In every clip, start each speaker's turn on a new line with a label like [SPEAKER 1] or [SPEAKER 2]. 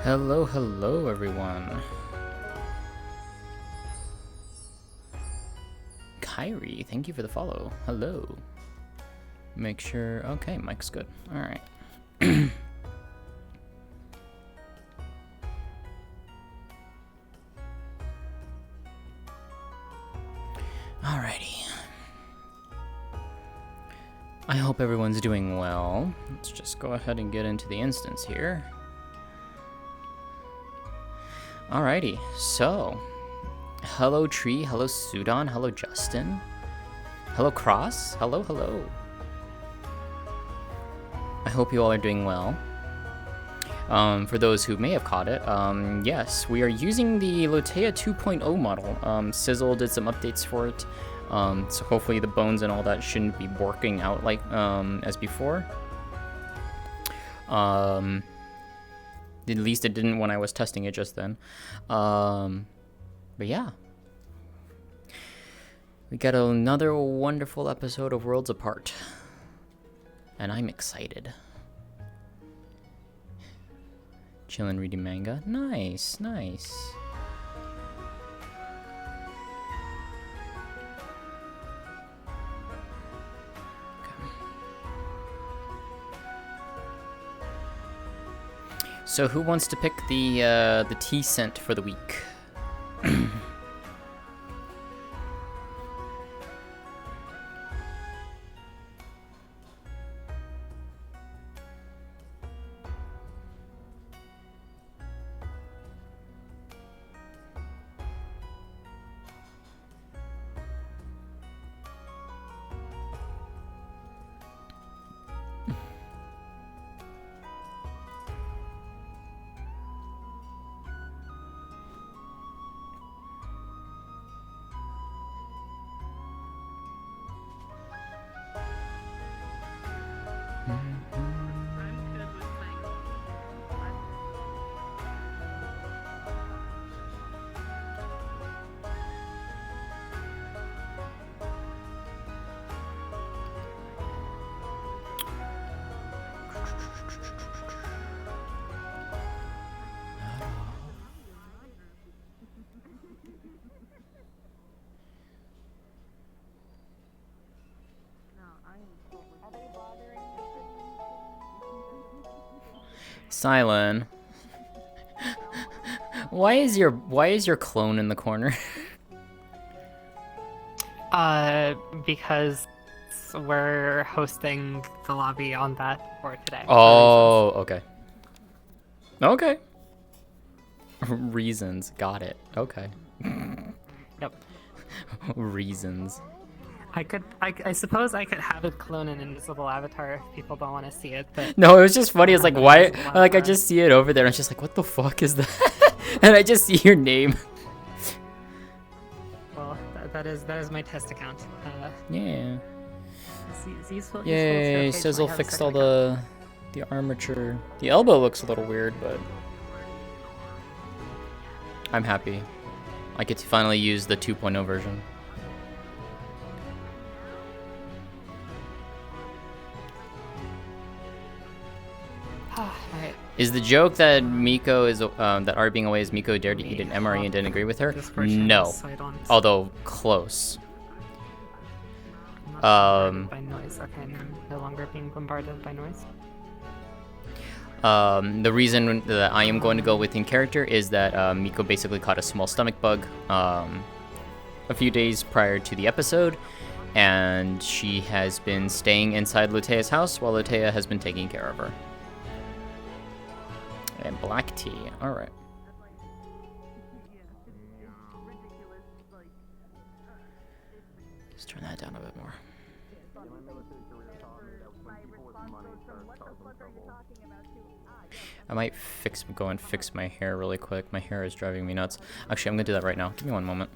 [SPEAKER 1] Hello, hello, everyone. Kyrie, thank you for the follow. Hello. Make sure. Okay, mic's good. All right. Alrighty. I hope everyone's doing well. Let's just go ahead and get into the instance here. Alrighty, so hello Tree, hello Sudan, hello Justin, hello Cross, hello, hello. I hope you all are doing well. For those who may have caught it, yes, we are using the Lótëa 2.0 model. Sizzle did some updates for it, so hopefully the bones and all that shouldn't be working out like as before. At least it didn't when I was testing it just then. But yeah. We got another wonderful episode of Worlds Apart. And I'm excited. Chillin' reading manga. Nice, nice. So who wants to pick the tea scent for the week? Silent. Why is your clone in the corner?
[SPEAKER 2] Because we're hosting the lobby on that for today.
[SPEAKER 1] Oh, okay. Okay. Reasons. Got it. Okay.
[SPEAKER 2] Yep.
[SPEAKER 1] Reasons.
[SPEAKER 2] I suppose I could have it clone an invisible avatar if people don't want to see it, but
[SPEAKER 1] No, it was just funny. It's like, why? Like, I just see it over there. And I'm just like, what the fuck is that? And I just see your name.
[SPEAKER 2] Well, that is my test account.
[SPEAKER 1] Yeah.
[SPEAKER 2] Useful
[SPEAKER 1] Yay! Sizzle fixed all the armature. The elbow looks a little weird, but I'm happy. I get to finally use the 2.0 version.
[SPEAKER 2] Right.
[SPEAKER 1] Is the joke that Miko is that Art being away is Miko dared to eat an MRE and didn't agree with her? No, although close.
[SPEAKER 2] By noise. Okay, I'm no longer being bombarded by noise.
[SPEAKER 1] The reason that I am going to go with in character is that Miko basically caught a small stomach bug a few days prior to the episode, and she has been staying inside Lótëa's house while Lótëa has been taking care of her. And black tea. All right. Let's turn that down a bit more. I might go and fix my hair really quick. My hair is driving me nuts. Actually, I'm gonna do that right now. Give me one moment.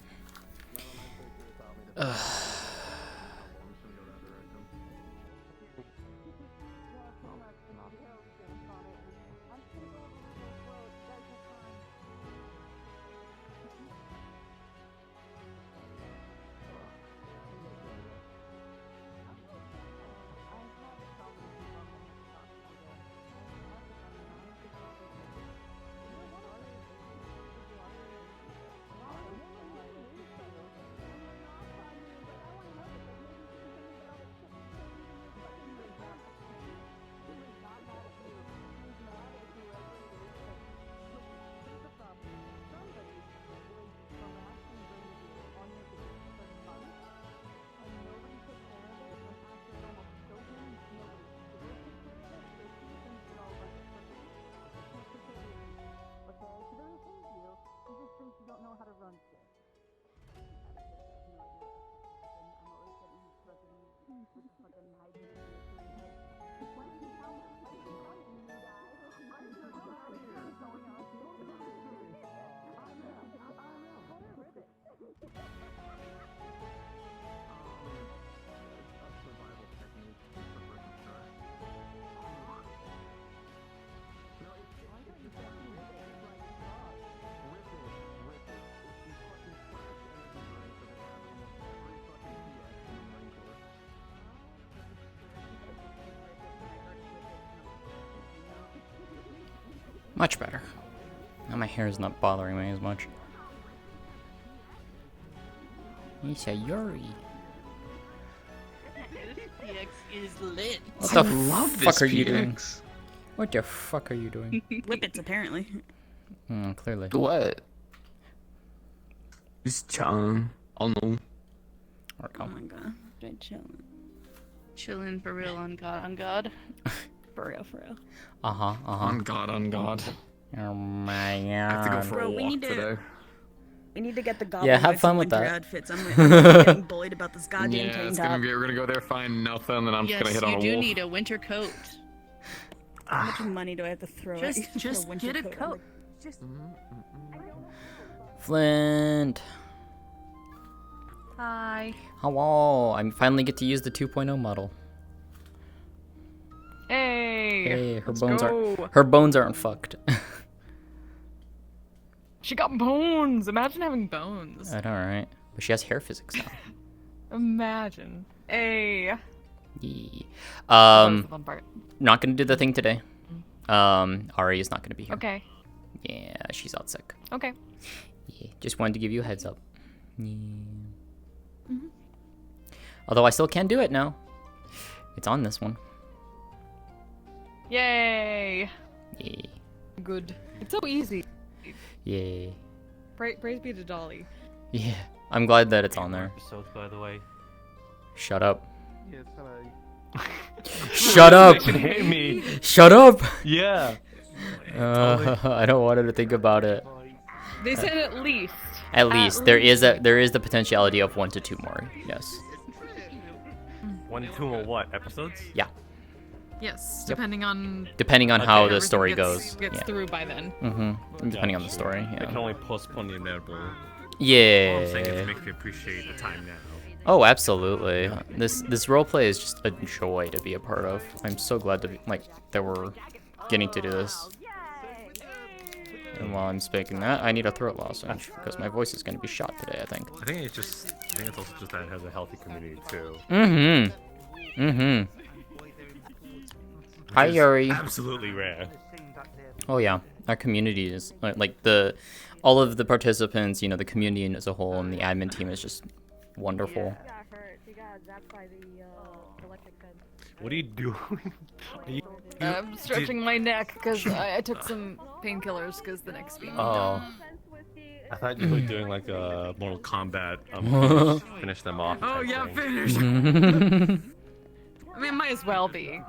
[SPEAKER 1] Much better. Now my hair is not bothering me as much. It's a Yuri.
[SPEAKER 3] This PX is lit.
[SPEAKER 1] What the
[SPEAKER 4] love
[SPEAKER 1] fuck
[SPEAKER 4] this
[SPEAKER 1] are you doing?
[SPEAKER 4] PX.
[SPEAKER 1] What the fuck are you doing?
[SPEAKER 3] Whippets, apparently.
[SPEAKER 1] Clearly.
[SPEAKER 4] What? Just chilling. Oh no.
[SPEAKER 3] Oh my god. Straight chilling. Chilling for real on God. On God. For real, for real.
[SPEAKER 4] On God, on God.
[SPEAKER 1] Oh my
[SPEAKER 4] I have to go
[SPEAKER 1] god.
[SPEAKER 4] for
[SPEAKER 3] Bro,
[SPEAKER 4] a
[SPEAKER 3] we
[SPEAKER 4] walk
[SPEAKER 3] need to-
[SPEAKER 4] today.
[SPEAKER 3] We need to get the goblin
[SPEAKER 1] Yeah, have
[SPEAKER 3] with
[SPEAKER 1] fun
[SPEAKER 3] some
[SPEAKER 1] with
[SPEAKER 3] winter
[SPEAKER 1] that.
[SPEAKER 3] outfits. I'm getting bullied about this goddamn
[SPEAKER 4] Yeah,
[SPEAKER 3] tank
[SPEAKER 4] it's
[SPEAKER 3] top.
[SPEAKER 4] gonna be. We're gonna go there, find nothing, and then I'm just gonna hit on a wolf.
[SPEAKER 3] you do need a winter coat. How much money do I have to throw at you
[SPEAKER 2] Just
[SPEAKER 3] for a winter
[SPEAKER 2] get a
[SPEAKER 3] coat?
[SPEAKER 2] coat.
[SPEAKER 1] Flint.
[SPEAKER 2] Hi.
[SPEAKER 1] Hello. I finally get to use the 2.0 model.
[SPEAKER 2] Hey.
[SPEAKER 1] Hey, her
[SPEAKER 2] let's
[SPEAKER 1] bones
[SPEAKER 2] go.
[SPEAKER 1] aren't fucked.
[SPEAKER 2] She got bones. Imagine having bones.
[SPEAKER 1] I know, right? But she has hair physics now.
[SPEAKER 2] Imagine. Hey.
[SPEAKER 1] Yeah.
[SPEAKER 2] That was the fun part.
[SPEAKER 1] Not gonna do the thing today. Ari is not gonna be here.
[SPEAKER 2] Okay.
[SPEAKER 1] Yeah, she's out sick.
[SPEAKER 2] Okay.
[SPEAKER 1] Yeah, just wanted to give you a heads up. Yeah. Although I still can do it now. It's on this one.
[SPEAKER 2] Yay.
[SPEAKER 1] Yeah.
[SPEAKER 2] Good. It's so easy.
[SPEAKER 1] Yeah.
[SPEAKER 2] Praise be to Dolly.
[SPEAKER 1] Yeah. I'm glad that it's on there.
[SPEAKER 5] Episodes, by the way.
[SPEAKER 1] Shut up.
[SPEAKER 5] Yes,
[SPEAKER 1] Shut up!
[SPEAKER 5] You can hit me.
[SPEAKER 1] Shut up!
[SPEAKER 5] Yeah.
[SPEAKER 1] I don't want her to think about it.
[SPEAKER 2] They said at least.
[SPEAKER 1] At least there is the potentiality of 1 to 2 more. Yes.
[SPEAKER 5] 1, 2, or what? Episodes?
[SPEAKER 1] Yeah.
[SPEAKER 2] Yes,
[SPEAKER 1] Yep.
[SPEAKER 2] depending on
[SPEAKER 1] Depending on how the
[SPEAKER 2] everything
[SPEAKER 1] story
[SPEAKER 2] gets
[SPEAKER 1] goes. Yeah.
[SPEAKER 2] through by then.
[SPEAKER 1] Depending on the story.
[SPEAKER 5] I can
[SPEAKER 1] Yeah.
[SPEAKER 5] only postpone the inevitable. All
[SPEAKER 1] Yeah.
[SPEAKER 5] I'm saying is it makes me appreciate the time now.
[SPEAKER 1] Oh, absolutely. This roleplay is just a joy to be a part of. I'm so glad to be, that we're getting to do this. And while I'm speaking that, I need a throat lozenge because my voice is going to be shot today, I think.
[SPEAKER 5] I think it's also just that it has a healthy community too.
[SPEAKER 1] Hi,
[SPEAKER 5] Which is
[SPEAKER 1] Yuri.
[SPEAKER 5] Absolutely rare.
[SPEAKER 1] Oh yeah, our community is like all of the participants, the community as a whole, and the admin team is just wonderful.
[SPEAKER 5] What are you doing?
[SPEAKER 2] I'm stretching my neck because I took some painkillers because the neck's being
[SPEAKER 1] Oh.
[SPEAKER 5] I thought you were doing like a Mortal Kombat. Finish them off.
[SPEAKER 2] Oh
[SPEAKER 5] type
[SPEAKER 2] yeah,
[SPEAKER 5] thing.
[SPEAKER 2] finish. I mean, might as well be.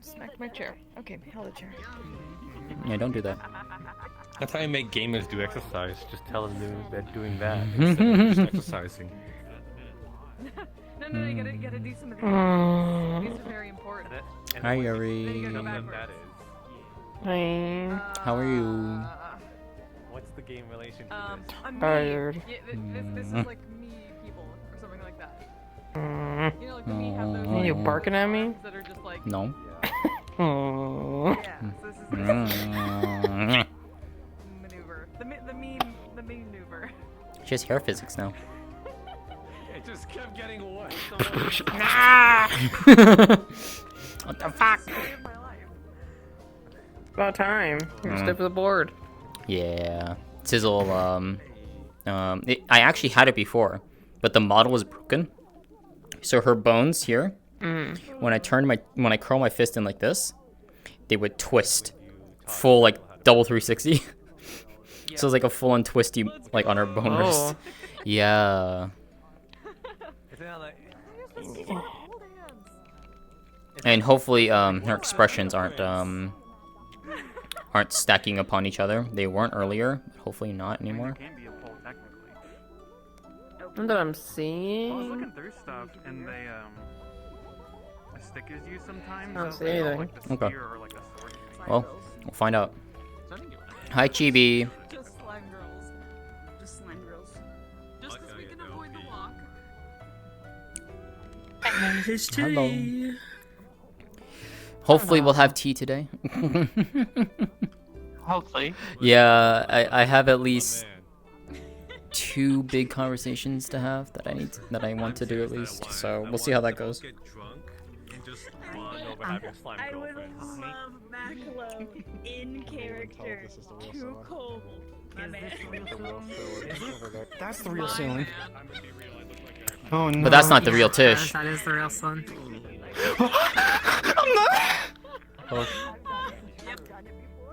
[SPEAKER 2] Smack my chair. Okay, hell the chair.
[SPEAKER 1] Yeah, don't do that.
[SPEAKER 5] That's how you make gamers do exercise. Just tell them they're doing that instead of just exercising.
[SPEAKER 2] No, you gotta do some of these. These are very important.
[SPEAKER 1] Hi, Yuri.
[SPEAKER 2] Go
[SPEAKER 5] That
[SPEAKER 2] backwards.
[SPEAKER 5] is.
[SPEAKER 1] How are you?
[SPEAKER 5] What's the game relation to this?
[SPEAKER 2] I'm
[SPEAKER 6] Tired.
[SPEAKER 2] Yeah, this is like me people or something like that. You know, like the me have those.
[SPEAKER 6] Are you
[SPEAKER 2] like,
[SPEAKER 6] barking at me?
[SPEAKER 2] that are just like.
[SPEAKER 1] No.
[SPEAKER 6] Aww.
[SPEAKER 2] Yeah. So this is maneuver. The mean maneuver.
[SPEAKER 1] She has hair physics now.
[SPEAKER 5] It just kept getting away.
[SPEAKER 1] What the fuck?
[SPEAKER 2] Saved my life.
[SPEAKER 6] About time. You're stiff as a board.
[SPEAKER 1] Yeah. Sizzle, I actually had it before, but the model was broken. So her bones here, when I curl my fist in like this, they would twist. Full, like, double 360. So it's like a full-on twisty, like, on her boners.
[SPEAKER 6] Oh.
[SPEAKER 1] Yeah. And hopefully, her expressions aren't stacking upon each other. They weren't earlier, but hopefully not anymore.
[SPEAKER 6] Not that I'm
[SPEAKER 7] I was
[SPEAKER 6] seeing.
[SPEAKER 7] looking through stuff and they the stickers used sometimes.
[SPEAKER 6] I don't
[SPEAKER 7] so
[SPEAKER 6] see
[SPEAKER 7] they have,
[SPEAKER 6] anything.
[SPEAKER 7] like, the
[SPEAKER 1] Okay.
[SPEAKER 7] spear or like a sword thing.
[SPEAKER 1] Well, we'll find out. Hi, Chibi.
[SPEAKER 2] Just slime girls.
[SPEAKER 3] Just slime girls.
[SPEAKER 2] Just because we can avoid the walk.
[SPEAKER 1] Hello. Hopefully, we'll have tea today.
[SPEAKER 6] Hopefully.
[SPEAKER 1] Yeah, I have at least 2 big conversations to have that I want to do at least. So we'll see how that goes.
[SPEAKER 5] Get drunk and just bond over having slime
[SPEAKER 3] I would
[SPEAKER 5] girlfriends.
[SPEAKER 3] love
[SPEAKER 8] Backload in character. Too cold.
[SPEAKER 9] That's the real ceiling. Oh no.
[SPEAKER 1] But that's not the real Tish.
[SPEAKER 6] That is the real son.
[SPEAKER 9] I'm not.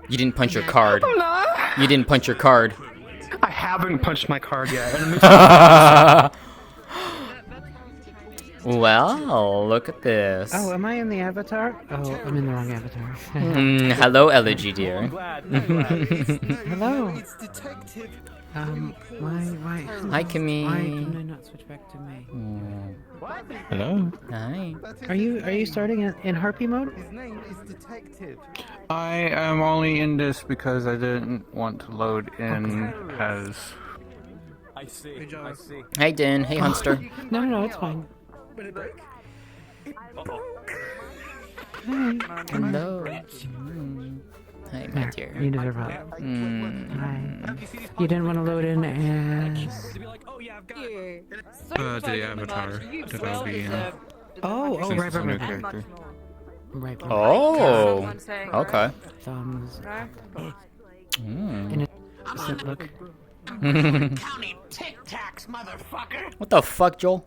[SPEAKER 1] You didn't punch your card.
[SPEAKER 9] I'm not.
[SPEAKER 1] You didn't punch your card.
[SPEAKER 9] I haven't punched my card yet.
[SPEAKER 1] Well, look at this.
[SPEAKER 10] Oh, am I in the avatar? Oh, I'm in the wrong avatar.
[SPEAKER 1] Hello, Elegy dear.
[SPEAKER 10] Hello.
[SPEAKER 7] It's detective.
[SPEAKER 10] Why?
[SPEAKER 1] Hi, Kimmy.
[SPEAKER 10] Why can I not switch back to me?
[SPEAKER 7] What?
[SPEAKER 1] Hello. Hi.
[SPEAKER 10] Are you starting in harpy mode?
[SPEAKER 7] His name is Detective.
[SPEAKER 11] I am only in this because I didn't want to load in as.
[SPEAKER 7] I see. I see.
[SPEAKER 1] Hey, Din. Hey, Hunster.
[SPEAKER 10] No, it's fine.
[SPEAKER 1] Hello. Hi, my dear.
[SPEAKER 10] You deserve help. Hi. You didn't want to load in as...
[SPEAKER 4] The avatar that I'll be in.
[SPEAKER 10] Oh,
[SPEAKER 4] Since
[SPEAKER 10] right.
[SPEAKER 4] it's a new character.
[SPEAKER 10] Right.
[SPEAKER 1] Oh. Okay.
[SPEAKER 10] Thumbs up.
[SPEAKER 1] Mm.
[SPEAKER 10] Innocent look.
[SPEAKER 9] Counting Tic Tacs, motherfucker.
[SPEAKER 1] What the fuck, Joel?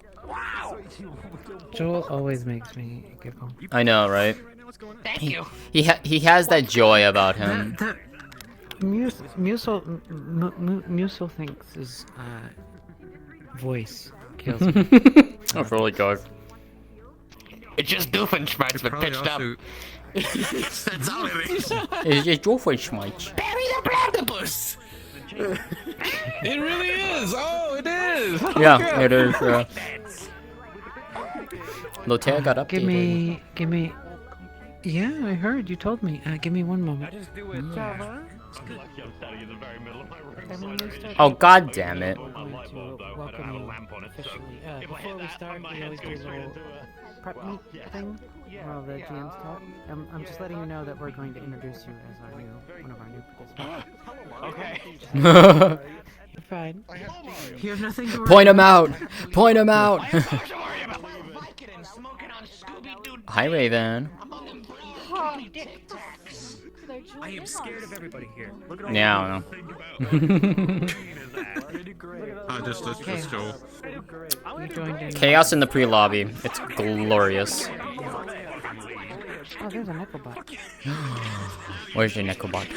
[SPEAKER 10] Joel always makes me giggle.
[SPEAKER 1] I know, right?
[SPEAKER 9] Thank you.
[SPEAKER 1] He has that joy about him.
[SPEAKER 10] Musil thinks his voice kills me.
[SPEAKER 1] Oh, really good.
[SPEAKER 9] It's just Doofenshmirtz but pitched up. That's all it is.
[SPEAKER 1] It's just Doofenshmirtz.
[SPEAKER 9] Bury the blunderbuss.
[SPEAKER 4] It really is! Oh, it is!
[SPEAKER 1] Yeah, it is. Lótëa got up.
[SPEAKER 10] Give me. Yeah, I heard. You told me. Give me one moment.
[SPEAKER 1] Oh, god damn it.
[SPEAKER 10] Welcome you officially. Before we start, we always do a little prep meet thing while the GMs talk. I'm just letting you know that we're going to introduce you as one of our new participants.
[SPEAKER 7] Okay.
[SPEAKER 10] You're fine. You have nothing to worry
[SPEAKER 1] Point him out! Point him out! Hi, Raven.
[SPEAKER 7] I am scared of everybody here. Look at all
[SPEAKER 1] Yeah, I
[SPEAKER 4] Just Joel.
[SPEAKER 10] You joined in.
[SPEAKER 1] Chaos in the pre-lobby. It's glorious.
[SPEAKER 10] Oh, there's a Nickelbot.
[SPEAKER 1] Where's your Nickelbot?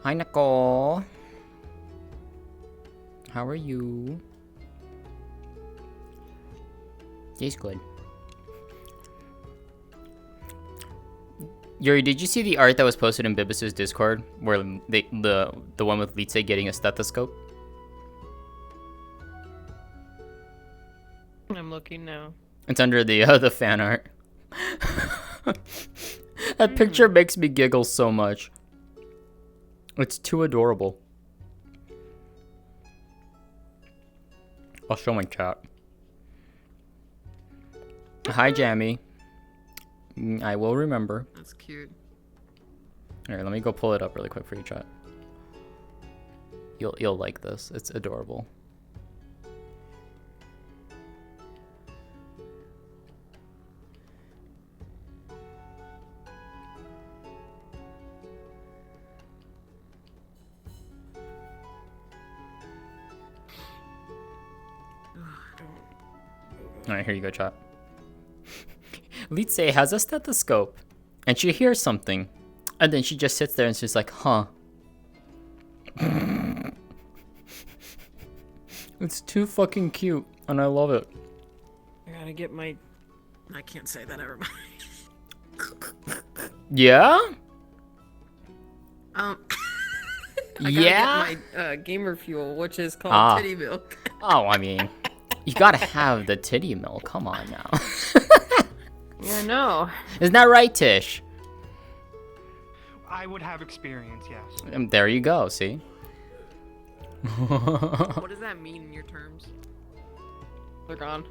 [SPEAKER 1] Hi, Nicole. How are you? He's good. Yuri, did you see the art that was posted in Bibis's Discord, where the one with Lótëa getting a stethoscope?
[SPEAKER 6] I'm looking now.
[SPEAKER 1] It's under the fan art. That picture makes me giggle so much. It's too adorable. I'll show my chat. Hi, Jammy. I will remember.
[SPEAKER 6] That's cute.
[SPEAKER 1] Alright, let me go pull it up really quick for you, chat. You'll like this. It's adorable. Alright, here you go, chat. Lótëa has a stethoscope, and she hears something, and then she just sits there and she's like, huh. It's too fucking cute, and I love it.
[SPEAKER 6] I gotta get my... I can't say that, never mind.
[SPEAKER 1] Yeah?
[SPEAKER 6] I
[SPEAKER 1] Yeah?
[SPEAKER 6] gotta get my gamer fuel, which is called titty milk.
[SPEAKER 1] Oh, I mean, you gotta have the titty milk. Come on now.
[SPEAKER 6] Yeah, no.
[SPEAKER 1] Isn't that right, Tish?
[SPEAKER 7] I would have experience, yes.
[SPEAKER 1] There you go, see?
[SPEAKER 6] What does that mean in your terms? They're gone.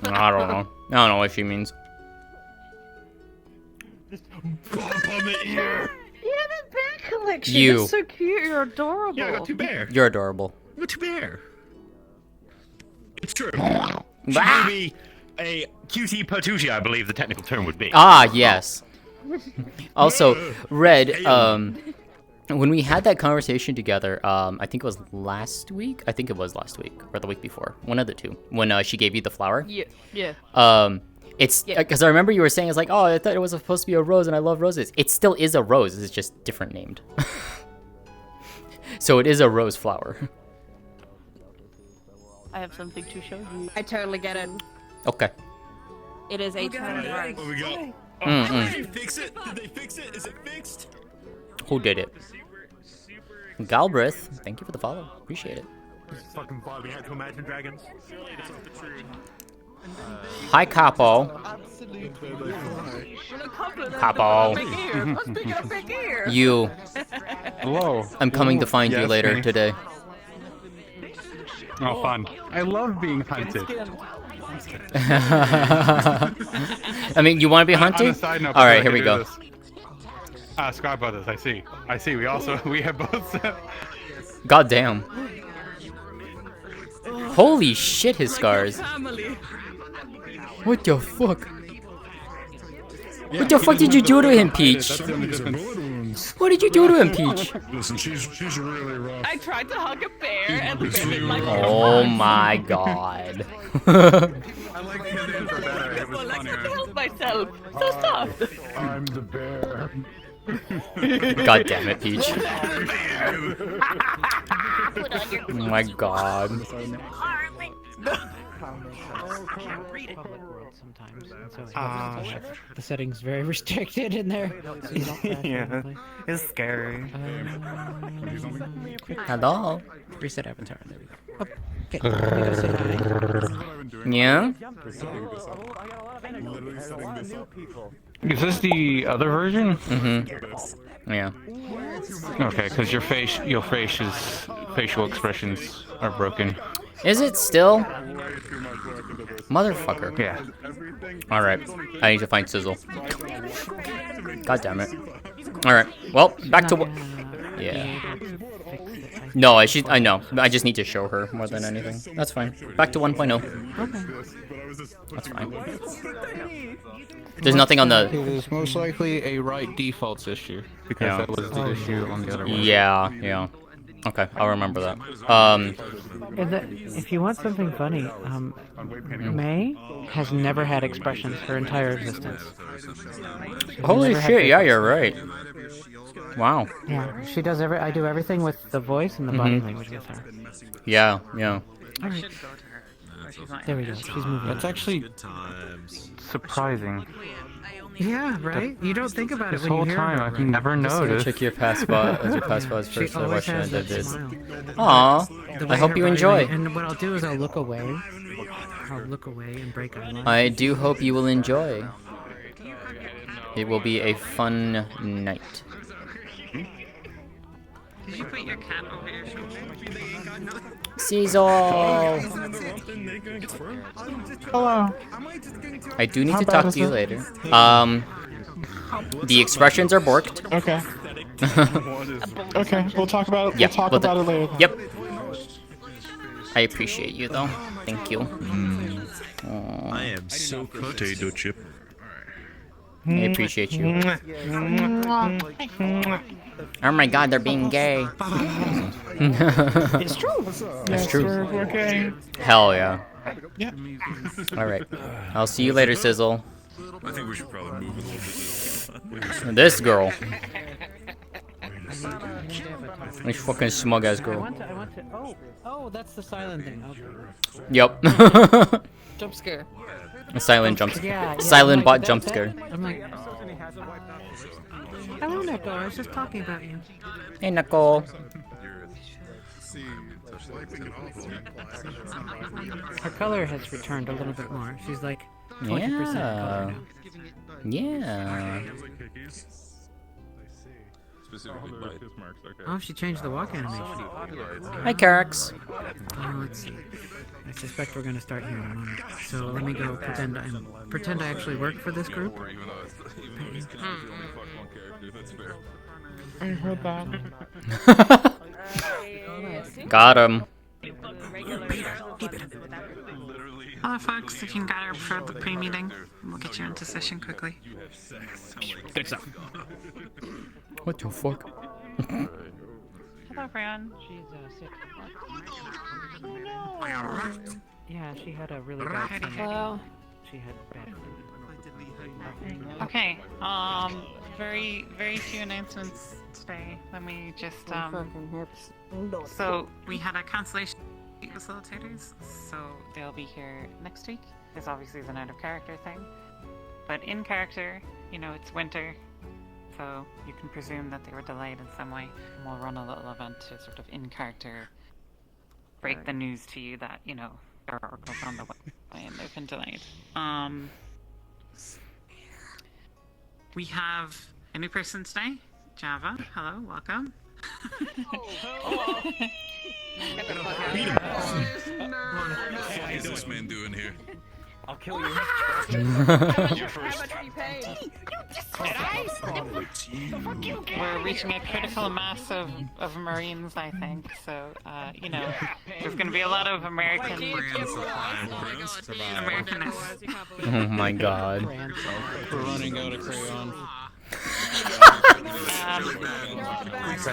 [SPEAKER 1] I don't know. I don't know what she means.
[SPEAKER 4] Bump on the ear!
[SPEAKER 3] Yeah, that bear collection.
[SPEAKER 1] You.
[SPEAKER 3] It's so cute. You're adorable.
[SPEAKER 4] Yeah, I got two bear.
[SPEAKER 1] You're adorable.
[SPEAKER 4] I got two bear. It's true.
[SPEAKER 5] She gave me a cutie patootie, I believe the technical term would be.
[SPEAKER 1] Ah, yes. Also, Red, when we had that conversation together, I think it was last week. I think it was last week or the week before. One of the two. When she gave you the flower.
[SPEAKER 2] Yeah.
[SPEAKER 1] It's because I remember you were saying it's like, oh, I thought it was supposed to be a rose, and I love roses. It still is a rose. It's just different named. So it is a rose flower.
[SPEAKER 3] I have something to show you.
[SPEAKER 8] I totally get it.
[SPEAKER 1] Okay.
[SPEAKER 8] It is a turn rose.
[SPEAKER 4] What we got?
[SPEAKER 1] Mm-mm.
[SPEAKER 4] Did they fix it? Did they fix it? Is it fixed?
[SPEAKER 1] Who did it? Galbraith, thank you for the follow. Appreciate it.
[SPEAKER 7] Fucking fun. We had to imagine dragons.
[SPEAKER 1] Hi, Capo. Capo. You.
[SPEAKER 11] Hello.
[SPEAKER 1] I'm coming to find you
[SPEAKER 11] Yes,
[SPEAKER 1] later
[SPEAKER 11] me.
[SPEAKER 1] today.
[SPEAKER 11] Oh, fun. I love being hunted.
[SPEAKER 1] I mean, you want to be hunted?
[SPEAKER 11] On a side note,
[SPEAKER 1] All right,
[SPEAKER 11] I
[SPEAKER 1] here
[SPEAKER 11] can
[SPEAKER 1] we
[SPEAKER 11] do
[SPEAKER 1] go.
[SPEAKER 11] this. Sky Brothers, I see. I see. We have both.
[SPEAKER 1] God damn. Holy shit, his scars. What the fuck? What the fuck did you do to him, Peach? What did you do to him, Peach?
[SPEAKER 4] Listen, she's really rough.
[SPEAKER 2] I tried to hug a bear and the bear didn't like it.
[SPEAKER 1] Oh my god.
[SPEAKER 7] I like the names are better. It was
[SPEAKER 2] Well, I
[SPEAKER 7] funnier.
[SPEAKER 2] couldn't help myself. So stop.
[SPEAKER 4] I'm the bear.
[SPEAKER 1] God damn it, Peach. Oh my god.
[SPEAKER 10] Sometimes, and so the setting's very restricted in there. So you don't crash randomly.
[SPEAKER 7] It's scary.
[SPEAKER 1] Hello.
[SPEAKER 10] Reset avatar. There we go. Okay, we gotta say hi.
[SPEAKER 1] Yeah?
[SPEAKER 11] Is this the other version?
[SPEAKER 1] Mm-hmm. Yeah.
[SPEAKER 11] Okay, because your facial expressions are broken.
[SPEAKER 1] Is it still? Motherfucker.
[SPEAKER 11] Yeah.
[SPEAKER 1] Alright. I need to find Sizzle. God damn it. Alright. Well, back to what? Yeah. No, I know. I just need to show her more than anything. That's fine. Back to 1.0. That's fine. There's nothing on the...
[SPEAKER 11] It is most likely a right defaults issue, because
[SPEAKER 1] Yeah.
[SPEAKER 11] that was the issue on the other one.
[SPEAKER 1] Yeah. Okay, I'll remember that.
[SPEAKER 10] If you want something funny, May has never had expressions her entire existence.
[SPEAKER 1] Holy
[SPEAKER 10] never had
[SPEAKER 1] shit, yeah,
[SPEAKER 10] facial
[SPEAKER 1] you're right. Wow.
[SPEAKER 10] Yeah, she does I do everything with the voice and the body language with her.
[SPEAKER 1] Yeah.
[SPEAKER 10] Alright. There we go. She's moving.
[SPEAKER 11] That's actually surprising.
[SPEAKER 10] Yeah, right? You don't think about
[SPEAKER 11] This
[SPEAKER 10] it when
[SPEAKER 11] whole
[SPEAKER 10] you hear
[SPEAKER 11] time,
[SPEAKER 10] her,
[SPEAKER 11] I've
[SPEAKER 10] right?
[SPEAKER 11] never noticed.
[SPEAKER 1] Check your past pause
[SPEAKER 10] She
[SPEAKER 1] first. I
[SPEAKER 10] always
[SPEAKER 1] watched
[SPEAKER 10] has
[SPEAKER 1] it.
[SPEAKER 10] that smile.
[SPEAKER 1] Aw.
[SPEAKER 10] The
[SPEAKER 1] I
[SPEAKER 10] way
[SPEAKER 1] hope
[SPEAKER 10] her
[SPEAKER 1] you
[SPEAKER 10] body
[SPEAKER 1] enjoy.
[SPEAKER 10] language- And what I'll do is I'll look away. And break eye line.
[SPEAKER 1] I do hope you will enjoy. It will be a fun night.
[SPEAKER 6] Did you put your cat over your shoulder?
[SPEAKER 1] Cecil!
[SPEAKER 11] Hello.
[SPEAKER 1] I do need
[SPEAKER 11] How
[SPEAKER 1] to
[SPEAKER 11] bad
[SPEAKER 1] talk
[SPEAKER 11] is
[SPEAKER 1] to you
[SPEAKER 11] it?
[SPEAKER 1] later. The expressions are borked.
[SPEAKER 11] Okay. Okay, we'll talk about it.
[SPEAKER 1] Yeah,
[SPEAKER 11] we'll talk
[SPEAKER 1] we'll
[SPEAKER 11] about it later.
[SPEAKER 1] Yep. I appreciate you though. Thank you.
[SPEAKER 4] I am so potato chip.
[SPEAKER 1] I appreciate you. Oh my god, they're being gay.
[SPEAKER 10] It's true.
[SPEAKER 1] That's true.
[SPEAKER 11] Okay.
[SPEAKER 1] Hell yeah.
[SPEAKER 11] Yeah.
[SPEAKER 1] Alright. I'll see you later, Sizzle.
[SPEAKER 4] I think we should probably move a little bit.
[SPEAKER 1] This girl. This fucking smug ass
[SPEAKER 10] I
[SPEAKER 1] girl.
[SPEAKER 10] want to. Oh, that's the silent thing. Okay.
[SPEAKER 1] Yep.
[SPEAKER 2] Jump scare.
[SPEAKER 1] A silent jump
[SPEAKER 10] Yeah,
[SPEAKER 1] Silent
[SPEAKER 10] I'm
[SPEAKER 1] bot
[SPEAKER 10] like,
[SPEAKER 1] jump
[SPEAKER 10] that-
[SPEAKER 1] scare.
[SPEAKER 10] I'm like, hello, Neko. I was just talking about you.
[SPEAKER 1] Hey, Nicole.
[SPEAKER 10] Her color has returned a little bit more. She's like 20% color now.
[SPEAKER 1] Yeah.
[SPEAKER 10] Oh, she changed the walk animation.
[SPEAKER 1] Hi, Carix.
[SPEAKER 10] Let's see. I suspect we're gonna start here in a moment. So let me go pretend I actually work for this group.
[SPEAKER 11] I heard that.
[SPEAKER 1] Got him.
[SPEAKER 12] Hello, folks. If you can gather for the pre-meeting, we'll get you into session quickly.
[SPEAKER 1] Good stuff. What the fuck?
[SPEAKER 3] Hello, Fran.
[SPEAKER 10] She's sick. Yeah, she had a really bad stomach.
[SPEAKER 8] Hello.
[SPEAKER 10] She had bad food.
[SPEAKER 12] Okay. Very few announcements today. Let me just So we had a cancellation facilitators, so they'll be here next week. This obviously is an out of character thing, but in character, you know, it's winter, so you can presume that they were delayed in some way. And we'll run a little event to sort of in character break the news to you that, you know, there are articles on the website and they've been delayed. We have a new person today, Java. Hello, welcome.
[SPEAKER 4] What is this man doing here?
[SPEAKER 5] I'll kill you.
[SPEAKER 4] You're first.
[SPEAKER 12] We're reaching a critical mass of Marines, I think. So, you know, there's going to be a lot of American.
[SPEAKER 1] Oh my god.
[SPEAKER 11] We're running out of crayons.
[SPEAKER 12] So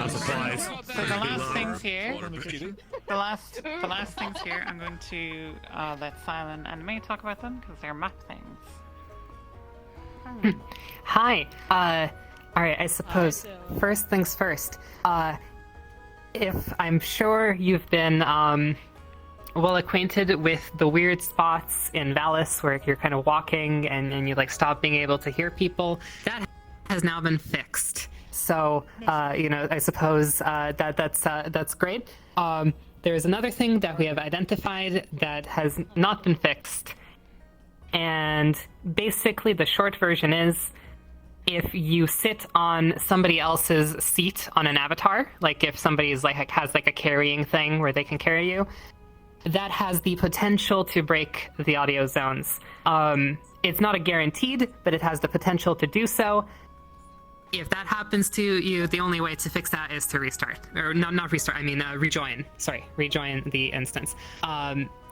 [SPEAKER 12] the last things here, the last things here, I'm going to let Silent and May talk about them because they're map things.
[SPEAKER 10] Hi. Alright, I suppose first things first. If I'm sure you've been well acquainted with the weird spots in Valis where you're kind of walking and you like stop being able to hear people, that has now been fixed. So, you know, I suppose that's great. There's another thing that we have identified that has not been fixed. And basically the short version is if you sit on somebody else's seat on an avatar, like if somebody's like has like a carrying thing where they can carry you, that has the potential to break the audio zones. It's not a guaranteed, but it has the potential to do so. If that happens to you, the only way to fix that is to restart. Or not restart, I mean rejoin. Sorry, rejoin the instance.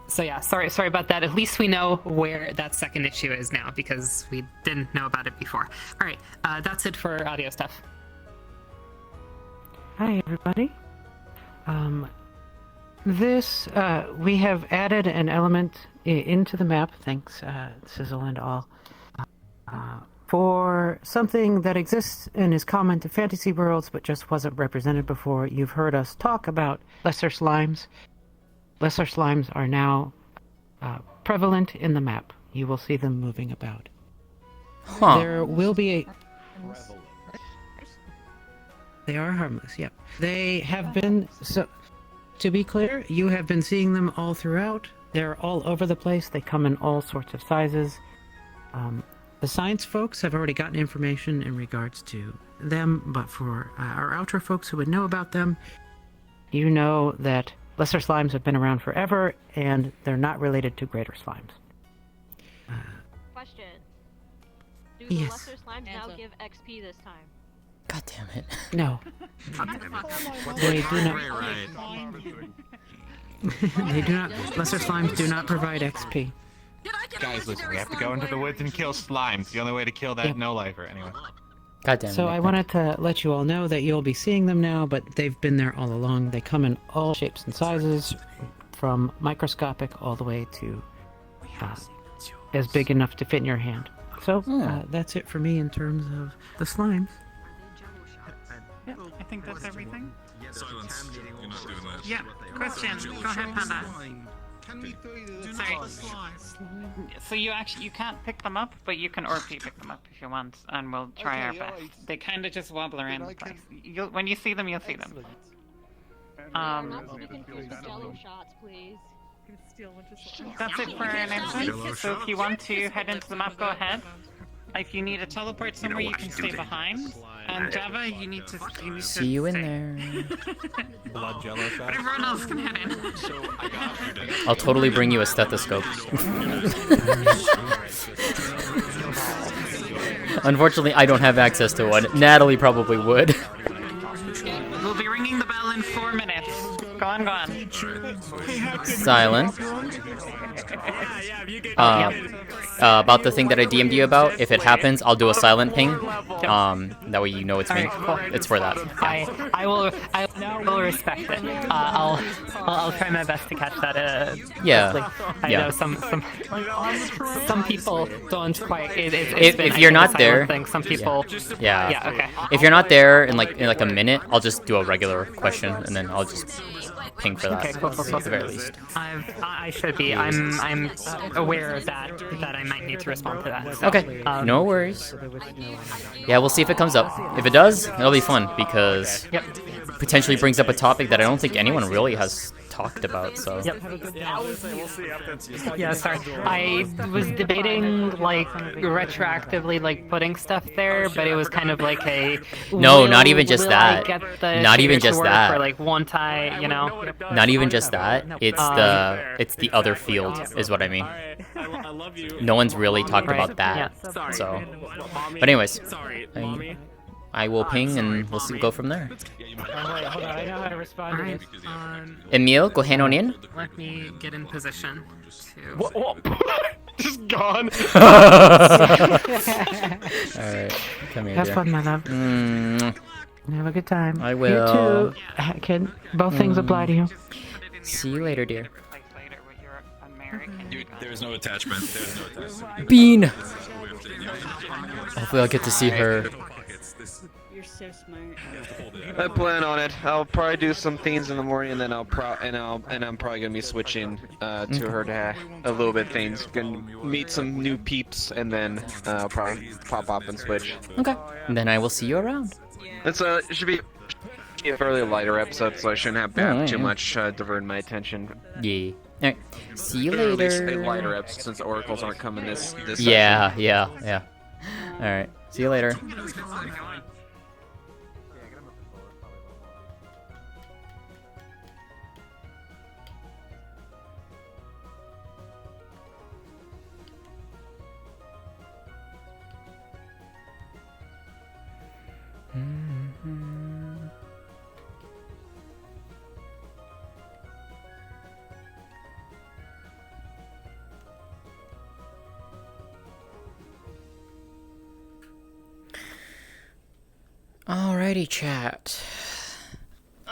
[SPEAKER 10] So yeah, sorry about that. At least we know where that second issue is now, because we didn't know about it before. Alright, that's it for audio stuff.
[SPEAKER 13] Hi everybody. We have added an element into the map, thanks Sizzle and all, for something that exists and is common to fantasy worlds but just wasn't represented before. You've heard us talk about lesser slimes. Lesser slimes are now prevalent in the map. You will see them moving about.
[SPEAKER 1] Huh.
[SPEAKER 13] There will be a... They are harmless, yep. They have been... So, to be clear, you have been seeing them all throughout. They're all over the place. They come in all sorts of sizes. The science folks have already gotten information in regards to them, but for our Outro folks who would know about them, you know that lesser slimes have been around forever, and they're not related to greater slimes.
[SPEAKER 14] Question. Do the
[SPEAKER 13] Yes.
[SPEAKER 14] lesser slimes now give XP this time?
[SPEAKER 1] God damn it.
[SPEAKER 13] No. They do not. They do not. Lesser slimes do not provide XP.
[SPEAKER 15] Guys, listen, we have to go into the woods and kill slimes. The only way to kill that no-lifer, anyway.
[SPEAKER 1] God damn it.
[SPEAKER 13] So I wanted to let you all know that you'll be seeing them now, but they've been there all along. They come in all shapes and sizes, from microscopic all the way to as big enough to fit in your hand. So that's it for me in terms of the slimes.
[SPEAKER 12] Yeah, I think that's everything.
[SPEAKER 4] Silence. You're not doing that.
[SPEAKER 12] Yeah, question. Go ahead, Panda. Sorry. So you can't pick them up, but you can ORP pick them up if you want, and we'll try our best. They kind of just wobble around the place. When you see them, you'll see them.
[SPEAKER 14] So we can do jello shots, please.
[SPEAKER 12] That's it for our announcements. So if you want to head into the map, go ahead. If you need to teleport somewhere, you can stay behind. And Java, you need to
[SPEAKER 1] See you in there.
[SPEAKER 15] Blood jello shot.
[SPEAKER 12] But everyone else can head in.
[SPEAKER 1] I'll totally bring you a stethoscope. Unfortunately, I don't have access to one. Natalie probably would.
[SPEAKER 12] We'll be ringing the bell in 4 minutes. Go on.
[SPEAKER 1] Silent. About the thing that I DM'd you about. If it happens, I'll do a silent ping. That way you know it's me.
[SPEAKER 16] Alright, cool.
[SPEAKER 1] It's for that.
[SPEAKER 16] I will respect it. I'll try my best to catch that.
[SPEAKER 1] Yeah.
[SPEAKER 16] I know some people don't quite.
[SPEAKER 1] If you're not there,
[SPEAKER 16] some people.
[SPEAKER 1] Yeah.
[SPEAKER 16] Yeah. Okay.
[SPEAKER 1] If you're not there in like a minute, I'll just do a regular question and then I'll just ping for that.
[SPEAKER 16] Okay, cool.
[SPEAKER 1] At the very least.
[SPEAKER 16] I should be. I'm aware that I might need to respond to that. So,
[SPEAKER 1] Okay. No worries. Yeah, we'll see if it comes up. If it does, it'll be fun because potentially brings up a topic that I don't think anyone really has talked about. So.
[SPEAKER 16] Yep. Yeah, sorry. I was debating like retroactively like putting stuff there, but it was kind of like a
[SPEAKER 1] no, not even just that.
[SPEAKER 16] Not
[SPEAKER 1] even just that.
[SPEAKER 16] For like one tie, you know.
[SPEAKER 1] Not even just that. It's the other field is what I mean. No one's really talked about that.
[SPEAKER 16] Yeah.
[SPEAKER 1] So, but anyways, I will ping and we'll go from there.
[SPEAKER 13] Hold on, I know how to respond to this.
[SPEAKER 1] Emil, go hand on in.
[SPEAKER 16] Let me get in position to.
[SPEAKER 5] What? Just gone.
[SPEAKER 1] Alright, come here.
[SPEAKER 13] Have
[SPEAKER 1] dear.
[SPEAKER 13] fun, my love. Have a good time.
[SPEAKER 1] I will.
[SPEAKER 13] You too. Can both things apply to you?
[SPEAKER 1] See you later, dear.
[SPEAKER 4] There's no attachment. There's no attachment.
[SPEAKER 1] Bean. Hopefully, I'll get to see her.
[SPEAKER 8] You're so smart.
[SPEAKER 17] I plan on it. I'll probably do some things in the morning, and then I'm probably gonna be switching to her to a little bit things. Gonna meet some new peeps, and then I'll probably pop up and switch.
[SPEAKER 1] Okay. And then I will see you around.
[SPEAKER 17] It's it should be a fairly lighter episode, so I shouldn't have too much divert my attention.
[SPEAKER 1] Yeah. Alright. See you
[SPEAKER 17] Or at least
[SPEAKER 1] later.
[SPEAKER 17] a lighter episode since oracles aren't coming this
[SPEAKER 1] Yeah,
[SPEAKER 17] session.
[SPEAKER 1] yeah. Alright. See you later. Alrighty, chat.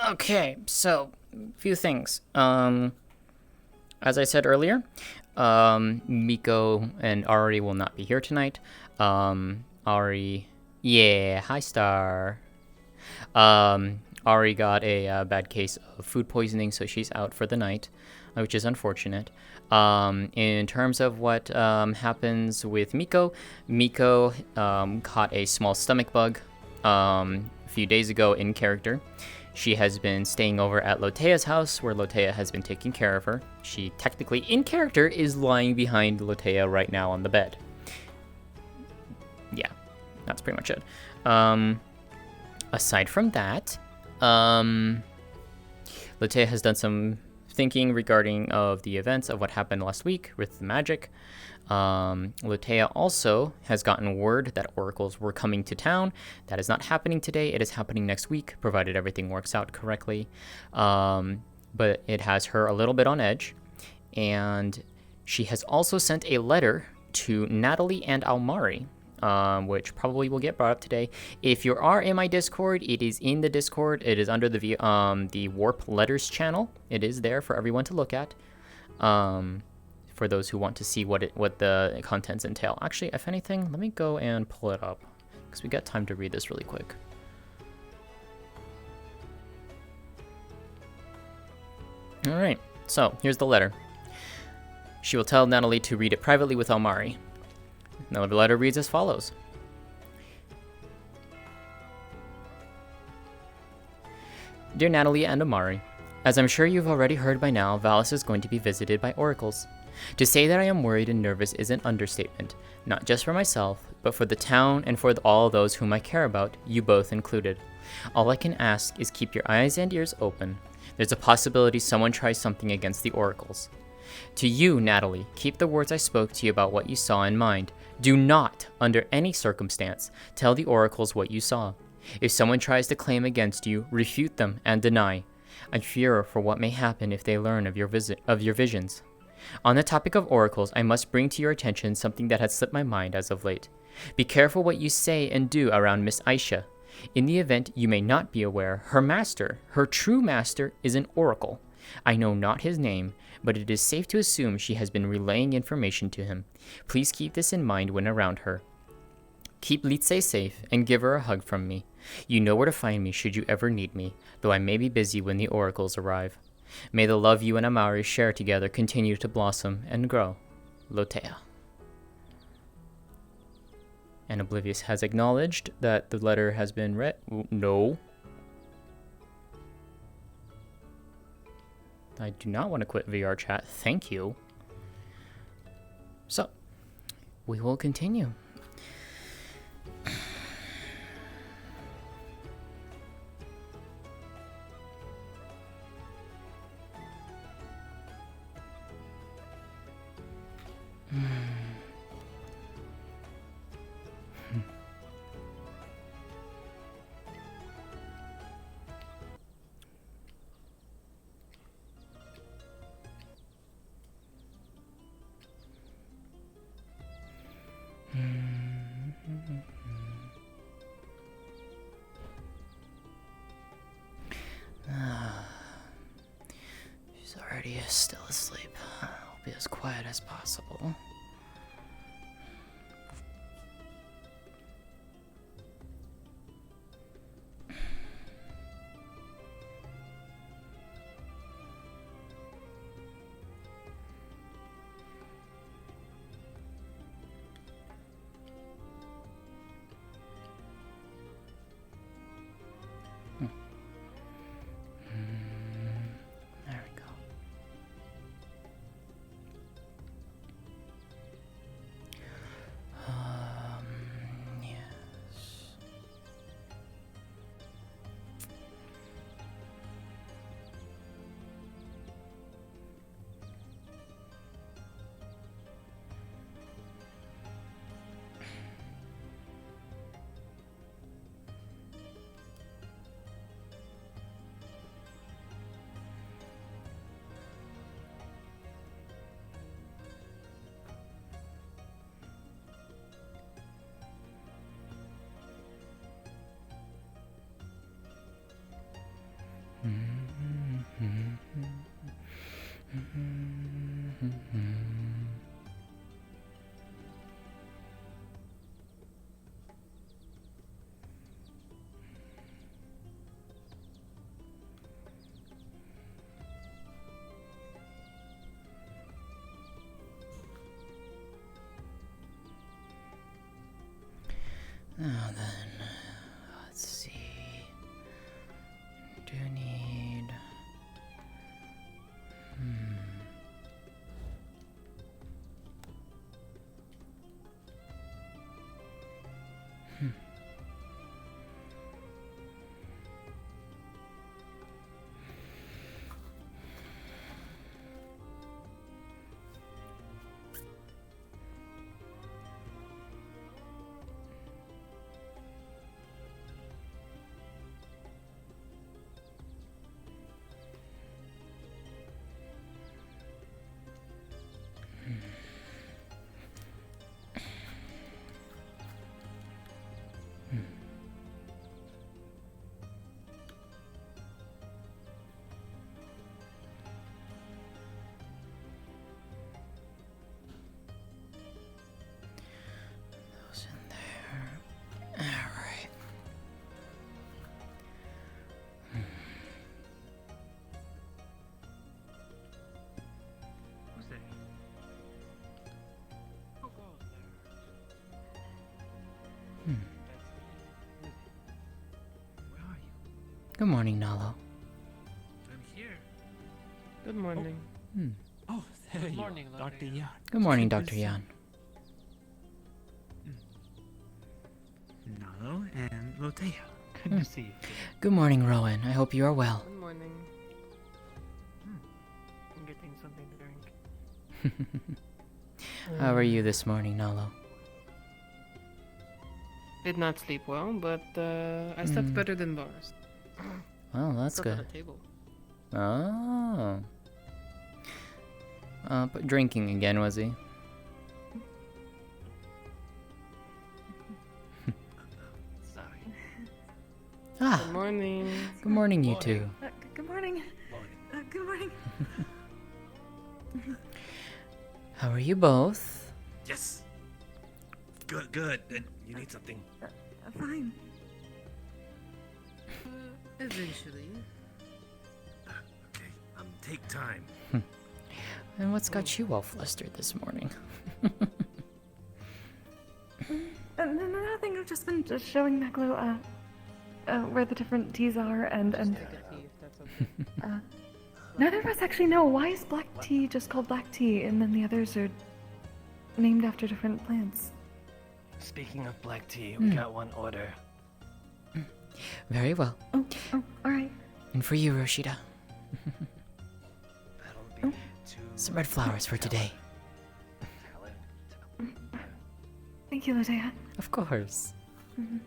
[SPEAKER 1] Okay, so a few things. As I said earlier, Miko and Ari will not be here tonight. Ari, yeah, hi Star. Ari got a bad case of food poisoning, so she's out for the night, which is unfortunate. In terms of what happens with Miko, Miko caught a small stomach bug a few days ago in character. She has been staying over at Lótëa's house, where Lótëa has been taking care of her. She technically, in character, is lying behind Lótëa right now on the bed. Yeah, that's pretty much it. Aside from that, Lótëa has done some thinking regarding of the events of what happened last week with the magic. Lótëa also has gotten word that oracles were coming to town. That is not happening today. It is happening next week, provided everything works out correctly. But it has her a little bit on edge. And she has also sent a letter to Natalie and Almari, which probably will get brought up today. If you are in my Discord, it is in the Discord. It is under the Warp Letters channel. It is there for everyone to look at. For those who want to see what the contents entail. Actually, if anything, let me go and pull it up, because we got time to read this really quick. Alright, so here's the letter. She will tell Natalie to read it privately with Almari. Now the letter reads as follows. Dear Natalie and Amari, as I'm sure you've already heard by now, Valis is going to be visited by oracles. To say that I am worried and nervous is an understatement, not just for myself, but for the town and for all those whom I care about, you both included. All I can ask is keep your eyes and ears open. There's a possibility someone tries something against the oracles. To you, Natalie, keep the words I spoke to you about what you saw in mind. Do not, under any circumstance, tell the oracles what you saw. If someone tries to claim against you, refute them and deny. I fear for what may happen if they learn of your visions. On the topic of oracles, I must bring to your attention something that has slipped my mind as of late. Be careful what you say and do around Miss Aisha. In the event you may not be aware, her master, her true master, is an oracle. I know not his name, but it is safe to assume she has been relaying information to him. Please keep this in mind when around her. Keep Litze safe and give her a hug from me. You know where to find me should you ever need me, though I may be busy when the oracles arrive. May the love you and Amari share together continue to blossom and grow. Lótëa. And Oblivious has acknowledged that the letter has been read. No. I do not want to quit VR chat. Thank you. So, we will continue. She's already still asleep. I'll be as quiet as possible. There we go. Yes. Now then, let's see. Do need. Those in there. All right.
[SPEAKER 7] Who's that? Oh, God. Where are you?
[SPEAKER 1] Good morning, Nalo.
[SPEAKER 7] I'm here.
[SPEAKER 6] Good morning.
[SPEAKER 7] Oh, there
[SPEAKER 6] Good
[SPEAKER 7] you
[SPEAKER 6] morning,
[SPEAKER 7] are, Dr. Yan.
[SPEAKER 1] Good morning, Dr. Yan.
[SPEAKER 7] Nalo and Lótëa. Good to see you.
[SPEAKER 1] Good morning, Rowan. I hope you are well.
[SPEAKER 6] Good morning.
[SPEAKER 7] I'm getting something to drink.
[SPEAKER 1] How are you this morning, Nalo?
[SPEAKER 6] Did not sleep well, but I slept better than Boris.
[SPEAKER 1] Well, that's
[SPEAKER 6] Slept
[SPEAKER 1] good.
[SPEAKER 6] at a table.
[SPEAKER 1] Oh. Drinking again, was he? Ah.
[SPEAKER 6] Good morning.
[SPEAKER 1] Good morning, you two.
[SPEAKER 2] Good morning. Good morning.
[SPEAKER 1] How are you both?
[SPEAKER 4] Yes. Good, good. You need something.
[SPEAKER 2] Fine.
[SPEAKER 6] Eventually.
[SPEAKER 4] Okay, take time.
[SPEAKER 1] And what's got you all flustered this morning?
[SPEAKER 2] Nothing. I've just been showing Maglo where the different teas are, and neither of us actually know why is black tea just called black tea, and then the others are named after different plants.
[SPEAKER 18] Speaking of black tea, we got one order.
[SPEAKER 1] Very well.
[SPEAKER 2] Oh, all right.
[SPEAKER 1] And for you, Roshida. Some red flowers for today.
[SPEAKER 2] Thank you, Lótëa.
[SPEAKER 1] Of course.
[SPEAKER 18] Thank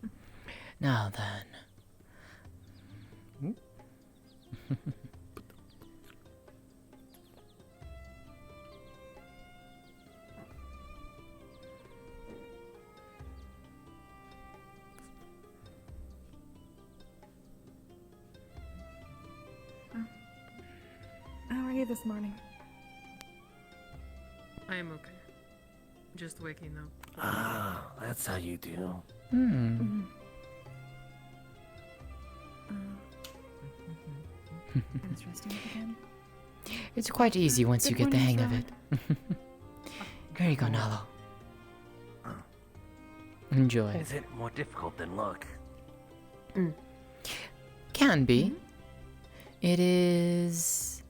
[SPEAKER 18] you.
[SPEAKER 1] Now then.
[SPEAKER 2] How are you this morning?
[SPEAKER 6] I am okay. Just waking up.
[SPEAKER 18] Ah, that's how you do.
[SPEAKER 2] Interesting again.
[SPEAKER 1] It's quite easy once you get the hang of it. Here you go, Nalo. Enjoy.
[SPEAKER 18] Is it more difficult than look?
[SPEAKER 1] Can be. It is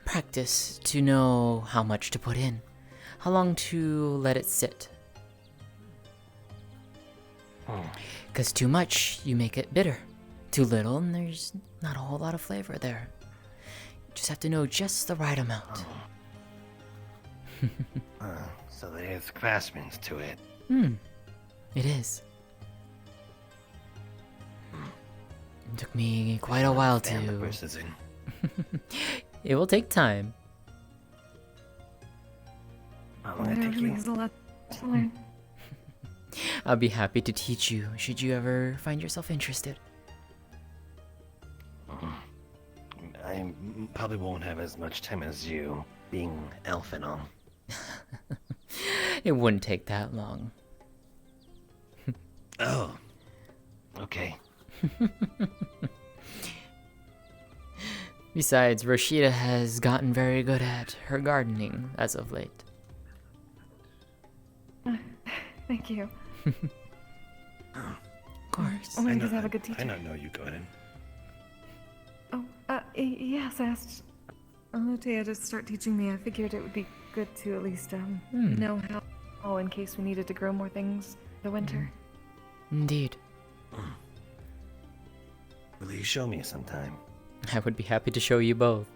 [SPEAKER 1] practice to know how much to put in, how long to let it sit. Because too much, you make it bitter. Too little, and there's not a whole lot of flavor there. You just have to know just the right amount.
[SPEAKER 18] So there's craftsman's to it.
[SPEAKER 1] It is. It took me quite a while to... It will take time.
[SPEAKER 2] There's a lot to learn.
[SPEAKER 1] I'll be happy to teach you, should you ever find yourself interested.
[SPEAKER 18] I probably won't have as much time as you, being elf and all.
[SPEAKER 1] It wouldn't take that long.
[SPEAKER 18] Oh. Okay.
[SPEAKER 1] Besides, Roshida has gotten very good at her gardening as of late.
[SPEAKER 2] Thank you.
[SPEAKER 1] Of course.
[SPEAKER 2] When does have a good teacher?
[SPEAKER 18] I not know you garden.
[SPEAKER 2] Oh, yes, I asked Lótëa to start teaching me. I figured it would be good to at least know how in case we needed to grow more things the winter.
[SPEAKER 1] Indeed.
[SPEAKER 18] Will you show me sometime?
[SPEAKER 1] I would be happy to show you both.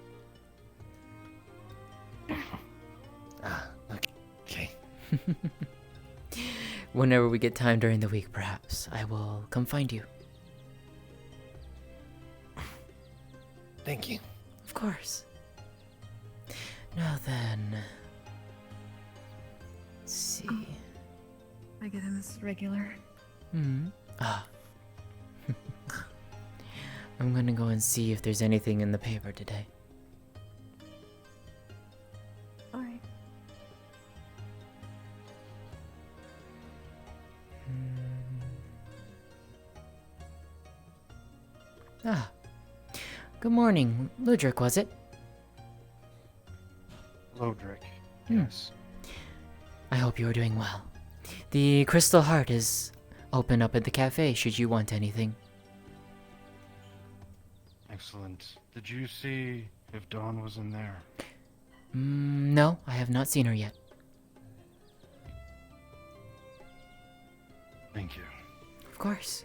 [SPEAKER 18] Okay.
[SPEAKER 1] Whenever we get time during the week, perhaps, I will come find you.
[SPEAKER 18] Thank you.
[SPEAKER 1] Of course. Now then... Let's see...
[SPEAKER 2] I get him as regular.
[SPEAKER 1] I'm gonna go and see if there's anything in the paper today.
[SPEAKER 2] Alright.
[SPEAKER 1] Good morning. Ludric, was it?
[SPEAKER 15] Lodric, yes.
[SPEAKER 1] I hope you are doing well. The Crystal Heart is open up at the cafe should you want anything.
[SPEAKER 15] Excellent. Did you see if Dawn was in there?
[SPEAKER 1] No, I have not seen her yet.
[SPEAKER 15] Thank you.
[SPEAKER 1] Of course.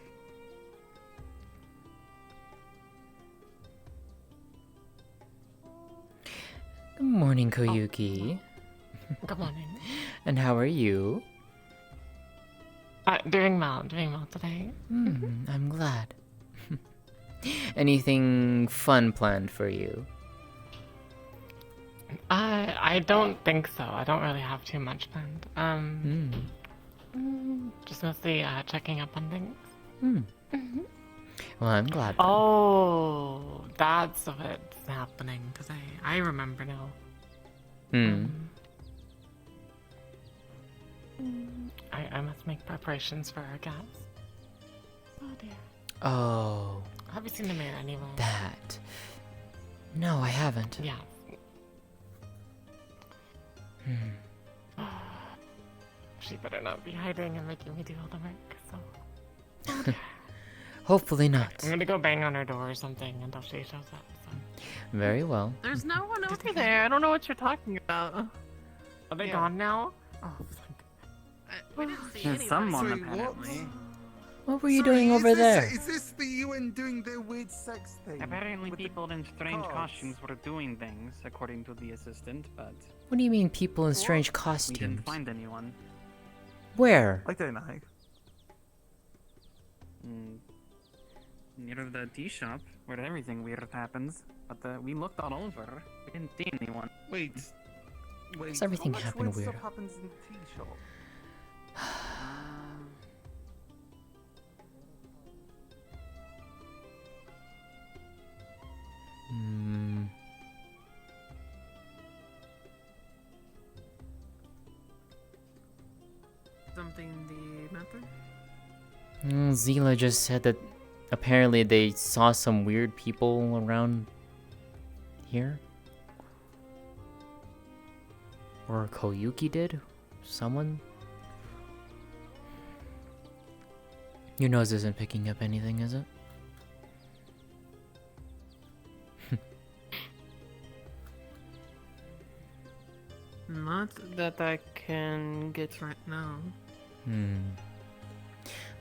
[SPEAKER 1] Good morning, Koyuki.
[SPEAKER 16] Good morning.
[SPEAKER 1] And how are you?
[SPEAKER 16] Doing well today.
[SPEAKER 1] I'm glad. Anything fun planned for you?
[SPEAKER 16] I don't think so. I don't really have too much planned. Just mostly checking up on things.
[SPEAKER 1] Well, I'm glad.
[SPEAKER 16] Oh, that's what's happening. Cause I remember now. I must make preparations for our guests. Oh dear.
[SPEAKER 1] Oh.
[SPEAKER 16] Have you seen the mirror anyway?
[SPEAKER 1] That. No, I haven't.
[SPEAKER 16] Yeah. She better not be hiding and making me do all the work, so... Oh dear.
[SPEAKER 1] Hopefully not.
[SPEAKER 16] I'm gonna go bang on her door or something until she shows up, so...
[SPEAKER 1] Very well.
[SPEAKER 6] There's no one over there. I don't know what you're talking about.
[SPEAKER 16] Are they gone now? Oh,
[SPEAKER 6] we didn't see
[SPEAKER 7] There's
[SPEAKER 6] anybody.
[SPEAKER 7] someone
[SPEAKER 6] Sorry,
[SPEAKER 7] apparently.
[SPEAKER 1] What were you doing over there?
[SPEAKER 19] Is this the UN doing their weird sex thing?
[SPEAKER 7] Apparently
[SPEAKER 19] with the
[SPEAKER 7] people in strange
[SPEAKER 19] cards?
[SPEAKER 7] costumes were doing things, according to the assistant, but...
[SPEAKER 1] What do you mean people in strange
[SPEAKER 7] We
[SPEAKER 1] costumes?
[SPEAKER 7] didn't find anyone.
[SPEAKER 1] Where?
[SPEAKER 19] I don't know.
[SPEAKER 7] Near the tea shop, where everything weird happens. But we looked all over. We didn't see anyone.
[SPEAKER 19] Wait.
[SPEAKER 1] Does everything
[SPEAKER 19] how much
[SPEAKER 1] happen
[SPEAKER 19] weird
[SPEAKER 1] weird?
[SPEAKER 19] stuff happens in the tea shop?
[SPEAKER 6] Something the matter?
[SPEAKER 1] Zila just said that apparently they saw some weird people around here. Or Koyuki did? Someone? Your nose isn't picking up anything, is it?
[SPEAKER 6] Not that I can get right now.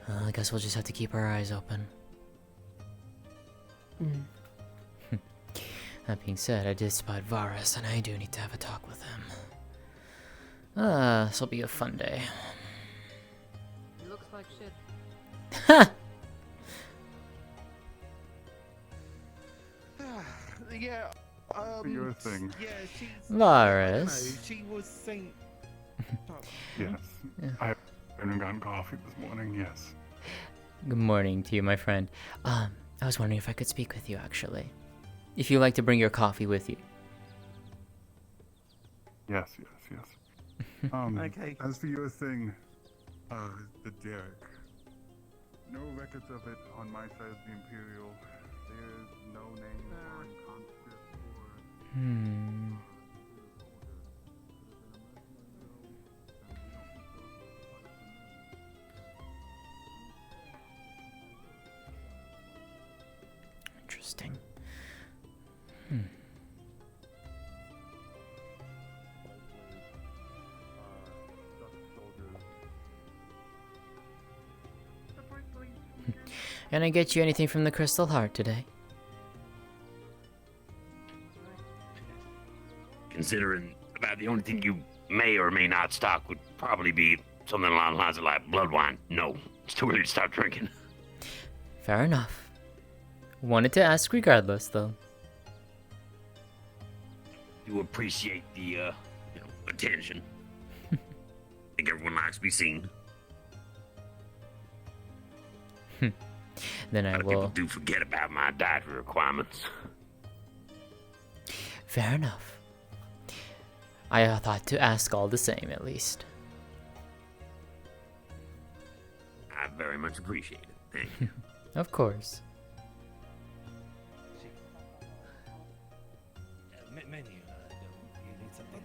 [SPEAKER 1] I guess we'll just have to keep our eyes open. That being said, I did spot Varus, and I do need to have a talk with him. This'll be a fun day.
[SPEAKER 10] He looks like shit.
[SPEAKER 19] Yeah.
[SPEAKER 11] Your thing.
[SPEAKER 19] Yeah, she's.
[SPEAKER 1] Varus.
[SPEAKER 19] She was saying.
[SPEAKER 11] Yes. I haven't gotten coffee this morning, yes.
[SPEAKER 1] Good morning to you, my friend. I was wondering if I could speak with you, actually. If you'd like to bring your coffee with you.
[SPEAKER 11] Yes.
[SPEAKER 19] Okay.
[SPEAKER 11] As for your thing, the Derek. No records of it on my side of the Imperial. There's no name or conscript or...
[SPEAKER 1] Interesting. Can I get you anything from the Crystal Heart today?
[SPEAKER 9] Considering about the only thing you may or may not stock would probably be something along the lines of like blood wine. No, it's too early to start drinking.
[SPEAKER 1] Fair enough. Wanted to ask regardless, though.
[SPEAKER 9] Do appreciate the attention. I think everyone likes to be seen.
[SPEAKER 1] Then I
[SPEAKER 9] A lot of
[SPEAKER 1] will...
[SPEAKER 9] people do forget about my dietary requirements.
[SPEAKER 1] Fair enough. I thought to ask all the same, at least.
[SPEAKER 9] I very much appreciate it. Thank you.
[SPEAKER 1] Of course.
[SPEAKER 18] Menu. You need something?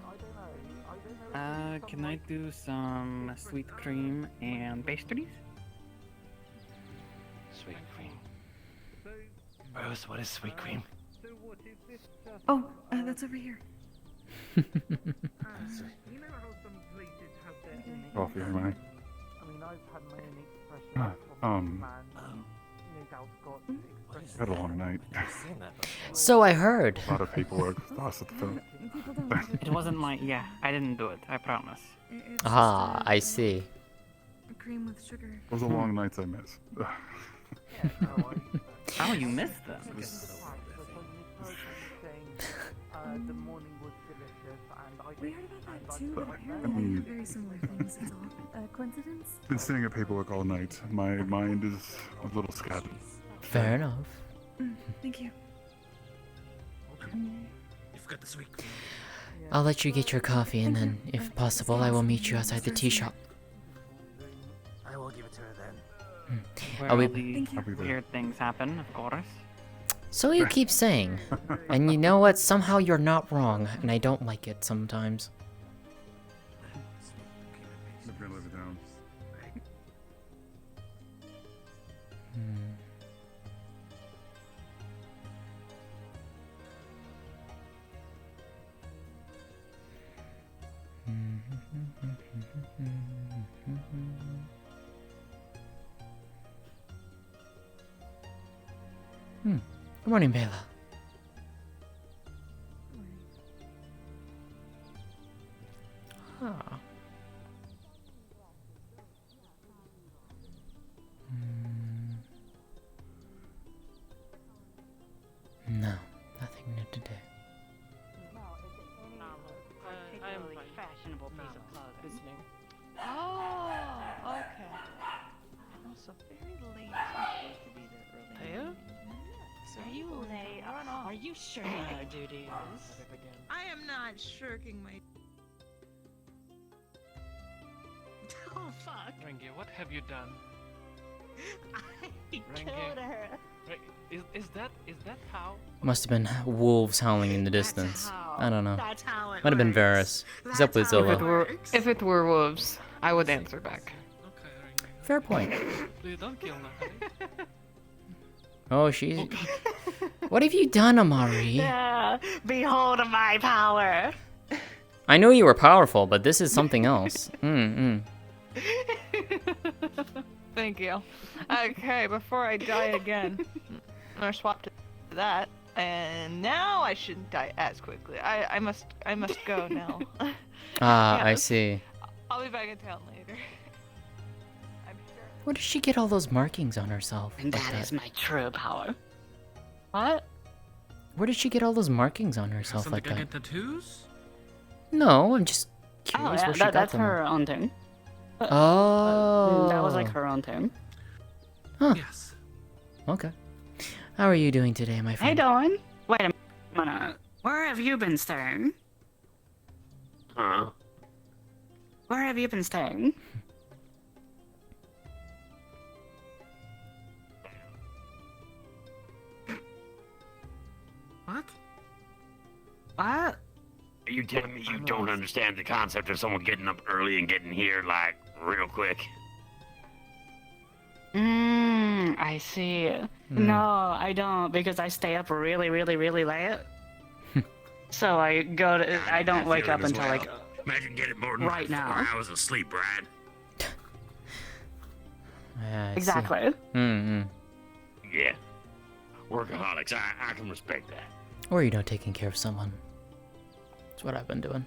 [SPEAKER 7] Can I do some sweet cream and pastries?
[SPEAKER 18] Sweet cream. Rose, what is sweet cream?
[SPEAKER 2] Oh, that's over here.
[SPEAKER 11] Coffee, am I?
[SPEAKER 19] I mean, I've had my own expression.
[SPEAKER 11] Had a long night.
[SPEAKER 1] So I heard.
[SPEAKER 11] A lot of paperwork. Lost at the film.
[SPEAKER 7] It wasn't my... Yeah, I didn't do it. I promise.
[SPEAKER 1] Ah, I see.
[SPEAKER 2] Cream with sugar.
[SPEAKER 11] Those are long nights I miss.
[SPEAKER 7] How you missed them?
[SPEAKER 19] The morning was delicious.
[SPEAKER 2] We heard about that too, but apparently they have very similar things. It's all coincidence.
[SPEAKER 11] Been sitting at paperwork all night. My mind is a little scattered.
[SPEAKER 1] Fair enough.
[SPEAKER 2] Thank you.
[SPEAKER 6] You forgot the sweet.
[SPEAKER 1] I'll let you get your coffee, and then, if possible, I will meet you outside the tea shop.
[SPEAKER 19] I will give it to her then.
[SPEAKER 7] Where
[SPEAKER 1] I'll
[SPEAKER 7] all
[SPEAKER 1] be-
[SPEAKER 7] the weird things happen, of course.
[SPEAKER 1] So you keep saying. And you know what? Somehow you're not wrong, and I don't like it sometimes.
[SPEAKER 11] I'm gonna live it down.
[SPEAKER 1] Good morning, Bela. Ah. No, nothing new today.
[SPEAKER 3] Particularly fashionable piece of clothing.
[SPEAKER 12] Oh, okay.
[SPEAKER 3] Also very late. I'm supposed to be there early.
[SPEAKER 12] So
[SPEAKER 3] Are you late? Are you shirking your duties?
[SPEAKER 6] I am not shirking my. Oh fuck!
[SPEAKER 5] Rengi, what have you done?
[SPEAKER 6] I
[SPEAKER 5] Rengi.
[SPEAKER 6] killed her.
[SPEAKER 5] Is that how?
[SPEAKER 1] Must have been wolves howling in the distance. I don't know.
[SPEAKER 6] That's how it
[SPEAKER 1] Might have been
[SPEAKER 6] works.
[SPEAKER 1] Varys. He's up with
[SPEAKER 6] That's how it
[SPEAKER 1] Zilla.
[SPEAKER 16] If it were wolves, I would answer back.
[SPEAKER 1] Fair point.
[SPEAKER 5] Please don't kill Natalie.
[SPEAKER 1] Oh, she's. What have you done, Amari?
[SPEAKER 6] Yeah, behold my power.
[SPEAKER 1] I know you were powerful, but this is something else.
[SPEAKER 16] Thank you. Okay, before I die again, I'm gonna swap to that, and now I shouldn't die as quickly. I must go now.
[SPEAKER 1] Ah, I
[SPEAKER 16] Yes.
[SPEAKER 1] see.
[SPEAKER 16] I'll be back in town later.
[SPEAKER 1] Where did she get all those markings on herself?
[SPEAKER 3] And
[SPEAKER 1] like
[SPEAKER 3] that is my true power.
[SPEAKER 16] What?
[SPEAKER 1] Where did she get all those markings on herself like that?
[SPEAKER 7] Get tattoos?
[SPEAKER 1] No, I'm just
[SPEAKER 3] Oh,
[SPEAKER 1] curious
[SPEAKER 3] yeah,
[SPEAKER 1] where she got
[SPEAKER 3] that's
[SPEAKER 1] them.
[SPEAKER 3] her own thing.
[SPEAKER 1] Oh.
[SPEAKER 3] That was like her own thing.
[SPEAKER 1] Huh.
[SPEAKER 7] Yes.
[SPEAKER 1] Okay. How are you doing today, my
[SPEAKER 3] Hey,
[SPEAKER 1] friend?
[SPEAKER 3] Dawn. Wait a minute. Where have you been staying?
[SPEAKER 9] Huh?
[SPEAKER 3] Where have you been staying?
[SPEAKER 7] What?
[SPEAKER 3] What?
[SPEAKER 9] Are you telling me you don't understand the concept of someone getting up early and getting here, like, real quick?
[SPEAKER 3] I see. No, I don't, because I stay up really, really, really late. So I go to. I don't wake up until like
[SPEAKER 9] Imagine getting more than
[SPEAKER 3] right
[SPEAKER 9] like
[SPEAKER 3] now.
[SPEAKER 9] 4 hours of sleep, right?
[SPEAKER 1] Yeah, I see.
[SPEAKER 3] Exactly.
[SPEAKER 9] Yeah. Workaholics, I can respect that.
[SPEAKER 1] Or, you know, taking care of someone. That's what I've been doing.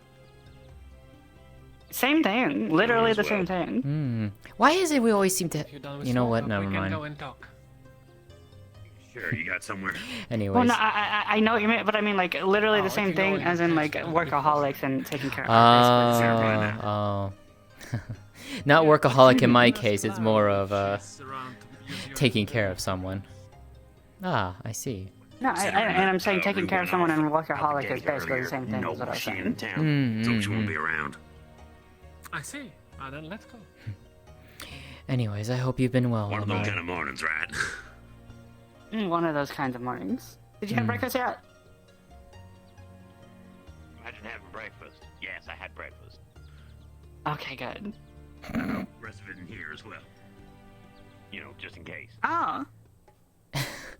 [SPEAKER 3] Same thing. Literally
[SPEAKER 9] as
[SPEAKER 3] the
[SPEAKER 9] well.
[SPEAKER 3] same thing.
[SPEAKER 1] Why is it we always seem to...
[SPEAKER 5] If you're done with
[SPEAKER 1] You know what?
[SPEAKER 5] smoke,
[SPEAKER 1] Never
[SPEAKER 5] we can
[SPEAKER 1] mind.
[SPEAKER 5] go and talk.
[SPEAKER 9] Sure, you got somewhere.
[SPEAKER 1] Anyways.
[SPEAKER 3] Well, no, I know what you mean, but I mean like literally
[SPEAKER 5] Oh,
[SPEAKER 3] the
[SPEAKER 5] if
[SPEAKER 3] same
[SPEAKER 5] you go
[SPEAKER 3] thing
[SPEAKER 5] in
[SPEAKER 3] as in like
[SPEAKER 5] intention.
[SPEAKER 3] workaholics and taking care of basically the same thing.
[SPEAKER 1] Oh. Not workaholic in my case, it's more of taking care of someone. Ah, I see.
[SPEAKER 3] No, and I'm saying taking care of someone and workaholic is basically the same thing
[SPEAKER 9] No
[SPEAKER 3] as what I was
[SPEAKER 9] machine in
[SPEAKER 3] saying.
[SPEAKER 9] town. So she won't be around.
[SPEAKER 5] I see. Then let's go.
[SPEAKER 1] Anyways, I hope you've been well.
[SPEAKER 9] One of those
[SPEAKER 1] Amari.
[SPEAKER 9] kind of mornings, right?
[SPEAKER 3] One of those kinds of mornings. Did you have breakfast yet?
[SPEAKER 9] Imagine having breakfast. Yes, I had breakfast.
[SPEAKER 3] Okay, good.
[SPEAKER 9] Rest of it in here as well. You know, just in case.
[SPEAKER 3] Oh.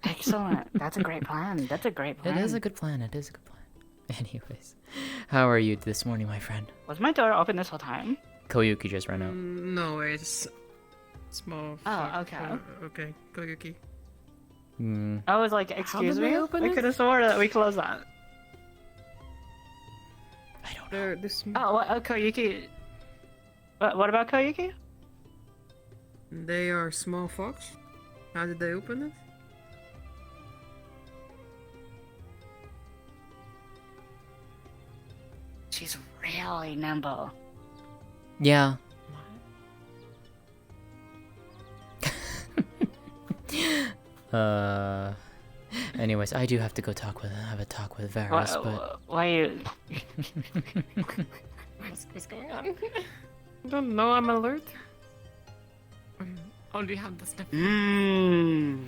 [SPEAKER 3] Excellent. That's a great plan. That's a great plan.
[SPEAKER 1] It is a good plan. It is a good plan. Anyways, how are you this morning, my friend?
[SPEAKER 3] Was my door open this whole time?
[SPEAKER 1] Koyuki just ran out.
[SPEAKER 6] No, it's small.
[SPEAKER 3] Oh, okay.
[SPEAKER 6] Okay, Koyuki.
[SPEAKER 3] I was like, excuse
[SPEAKER 6] did we
[SPEAKER 3] me?
[SPEAKER 6] open
[SPEAKER 3] I
[SPEAKER 6] this?
[SPEAKER 3] could have sworn that we closed that.
[SPEAKER 6] They're this.
[SPEAKER 3] Oh, what? Koyuki. What about Koyuki?
[SPEAKER 6] They are small fox. How did they open it?
[SPEAKER 3] She's real jolly nimble.
[SPEAKER 1] Yeah. Anyways, I do have to go have a talk with Varus, but
[SPEAKER 3] Why you?
[SPEAKER 6] What's going on? I don't know. I'm alert. Oh, do you have the sniff?
[SPEAKER 3] Mmm.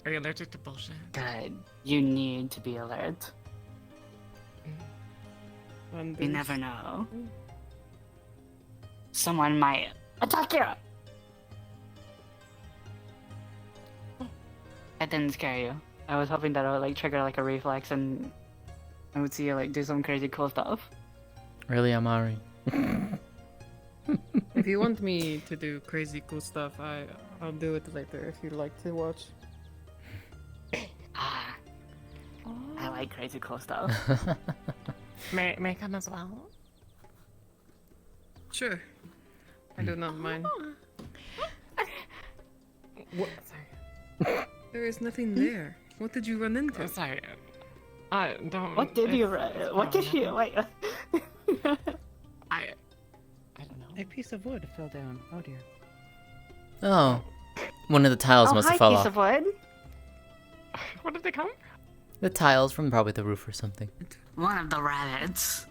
[SPEAKER 6] Are you allergic to bullshit?
[SPEAKER 3] Good. You need to be alert. You never know. Someone might attack you. That didn't scare you. I was hoping that it would like trigger like a reflex and I would see you like do some crazy cool stuff.
[SPEAKER 1] really, Amari?
[SPEAKER 6] If you want me to do crazy cool stuff, I'll do it later if you'd like to watch.
[SPEAKER 3] I like crazy cool stuff.
[SPEAKER 6] May I come as well? Sure. I do not mind. What? Sorry. There is nothing there. What did you run into? Sorry. I don't.
[SPEAKER 3] What did you run? What did you wait?
[SPEAKER 6] I
[SPEAKER 10] don't know. A piece of wood fell down. Oh dear.
[SPEAKER 1] Oh, one of the tiles must have fell
[SPEAKER 3] piece
[SPEAKER 1] off.
[SPEAKER 3] of wood.
[SPEAKER 6] Where did they come?
[SPEAKER 1] The tiles from probably the roof or something.
[SPEAKER 3] One of the rabbits.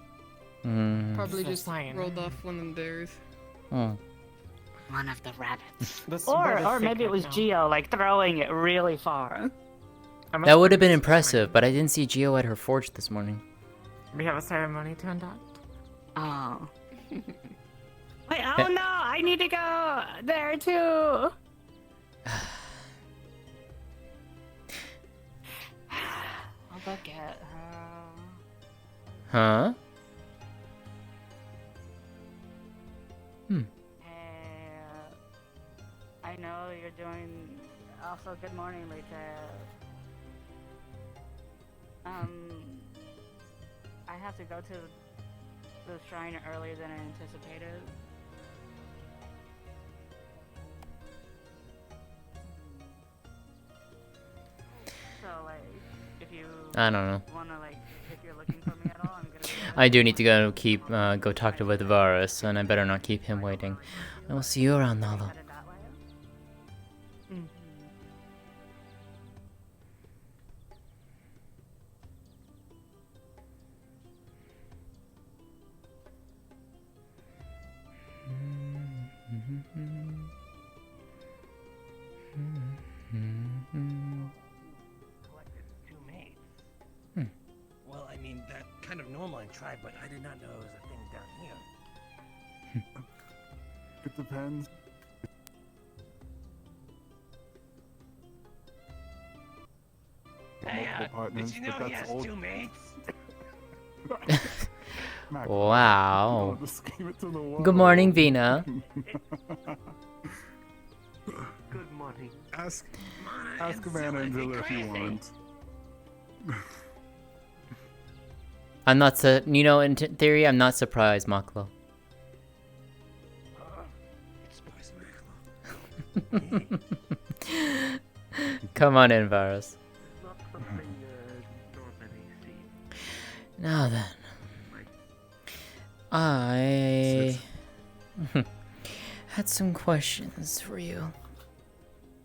[SPEAKER 6] Probably just rolled off one of theirs.
[SPEAKER 1] Oh.
[SPEAKER 3] One of the rabbits.
[SPEAKER 6] This
[SPEAKER 3] Or maybe it was Geo like throwing it really far.
[SPEAKER 1] That would have been impressive, but I didn't see Geo at her forge this morning.
[SPEAKER 6] We have a ceremony to conduct.
[SPEAKER 3] Oh. Wait, oh no! I need to go there too! I'll go get her.
[SPEAKER 1] Huh?
[SPEAKER 3] Hey, I know you're doing... Also, good morning, Lótëa. I have to go to the shrine earlier than I anticipated. So, like, if you
[SPEAKER 1] I don't know.
[SPEAKER 3] wanna, like, if you're looking for me at all, I'm gonna...
[SPEAKER 1] I do need to go talk to with Varus, and I better not keep him waiting. I will see you around, Nala.
[SPEAKER 18] Collected 2 mates. Well, I mean, that kind of normal in tribe, but I did not know it was a thing down here.
[SPEAKER 11] It depends.
[SPEAKER 18] Hey,
[SPEAKER 11] partners,
[SPEAKER 18] did you know
[SPEAKER 11] but
[SPEAKER 18] he
[SPEAKER 11] that's
[SPEAKER 18] has
[SPEAKER 11] old.
[SPEAKER 18] 2 mates?
[SPEAKER 1] Wow.
[SPEAKER 11] Just give it to the wall.
[SPEAKER 1] Good morning, Vina.
[SPEAKER 18] Good morning.
[SPEAKER 11] Ask Commander Angela if you want.
[SPEAKER 1] I'm not you know, in theory, I'm not surprised, Maklo. Come on in, Varus. Now then, I had some questions for you.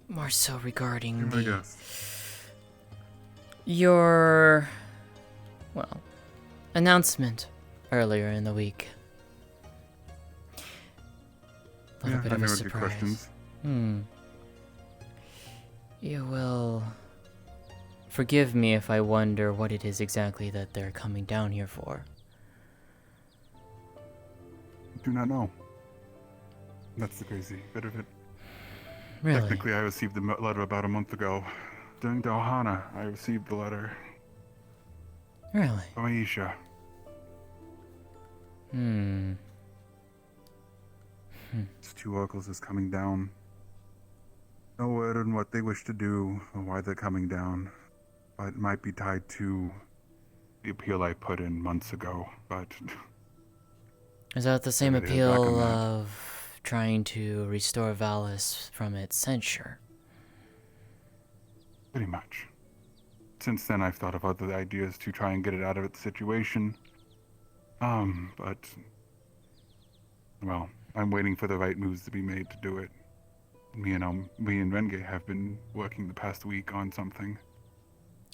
[SPEAKER 1] More so regarding your, well, announcement earlier in the week. A little bit
[SPEAKER 11] I
[SPEAKER 1] of a
[SPEAKER 11] know what your
[SPEAKER 1] surprise.
[SPEAKER 11] questions.
[SPEAKER 1] You will forgive me if I wonder what it is exactly that they're coming down here for.
[SPEAKER 11] Do not know. That's the crazy bit of it.
[SPEAKER 1] Really?
[SPEAKER 11] Technically, I received the letter about a month ago. During Dalhana, I received the letter.
[SPEAKER 1] Really?
[SPEAKER 11] From Aisha. It's 2 oracles is coming down. No word on what they wish to do or why they're coming down. But it might be tied to the appeal I put in months ago, but...
[SPEAKER 1] Is that the same
[SPEAKER 11] Maybe they're back on
[SPEAKER 1] appeal
[SPEAKER 11] that.
[SPEAKER 1] of trying to restore Valis from its censure?
[SPEAKER 11] Pretty much. Since then, I've thought of other ideas to try and get it out of its situation. But well, I'm waiting for the right moves to be made to do it. Me and Renge have been working the past week on something.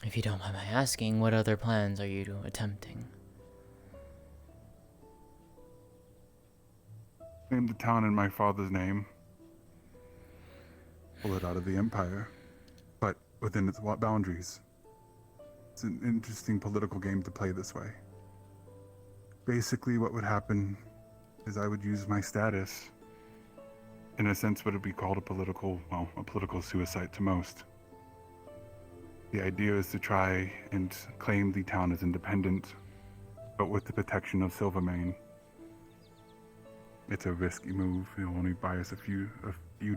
[SPEAKER 1] If you don't mind my asking, what other plans are you attempting?
[SPEAKER 11] Name the town in my father's name. Pull it out of the Empire, but within its boundaries. It's an interesting political game to play this way. Basically, what would happen is I would use my status, in a sense what would be called a political suicide to most. The idea is to try and claim the town as independent, but with the protection of Silvermane. It's a risky move. It'll only buy us a few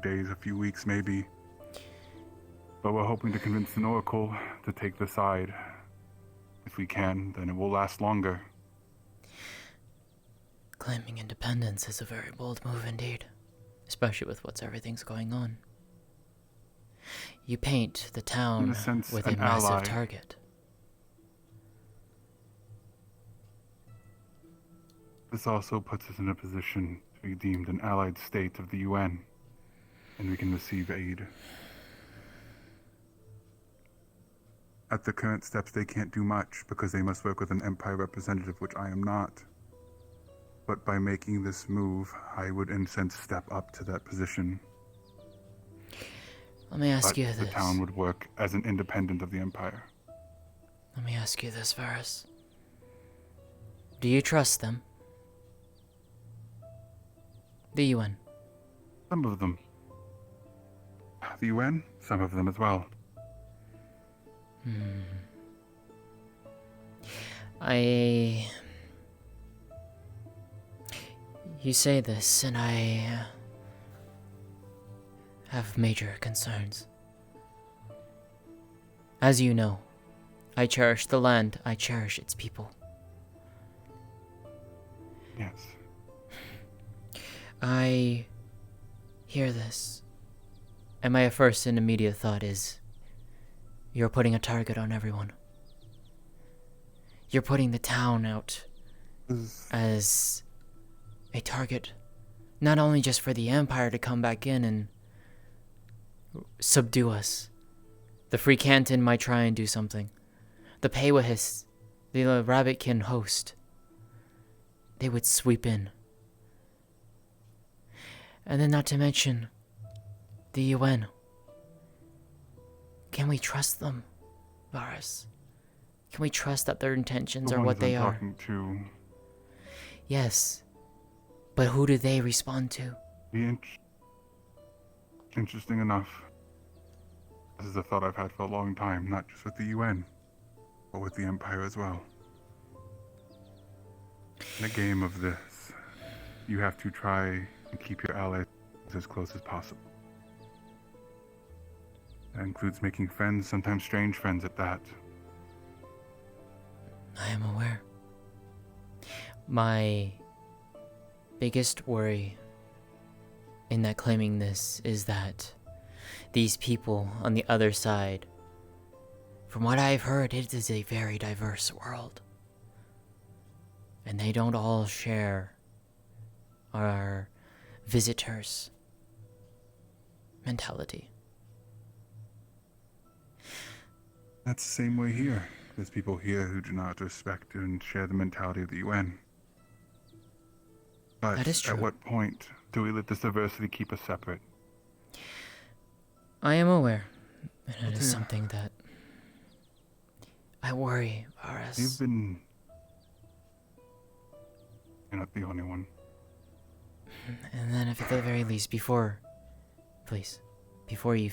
[SPEAKER 11] days, a few weeks maybe. But we're hoping to convince an oracle to take the side. If we can, then it will last longer.
[SPEAKER 1] Claiming independence is a very bold move indeed, especially with everything's going on. You paint the town
[SPEAKER 11] In a sense,
[SPEAKER 1] with a
[SPEAKER 11] an
[SPEAKER 1] massive
[SPEAKER 11] ally.
[SPEAKER 1] target.
[SPEAKER 11] This also puts us in a position to be deemed an allied state of the UN, and we can receive aid. At the current steps, they can't do much because they must work with an Empire representative, which I am not. But by making this move, I would in a sense step up to that position.
[SPEAKER 1] Let me ask
[SPEAKER 11] But
[SPEAKER 1] you
[SPEAKER 11] the
[SPEAKER 1] this.
[SPEAKER 11] town would work as an independent of the Empire.
[SPEAKER 1] Let me ask you this, Varus. Do you trust them? The UN.
[SPEAKER 11] Some of them. The UN? Some of them as well.
[SPEAKER 1] You say this, and I have major concerns. As you know, I cherish the land, I cherish its people.
[SPEAKER 11] Yes.
[SPEAKER 1] I hear this, and my first and immediate thought is, you're putting a target on everyone. You're putting the town out as a target, not only just for the Empire to come back in and subdue us. The Free Canton might try and do something. The Pewahis, the Rabbitkin host, they would sweep in. And then not to mention the UN. Can we trust them, Varus? Can we trust that their intentions are what they are?
[SPEAKER 11] Talking to.
[SPEAKER 1] Yes, but who do they respond to?
[SPEAKER 11] Interesting enough. This is a thought I've had for a long time, not just with the UN, but with the Empire as well. In a game of this, you have to try and keep your allies as close as possible. That includes making friends, sometimes strange friends at that.
[SPEAKER 1] I am aware. My biggest worry in that claiming this is that these people on the other side, from what I've heard, it is a very diverse world. And they don't all share our visitors' mentality.
[SPEAKER 11] That's the same way here. There's people here who do not respect and share the mentality of the UN. But
[SPEAKER 1] that is true.
[SPEAKER 11] At what point do we let this diversity keep us separate?
[SPEAKER 1] I am aware. And it is something that I worry, Varus.
[SPEAKER 11] You're not the only one.
[SPEAKER 1] And then if at the very least, before you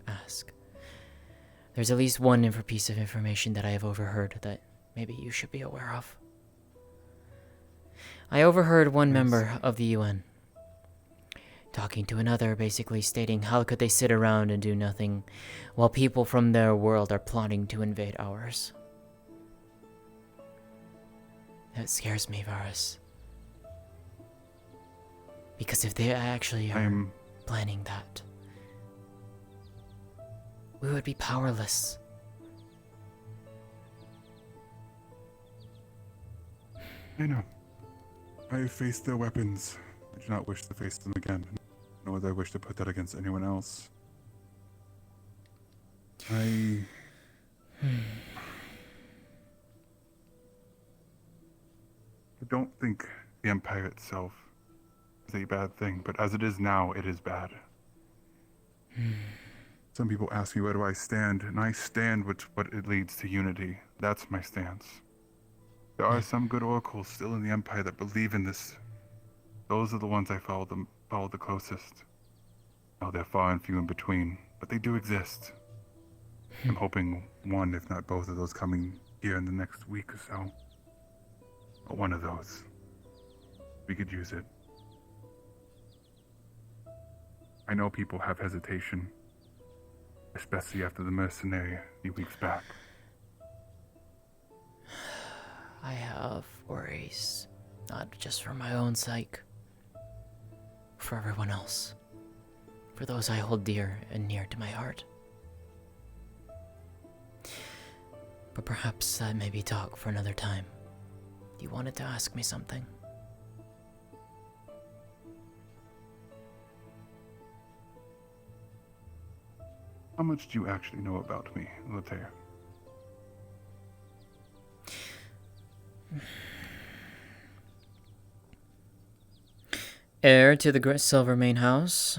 [SPEAKER 1] ask, there's at least one piece of information that I have overheard that maybe you should be aware of. I overheard one member of the UN talking to another, basically stating how could they sit around and do nothing while people from their world are plotting to invade ours. That scares me, Varus. Because if they actually are planning that, we would be powerless.
[SPEAKER 11] I know. I have faced their weapons. I do not wish to face them again, nor do I wish to put that against anyone else. I don't think the Empire itself is a bad thing, but as it is now, it is bad. Some people ask me where do I stand, and I stand with what it leads to unity. That's my stance. There are some good oracles still in the Empire that believe in this. Those are the ones I follow the closest. Oh, they're far and few in between, but they do exist. I'm hoping one, if not both of those, coming here in the next week or so. But one of those. We could use it. I know people have hesitation, especially after the mercenary a few weeks back.
[SPEAKER 1] I have worries, not just for my own sake, for everyone else, for those I hold dear and near to my heart. But perhaps that may be talk for another time. You wanted to ask me something?
[SPEAKER 11] How much do you actually know about me, Lótëa?
[SPEAKER 1] Heir to the Great Silvermane House.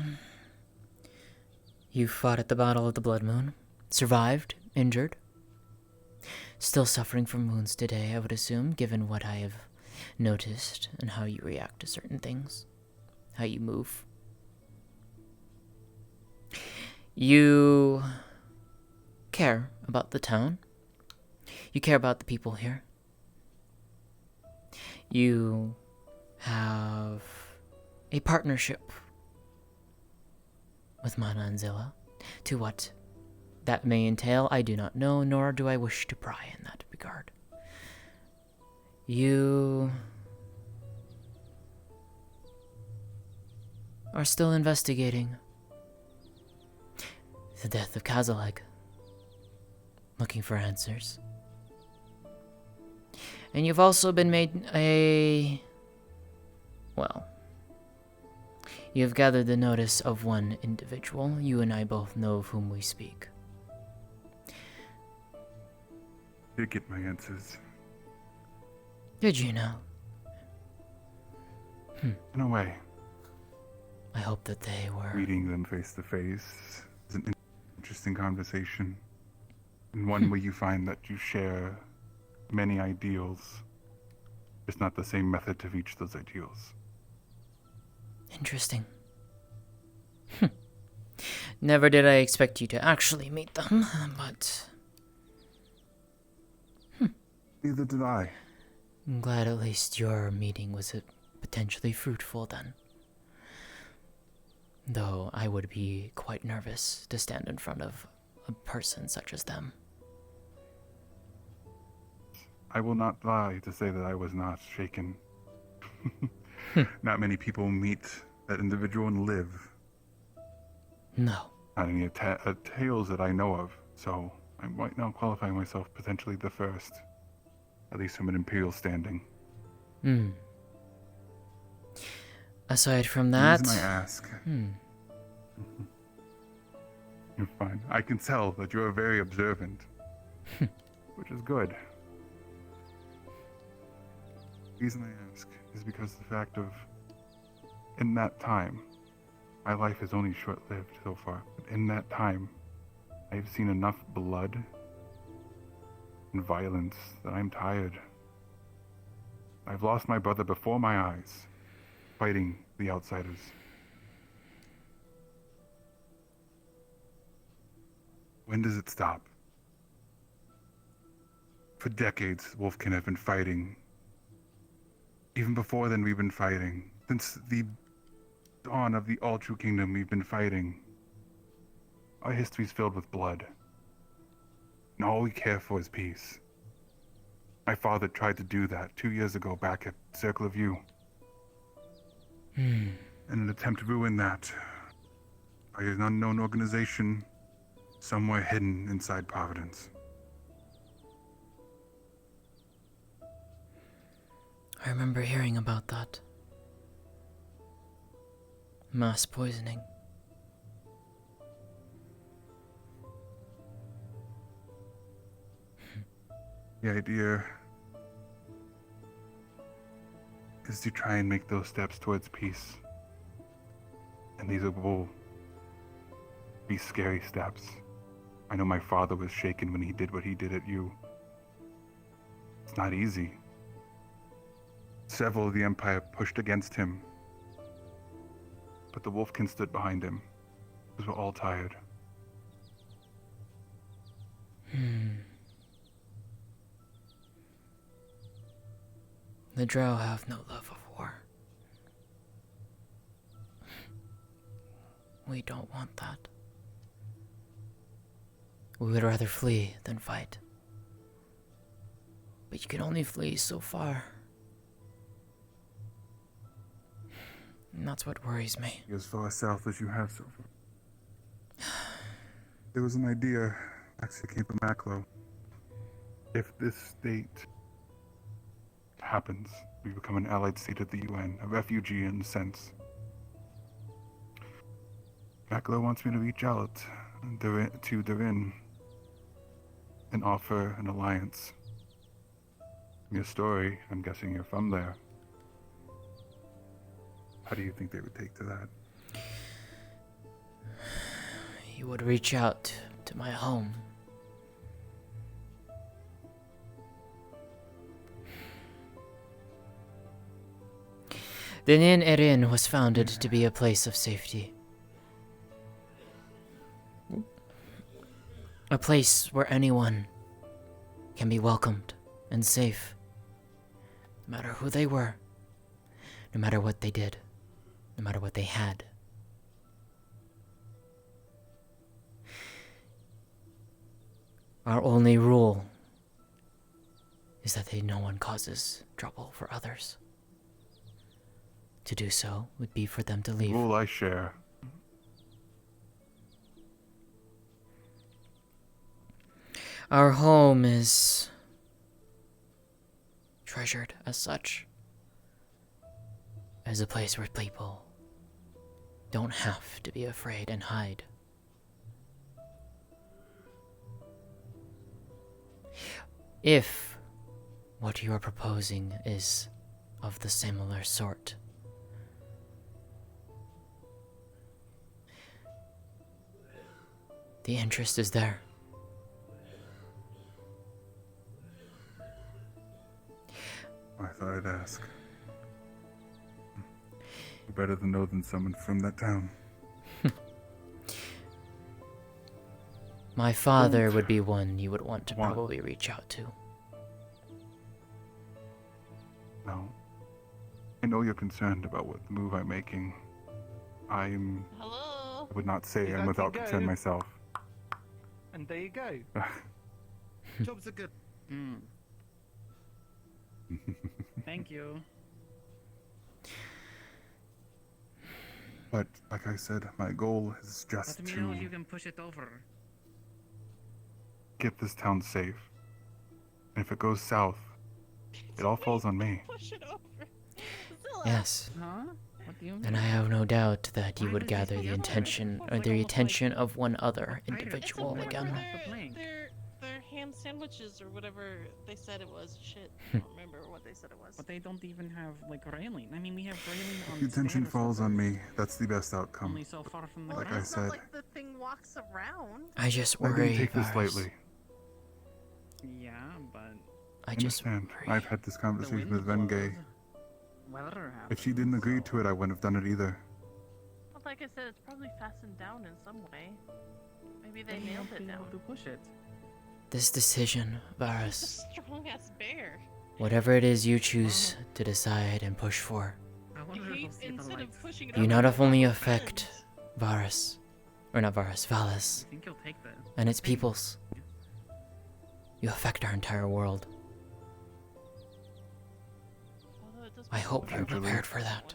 [SPEAKER 1] You fought at the Battle of the Blood Moon. Survived, injured. Still suffering from wounds today, I would assume, given what I have noticed and how you react to certain things. How you move. You care about the town. You care about the people here. You have a partnership with Mana and Zilla. To what that may entail, I do not know, nor do I wish to pry in that regard. You are still investigating the death of Kazaleg, looking for answers. And you've also been made you've gathered the notice of one individual. You and I both know of whom we speak.
[SPEAKER 11] Did get my answers.
[SPEAKER 1] Did you know?
[SPEAKER 11] In a way.
[SPEAKER 1] I hope that they were...
[SPEAKER 11] Reading them face to face is an interesting conversation. And one where you find that you share many ideals. It's not the same method to reach those ideals.
[SPEAKER 1] Interesting. Never did I expect you to actually meet them, but...
[SPEAKER 11] Neither did I.
[SPEAKER 1] I'm glad at least your meeting was potentially fruitful then. Though I would be quite nervous to stand in front of a person such as them.
[SPEAKER 11] I will not lie to say that I was not shaken. Not many people meet that individual and live.
[SPEAKER 1] No.
[SPEAKER 11] Not any tales that I know of, so I might now qualify myself potentially the first. At least from an imperial standing.
[SPEAKER 1] Aside from that...
[SPEAKER 11] The reason I ask... You're fine. I can tell that you are very observant. Which is good. The reason I ask is because the fact of... In that time, my life is only short-lived so far, but in that time, I've seen enough blood and violence that I'm tired. I've lost my brother before my eyes, fighting the outsiders. When does it stop? For decades, Wolfkin have been fighting. Even before then, we've been fighting. Since the dawn of the All-True Kingdom, we've been fighting. Our history's filled with blood. And all we care for is peace. My father tried to do that 2 years ago back at Circle of You. In an attempt to ruin that by an unknown organization somewhere hidden inside Providence.
[SPEAKER 1] I remember hearing about that. Mass poisoning.
[SPEAKER 11] The idea is to try and make those steps towards peace. And these will be scary steps. I know my father was shaken when he did what he did at you. It's not easy. Several of the Empire pushed against him, but the Wolfkin stood behind him, because we're all tired.
[SPEAKER 1] The Drow have no love of war. We don't want that. We would rather flee than fight. But you can only flee so far. And that's what worries me.
[SPEAKER 11] As far south as you have so far. There was an idea, actually came from Maklo. If this state happens, we become an allied state of the UN, a refugee in a sense. Maklo wants me to reach out to Durin and offer an alliance. Your story, I'm guessing you're from there. How do you think they would take to that?
[SPEAKER 1] You would reach out to my home. The Nin Erin was founded to be a place of safety. A place where anyone can be welcomed and safe, no matter who they were, no matter what they did, no matter what they had. Our only rule is that no one causes trouble for others. To do so would be for them to leave.
[SPEAKER 11] Rule I share.
[SPEAKER 1] Our home is treasured as such, as a place where people don't have to be afraid and hide. If what you are proposing is of the similar sort, the interest is there.
[SPEAKER 11] I thought I'd ask. Better to know than someone from that town.
[SPEAKER 1] My father would be one you would want to probably reach out to.
[SPEAKER 11] No. I know you're concerned about what the move I'm making. I would not say I'm without concern myself.
[SPEAKER 7] And there you go. Jobs are good. Thank you.
[SPEAKER 11] But, like I said, my goal is just
[SPEAKER 7] Let me know if you
[SPEAKER 11] to
[SPEAKER 7] can push it over.
[SPEAKER 11] get this town safe. And if it goes south, it all falls on me.
[SPEAKER 16] Push it over.
[SPEAKER 1] Yes.
[SPEAKER 7] Huh? What do you mean?
[SPEAKER 1] And I have no doubt that you would gather the attention of one other individual again.
[SPEAKER 16] They're ham sandwiches or whatever they said it was. Shit, I don't remember what they said it was.
[SPEAKER 7] But they don't even have like railing. I mean, we have railing on
[SPEAKER 11] If the attention
[SPEAKER 7] stairs.
[SPEAKER 11] falls on me, that's the best outcome.
[SPEAKER 7] Only so far from the
[SPEAKER 11] Like
[SPEAKER 7] ground.
[SPEAKER 11] I said,
[SPEAKER 16] Like the thing walks around.
[SPEAKER 1] I just
[SPEAKER 11] I didn't
[SPEAKER 1] worry,
[SPEAKER 11] take this
[SPEAKER 1] Varus.
[SPEAKER 11] lightly.
[SPEAKER 7] Yeah, but
[SPEAKER 1] I just
[SPEAKER 11] understand. I've had this conversation with
[SPEAKER 7] wind
[SPEAKER 11] Vengay.
[SPEAKER 7] weather happens.
[SPEAKER 11] If she didn't agree to it, I wouldn't have done it either.
[SPEAKER 16] Well, like I said, it's probably fastened down in some way. Maybe they nailed it down.
[SPEAKER 7] To push it.
[SPEAKER 1] This decision, Varus,
[SPEAKER 16] Strong ass bear.
[SPEAKER 1] whatever it is you choose to decide and push for,
[SPEAKER 7] I wonder if we'll see the
[SPEAKER 16] Instead
[SPEAKER 7] lights.
[SPEAKER 16] of pushing it
[SPEAKER 1] you
[SPEAKER 16] over,
[SPEAKER 1] not
[SPEAKER 16] we'll
[SPEAKER 1] only
[SPEAKER 16] have
[SPEAKER 1] affect Varus, or not Varus, Valus,
[SPEAKER 7] I think you'll take that.
[SPEAKER 1] and its peoples. You affect our entire world.
[SPEAKER 16] Although it does
[SPEAKER 1] I hope you're
[SPEAKER 11] Eventually.
[SPEAKER 1] prepared for that.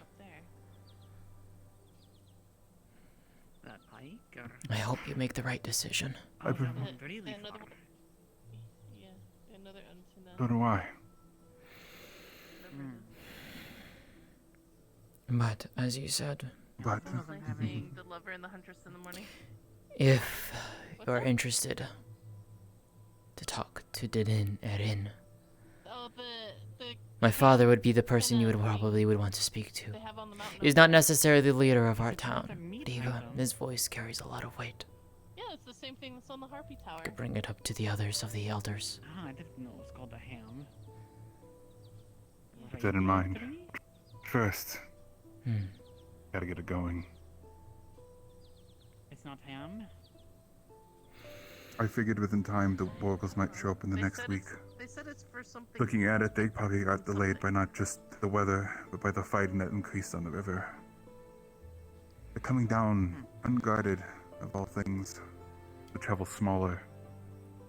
[SPEAKER 7] That pike or...
[SPEAKER 1] I hope you make the right decision.
[SPEAKER 11] I pre-
[SPEAKER 7] really
[SPEAKER 16] another
[SPEAKER 7] far.
[SPEAKER 16] one. Yeah, another antenna.
[SPEAKER 11] So do I.
[SPEAKER 1] But, as you said,
[SPEAKER 11] But
[SPEAKER 16] Having the lover and the huntress in the morning.
[SPEAKER 1] if you're interested to talk to Didin Erin,
[SPEAKER 16] Oh, the
[SPEAKER 1] my father would be the person you would probably want to speak to. He's not necessarily the leader of our town, but even his voice carries a lot of weight.
[SPEAKER 16] Yeah, it's the same thing that's on the Harpy Tower.
[SPEAKER 1] I could bring it up to the others of the elders.
[SPEAKER 7] Ah, I didn't know it was called a ham.
[SPEAKER 11] keep that in mind. First,
[SPEAKER 1] Hmm.
[SPEAKER 11] gotta get it going.
[SPEAKER 7] It's not ham?
[SPEAKER 11] I figured within time the Borgles might show up in the next week.
[SPEAKER 16] They said it's for something.
[SPEAKER 11] Looking at it, they probably got delayed by not just the weather, but by the fighting that increased on the river. They're coming down unguarded, of all things. The travel smaller,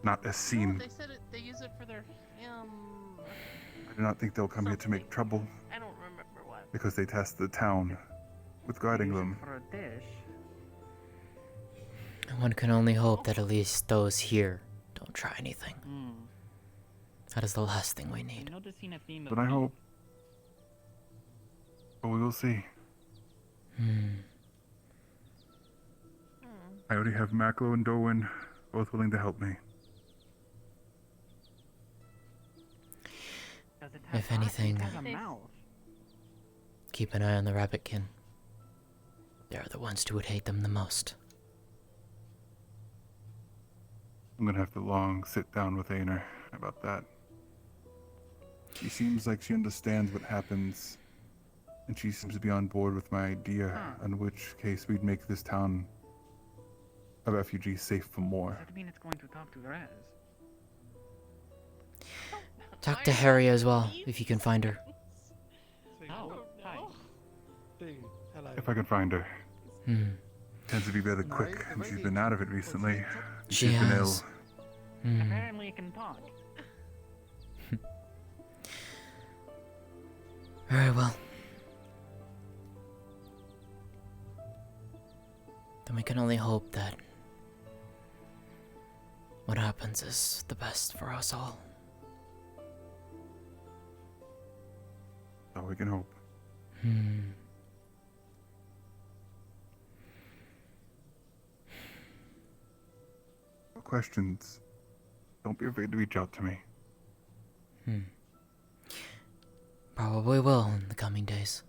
[SPEAKER 11] not as seen.
[SPEAKER 16] They said they use it for their
[SPEAKER 11] I do not think they'll come here to make trouble,
[SPEAKER 16] I don't remember what.
[SPEAKER 11] because they tasked the town with guarding them.
[SPEAKER 7] For a dish.
[SPEAKER 1] One can only hope that at least those here don't try anything. That is the last thing we need.
[SPEAKER 11] But I hope. But we will see. I already have Maklo and Dorwin both willing to help me.
[SPEAKER 1] If anything, keep an eye on the rabbitkin. They're the ones who would hate them the most.
[SPEAKER 11] I'm gonna have to long sit down with Aner about that. She seems like she understands what happens, and she seems to be on board with my idea, in which case we'd make this town a refugee safe for more.
[SPEAKER 7] Does that mean it's going to talk to Raz?
[SPEAKER 1] Talk to Harry as well, if you can find her.
[SPEAKER 7] Oh, hi.
[SPEAKER 11] If I can find her. Tends to be rather quick, and she's been out of it recently.
[SPEAKER 1] She
[SPEAKER 11] She's been ill.
[SPEAKER 1] has.
[SPEAKER 7] Apparently it can talk.
[SPEAKER 1] Very well. Then we can only hope that what happens is the best for us all.
[SPEAKER 11] All we can hope. Questions, don't be afraid to reach out to me.
[SPEAKER 1] Probably will in the coming days.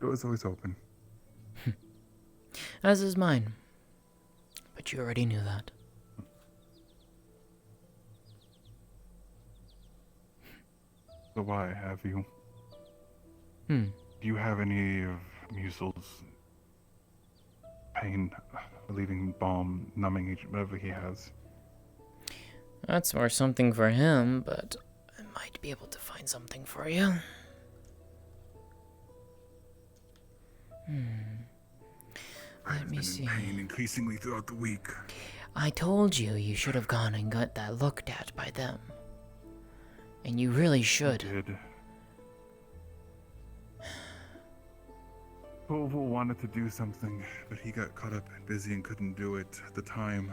[SPEAKER 11] Door's always open.
[SPEAKER 1] As is mine. But you already knew that.
[SPEAKER 11] So why have you? Do you have any of Musel's pain relieving balm, numbing agent, whatever he has?
[SPEAKER 1] That's more something for him, but I might be able to find something for you. Let me see.
[SPEAKER 11] Pain increasingly throughout the week.
[SPEAKER 1] I told you you should have gone and got that looked at by them. And you really should.
[SPEAKER 11] I did. Volvo wanted to do something, but he got caught up and busy and couldn't do it at the time.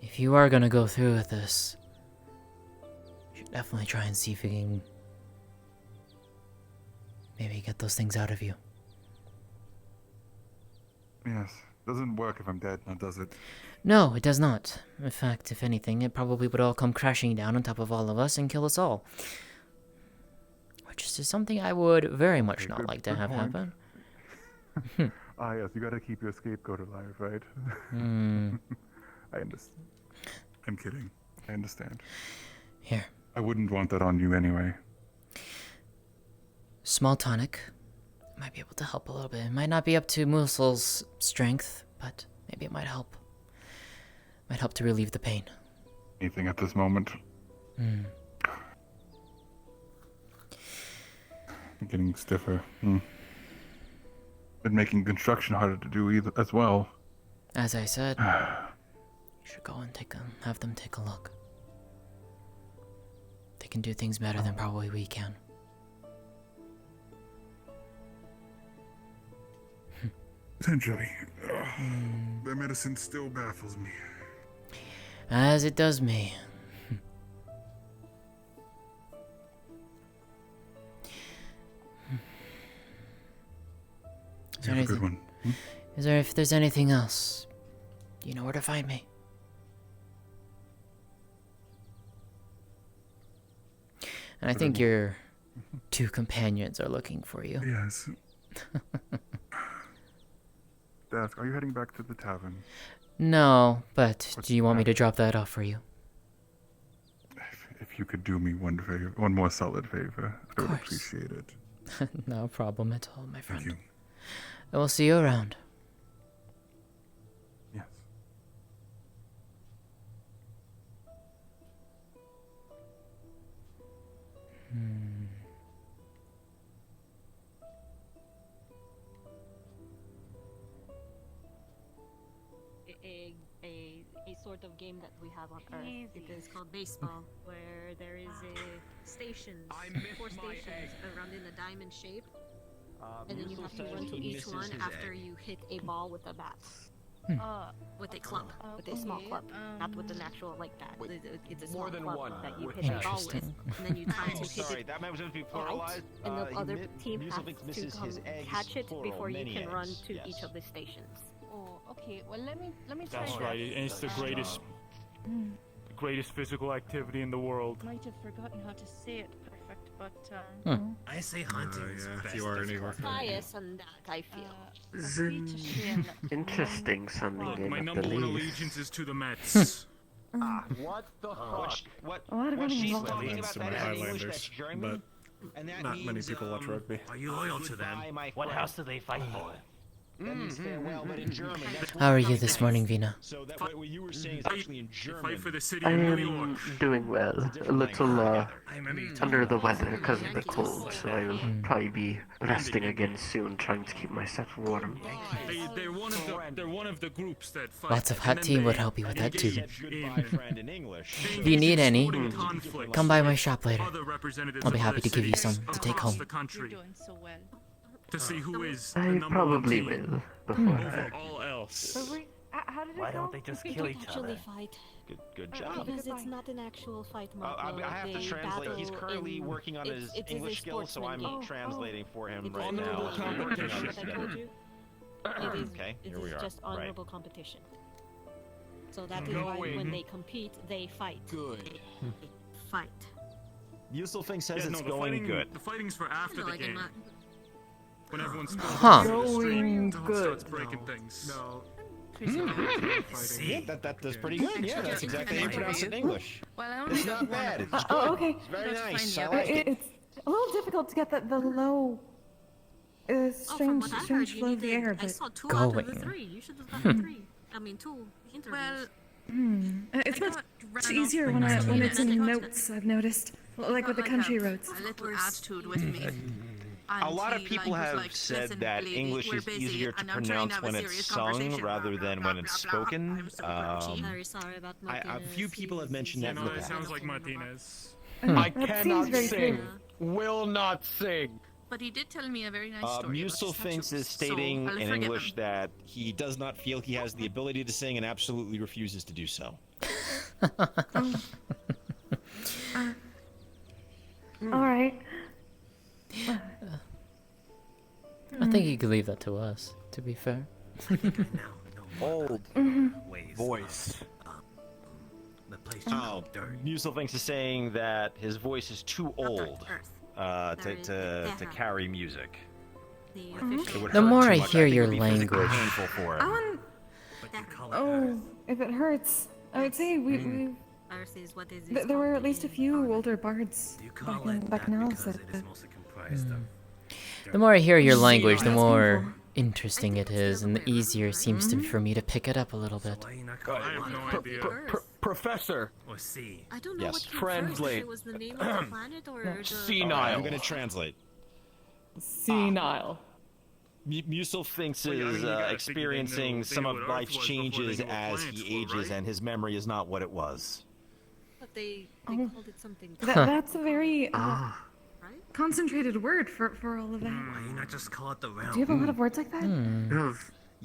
[SPEAKER 1] If you are gonna go through with this, you should definitely try and see if you can maybe get those things out of you.
[SPEAKER 11] Yes. Doesn't work if I'm dead, now does it?
[SPEAKER 1] No, it does not. In fact, if anything, it probably would all come crashing down on top of all of us and kill us all. Which is something I would very much not like to have happen.
[SPEAKER 11] Ah, yes, you gotta keep your scapegoat alive, right? I understand. I'm kidding. I understand.
[SPEAKER 1] Here.
[SPEAKER 11] I wouldn't want that on you anyway.
[SPEAKER 1] Small tonic. Might be able to help a little bit. It might not be up to Musel's strength, but maybe it might help. Might help to relieve the pain.
[SPEAKER 11] Anything at this moment? I'm getting stiffer. Been making construction harder to do either as well.
[SPEAKER 1] As I said, you should go and have them take a look. They can do things better than probably we can.
[SPEAKER 11] Potentially. Their medicine still baffles me.
[SPEAKER 1] As it does me. Is there
[SPEAKER 11] You have a good
[SPEAKER 1] anything?
[SPEAKER 11] one.
[SPEAKER 1] Is there? If there's anything else, you know where to find me. And I think your two companions are looking for you.
[SPEAKER 11] Yes. Dask, are you heading back to the tavern?
[SPEAKER 1] No, but do you want me to drop that off for you?
[SPEAKER 11] If you could do me one favor, one more solid favor, I would
[SPEAKER 1] course.
[SPEAKER 11] appreciate it.
[SPEAKER 1] No problem at all, my friend.
[SPEAKER 11] Thank you.
[SPEAKER 1] I will see you around.
[SPEAKER 11] Yes.
[SPEAKER 14] A sort of game that we have on Earth. It is called baseball, where there is a stations, 4 stations around in a diamond shape, and then you have to run to each one after you hit a ball with a bat. With a club, with a small club, not with an actual like that. It's a small club that you hit a ball with, and then you try to hit it
[SPEAKER 18] that might have to be
[SPEAKER 14] out,
[SPEAKER 18] pluralized.
[SPEAKER 14] and the other team has
[SPEAKER 18] Musical
[SPEAKER 14] to
[SPEAKER 18] misses
[SPEAKER 14] come
[SPEAKER 18] his eggs,
[SPEAKER 14] catch it
[SPEAKER 18] plural,
[SPEAKER 14] before you
[SPEAKER 18] many
[SPEAKER 14] can run
[SPEAKER 18] eggs,
[SPEAKER 14] to
[SPEAKER 18] yes.
[SPEAKER 14] each of the stations.
[SPEAKER 8] Oh, okay. Well, let me try.
[SPEAKER 11] That's
[SPEAKER 8] that.
[SPEAKER 11] right, and it's the greatest physical activity in the world.
[SPEAKER 8] Might have forgotten how to say it perfect, but
[SPEAKER 18] I say hunting is best.
[SPEAKER 11] you are an English.
[SPEAKER 14] Bias on that, I feel.
[SPEAKER 17] Interesting sounding
[SPEAKER 11] My
[SPEAKER 17] game, I
[SPEAKER 11] number one
[SPEAKER 17] believe.
[SPEAKER 11] allegiance is to the Mets.
[SPEAKER 18] What the fuck? What
[SPEAKER 2] everything's
[SPEAKER 18] she's
[SPEAKER 2] wrong.
[SPEAKER 18] talking
[SPEAKER 11] Allegiance
[SPEAKER 18] about
[SPEAKER 11] to
[SPEAKER 18] that
[SPEAKER 11] my
[SPEAKER 18] in English,
[SPEAKER 11] Highlanders,
[SPEAKER 18] that's German. And that
[SPEAKER 11] not
[SPEAKER 18] means,
[SPEAKER 11] many people watch rugby.
[SPEAKER 18] Are you loyal to them?
[SPEAKER 19] What house do they fight for?
[SPEAKER 18] That means farewell, but in German. That's
[SPEAKER 1] How are you this morning, Vina?
[SPEAKER 15] So that what you were saying is actually in German.
[SPEAKER 11] Fight for the city
[SPEAKER 17] I
[SPEAKER 11] of New
[SPEAKER 17] am
[SPEAKER 11] York.
[SPEAKER 17] doing well. A little under the weather because of the cold, so I will probably be resting again soon, trying to keep myself warm.
[SPEAKER 11] They're one of the groups that fight.
[SPEAKER 1] Lots of hot tea would help you with that too.
[SPEAKER 15] Goodbye, friend, in English.
[SPEAKER 1] If you need any,
[SPEAKER 11] conflicts.
[SPEAKER 1] come by my shop later.
[SPEAKER 11] Other representatives
[SPEAKER 1] I'll be
[SPEAKER 11] of
[SPEAKER 1] happy
[SPEAKER 11] other
[SPEAKER 1] to give you
[SPEAKER 11] cities
[SPEAKER 1] some to take
[SPEAKER 11] across
[SPEAKER 1] home.
[SPEAKER 11] the country
[SPEAKER 8] you're doing so well.
[SPEAKER 11] to see who is
[SPEAKER 17] I
[SPEAKER 11] the number
[SPEAKER 17] probably
[SPEAKER 11] one team
[SPEAKER 17] will before
[SPEAKER 11] over all else.
[SPEAKER 2] How did it
[SPEAKER 19] Why
[SPEAKER 2] go?
[SPEAKER 19] don't they just
[SPEAKER 14] We
[SPEAKER 19] kill
[SPEAKER 14] don't
[SPEAKER 19] each
[SPEAKER 14] actually
[SPEAKER 19] other?
[SPEAKER 14] fight.
[SPEAKER 15] Good job.
[SPEAKER 14] Because it's not an actual fight,
[SPEAKER 15] I
[SPEAKER 14] Marco.
[SPEAKER 15] have to
[SPEAKER 14] They
[SPEAKER 15] translate. He's
[SPEAKER 14] battle
[SPEAKER 15] currently
[SPEAKER 14] in-
[SPEAKER 15] working on his
[SPEAKER 14] it is a
[SPEAKER 15] English skills, so I'm
[SPEAKER 14] sportsman game.
[SPEAKER 15] translating for him
[SPEAKER 14] It is
[SPEAKER 15] right
[SPEAKER 11] Honorable
[SPEAKER 15] now.
[SPEAKER 11] competition.
[SPEAKER 14] What I told you. It is,
[SPEAKER 15] Okay,
[SPEAKER 14] it
[SPEAKER 15] here we
[SPEAKER 14] is
[SPEAKER 15] are.
[SPEAKER 14] just
[SPEAKER 15] Right.
[SPEAKER 14] honorable competition. So that is
[SPEAKER 11] No
[SPEAKER 14] why
[SPEAKER 11] way.
[SPEAKER 14] when they compete, they fight.
[SPEAKER 4] Good.
[SPEAKER 14] Fight.
[SPEAKER 15] Musel says
[SPEAKER 11] Yeah,
[SPEAKER 15] it's
[SPEAKER 11] no,
[SPEAKER 15] going good.
[SPEAKER 11] The fighting's for after the
[SPEAKER 14] Like in
[SPEAKER 11] game.
[SPEAKER 14] my-
[SPEAKER 11] When everyone spills
[SPEAKER 1] Huh.
[SPEAKER 11] into the street
[SPEAKER 2] Going
[SPEAKER 11] and
[SPEAKER 2] good.
[SPEAKER 11] starts breaking things. No.
[SPEAKER 15] Yeah, that's pretty good. Yeah, that's exactly how you pronounce it in English.
[SPEAKER 8] Well, I only
[SPEAKER 15] It's not bad. It's good.
[SPEAKER 2] Oh, okay.
[SPEAKER 15] It's very
[SPEAKER 8] That's
[SPEAKER 15] nice.
[SPEAKER 8] fine,
[SPEAKER 15] I
[SPEAKER 8] yeah.
[SPEAKER 15] like it.
[SPEAKER 2] It's a little difficult to get the low, strange,
[SPEAKER 14] from what I heard,
[SPEAKER 2] strange
[SPEAKER 14] you
[SPEAKER 2] flow of the
[SPEAKER 14] needed-
[SPEAKER 2] air,
[SPEAKER 14] I
[SPEAKER 2] but
[SPEAKER 14] saw 2 out of the
[SPEAKER 1] Going.
[SPEAKER 14] 3. You should have gotten 3. I mean, 2 interviews.
[SPEAKER 2] it's much
[SPEAKER 8] ran
[SPEAKER 2] easier
[SPEAKER 8] off
[SPEAKER 2] when
[SPEAKER 8] the
[SPEAKER 2] when
[SPEAKER 8] screen
[SPEAKER 2] it's
[SPEAKER 8] and
[SPEAKER 2] in
[SPEAKER 8] I
[SPEAKER 2] notes. I've noticed, like with the country roads.
[SPEAKER 12] A little attitude with me.
[SPEAKER 15] A lot of people have said that English is easier to pronounce when it's sung rather than when it's spoken.
[SPEAKER 14] Very sorry about
[SPEAKER 15] A
[SPEAKER 14] Martinez.
[SPEAKER 15] few people have mentioned that in
[SPEAKER 11] No,
[SPEAKER 15] the
[SPEAKER 11] it
[SPEAKER 15] past.
[SPEAKER 11] sounds like Martinez.
[SPEAKER 4] I
[SPEAKER 2] That
[SPEAKER 4] cannot
[SPEAKER 2] seems very
[SPEAKER 4] sing.
[SPEAKER 2] clear.
[SPEAKER 4] Will not sing.
[SPEAKER 12] But he did tell me a very nice story. about
[SPEAKER 15] Musel
[SPEAKER 12] his
[SPEAKER 15] thinks
[SPEAKER 12] tattoos,
[SPEAKER 15] is stating
[SPEAKER 12] so I'll
[SPEAKER 15] in
[SPEAKER 12] forgive
[SPEAKER 15] English
[SPEAKER 12] him.
[SPEAKER 15] that he does not feel he has the ability to sing and absolutely refuses to do so.
[SPEAKER 2] All right.
[SPEAKER 1] I think you could leave that to us, to be fair.
[SPEAKER 4] Old voice.
[SPEAKER 18] The place
[SPEAKER 15] Oh, Musel thinks is saying that his voice is too old to carry music. It would
[SPEAKER 1] The
[SPEAKER 15] hurt
[SPEAKER 1] more
[SPEAKER 15] too
[SPEAKER 1] I
[SPEAKER 15] much.
[SPEAKER 1] hear
[SPEAKER 15] think it
[SPEAKER 1] your
[SPEAKER 15] would be physically
[SPEAKER 1] language.
[SPEAKER 15] painful for him.
[SPEAKER 2] Oh, if it hurts, I would say we
[SPEAKER 14] Earth is what is
[SPEAKER 2] there were at least a few older bards back in Alice.
[SPEAKER 1] The more I hear your language, the more interesting it is, and the easier it seems to for me to pick it up a little bit.
[SPEAKER 11] I have no idea.
[SPEAKER 4] Professor.
[SPEAKER 18] Or C.
[SPEAKER 14] I don't know
[SPEAKER 15] Yes.
[SPEAKER 14] what came
[SPEAKER 4] Translate.
[SPEAKER 14] first, if it was the name of the planet or the...
[SPEAKER 4] Senile.
[SPEAKER 15] I'm going to translate.
[SPEAKER 2] Senile.
[SPEAKER 15] Musel thinks
[SPEAKER 11] Well, yeah, I mean,
[SPEAKER 15] is
[SPEAKER 11] you gotta figure
[SPEAKER 15] experiencing
[SPEAKER 11] they
[SPEAKER 15] some
[SPEAKER 11] know
[SPEAKER 15] of
[SPEAKER 11] what
[SPEAKER 15] life's
[SPEAKER 11] Earth was before
[SPEAKER 15] changes
[SPEAKER 11] they knew what
[SPEAKER 15] as
[SPEAKER 11] planets
[SPEAKER 15] he
[SPEAKER 11] were,
[SPEAKER 15] ages,
[SPEAKER 11] right?
[SPEAKER 15] and his memory is not what it was.
[SPEAKER 14] But they called it something...
[SPEAKER 2] That's a very concentrated word for all of that.
[SPEAKER 18] Why you not just call it the realm?
[SPEAKER 2] Do you have a lot of words like that?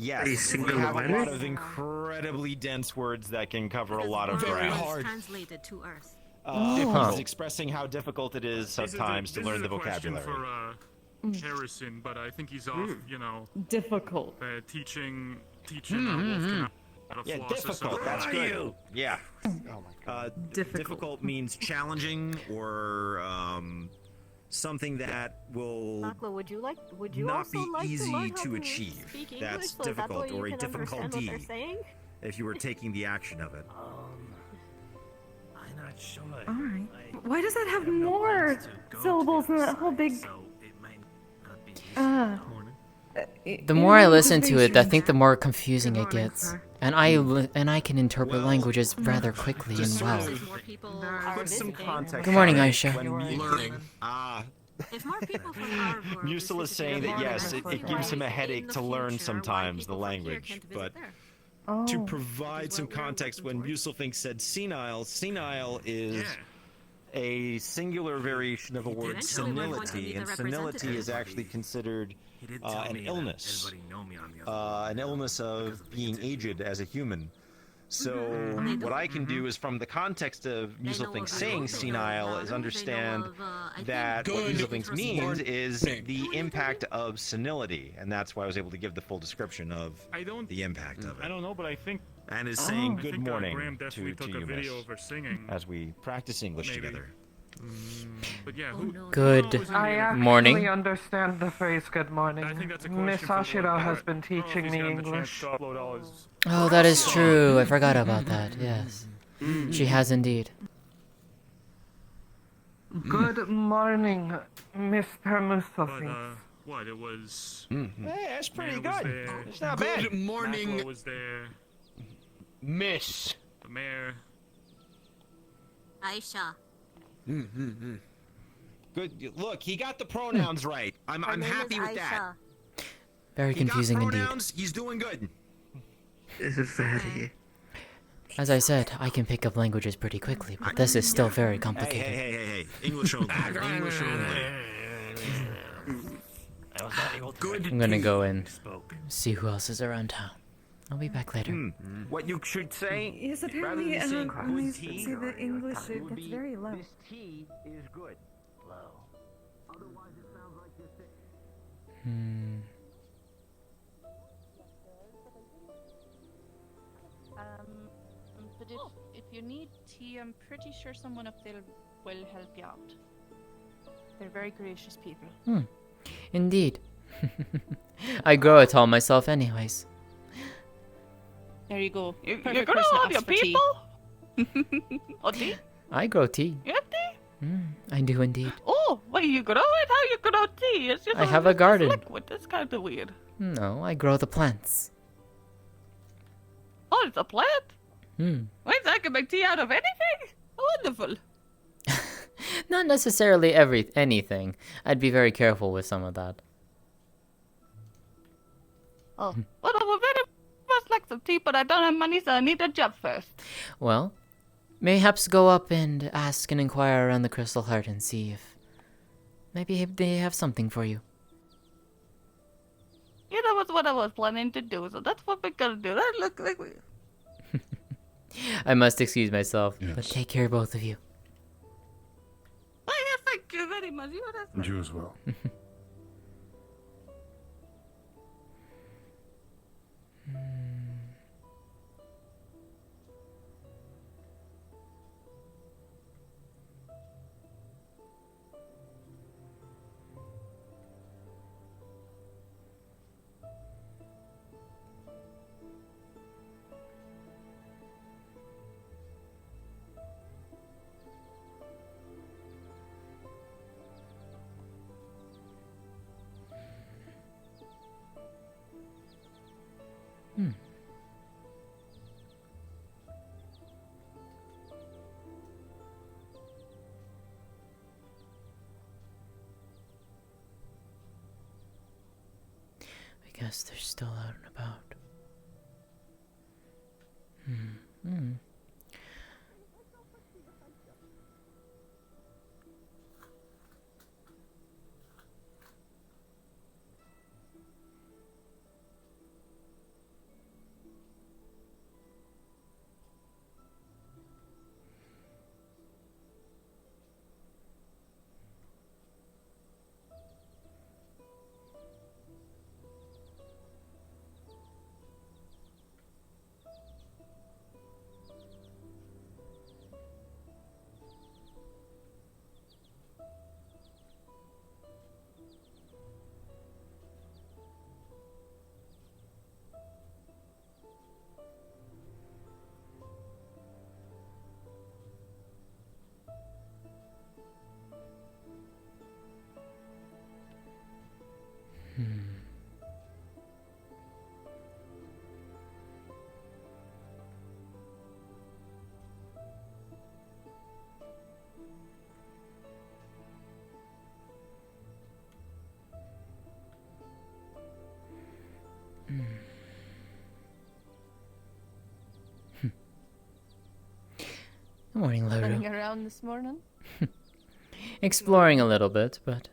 [SPEAKER 15] Yes,
[SPEAKER 17] A
[SPEAKER 15] we
[SPEAKER 17] single
[SPEAKER 15] have a
[SPEAKER 17] letter?
[SPEAKER 15] lot of incredibly dense words that can cover a lot of
[SPEAKER 4] Very
[SPEAKER 15] ground.
[SPEAKER 4] hard.
[SPEAKER 14] Translated to Earth.
[SPEAKER 15] He's expressing how difficult it is sometimes to learn the vocabulary.
[SPEAKER 11] This is a question for Harrison, but I think he's off. You know,
[SPEAKER 2] Difficult.
[SPEAKER 11] teaching Wolfkin how to
[SPEAKER 15] Yeah,
[SPEAKER 11] floss or
[SPEAKER 15] difficult.
[SPEAKER 11] something.
[SPEAKER 15] That's good. Yeah.
[SPEAKER 4] Oh my god.
[SPEAKER 15] Difficult means challenging or something that will
[SPEAKER 14] Maklo, would you
[SPEAKER 15] not
[SPEAKER 14] also
[SPEAKER 15] be
[SPEAKER 14] like
[SPEAKER 15] easy
[SPEAKER 14] learn how
[SPEAKER 15] to achieve.
[SPEAKER 14] speak English
[SPEAKER 15] That's
[SPEAKER 14] so that
[SPEAKER 15] difficult,
[SPEAKER 14] way you
[SPEAKER 15] or a
[SPEAKER 14] can understand what
[SPEAKER 15] difficulty
[SPEAKER 14] they're saying?
[SPEAKER 15] if you were taking the action of it.
[SPEAKER 18] I'm not sure.
[SPEAKER 2] Alright. Why does that have more syllables than that whole big...
[SPEAKER 1] The more I listen to it, I think the more confusing it gets. And I can interpret languages rather quickly and well.
[SPEAKER 15] Put some context.
[SPEAKER 1] Good morning,
[SPEAKER 15] on it.
[SPEAKER 1] Aisha.
[SPEAKER 15] When
[SPEAKER 4] Learning.
[SPEAKER 14] If more people from our world
[SPEAKER 15] Musil is saying that yes, it gives him a headache to learn sometimes the language, but to provide some context, when Musil said senile, senile is a singular variation of a word senility, and senility is actually considered an illness, an illness of being aged as a human. So what I can do is, from the context of Musil saying senile, is understand that what Musil means is the impact of senility, and that's why I was able to give the full description of the impact of it.
[SPEAKER 11] I don't know, but I think.
[SPEAKER 15] And is saying
[SPEAKER 11] I
[SPEAKER 15] good
[SPEAKER 11] think,
[SPEAKER 15] morning
[SPEAKER 11] Graham
[SPEAKER 15] to
[SPEAKER 11] definitely took a
[SPEAKER 15] you,
[SPEAKER 11] video
[SPEAKER 15] miss,
[SPEAKER 11] of her singing.
[SPEAKER 15] as we practice English
[SPEAKER 11] Maybe.
[SPEAKER 15] together.
[SPEAKER 11] But yeah, who?
[SPEAKER 1] Good
[SPEAKER 19] I actually
[SPEAKER 1] morning.
[SPEAKER 19] understand the phrase good morning.
[SPEAKER 11] I think that's a
[SPEAKER 19] Miss
[SPEAKER 11] question for
[SPEAKER 19] Ashira
[SPEAKER 11] Lord
[SPEAKER 19] has
[SPEAKER 11] Barrett.
[SPEAKER 19] been
[SPEAKER 11] I don't know if
[SPEAKER 19] teaching
[SPEAKER 11] he's
[SPEAKER 19] me
[SPEAKER 11] gotten the chance
[SPEAKER 19] English.
[SPEAKER 11] to upload all his-
[SPEAKER 1] Oh, that is true. I forgot about that. Yes. She has indeed.
[SPEAKER 19] Good morning, Mr. Mustafa.
[SPEAKER 11] What? It was.
[SPEAKER 15] Hey, that's pretty
[SPEAKER 11] Mayor was
[SPEAKER 15] good.
[SPEAKER 11] there.
[SPEAKER 15] It's not
[SPEAKER 4] Good
[SPEAKER 15] bad.
[SPEAKER 4] morning,
[SPEAKER 11] Macro was there.
[SPEAKER 4] Miss.
[SPEAKER 11] The mayor.
[SPEAKER 14] Aisha.
[SPEAKER 15] Good. Look, he got the pronouns right. I'm happy with that.
[SPEAKER 1] Very confusing
[SPEAKER 15] he got
[SPEAKER 1] indeed.
[SPEAKER 15] pronouns, he's doing good.
[SPEAKER 1] As I said, I can pick up languages pretty quickly, but this is still very complicated.
[SPEAKER 15] Hey. English only. English only.
[SPEAKER 18] Good.
[SPEAKER 1] I'm gonna go and see who else is around town. I'll be back later.
[SPEAKER 17] What you should say,
[SPEAKER 2] Yes,
[SPEAKER 17] rather
[SPEAKER 2] apparently
[SPEAKER 17] than saying
[SPEAKER 2] when
[SPEAKER 17] good
[SPEAKER 2] they
[SPEAKER 17] tea,
[SPEAKER 2] say the English,
[SPEAKER 17] it
[SPEAKER 2] it
[SPEAKER 17] would
[SPEAKER 2] gets
[SPEAKER 17] be,
[SPEAKER 2] very low.
[SPEAKER 17] this tea is good. Low. Otherwise, it sounds like you're saying.
[SPEAKER 8] But if you need tea, I'm pretty sure someone up there will help you out. They're very gracious people.
[SPEAKER 1] Indeed. I grow it all myself anyways.
[SPEAKER 8] There you go.
[SPEAKER 16] You're
[SPEAKER 8] Perfect
[SPEAKER 16] gonna
[SPEAKER 8] person to
[SPEAKER 16] have your
[SPEAKER 8] ask for tea.
[SPEAKER 16] people? Oh, tea?
[SPEAKER 1] I grow tea.
[SPEAKER 16] You have tea?
[SPEAKER 1] I do indeed.
[SPEAKER 16] Oh, wait, you grow it? How you grow tea? It's just
[SPEAKER 1] I have a garden.
[SPEAKER 16] liquid. That's kind of weird.
[SPEAKER 1] No, I grow the plants.
[SPEAKER 16] Oh, it's a plant?
[SPEAKER 1] Hmm.
[SPEAKER 16] Wait, I can make tea out of anything? Wonderful.
[SPEAKER 1] Not necessarily anything. I'd be very careful with some of that.
[SPEAKER 16] Oh, well, I would very much like some tea, but I don't have money, so I need a job first.
[SPEAKER 1] Well, mayhaps go up and ask and inquire around the Crystal Heart and see if maybe they have something for you.
[SPEAKER 16] You know, that's what I was planning to do, so that's what we're gonna do. That looks like we...
[SPEAKER 1] I must excuse myself, but take care, both of you.
[SPEAKER 16] Oh, yes, thank you very much.
[SPEAKER 11] You as well.
[SPEAKER 1] I guess they're still out and about. Good morning,
[SPEAKER 8] Running
[SPEAKER 1] Lulu.
[SPEAKER 8] around this morning?
[SPEAKER 1] Exploring a little bit, but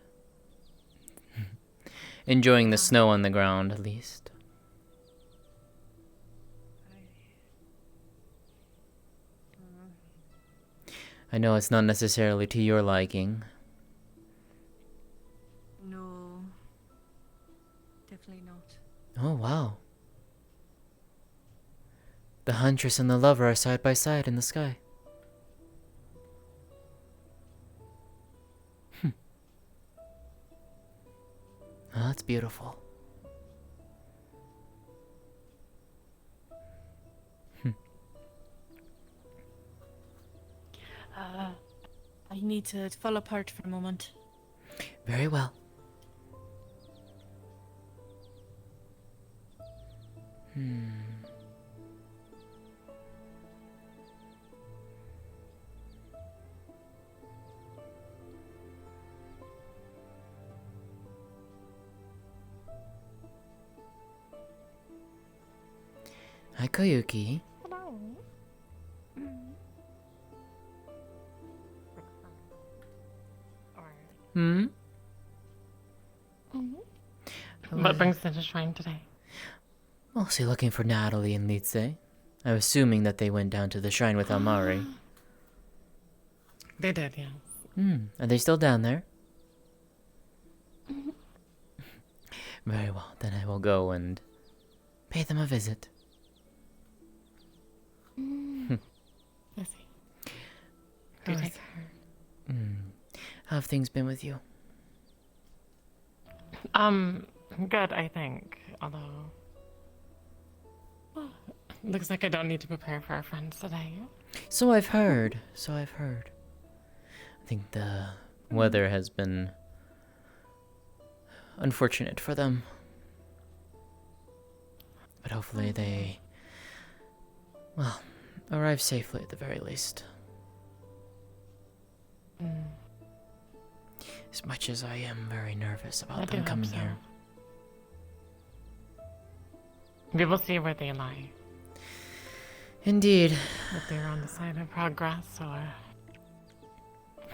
[SPEAKER 1] enjoying the snow on the ground at least. I know it's not necessarily to your liking.
[SPEAKER 14] No, definitely not.
[SPEAKER 1] Oh, wow. The huntress and the lover are side by side in the sky. Oh, that's beautiful.
[SPEAKER 8] I need to fall apart for a moment.
[SPEAKER 1] Very well. Hi, Koyuki. Hmm?
[SPEAKER 10] What brings them to shrine today?
[SPEAKER 1] Mostly looking for Natalie and Litze. I'm assuming that they went down to the shrine with Amari.
[SPEAKER 10] They did, yeah.
[SPEAKER 1] Are they still down there? Very well, then I will go and pay them a visit.
[SPEAKER 10] I see. Do take her.
[SPEAKER 1] How have things been with you?
[SPEAKER 10] Good, I think. Although, looks like I don't need to prepare for our friends today.
[SPEAKER 1] So I've heard. I think the weather has been unfortunate for them. But hopefully they, well, arrive safely at the very least. As much as I am very nervous about them coming here.
[SPEAKER 10] We will see where they lie.
[SPEAKER 1] Indeed.
[SPEAKER 10] If they're on the side of progress or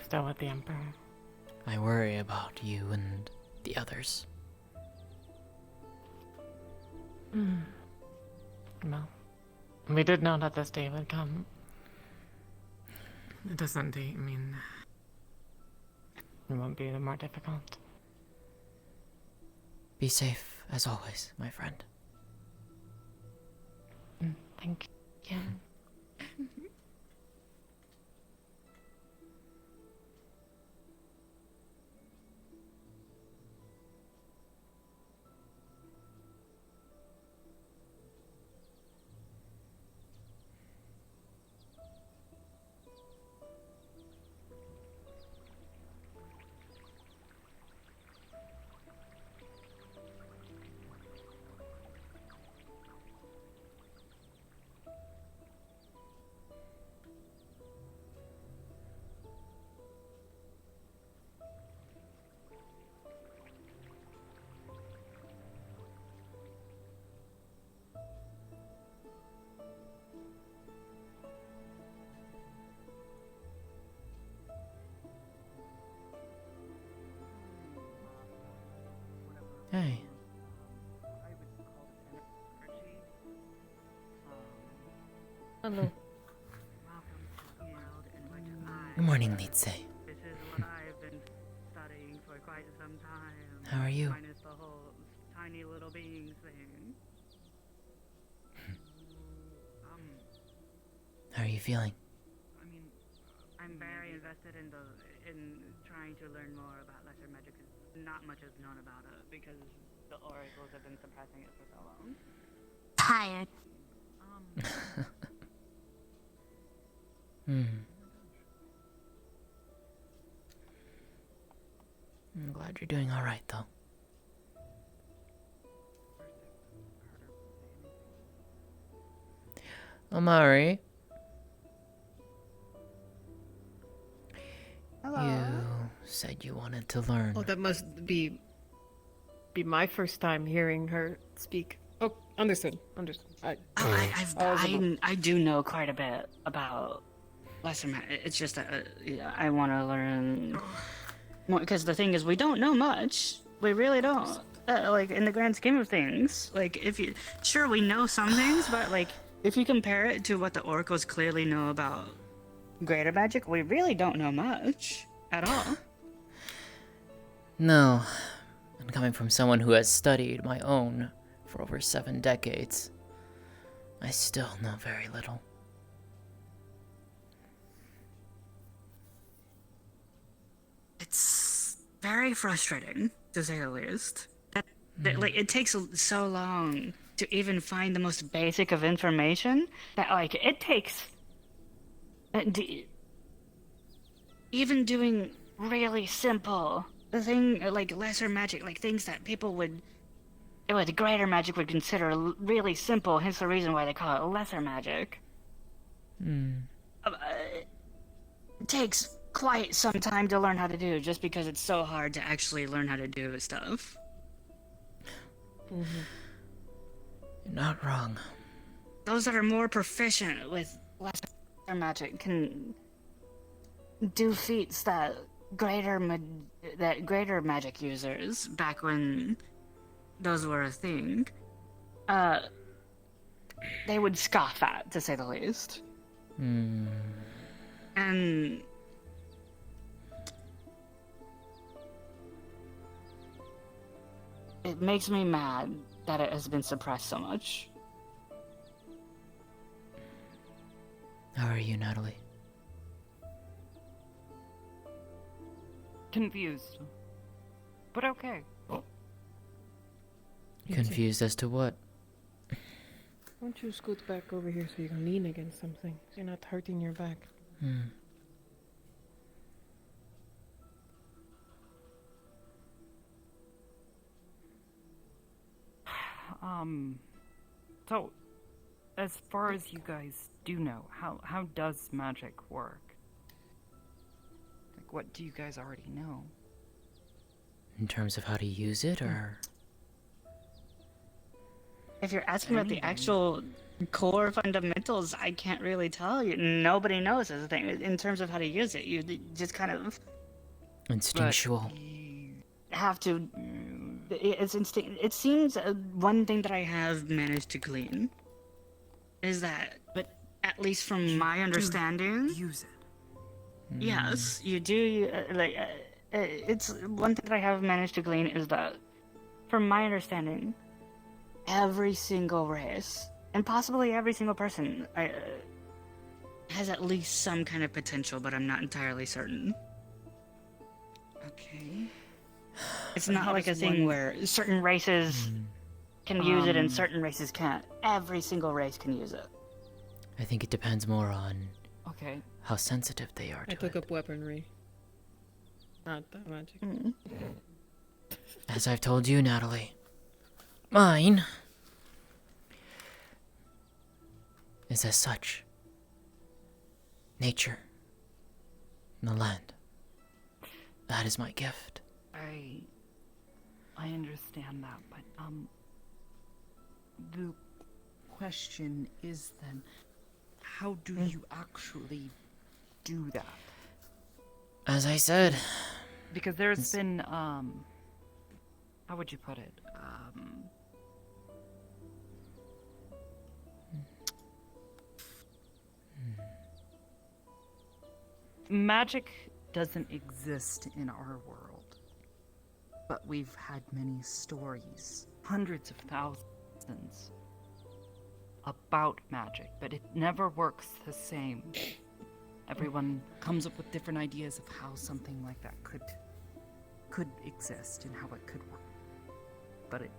[SPEAKER 10] still with the Emperor.
[SPEAKER 1] I worry about you and the others.
[SPEAKER 10] Well, we did know that this day would come. It doesn't mean it won't be more difficult.
[SPEAKER 1] Be safe, as always, my friend.
[SPEAKER 10] Thank you.
[SPEAKER 1] Hey.
[SPEAKER 2] Hello.
[SPEAKER 1] Good morning, Litze.
[SPEAKER 12] This is what I've been studying for quite some time.
[SPEAKER 1] How are you?
[SPEAKER 12] Minus the whole tiny little beings thing.
[SPEAKER 1] How are you feeling?
[SPEAKER 12] I mean, I'm very invested in trying to learn more about lesser magic. Not much is known about it because the oracles have been suppressing it for so long.
[SPEAKER 14] Tired.
[SPEAKER 1] I'm glad you're doing alright, though. Amari.
[SPEAKER 16] Hello.
[SPEAKER 1] You said you wanted to learn.
[SPEAKER 6] Oh, that must be my first time hearing her speak. Oh, understood. I
[SPEAKER 3] I do know quite a bit about lesser it's just that I want to learn more, because the thing is, we don't know much. We really don't. Like, in the grand scheme of things, like, sure, we know some things, but, like, if you compare it to what the oracles clearly know about greater magic, we really don't know much at all.
[SPEAKER 1] No. And coming from someone who has studied my own for over 7 decades, I still know very little.
[SPEAKER 3] It's very frustrating, to say the least. That like, it takes so long to even find the most basic of information that, like, it takes... even doing really simple like lesser magic, like things that people would greater magic would consider really simple, hence the reason why they call it lesser magic. It takes quite some time to learn how to do, just because it's so hard to actually learn how to do stuff.
[SPEAKER 1] You're not wrong.
[SPEAKER 3] Those that are more proficient with lesser magic can do feats that greater magic users, back when those were a thing, they would scoff at, to say the least. And it makes me mad that it has been suppressed so much.
[SPEAKER 1] How are you, Natalie?
[SPEAKER 16] Confused. But okay.
[SPEAKER 1] Confused as to what?
[SPEAKER 10] Why don't you scoot back over here so you can lean against something? So you're not hurting your back.
[SPEAKER 16] So, as far as you guys do know, how does magic work? Like, what do you guys already know?
[SPEAKER 1] In terms of how to use it, or...
[SPEAKER 3] If you're asking about the actual core fundamentals, I can't really tell you. Nobody knows is the thing. In terms of how to use it, you just kind of...
[SPEAKER 1] instinctual.
[SPEAKER 3] Have to... It's instinct. It seems one thing that I have managed to glean is that, but at least from my understanding...
[SPEAKER 7] Use it.
[SPEAKER 3] Yes, you do. It's one thing that I have managed to glean is that, from my understanding, every single race, and possibly every single person, has at least some kind of potential, but I'm not entirely certain. Okay. It's not like a thing where certain races can use it and certain races can't. Every single race can use it.
[SPEAKER 1] I think it depends more on how sensitive they are to
[SPEAKER 6] I took up weaponry. Not that magic.
[SPEAKER 1] As I've told you, Natalie, mine is as such. Nature. The land. That is my gift.
[SPEAKER 16] I understand that, but, the question is then, how do you actually do that?
[SPEAKER 1] As I said...
[SPEAKER 16] Because there's been, how would you put it? Magic doesn't exist in our world. But we've had many stories, hundreds of thousands, about magic, but it never works the same. Everyone comes up with different ideas of how something like that could exist and how it could work. But it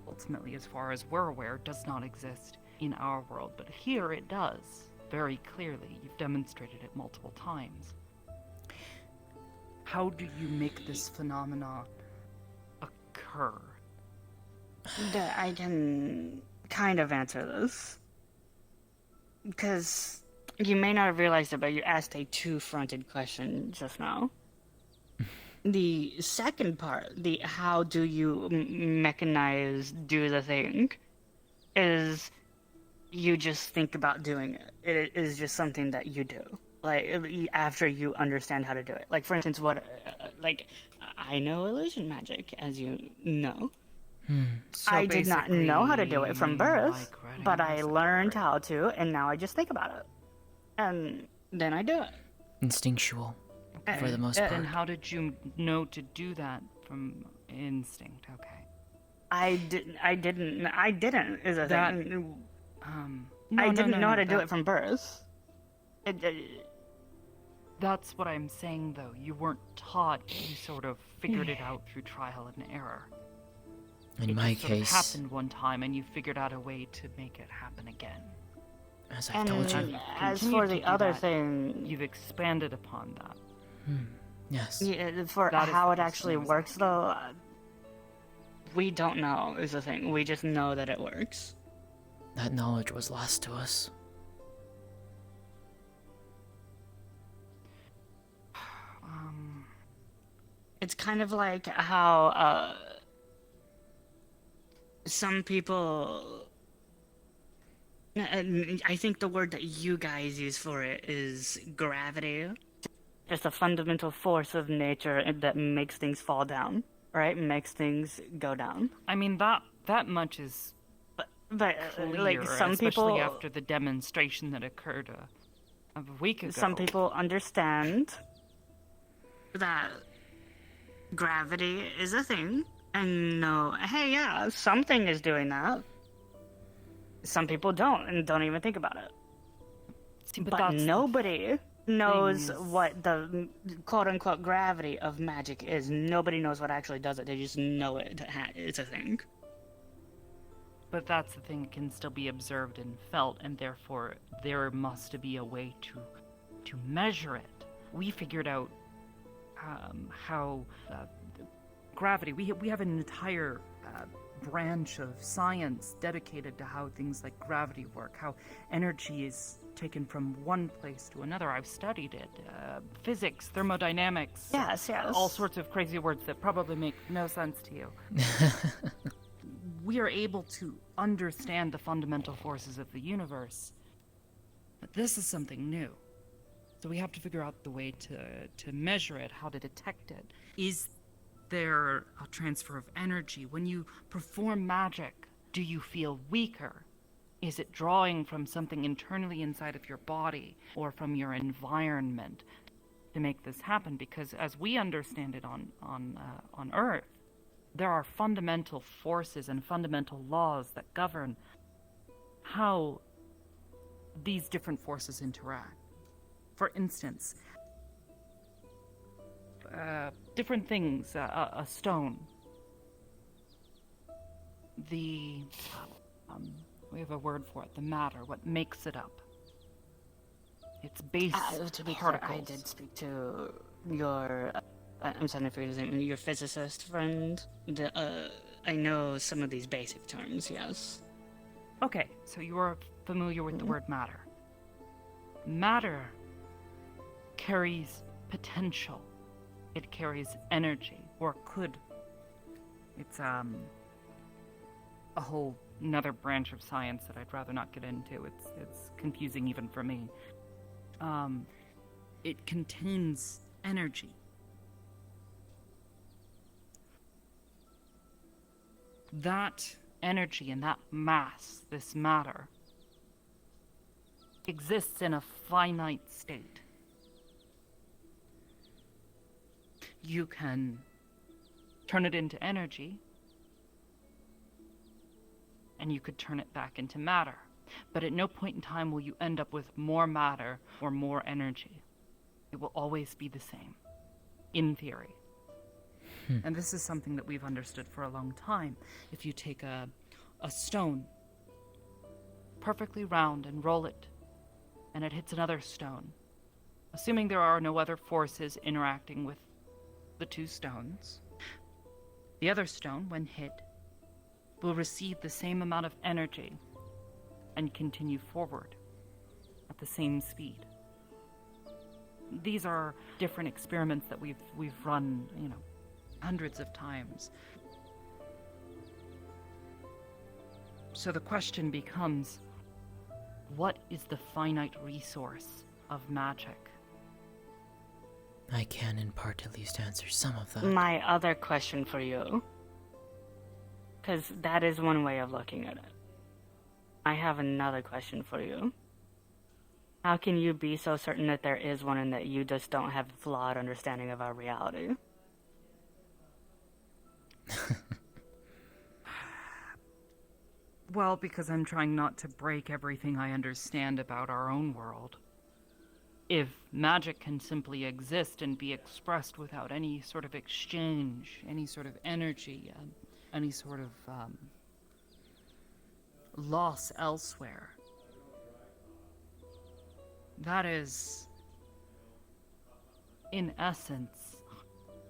[SPEAKER 16] ultimately, as far as we're aware, does not exist in our world. But here it does, very clearly. You've demonstrated it multiple times. How do you make this phenomenon occur?
[SPEAKER 3] I can kind of answer this. Because you may not have realized it, but you asked a two-fronted question just now. The second part, the how do you mechanize, do the thing, is you just think about doing it. It is just something that you do. like after you understand how to do it. Like for instance, like I know illusion magic, as you know.
[SPEAKER 16] So
[SPEAKER 3] I did not know how to do it from birth,
[SPEAKER 16] like writing
[SPEAKER 3] but I
[SPEAKER 16] this up,
[SPEAKER 3] learned how to, and now I just think about it, and then I do it.
[SPEAKER 1] Instinctual, for the most
[SPEAKER 16] And
[SPEAKER 1] part.
[SPEAKER 16] how did you know to do that from instinct? Okay.
[SPEAKER 3] I didn't. Is a
[SPEAKER 16] That,
[SPEAKER 3] thing.
[SPEAKER 16] No,
[SPEAKER 3] I didn't know how to do
[SPEAKER 16] that-
[SPEAKER 3] it from birth.
[SPEAKER 16] That's what I'm saying, though. You weren't taught. You sort of figured it out through trial and error.
[SPEAKER 1] In
[SPEAKER 16] It
[SPEAKER 1] my
[SPEAKER 16] just sort of
[SPEAKER 1] case,
[SPEAKER 16] happened one time, and you figured out a way to make it happen again.
[SPEAKER 1] as I've told you.
[SPEAKER 3] As
[SPEAKER 16] Continued
[SPEAKER 3] for
[SPEAKER 16] to
[SPEAKER 3] the
[SPEAKER 16] do
[SPEAKER 3] other
[SPEAKER 16] that,
[SPEAKER 3] thing,
[SPEAKER 16] you've expanded upon that.
[SPEAKER 1] Yes.
[SPEAKER 3] yeah, for
[SPEAKER 16] That is
[SPEAKER 3] how
[SPEAKER 16] the
[SPEAKER 3] it
[SPEAKER 16] question
[SPEAKER 3] actually
[SPEAKER 16] I was
[SPEAKER 3] works, though, we don't know. Is the thing. We just know that it works.
[SPEAKER 1] That knowledge was lost to us.
[SPEAKER 3] It's kind of like how some people. I think the word that you guys use for it is gravity. Just a fundamental force of nature that makes things fall down, right? Makes things go down.
[SPEAKER 16] I mean, that much is
[SPEAKER 3] But
[SPEAKER 16] clear,
[SPEAKER 3] like some
[SPEAKER 16] especially
[SPEAKER 3] people,
[SPEAKER 16] after the demonstration that occurred a week ago.
[SPEAKER 3] some people understand that gravity is a thing and know, hey, yeah, something is doing that. Some people don't and don't even think about it.
[SPEAKER 16] See, but
[SPEAKER 3] but
[SPEAKER 16] that's the
[SPEAKER 3] nobody knows
[SPEAKER 16] is-
[SPEAKER 3] what the quote-unquote gravity of magic is. Nobody knows what actually does it. They just know it's a thing.
[SPEAKER 16] But that's the thing, it can still be observed and felt, and therefore there must be a way to measure it. We figured out how gravity. We have an entire branch of science dedicated to how things like gravity work, how energy is taken from one place to another. I've studied it. Physics, thermodynamics.
[SPEAKER 3] Yes.
[SPEAKER 16] All sorts of crazy words that probably make no sense to you. We are able to understand the fundamental forces of the universe. But this is something new. So we have to figure out the way to measure it, how to detect it. Is there a transfer of energy? When you perform magic, do you feel weaker? Is it drawing from something internally inside of your body or from your environment to make this happen? Because as we understand it on Earth, there are fundamental forces and fundamental laws that govern how these different forces interact. For instance, different things, a stone. We have a word for it, the matter, what makes it up. Its base
[SPEAKER 3] To be clear,
[SPEAKER 16] particles.
[SPEAKER 3] I did speak to your. I'm trying to figure his name. Your physicist friend. I know some of these basic terms. Yes.
[SPEAKER 16] Okay, so you are familiar with the word matter. Matter carries potential. It carries energy, or could. It's a whole another branch of science that I'd rather not get into. It's confusing even for me. It contains energy. That energy and that mass, this matter, exists in a finite state. You can turn it into energy, and you could turn it back into matter. But at no point in time will you end up with more matter or more energy. It will always be the same, in theory. And this is something that we've understood for a long time. If you take a stone, perfectly round, and roll it, and it hits another stone, assuming there are no other forces interacting with the two stones, the other stone, when hit, will receive the same amount of energy and continue forward at the same speed. These are different experiments that we've run, hundreds of times. So the question becomes, what is the finite resource of magic.
[SPEAKER 1] I can, in part, at least answer some of that.
[SPEAKER 3] My other question for you, because that is one way of looking at it. I have another question for you. How can you be so certain that there is one and that you just don't have a flawed understanding of our reality?
[SPEAKER 16] Well, because I'm trying not to break everything I understand about our own world. If magic can simply exist and be expressed without any sort of exchange, any sort of energy, any sort of loss elsewhere, that is, in essence,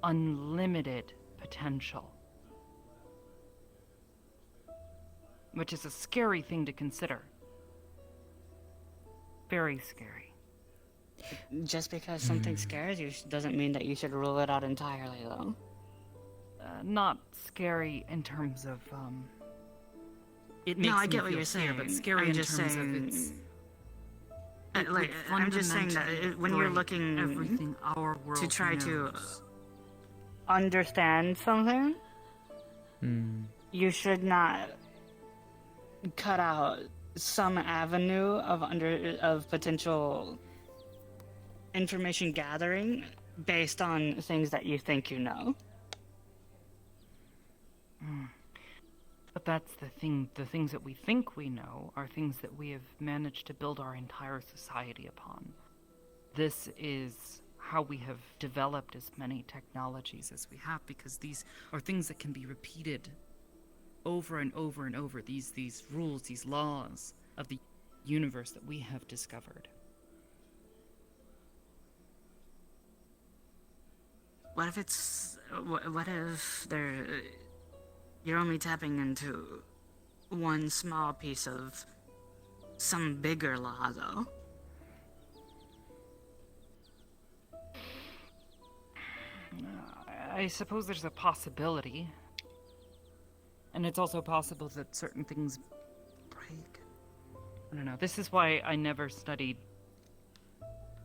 [SPEAKER 16] unlimited potential. Which is a scary thing to consider. Very scary.
[SPEAKER 3] Just because something scares you doesn't mean that you should rule it out entirely, though.
[SPEAKER 16] Not scary in terms of, it makes
[SPEAKER 3] No, I
[SPEAKER 16] me
[SPEAKER 3] get what
[SPEAKER 16] feel
[SPEAKER 3] you're
[SPEAKER 16] fear,
[SPEAKER 3] saying.
[SPEAKER 16] but scary
[SPEAKER 3] I'm
[SPEAKER 16] in
[SPEAKER 3] just
[SPEAKER 16] terms
[SPEAKER 3] saying,
[SPEAKER 16] of its...
[SPEAKER 3] like, I'm just saying that when you're looking
[SPEAKER 16] everything our world
[SPEAKER 3] to try to
[SPEAKER 16] knows.
[SPEAKER 3] understand something, you should not cut out some avenue of potential information gathering based on things that you think you know.
[SPEAKER 16] But that's the thing. The things that we think we know are things that we have managed to build our entire society upon. This is how we have developed as many technologies as we have, because these are things that can be repeated over and over and over. These rules, these laws of the universe that we have discovered.
[SPEAKER 3] What if it's... What if you're only tapping into one small piece of some bigger law, though?
[SPEAKER 16] I suppose there's a possibility. And it's also possible that certain things break. I don't know. This is why I never studied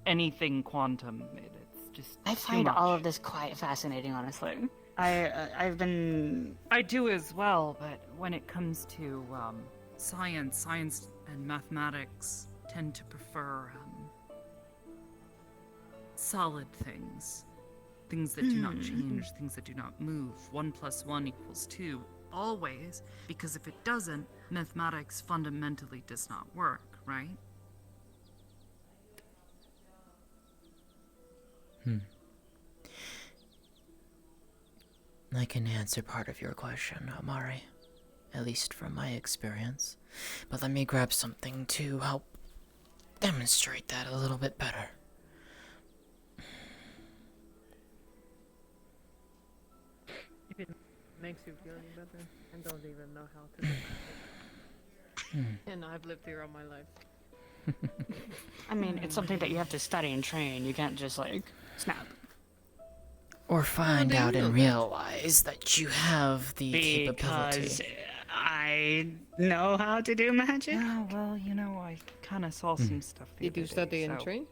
[SPEAKER 16] anything quantum. It's just
[SPEAKER 3] I find all of this quite fascinating, honestly. I
[SPEAKER 16] do as well, but when it comes to science and mathematics tend to prefer solid things. Things that do not change, things that do not move. 1 + 1 = 2. Always, because if it doesn't, mathematics fundamentally does not work, right?
[SPEAKER 1] I can answer part of your question, Amari. At least from my experience. But let me grab something to help demonstrate that a little bit better.
[SPEAKER 6] If it makes you feel any better, I don't even know how to do that. And I've lived here all my life.
[SPEAKER 3] I mean, it's something that you have to study and train. You can't just, like, snap.
[SPEAKER 1] Or find out and realize that you have the capability.
[SPEAKER 3] Because I know how to do magic?
[SPEAKER 16] Yeah, well, you know, I kind of saw some stuff the
[SPEAKER 6] Did you
[SPEAKER 16] other
[SPEAKER 6] study
[SPEAKER 16] day,
[SPEAKER 6] and
[SPEAKER 16] so-
[SPEAKER 6] train?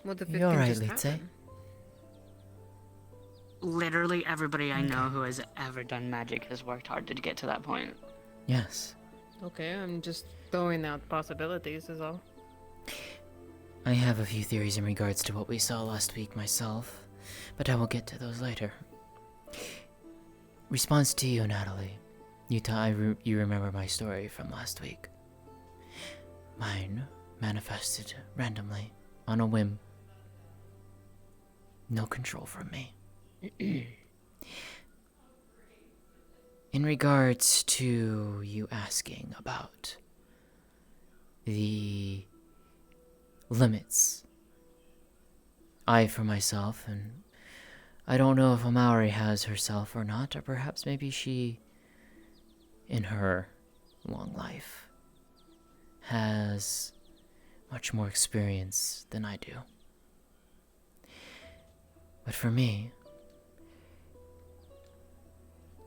[SPEAKER 6] What if it
[SPEAKER 1] You're
[SPEAKER 6] can
[SPEAKER 1] right,
[SPEAKER 6] just
[SPEAKER 1] Lótëa.
[SPEAKER 6] happen?
[SPEAKER 3] Literally everybody I know who has ever done magic has worked hard to get to that point.
[SPEAKER 1] Yes.
[SPEAKER 6] Okay, I'm just throwing out possibilities is all.
[SPEAKER 1] I have a few theories in regards to what we saw last week myself, but I will get to those later. Response to you, Natalie. You remember my story from last week. Mine manifested randomly, on a whim. No control from me. In regards to you asking about the limits, I for myself, and I don't know if Amari has herself or not, or perhaps maybe she, in her long life, has much more experience than I do. But for me,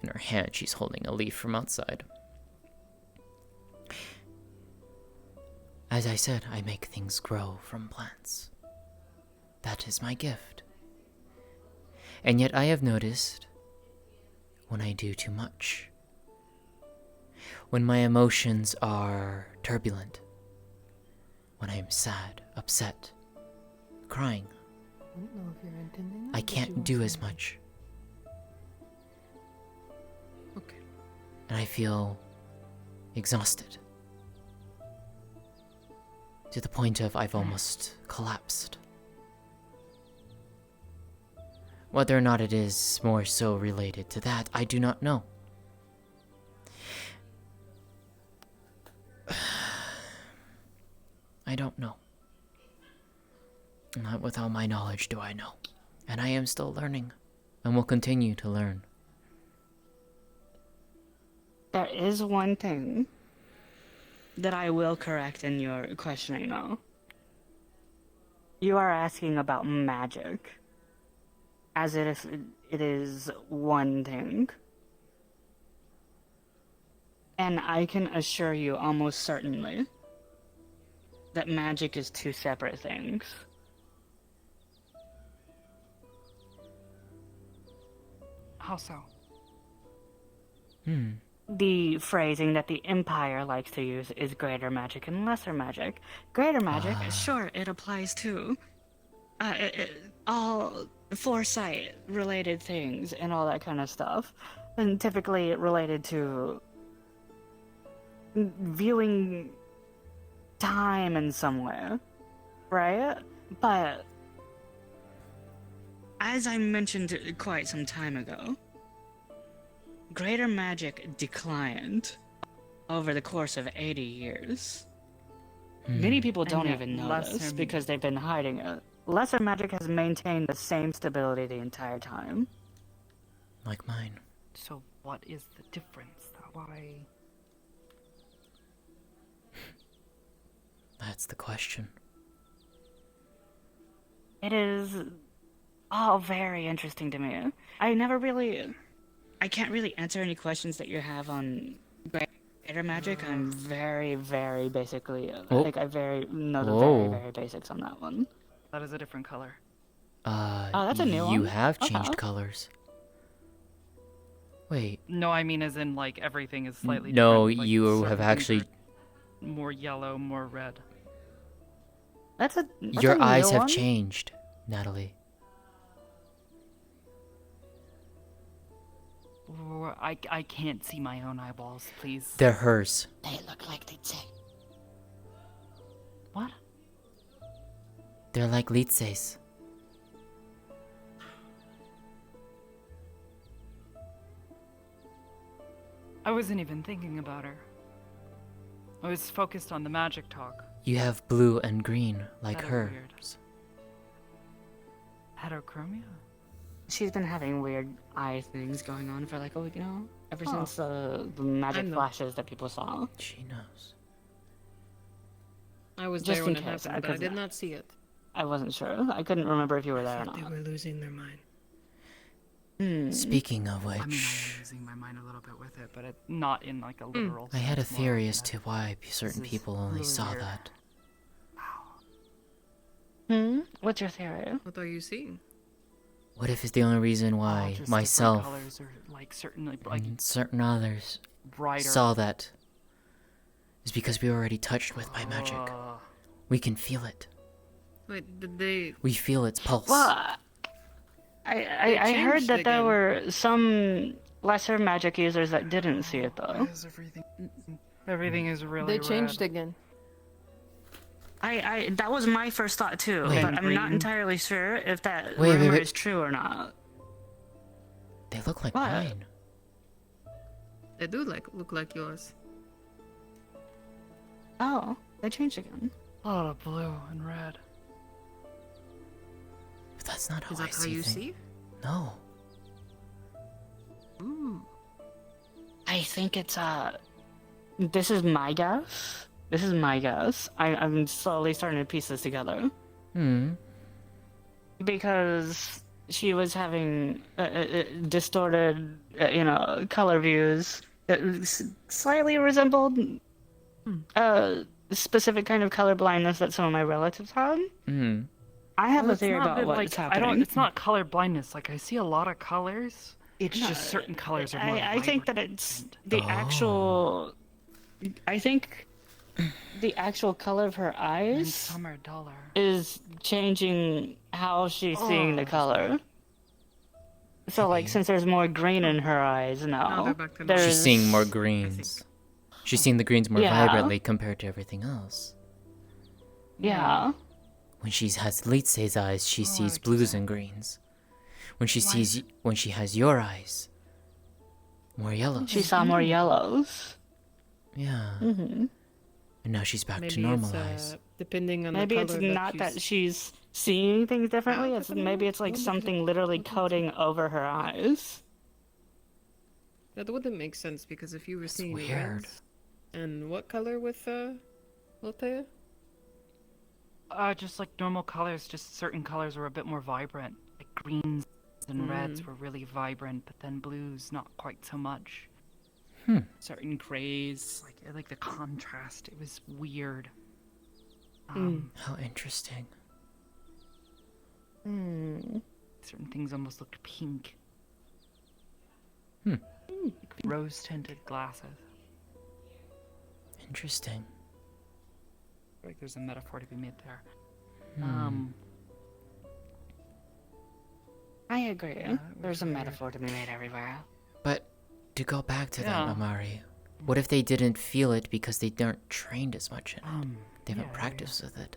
[SPEAKER 1] in her hand she's holding a leaf from outside. As I said, I make things grow from plants. That is my gift. And yet I have noticed when I do too much, when my emotions are turbulent, when I am sad, upset, crying,
[SPEAKER 10] I don't know if you're intending that,
[SPEAKER 1] I
[SPEAKER 10] but
[SPEAKER 1] can't
[SPEAKER 10] you
[SPEAKER 1] do
[SPEAKER 10] are
[SPEAKER 1] as
[SPEAKER 10] saying
[SPEAKER 1] much.
[SPEAKER 10] Okay.
[SPEAKER 1] And I feel exhausted. To the point of I've almost collapsed. Whether or not it is more so related to that, I do not know. I don't know. Not with all my knowledge do I know. And I am still learning, and will continue to learn.
[SPEAKER 3] There is one thing that I will correct in your questioning, though. You are asking about magic, as if it is one thing. And I can assure you almost certainly that magic is two separate things.
[SPEAKER 16] How so?
[SPEAKER 3] The phrasing that the Empire likes to use is greater magic and lesser magic. Greater magic, sure, it applies to all foresight-related things and all that kind of stuff. And typically related to viewing time in somewhere, right? But as I mentioned quite some time ago, greater magic declined over the course of 80 years. Many people don't
[SPEAKER 16] And
[SPEAKER 3] even know
[SPEAKER 16] lesser
[SPEAKER 3] this because they've been hiding it. Lesser magic has maintained the same stability the entire time.
[SPEAKER 1] Like mine.
[SPEAKER 16] So what is the difference? Why?
[SPEAKER 1] That's the question.
[SPEAKER 3] It is all very interesting to me. I can't really answer any questions that you have on greater magic. I'm very, very basically, I
[SPEAKER 1] Oh.
[SPEAKER 3] think I know the
[SPEAKER 1] Oh.
[SPEAKER 3] very, very basics on that one.
[SPEAKER 16] That is a different color.
[SPEAKER 3] Oh, that's a new one.
[SPEAKER 1] You have
[SPEAKER 3] Okay.
[SPEAKER 1] changed colors. Wait.
[SPEAKER 16] No, I mean as in like everything is slightly
[SPEAKER 1] No,
[SPEAKER 16] different. Like,
[SPEAKER 1] you
[SPEAKER 16] certain
[SPEAKER 1] have
[SPEAKER 16] things
[SPEAKER 1] actually...
[SPEAKER 16] are more yellow, more red.
[SPEAKER 3] That's
[SPEAKER 1] Your
[SPEAKER 3] a
[SPEAKER 1] eyes
[SPEAKER 3] new
[SPEAKER 1] have
[SPEAKER 3] one?
[SPEAKER 1] changed, Natalie.
[SPEAKER 16] I can't see my own eyeballs, please.
[SPEAKER 1] They're hers.
[SPEAKER 3] They look like they'd say.
[SPEAKER 16] What?
[SPEAKER 1] They're like Litse's.
[SPEAKER 16] I wasn't even thinking about her. I was focused on the magic talk.
[SPEAKER 1] You have blue and green, like
[SPEAKER 16] That is
[SPEAKER 1] hers.
[SPEAKER 16] weird. Heterochromia?
[SPEAKER 3] She's been having weird eye things going on for like a week now. Ever
[SPEAKER 16] Huh.
[SPEAKER 3] since the magic
[SPEAKER 6] know.
[SPEAKER 3] flashes that people saw.
[SPEAKER 1] She knows.
[SPEAKER 6] I was
[SPEAKER 3] Just
[SPEAKER 6] there when
[SPEAKER 3] in
[SPEAKER 6] it
[SPEAKER 3] case,
[SPEAKER 6] happened, but I did not see it.
[SPEAKER 3] I wasn't sure. I couldn't remember if you were there or
[SPEAKER 10] They
[SPEAKER 3] not.
[SPEAKER 10] were losing their mind.
[SPEAKER 1] Speaking of which,
[SPEAKER 16] I mean, I'm losing my mind a little bit with it, but not in like a literal
[SPEAKER 1] I had a
[SPEAKER 16] sense, more
[SPEAKER 1] theory
[SPEAKER 16] like
[SPEAKER 1] as to why certain people only
[SPEAKER 16] really
[SPEAKER 1] saw
[SPEAKER 16] weird.
[SPEAKER 1] that.
[SPEAKER 3] What's your theory?
[SPEAKER 6] What are you seeing?
[SPEAKER 1] What if it's the only reason why
[SPEAKER 16] just different
[SPEAKER 1] myself
[SPEAKER 16] colors or like certainly like
[SPEAKER 1] and certain others
[SPEAKER 16] brighter.
[SPEAKER 1] saw that is because we were already touched with by magic. We can feel it.
[SPEAKER 6] Wait, did they?
[SPEAKER 1] We feel its pulse.
[SPEAKER 3] Well, I heard
[SPEAKER 6] changed
[SPEAKER 3] that there
[SPEAKER 6] again.
[SPEAKER 3] were some lesser magic users that didn't see it though.
[SPEAKER 16] Everything is really
[SPEAKER 6] They changed
[SPEAKER 16] red.
[SPEAKER 6] again.
[SPEAKER 3] I that was my first thought too,
[SPEAKER 1] Wait.
[SPEAKER 3] but I'm not
[SPEAKER 16] Green.
[SPEAKER 3] entirely sure if that
[SPEAKER 1] Wait,
[SPEAKER 3] rumor
[SPEAKER 1] wait.
[SPEAKER 3] is true or not.
[SPEAKER 1] They look like
[SPEAKER 3] What?
[SPEAKER 1] mine.
[SPEAKER 6] They do look like yours.
[SPEAKER 3] Oh, they changed again.
[SPEAKER 16] A lot of blue and red.
[SPEAKER 1] But that's not how
[SPEAKER 6] Is
[SPEAKER 1] I
[SPEAKER 6] that how
[SPEAKER 1] see
[SPEAKER 6] you
[SPEAKER 1] things.
[SPEAKER 6] see?
[SPEAKER 1] No.
[SPEAKER 6] Ooh.
[SPEAKER 3] I think it's this is my guess. This is my guess. I'm slowly starting to piece this together. Because she was having distorted, color views that slightly resembled specific kind of color blindness that some of my relatives had.
[SPEAKER 1] Mm.
[SPEAKER 3] I have
[SPEAKER 16] Well,
[SPEAKER 3] a
[SPEAKER 16] it's
[SPEAKER 3] theory
[SPEAKER 16] not
[SPEAKER 3] about
[SPEAKER 16] that,
[SPEAKER 3] what's
[SPEAKER 16] like,
[SPEAKER 3] happening.
[SPEAKER 16] It's not color blindness. Like, I see a lot of colors. It's
[SPEAKER 3] No,
[SPEAKER 16] just certain colors are more
[SPEAKER 3] I think that it's the actual. I think the actual color of her
[SPEAKER 16] And
[SPEAKER 3] eyes
[SPEAKER 16] some are duller.
[SPEAKER 3] is changing how she's seeing the color. So, like, since there's more green in her eyes now, there's...
[SPEAKER 1] She's seeing more greens. She's seeing the greens more
[SPEAKER 3] Yeah.
[SPEAKER 1] vibrantly compared to everything else.
[SPEAKER 3] Yeah.
[SPEAKER 1] When she has Lótëa's eyes, she sees blues and greens. When she has your eyes, more yellows.
[SPEAKER 3] She saw more yellows.
[SPEAKER 1] Yeah.
[SPEAKER 3] Mm-hmm.
[SPEAKER 1] And now she's back to
[SPEAKER 6] Maybe
[SPEAKER 1] normal
[SPEAKER 6] it's,
[SPEAKER 1] eyes.
[SPEAKER 6] depending on
[SPEAKER 3] Maybe
[SPEAKER 6] the
[SPEAKER 3] it's
[SPEAKER 6] color
[SPEAKER 3] not that she's seeing things differently. It's maybe it's like something literally coating over her eyes.
[SPEAKER 6] That wouldn't make sense because if you were seeing
[SPEAKER 1] weird.
[SPEAKER 6] reds, and what color with Lótëa?
[SPEAKER 16] Just like normal colors, just certain colors were a bit more vibrant. Like greens and reds were really vibrant, but then blues not quite so much. Certain grays, like the contrast, it was weird.
[SPEAKER 1] How interesting.
[SPEAKER 16] Certain things almost looked pink.
[SPEAKER 1] Hmm.
[SPEAKER 16] Like rose-tinted glasses.
[SPEAKER 1] Interesting.
[SPEAKER 16] Like there's a metaphor to be made there.
[SPEAKER 3] I agree. There's a metaphor to be made everywhere.
[SPEAKER 1] But to go back to
[SPEAKER 3] Yeah.
[SPEAKER 1] that, Amari, what if they didn't feel it because they aren't trained as much in it? They haven't practiced with it.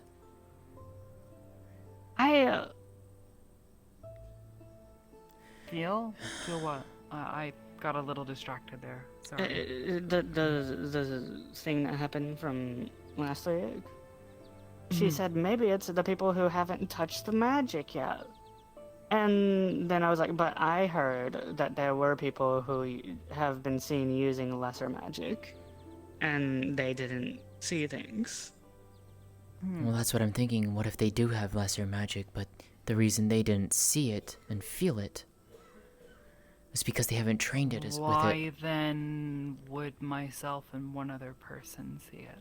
[SPEAKER 16] Feel what? I got a little distracted there. Sorry.
[SPEAKER 3] The thing that happened from last week. She said maybe it's the people who haven't touched the magic yet. And then I was like, but I heard that there were people who have been seen using lesser magic, and they didn't see things.
[SPEAKER 1] Well, that's what I'm thinking. What if they do have lesser magic, but the reason they didn't see it and feel it is because they haven't trained it with it?
[SPEAKER 16] Why then would myself and one other person see it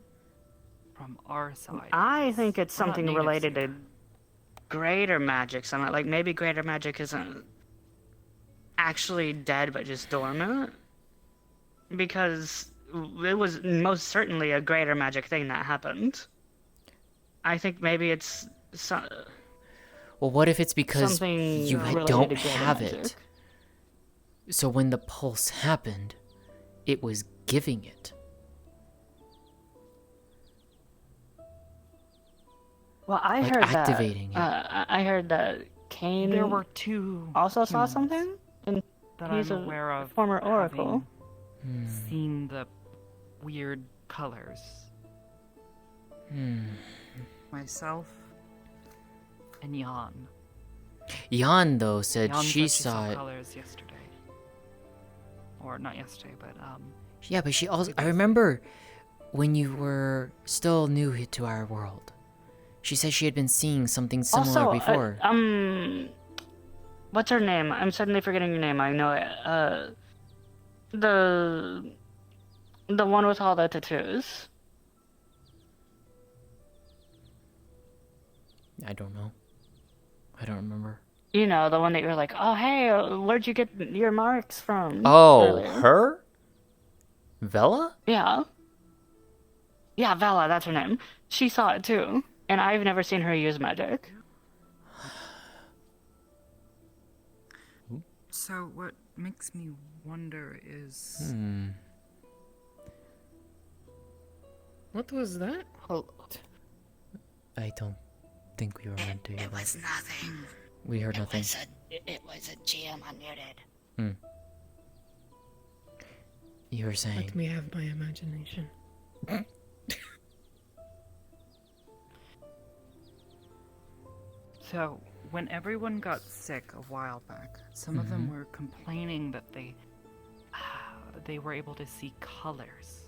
[SPEAKER 16] from our side?
[SPEAKER 3] I think it's
[SPEAKER 16] We're not
[SPEAKER 3] something
[SPEAKER 16] natives
[SPEAKER 3] related
[SPEAKER 16] here.
[SPEAKER 3] to greater magic. Something like maybe greater magic isn't actually dead but just dormant, because it was most certainly a greater magic thing that happened. I think maybe it's
[SPEAKER 1] Well, what if it's because
[SPEAKER 3] something
[SPEAKER 1] you
[SPEAKER 3] related
[SPEAKER 1] don't
[SPEAKER 3] to greater
[SPEAKER 1] have
[SPEAKER 3] magic.
[SPEAKER 1] it? So when the pulse happened, it was giving it.
[SPEAKER 3] Well, I
[SPEAKER 1] Like
[SPEAKER 3] heard
[SPEAKER 1] activating
[SPEAKER 3] that. I heard that Kane.
[SPEAKER 16] There were two
[SPEAKER 3] also saw
[SPEAKER 16] humans
[SPEAKER 3] something, and
[SPEAKER 16] that
[SPEAKER 3] he's
[SPEAKER 16] I'm
[SPEAKER 3] a
[SPEAKER 16] aware of
[SPEAKER 3] former oracle.
[SPEAKER 16] seen the weird colors. Myself and Jan.
[SPEAKER 1] Jan, though, said
[SPEAKER 16] Jan
[SPEAKER 1] she
[SPEAKER 16] said
[SPEAKER 1] saw it.
[SPEAKER 16] colors yesterday. Or not yesterday, but
[SPEAKER 1] Yeah, but she also... I remember when you were still new to our world. She said she had been seeing something similar
[SPEAKER 3] Also,
[SPEAKER 1] before.
[SPEAKER 3] What's her name? I'm suddenly forgetting your name. I know it. The one with all the tattoos.
[SPEAKER 1] I don't know. I don't remember.
[SPEAKER 3] You know, the one that you're like, oh, hey, where'd you get your marks from?
[SPEAKER 1] Oh,
[SPEAKER 3] earlier?"
[SPEAKER 1] her? Vela?
[SPEAKER 3] Yeah. Yeah, Vela, that's her name. She saw it too. And I've never seen her use magic.
[SPEAKER 16] So what makes me wonder is
[SPEAKER 6] What was that?
[SPEAKER 1] I don't think we were meant to hear
[SPEAKER 3] It was
[SPEAKER 1] that.
[SPEAKER 3] nothing.
[SPEAKER 1] We heard nothing.
[SPEAKER 3] It was a GM unmuted.
[SPEAKER 1] You were saying...
[SPEAKER 6] Let me have my imagination.
[SPEAKER 16] So, when everyone got sick a while back, some of them were complaining that they were able to see colors.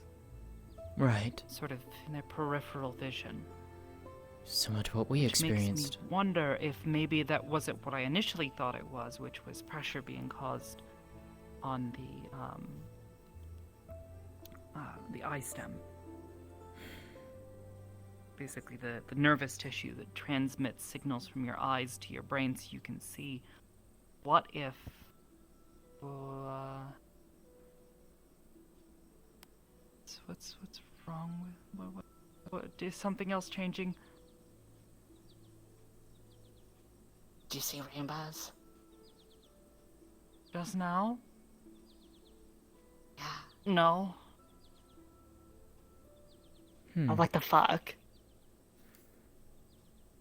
[SPEAKER 1] Right.
[SPEAKER 16] Sort of in their peripheral vision.
[SPEAKER 1] So much what we
[SPEAKER 16] Which
[SPEAKER 1] experienced.
[SPEAKER 16] makes me wonder if maybe that wasn't what I initially thought it was, which was pressure being caused on the eye stem. basically the nervous tissue that transmits signals from your eyes to your brain so you can see. What if... what's wrong with... What is something else changing?
[SPEAKER 3] Do you see rainbows?
[SPEAKER 16] Just now?
[SPEAKER 3] Yeah.
[SPEAKER 16] No.
[SPEAKER 3] Oh, what the fuck?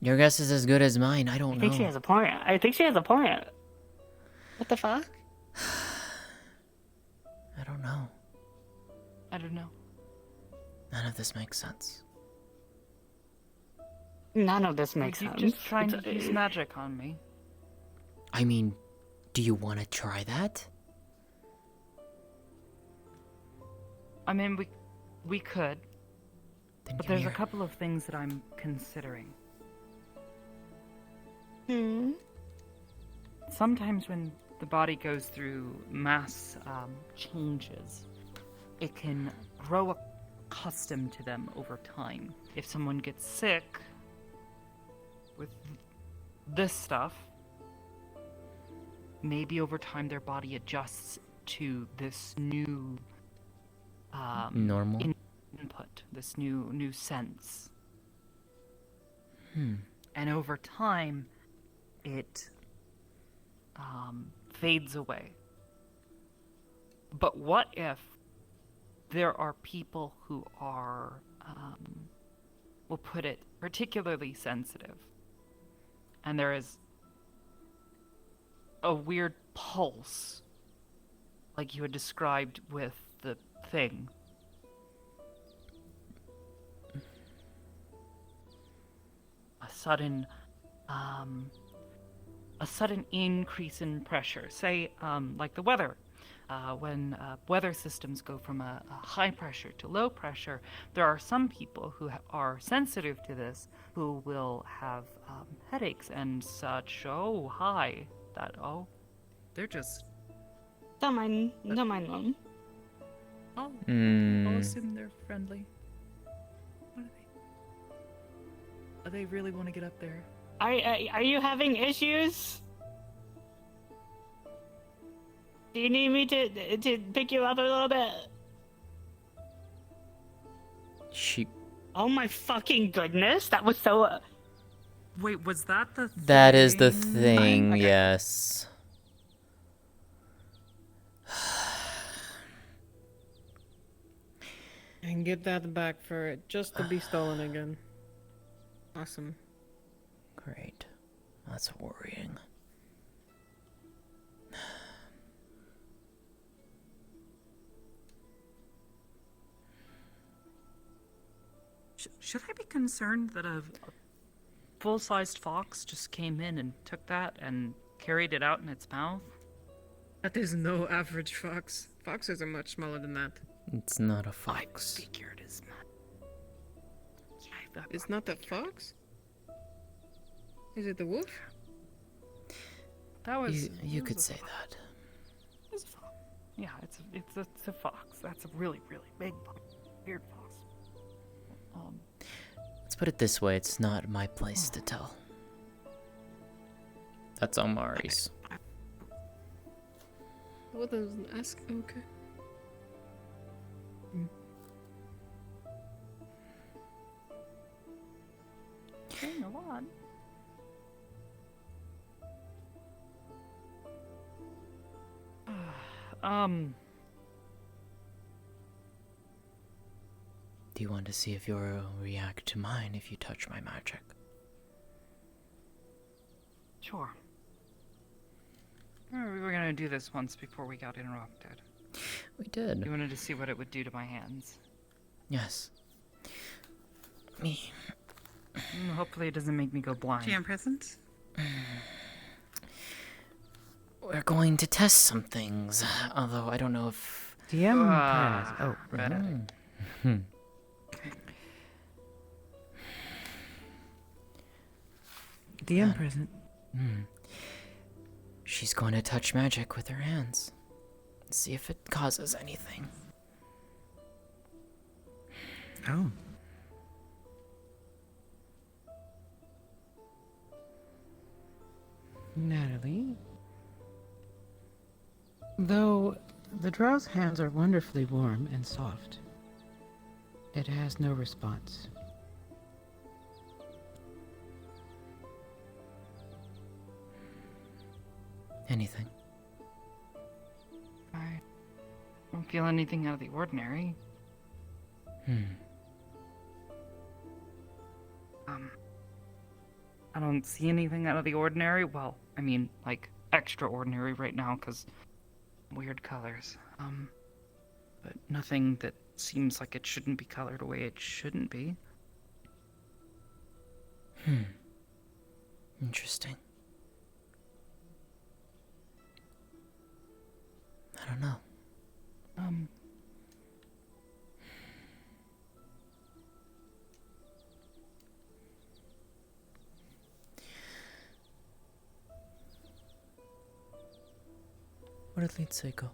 [SPEAKER 1] Your guess is as good as mine. I don't
[SPEAKER 3] I
[SPEAKER 1] know.
[SPEAKER 3] think she has a point. I think she has a point. What the fuck?
[SPEAKER 1] I don't know.
[SPEAKER 16] I don't know.
[SPEAKER 1] None of this makes sense.
[SPEAKER 3] None of this makes
[SPEAKER 16] You
[SPEAKER 3] sense.
[SPEAKER 16] just trying to use magic on me.
[SPEAKER 1] I mean, do you want to try that?
[SPEAKER 16] I mean, we could.
[SPEAKER 1] Then
[SPEAKER 16] But
[SPEAKER 1] give me
[SPEAKER 16] there's a
[SPEAKER 1] your-
[SPEAKER 16] couple of things that I'm considering. Sometimes when the body goes through mass changes, it can grow accustomed to them over time. If someone gets sick with this stuff, maybe over time their body adjusts to this new
[SPEAKER 1] Normal?
[SPEAKER 16] input, this new sense.
[SPEAKER 1] Hmm.
[SPEAKER 16] And over time, it fades away. But what if there are people who are, we'll put it, particularly sensitive, and there is a weird pulse, like you had described with the thing. A sudden increase in pressure. Say, like the weather. When weather systems go from a high pressure to low pressure, there are some people who are sensitive to this who will have headaches and such. Oh, hi. They're just...
[SPEAKER 3] Don't mind them.
[SPEAKER 16] Oh,
[SPEAKER 1] Hmm.
[SPEAKER 16] I'll assume they're friendly. What are they? They really want to get up there.
[SPEAKER 3] Are you having issues? Do you need me to pick you up a little bit?
[SPEAKER 1] She...
[SPEAKER 3] Oh my fucking goodness, that was so...
[SPEAKER 16] Wait, was that the thing?
[SPEAKER 1] That is the thing,
[SPEAKER 3] Okay.
[SPEAKER 1] yes.
[SPEAKER 6] And get that back for it, just to be stolen again. Awesome.
[SPEAKER 1] Great. That's worrying.
[SPEAKER 16] Should I be concerned that a full-sized fox just came in and took that and carried it out in its mouth?
[SPEAKER 6] That is no average fox. Foxes are much smaller than that.
[SPEAKER 1] It's not a fox.
[SPEAKER 16] I figured as much.
[SPEAKER 6] It's not the fox? Is it the wolf?
[SPEAKER 16] That was...
[SPEAKER 1] You could say that.
[SPEAKER 16] It's a fox. Yeah, it's a fox. That's a really, really big fox. Weird fox.
[SPEAKER 1] Let's put it this way, it's not my place to tell. That's Omari's.
[SPEAKER 6] What does an ask? Okay.
[SPEAKER 16] Saying a lot.
[SPEAKER 1] Do you want to see if you'll react to mine if you touch my magic?
[SPEAKER 16] Sure. We were gonna do this once before we got interrupted.
[SPEAKER 1] We did.
[SPEAKER 16] You wanted to see what it would do to my hands.
[SPEAKER 1] Yes. Me.
[SPEAKER 16] Hopefully it doesn't make me go blind.
[SPEAKER 12] GM present?
[SPEAKER 1] We're going to test some things, although I don't know if...
[SPEAKER 13] DM pass. Oh,
[SPEAKER 16] right.
[SPEAKER 13] DM present.
[SPEAKER 1] She's going to touch magic with her hands. See if it causes anything.
[SPEAKER 13] Oh. Natalie. Though the drow's hands are wonderfully warm and soft, it has no response.
[SPEAKER 1] Anything?
[SPEAKER 16] I don't feel anything out of the ordinary. I don't see anything out of the ordinary. Well, I mean, like, extraordinary right now, because weird colors. But nothing that seems like it shouldn't be colored the way it shouldn't be.
[SPEAKER 1] Interesting. I don't know. Where did Lótëa go?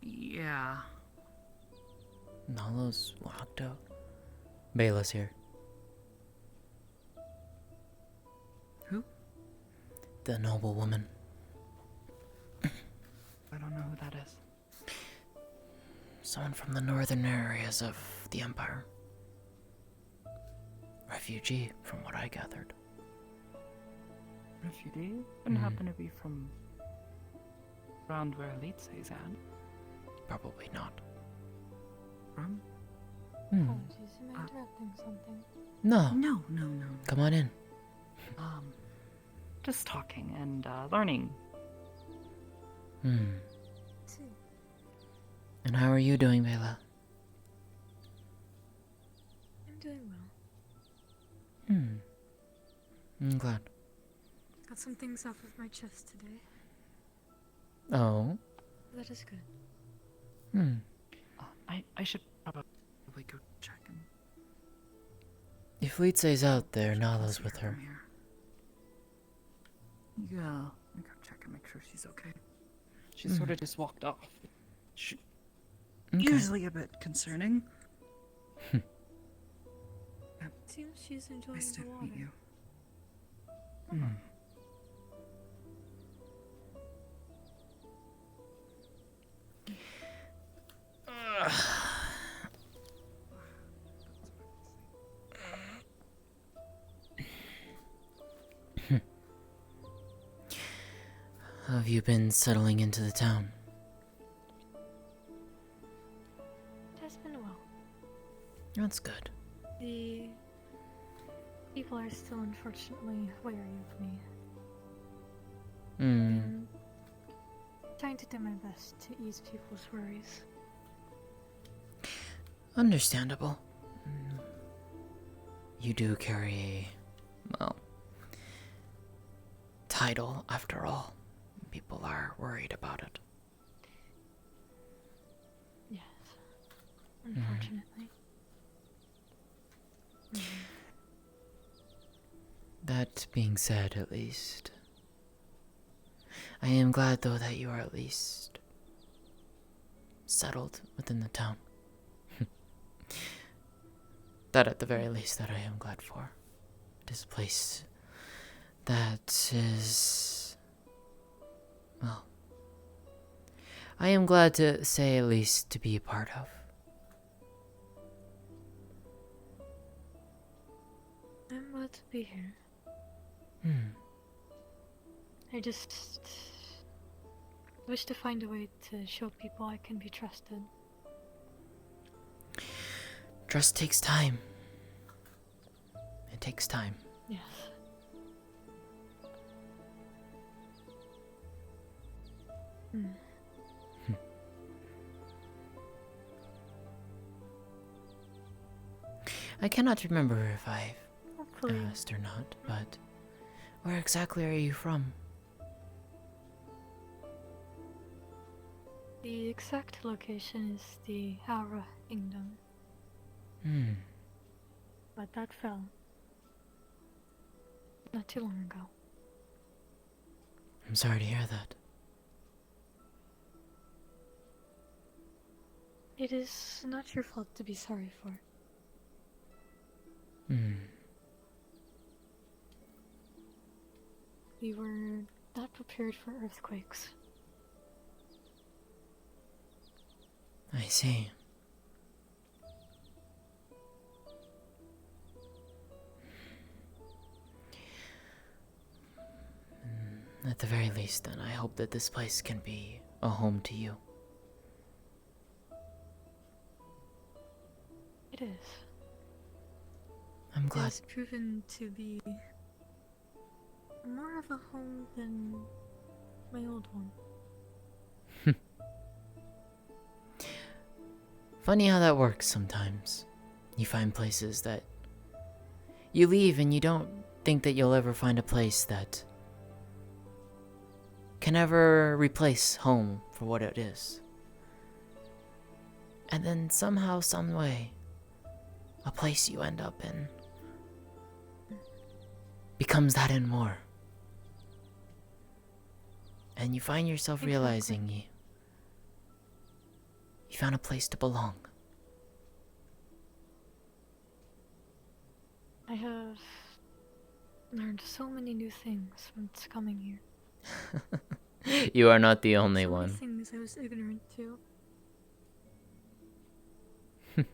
[SPEAKER 16] Yeah.
[SPEAKER 1] Nala's locked out. Bela's here.
[SPEAKER 16] Who?
[SPEAKER 1] The noble woman.
[SPEAKER 16] I don't know who that is.
[SPEAKER 1] Someone from the northern areas of the Empire. Refugee, from what I gathered.
[SPEAKER 16] Refugee? Wouldn't happen to be from around where Lótëa's at.
[SPEAKER 1] Probably not.
[SPEAKER 16] From?
[SPEAKER 20] Apologies, am I interrupting something?
[SPEAKER 1] No.
[SPEAKER 16] No.
[SPEAKER 1] Come on in.
[SPEAKER 16] Just talking and learning.
[SPEAKER 20] See.
[SPEAKER 1] And how are you doing, Bela?
[SPEAKER 20] I'm doing well.
[SPEAKER 1] I'm glad.
[SPEAKER 20] Got some things off of my chest today.
[SPEAKER 1] Oh?
[SPEAKER 20] That is good.
[SPEAKER 16] I should probably go check and...
[SPEAKER 1] If Lótëa's out there, Nala's with her.
[SPEAKER 16] Yeah, I'll go check and make sure she's okay. She sort of just walked off. Usually a bit concerning.
[SPEAKER 20] Seems she's enjoying
[SPEAKER 16] Nice to
[SPEAKER 20] the water.
[SPEAKER 16] meet you.
[SPEAKER 1] How have you been settling into the town?
[SPEAKER 20] It has been well.
[SPEAKER 1] That's good.
[SPEAKER 20] The people are still unfortunately wary of me. I'm trying to do my best to ease people's worries.
[SPEAKER 1] Understandable. You do carry a, well, title after all. People are worried about it.
[SPEAKER 20] Yes, unfortunately.
[SPEAKER 1] That being said, at least, I am glad though that you are at least settled within the town. That at the very least that I am glad for. It is a place that is, well, I am glad to say at least to be a part of.
[SPEAKER 20] I'm glad to be here. I just wish to find a way to show people I can be trusted.
[SPEAKER 1] Trust takes time. It takes time.
[SPEAKER 20] Yes.
[SPEAKER 1] I cannot remember if I've
[SPEAKER 20] Hopefully.
[SPEAKER 1] asked or not, but where exactly are you from?
[SPEAKER 20] The exact location is the Aura Kingdom, but that fell not too long ago.
[SPEAKER 1] I'm sorry to hear that.
[SPEAKER 20] It is not your fault to be sorry for. we were not prepared for earthquakes.
[SPEAKER 1] I see. At the very least, then, I hope that this place can be a home to you.
[SPEAKER 20] It is.
[SPEAKER 1] I'm glad.
[SPEAKER 20] It's proven to be more of a home than my old one.
[SPEAKER 1] Funny how that works sometimes. You find places that you leave and you don't think that you'll ever find a place that can ever replace home for what it is. And then somehow, some way, a place you end up in becomes that and more. And you find yourself realizing you found a place to belong.
[SPEAKER 20] I have learned so many new things since coming here.
[SPEAKER 1] You are not the only
[SPEAKER 20] So
[SPEAKER 1] one.
[SPEAKER 20] many things I was ignorant to. I'm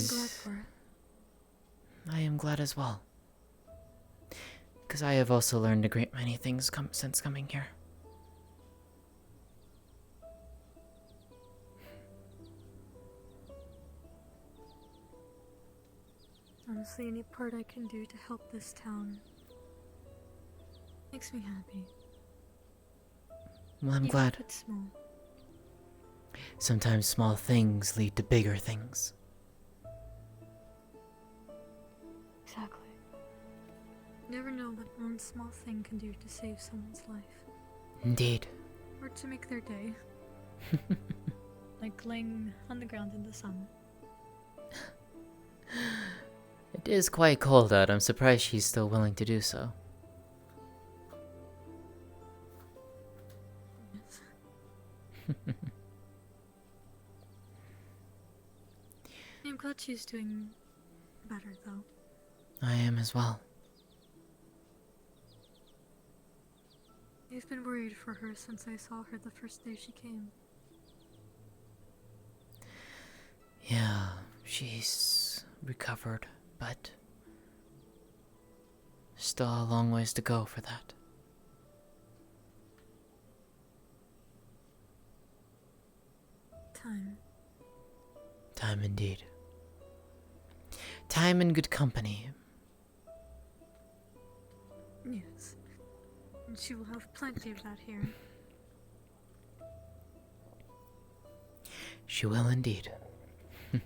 [SPEAKER 20] glad for it.
[SPEAKER 1] I am glad as well. Because I have also learned a great many things since coming here.
[SPEAKER 20] Honestly, any part I can do to help this town makes me happy.
[SPEAKER 1] Well, I'm
[SPEAKER 20] Even
[SPEAKER 1] glad.
[SPEAKER 20] if it's small.
[SPEAKER 1] Sometimes small things lead to bigger things.
[SPEAKER 20] Exactly. You never know what one small thing can do to save someone's life.
[SPEAKER 1] Indeed.
[SPEAKER 20] Or to make their day. Like laying on the ground in the sun.
[SPEAKER 1] It is quite cold out. I'm surprised she's still willing to do so.
[SPEAKER 20] I'm glad she's doing better, though.
[SPEAKER 1] I am as well.
[SPEAKER 20] I've been worried for her since I saw her the first day she came.
[SPEAKER 1] Yeah, she's recovered, but still a long ways to go for that.
[SPEAKER 20] Time.
[SPEAKER 1] Time indeed. Time in good company.
[SPEAKER 20] Yes. And she will have plenty of that here.
[SPEAKER 1] She will indeed. Have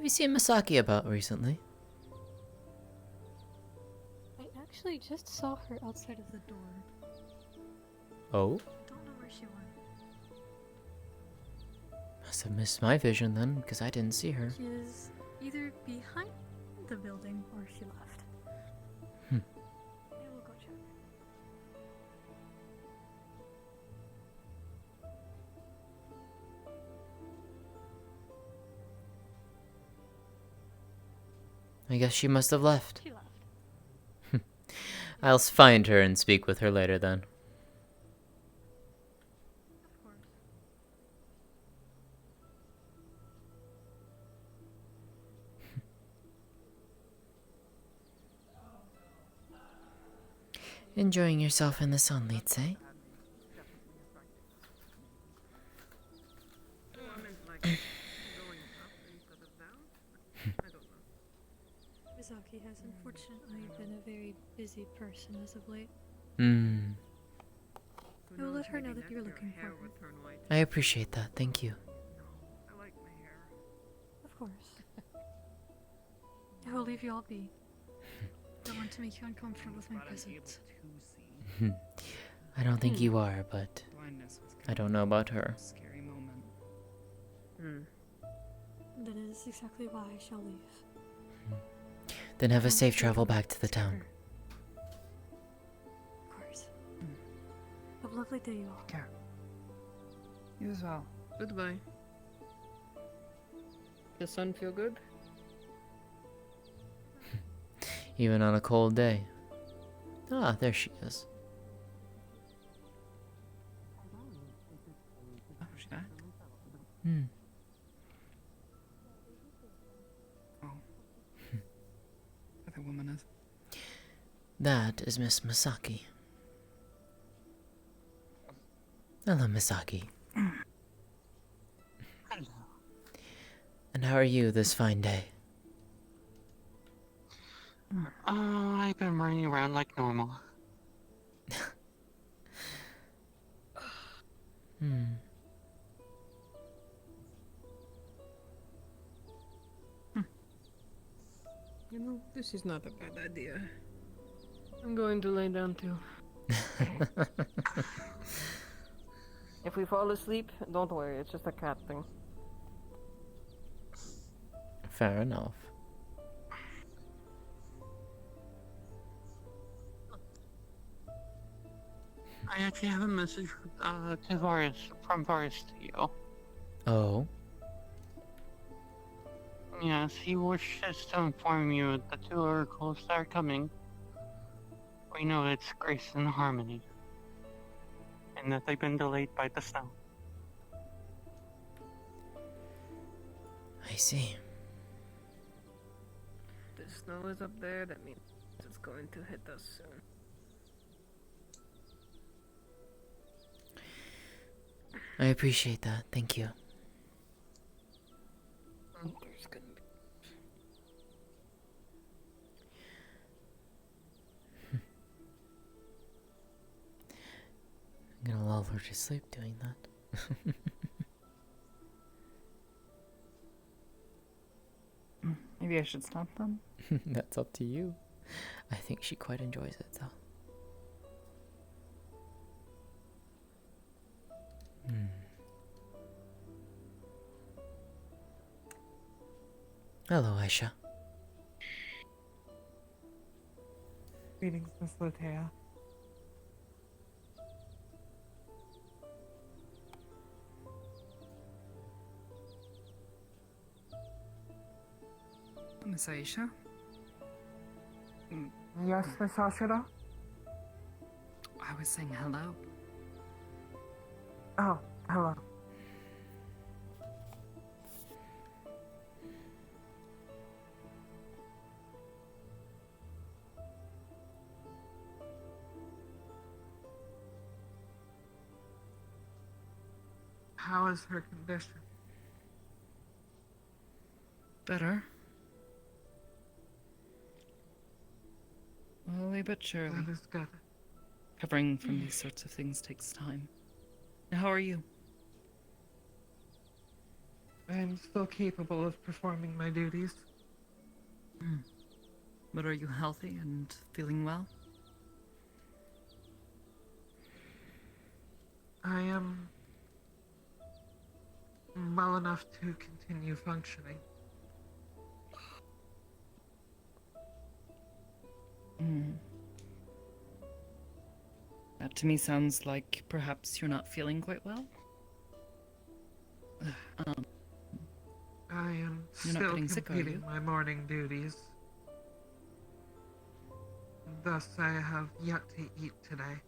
[SPEAKER 1] you seen Masaki about recently?
[SPEAKER 20] I actually just saw her outside of the door.
[SPEAKER 1] Oh?
[SPEAKER 20] Don't know where she went.
[SPEAKER 1] Must have missed my vision then, because I didn't see her.
[SPEAKER 20] She is either behind the building or she left.
[SPEAKER 1] Hmm.
[SPEAKER 20] I will go check.
[SPEAKER 1] I guess she must have left.
[SPEAKER 20] She left.
[SPEAKER 1] I'll find her and speak with her later then.
[SPEAKER 20] Of course.
[SPEAKER 1] Enjoying yourself in the sun, let's say.
[SPEAKER 20] Misaki has unfortunately been a very busy person as of late.
[SPEAKER 1] Hmm.
[SPEAKER 20] I will let her know that you're looking for her.
[SPEAKER 1] I appreciate that, thank you.
[SPEAKER 20] Of course. I will leave you all be. Don't want to make you uncomfortable with my presence.
[SPEAKER 1] I don't think you are, but I don't know about her.
[SPEAKER 12] Scary moment.
[SPEAKER 20] That is exactly why I shall leave.
[SPEAKER 1] Then have a safe travel back to the town.
[SPEAKER 20] Of course. Have a lovely day, you all.
[SPEAKER 16] Yeah. You as well.
[SPEAKER 6] Goodbye. The sun feel good?
[SPEAKER 1] Even on a cold day. Ah, there she is.
[SPEAKER 7] Oh, she's back?
[SPEAKER 1] Hmm.
[SPEAKER 7] Oh. Other woman is.
[SPEAKER 1] That is Miss Misaki. Hello, Misaki.
[SPEAKER 12] Hello.
[SPEAKER 1] And how are you this fine day?
[SPEAKER 12] I've been running around like normal.
[SPEAKER 1] Hmm.
[SPEAKER 6] You know, this is not a bad idea. I'm going to lay down too. If we fall asleep, don't worry, it's just a cat thing.
[SPEAKER 1] Fair enough.
[SPEAKER 12] I actually have a message from Varus to you.
[SPEAKER 1] Oh?
[SPEAKER 12] Yes, he wishes to inform you that the two oracles that are coming. We know it's Grace and Harmony. And that they've been delayed by the snow.
[SPEAKER 1] I see.
[SPEAKER 6] The snow is up there, that means it's going to hit us soon.
[SPEAKER 1] I appreciate that. Thank you.
[SPEAKER 6] There's gonna be...
[SPEAKER 1] I'm gonna lull her to sleep doing that.
[SPEAKER 16] Maybe I should stop them?
[SPEAKER 1] That's up to you. I think she quite enjoys it, though. Hello, Aisha.
[SPEAKER 19] Greetings, Miss Lótëa.
[SPEAKER 7] Miss Aisha?
[SPEAKER 19] Yes, Miss Ashura?
[SPEAKER 7] I was saying hello.
[SPEAKER 19] Oh, hello. How is her condition?
[SPEAKER 16] Better. Slowly but surely.
[SPEAKER 19] That is good.
[SPEAKER 16] Recovering from these sorts of things takes time. Now, how are you?
[SPEAKER 19] I am still capable of performing my duties.
[SPEAKER 16] But are you healthy and feeling well?
[SPEAKER 19] I am well enough to continue functioning.
[SPEAKER 16] That to me sounds like perhaps you're not feeling quite well.
[SPEAKER 19] I am
[SPEAKER 16] You're not
[SPEAKER 19] still
[SPEAKER 16] getting sick, are
[SPEAKER 19] completing
[SPEAKER 16] you?
[SPEAKER 19] my morning duties. Thus, I have yet to eat today.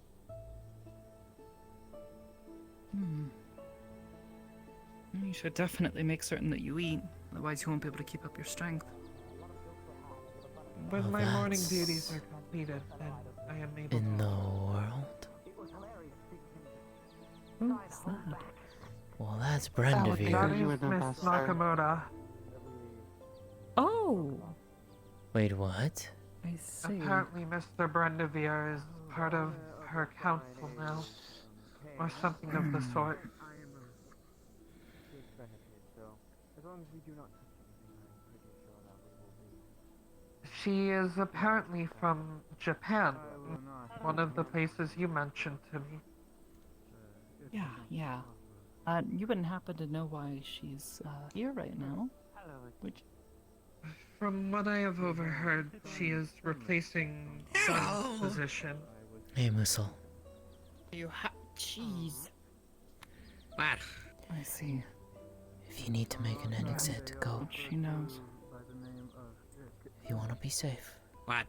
[SPEAKER 16] You should definitely make certain that you eat, otherwise you won't be able to keep up your strength.
[SPEAKER 19] When
[SPEAKER 1] Oh,
[SPEAKER 19] my morning
[SPEAKER 1] that's
[SPEAKER 19] duties are completed, then I am able
[SPEAKER 1] in
[SPEAKER 19] to...
[SPEAKER 1] the world.
[SPEAKER 16] Who's that?
[SPEAKER 1] Well, that's Brenda
[SPEAKER 19] That
[SPEAKER 1] Veer.
[SPEAKER 19] is Miss Nakamura.
[SPEAKER 16] Oh!
[SPEAKER 1] Wait, what?
[SPEAKER 16] I see.
[SPEAKER 19] Apparently, Mr. Brendavere is part of her council now, or something of the sort. She is apparently from Japan, one of the places you mentioned to me.
[SPEAKER 16] Yeah. You wouldn't happen to know why she's here right now? Which...
[SPEAKER 19] From what I have overheard, she is replacing Sun's position.
[SPEAKER 1] Hey, Mussel.
[SPEAKER 16] Jeez.
[SPEAKER 7] What?
[SPEAKER 16] I see.
[SPEAKER 1] If you need to make an exit, go.
[SPEAKER 16] She knows.
[SPEAKER 1] If you want to be safe.
[SPEAKER 7] What?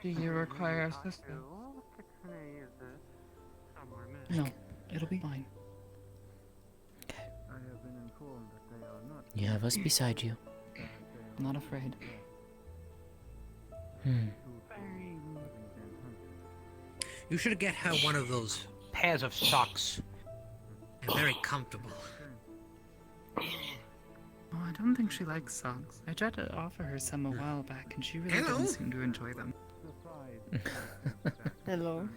[SPEAKER 19] Do you require assistance?
[SPEAKER 16] No, it'll be fine.
[SPEAKER 1] You have us beside you.
[SPEAKER 16] I'm not afraid.
[SPEAKER 10] You should get her one of those pairs of socks. They're very comfortable.
[SPEAKER 16] Oh, I don't think she likes socks. I tried to offer her some a while back, and she really didn't seem to enjoy them.
[SPEAKER 6] Hello.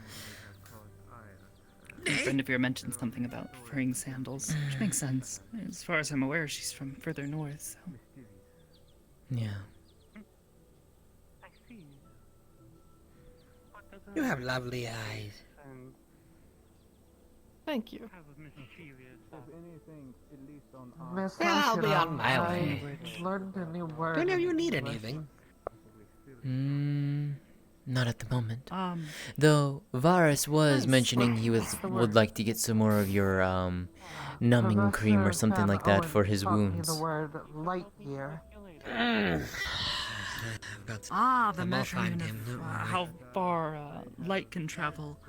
[SPEAKER 16] A friend of yours mentioned something about preferring sandals, which makes sense. As far as I'm aware, she's from further north, so...
[SPEAKER 1] Yeah.
[SPEAKER 10] You have lovely eyes.
[SPEAKER 6] Thank you.
[SPEAKER 19] Miss
[SPEAKER 10] Yeah, I'll be
[SPEAKER 19] Lótëa,
[SPEAKER 10] on my way.
[SPEAKER 19] I learned a new word.
[SPEAKER 10] Whenever you need anything.
[SPEAKER 1] Not at the moment. Though Varus was mentioning he would like to get some more of your numbing cream or something like that for his wounds.
[SPEAKER 19] The word light year.
[SPEAKER 16] The measurement of how far light can travel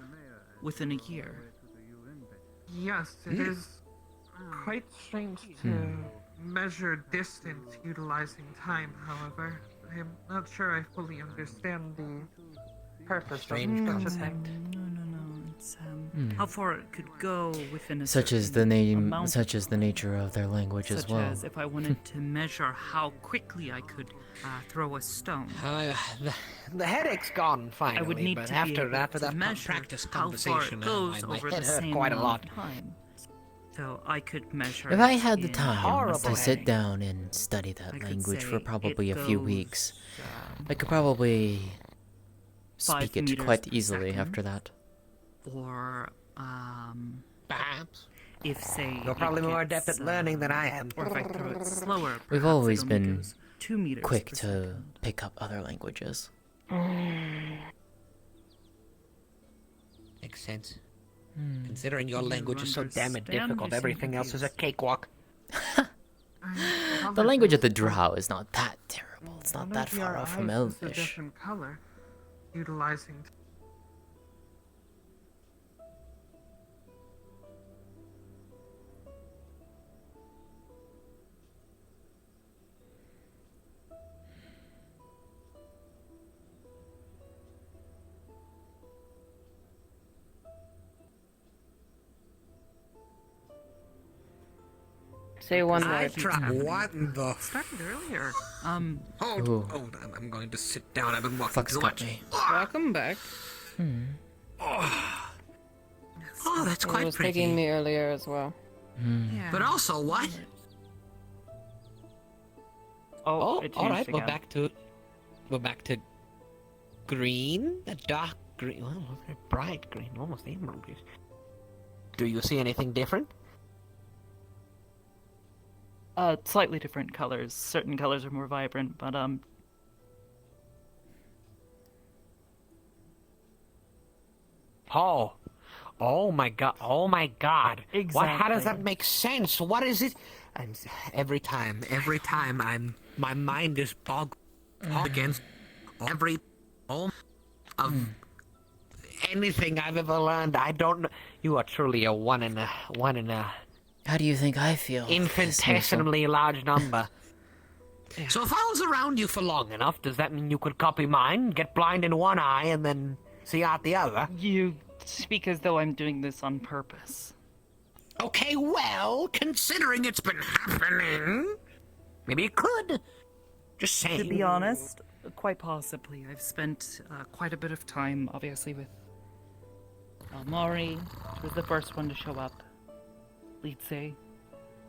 [SPEAKER 16] within a year.
[SPEAKER 19] Yes, it is quite strange to measure distance utilizing time, however. I'm not sure I fully understand the purpose of such a thing.
[SPEAKER 16] No. It's how far it could go within a
[SPEAKER 1] Such as the nature of their language as well.
[SPEAKER 16] Such as if I wanted to measure how quickly I could throw a stone.
[SPEAKER 10] The headache's gone finally,
[SPEAKER 16] I would need
[SPEAKER 10] but
[SPEAKER 16] to
[SPEAKER 10] after
[SPEAKER 16] be able
[SPEAKER 10] that
[SPEAKER 16] to measure
[SPEAKER 10] practice
[SPEAKER 16] how far
[SPEAKER 10] conversation,
[SPEAKER 16] it goes
[SPEAKER 10] my
[SPEAKER 16] over
[SPEAKER 10] head
[SPEAKER 16] the
[SPEAKER 10] hurt
[SPEAKER 16] same
[SPEAKER 10] quite a
[SPEAKER 16] amount
[SPEAKER 10] lot.
[SPEAKER 16] of time. So I could measure.
[SPEAKER 1] If I had the
[SPEAKER 16] in
[SPEAKER 1] time to sit
[SPEAKER 16] saying,
[SPEAKER 1] down and study that
[SPEAKER 16] could
[SPEAKER 1] language
[SPEAKER 16] say
[SPEAKER 1] for probably
[SPEAKER 16] it
[SPEAKER 1] a few
[SPEAKER 16] goes,
[SPEAKER 1] weeks, I could probably
[SPEAKER 16] 5
[SPEAKER 1] speak it
[SPEAKER 16] meters
[SPEAKER 1] quite
[SPEAKER 16] per
[SPEAKER 1] easily
[SPEAKER 16] second.
[SPEAKER 1] after that.
[SPEAKER 16] Or
[SPEAKER 10] perhaps
[SPEAKER 16] if say
[SPEAKER 10] you're probably
[SPEAKER 16] it
[SPEAKER 10] more
[SPEAKER 16] gets,
[SPEAKER 10] adept at learning than I am.
[SPEAKER 16] Or if I throw it slower,
[SPEAKER 1] We've
[SPEAKER 16] perhaps
[SPEAKER 1] always
[SPEAKER 16] it only
[SPEAKER 1] been
[SPEAKER 16] goes 2 meters
[SPEAKER 1] quick
[SPEAKER 16] per
[SPEAKER 1] to
[SPEAKER 16] second.
[SPEAKER 1] pick up other languages.
[SPEAKER 10] Makes sense. Considering your language is so damn it difficult, everything else is a cakewalk.
[SPEAKER 1] The language of the Drow is not that terrible. It's not
[SPEAKER 19] One
[SPEAKER 1] that
[SPEAKER 19] of your
[SPEAKER 1] far off from
[SPEAKER 19] eyes is a
[SPEAKER 1] Elvish.
[SPEAKER 19] different color, utilizing.
[SPEAKER 6] Say one
[SPEAKER 10] I
[SPEAKER 6] word.
[SPEAKER 10] what the?
[SPEAKER 16] Started earlier.
[SPEAKER 10] Hold
[SPEAKER 1] Ooh.
[SPEAKER 10] on. I'm going to sit down. I've been walking
[SPEAKER 1] Fuck's
[SPEAKER 10] too
[SPEAKER 1] got
[SPEAKER 10] much.
[SPEAKER 1] me.
[SPEAKER 6] Welcome back.
[SPEAKER 10] Oh, that's
[SPEAKER 6] It
[SPEAKER 10] quite
[SPEAKER 6] was
[SPEAKER 10] pretty.
[SPEAKER 6] taking me earlier as well.
[SPEAKER 10] But also, what?
[SPEAKER 16] Oh, it
[SPEAKER 10] all right.
[SPEAKER 16] changed again.
[SPEAKER 10] We're back to green, a dark green, well, a bright green, almost emerald. Do you see anything different?
[SPEAKER 16] Slightly different colors. Certain colors are more vibrant, but
[SPEAKER 10] Oh my god! Oh my god!
[SPEAKER 16] Exactly.
[SPEAKER 10] How does that make sense? What is it? And every time, my mind is bogged against every of anything I've ever learned. I don't know. You are truly a one in a.
[SPEAKER 1] How do you think I feel?
[SPEAKER 10] Infinitesimally large number. So if I was around you for long enough, does that mean you could copy mine, get blind in one eye, and then see out the other?
[SPEAKER 16] You speak as though I'm doing this on purpose.
[SPEAKER 10] Okay, well, considering it's been happening, maybe you could. Just saying.
[SPEAKER 16] To be honest, quite possibly. I've spent quite a bit of time, obviously, with Mari. She was the first one to show up. Lótëa,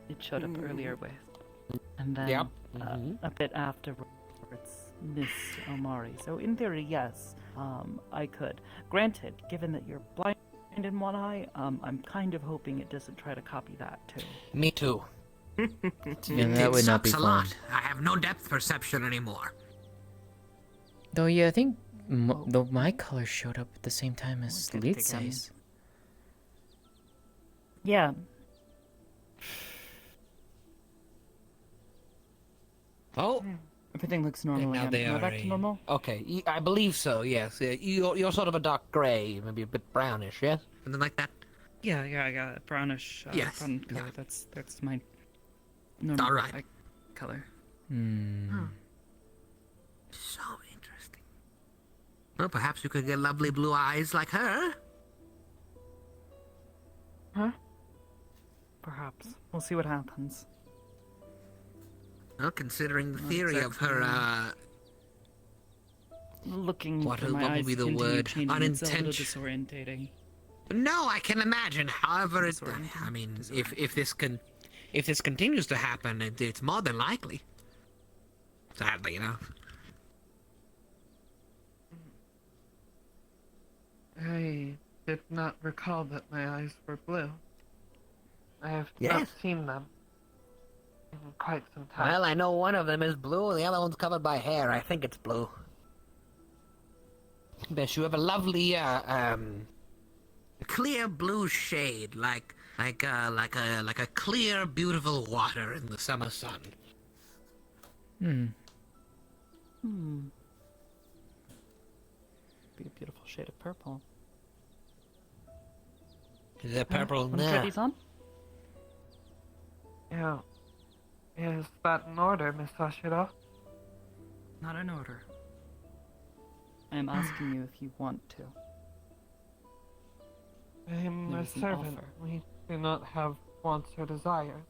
[SPEAKER 16] it showed up earlier with. And then a bit afterwards, Miss Omari. So in theory, yes, I could. Granted, given that you're blind in one eye, I'm kind of hoping it doesn't try to copy that too.
[SPEAKER 10] Me too.
[SPEAKER 1] Yeah, that would not be
[SPEAKER 10] Sucks a
[SPEAKER 1] fun.
[SPEAKER 10] lot. I have no depth perception anymore.
[SPEAKER 1] Though, yeah, I think though my color showed up at the same time as Lótëa's.
[SPEAKER 16] Yeah.
[SPEAKER 10] Oh,
[SPEAKER 16] Everything looks normal
[SPEAKER 10] now
[SPEAKER 16] again.
[SPEAKER 10] they
[SPEAKER 16] Am I
[SPEAKER 10] are
[SPEAKER 16] back to normal?
[SPEAKER 10] Okay, I believe so. Yes, you're sort of a dark gray, maybe a bit brownish. Yes, something like that.
[SPEAKER 16] Yeah, I got a brownish
[SPEAKER 10] Yes,
[SPEAKER 16] brown color.
[SPEAKER 10] yeah.
[SPEAKER 16] That's my normal
[SPEAKER 10] All right.
[SPEAKER 16] eye color.
[SPEAKER 1] Hmm.
[SPEAKER 10] So interesting. Well, perhaps you could get lovely blue eyes like her.
[SPEAKER 16] Huh? Perhaps. We'll see what happens.
[SPEAKER 10] Well, considering the
[SPEAKER 16] Not
[SPEAKER 10] theory of her,
[SPEAKER 16] looking
[SPEAKER 10] what
[SPEAKER 16] for my
[SPEAKER 10] would
[SPEAKER 16] eyes
[SPEAKER 10] be the
[SPEAKER 16] continue
[SPEAKER 10] word?
[SPEAKER 16] changing, it's a little
[SPEAKER 10] Unintentional.
[SPEAKER 16] disorientating.
[SPEAKER 10] No, I can imagine. However, I mean, if this continues to happen, it's more than likely. Sadly,
[SPEAKER 19] I did not recall that my eyes were blue. I have
[SPEAKER 10] Yes.
[SPEAKER 19] not seen them in quite some time.
[SPEAKER 10] Well, I know one of them is blue, and the other one's covered by hair. I think it's blue. Yes, you have a lovely, clear blue shade, like a clear, beautiful water in the summer sun.
[SPEAKER 1] Hmm.
[SPEAKER 16] Be a beautiful shade of purple.
[SPEAKER 10] Is there purple in
[SPEAKER 16] Wanna try
[SPEAKER 10] there?
[SPEAKER 16] these on?
[SPEAKER 19] Yeah. Is that in order, Miss Ashira?
[SPEAKER 16] Not in order. I am asking you if you want to.
[SPEAKER 19] I am a
[SPEAKER 16] There's an
[SPEAKER 19] servant.
[SPEAKER 16] offer.
[SPEAKER 19] We do not have wants or desires.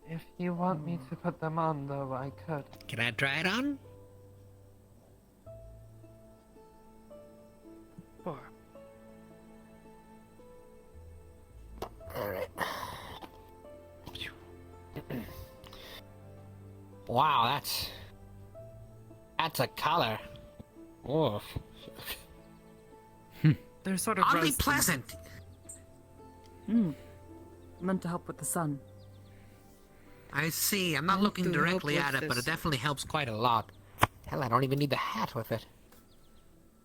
[SPEAKER 19] If you want me to put them on, though, I could.
[SPEAKER 10] Can I try it on?
[SPEAKER 16] Sure.
[SPEAKER 10] Alright. Wow, that's a color. Oof.
[SPEAKER 16] They're sort of
[SPEAKER 10] Oddly
[SPEAKER 16] rose
[SPEAKER 10] pleasant.
[SPEAKER 16] Meant to help with the sun.
[SPEAKER 10] I see. I'm not looking
[SPEAKER 16] to help
[SPEAKER 10] directly
[SPEAKER 16] with
[SPEAKER 10] at it, but it
[SPEAKER 16] this.
[SPEAKER 10] definitely helps quite a lot. Hell, I don't even need the hat with it.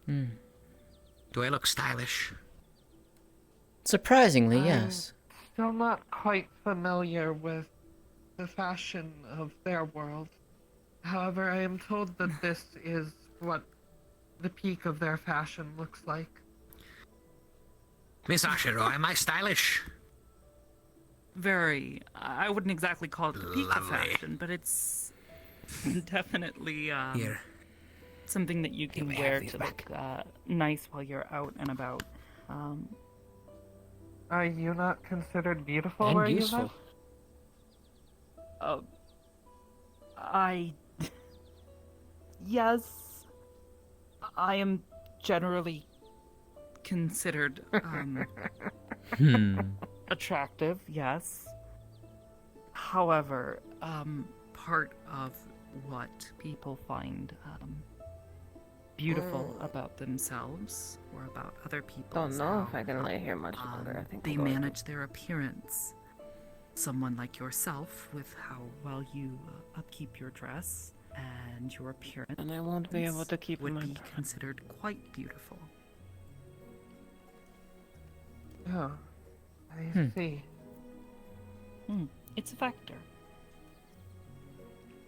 [SPEAKER 1] Hmm.
[SPEAKER 10] Do I look stylish?
[SPEAKER 1] Surprisingly,
[SPEAKER 19] I'm
[SPEAKER 1] yes.
[SPEAKER 19] still not quite familiar with the fashion of their world. However, I am told that this is what the peak of their fashion looks like.
[SPEAKER 10] Miss Ashiro, am I stylish?
[SPEAKER 16] Very. I wouldn't exactly call it the peak of
[SPEAKER 10] Lovely.
[SPEAKER 16] fashion, but it's definitely
[SPEAKER 10] Here.
[SPEAKER 16] something that you can
[SPEAKER 10] we have
[SPEAKER 16] wear
[SPEAKER 10] these
[SPEAKER 16] to look nice while you're out and about.
[SPEAKER 19] Are you not considered beautiful
[SPEAKER 10] And
[SPEAKER 19] where
[SPEAKER 10] useful.
[SPEAKER 19] you live?
[SPEAKER 16] Yes, I am generally considered attractive, yes. However, part of what people find beautiful about themselves or about other people
[SPEAKER 21] Don't
[SPEAKER 16] is
[SPEAKER 21] know
[SPEAKER 16] how,
[SPEAKER 21] if I can lay here much longer. I think
[SPEAKER 16] they
[SPEAKER 21] I'm going to.
[SPEAKER 16] manage their appearance. Someone like yourself, with how well you upkeep your dress and your appearance,
[SPEAKER 21] And I won't be able to keep
[SPEAKER 16] would
[SPEAKER 21] my
[SPEAKER 16] be considered quite beautiful.
[SPEAKER 19] Oh, I see.
[SPEAKER 16] It's a factor.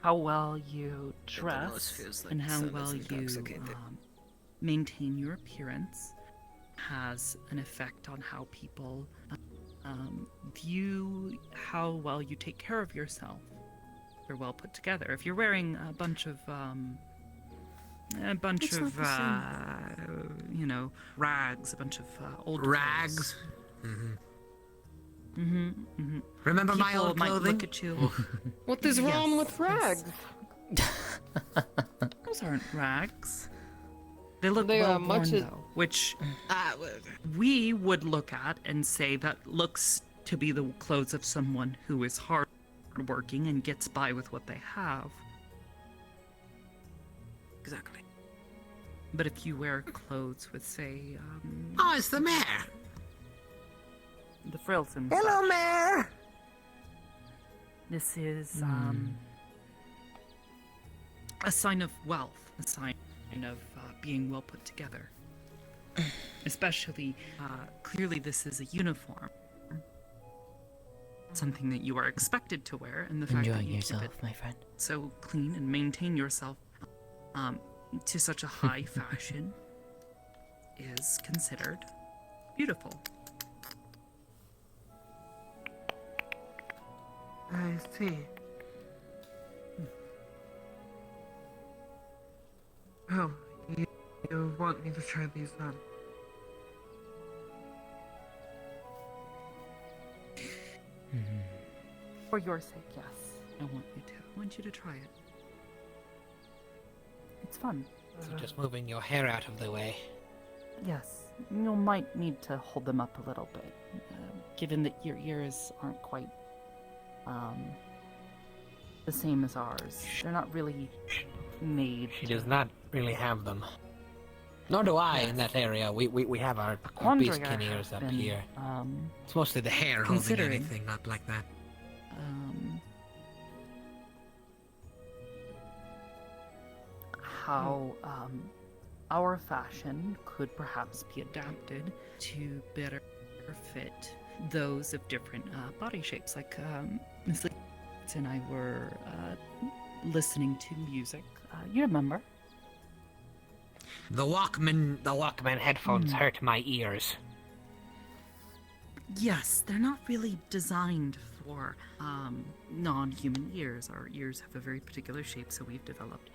[SPEAKER 16] How well you
[SPEAKER 10] It almost
[SPEAKER 16] dress
[SPEAKER 10] feels like
[SPEAKER 16] and how
[SPEAKER 10] sun is
[SPEAKER 16] well you
[SPEAKER 10] intoxicated.
[SPEAKER 16] maintain your appearance has an effect on how people view how well you take care of yourself. They're well put together. If you're wearing a bunch of rags, a bunch of old
[SPEAKER 10] Rags?
[SPEAKER 16] Mm-hmm.
[SPEAKER 10] Remember my
[SPEAKER 16] People
[SPEAKER 10] old
[SPEAKER 16] might
[SPEAKER 10] clothing?
[SPEAKER 16] look at you.
[SPEAKER 6] What is wrong with rags?
[SPEAKER 16] Those aren't rags. They look
[SPEAKER 6] They
[SPEAKER 16] well
[SPEAKER 6] are much
[SPEAKER 16] worn,
[SPEAKER 6] as-
[SPEAKER 16] though, which we would look at and say that looks to be the clothes of someone who is hardworking and gets by with what they have.
[SPEAKER 10] Exactly.
[SPEAKER 16] But if you wear clothes with, say,
[SPEAKER 10] Oh, it's the mayor.
[SPEAKER 16] the frills and
[SPEAKER 10] Hello,
[SPEAKER 16] such,
[SPEAKER 10] mayor.
[SPEAKER 16] this is a sign of wealth, a sign of being well put together. Especially, clearly this is a uniform. something that you are expected to wear, and the fact that
[SPEAKER 1] Enjoying
[SPEAKER 16] you
[SPEAKER 1] yourself,
[SPEAKER 16] keep it
[SPEAKER 1] my friend.
[SPEAKER 16] so clean and maintain yourself to such a high fashion is considered beautiful.
[SPEAKER 19] I see. Oh, you want me to try these on?
[SPEAKER 16] For your sake, yes. I want you to try it. It's fun.
[SPEAKER 10] So just moving your hair out of the way.
[SPEAKER 16] Yes, you might need to hold them up a little bit, given that your ears aren't quite the same as ours. They're not really made.
[SPEAKER 10] She does not really have them. Nor do I in that area. We have our beastkin ears up here. It's mostly the hair holding anything up like that.
[SPEAKER 16] How our fashion could perhaps be adapted to better fit those of different body shapes. Like Miss Lee and I were listening to music. You remember?
[SPEAKER 10] The Walkman headphones hurt my ears.
[SPEAKER 16] Yes, they're not really designed for non-human ears. Our ears have a very particular shape, so we've developed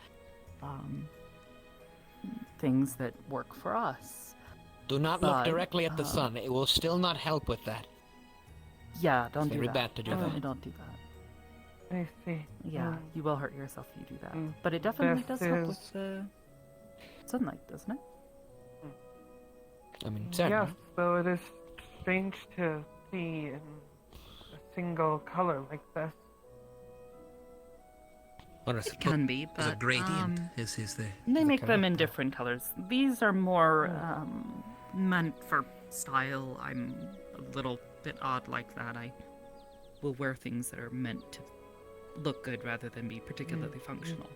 [SPEAKER 16] things that work for us.
[SPEAKER 10] Do not look directly at the sun. It will still not help with that.
[SPEAKER 16] Yeah, don't
[SPEAKER 10] It's
[SPEAKER 16] do
[SPEAKER 10] very
[SPEAKER 16] that.
[SPEAKER 10] bad to do
[SPEAKER 16] Definitely
[SPEAKER 10] that.
[SPEAKER 16] don't do that.
[SPEAKER 19] I see.
[SPEAKER 16] Yeah, you will hurt yourself if you do that. But it definitely does help with the sunlight, doesn't it?
[SPEAKER 10] I mean,
[SPEAKER 19] Yes, though it is strange to see in a single color like this.
[SPEAKER 16] It can be, but
[SPEAKER 10] a gradient is the.
[SPEAKER 16] They make them in different colors. These are more meant for style. I'm a little bit odd like that. I will wear things that are meant to look good rather than be particularly functional.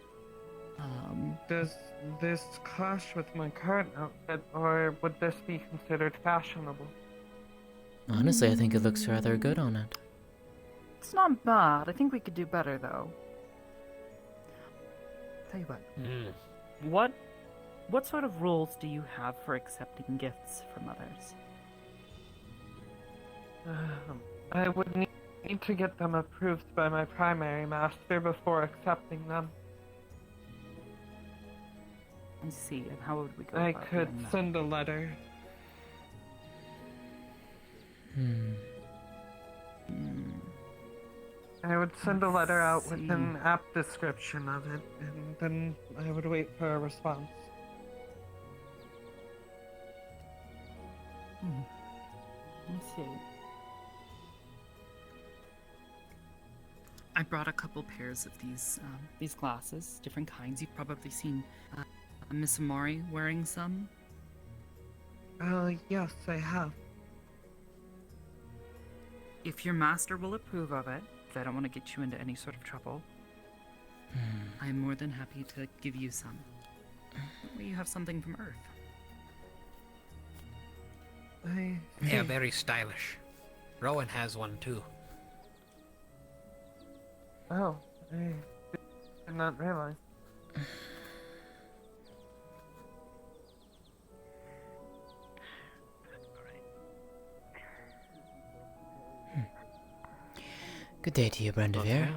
[SPEAKER 19] Does this clash with my current outfit, or would this be considered fashionable?
[SPEAKER 1] Honestly, I think it looks rather good on it.
[SPEAKER 16] It's not bad. I think we could do better, though. Tell you what. What sort of rules do you have for accepting gifts from others?
[SPEAKER 19] I would need to get them approved by my primary master before accepting them.
[SPEAKER 16] I see. And how would we go
[SPEAKER 19] I
[SPEAKER 16] about
[SPEAKER 19] could
[SPEAKER 16] doing that?
[SPEAKER 19] send a letter. I would send a letter out with an app description of it, and then I would wait for a response.
[SPEAKER 16] I see. I brought a couple pairs of these glasses, different kinds. You've probably seen Miss Amari wearing some.
[SPEAKER 19] Yes, I have.
[SPEAKER 16] If your master will approve of it, if I don't want to get you into any sort of trouble, I'm more than happy to give you some. That way you have something from Earth.
[SPEAKER 10] Yeah, very stylish. Rowan has one too.
[SPEAKER 19] Oh, I did not realize.
[SPEAKER 1] Good day to you, Brendevere.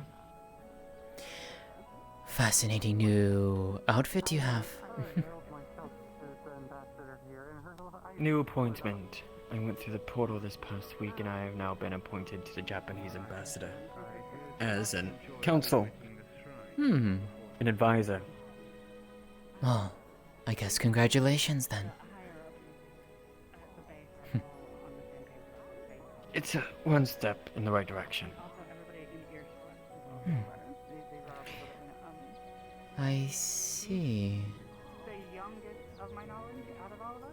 [SPEAKER 1] Fascinating new outfit you have.
[SPEAKER 5] New appointment. I went through the portal this past week and I have now been appointed to the Japanese ambassador. As an counsel. An advisor.
[SPEAKER 1] Well, I guess congratulations then.
[SPEAKER 5] It's one step in the right direction.
[SPEAKER 1] I see.
[SPEAKER 3] The youngest of my knowledge out of all of us.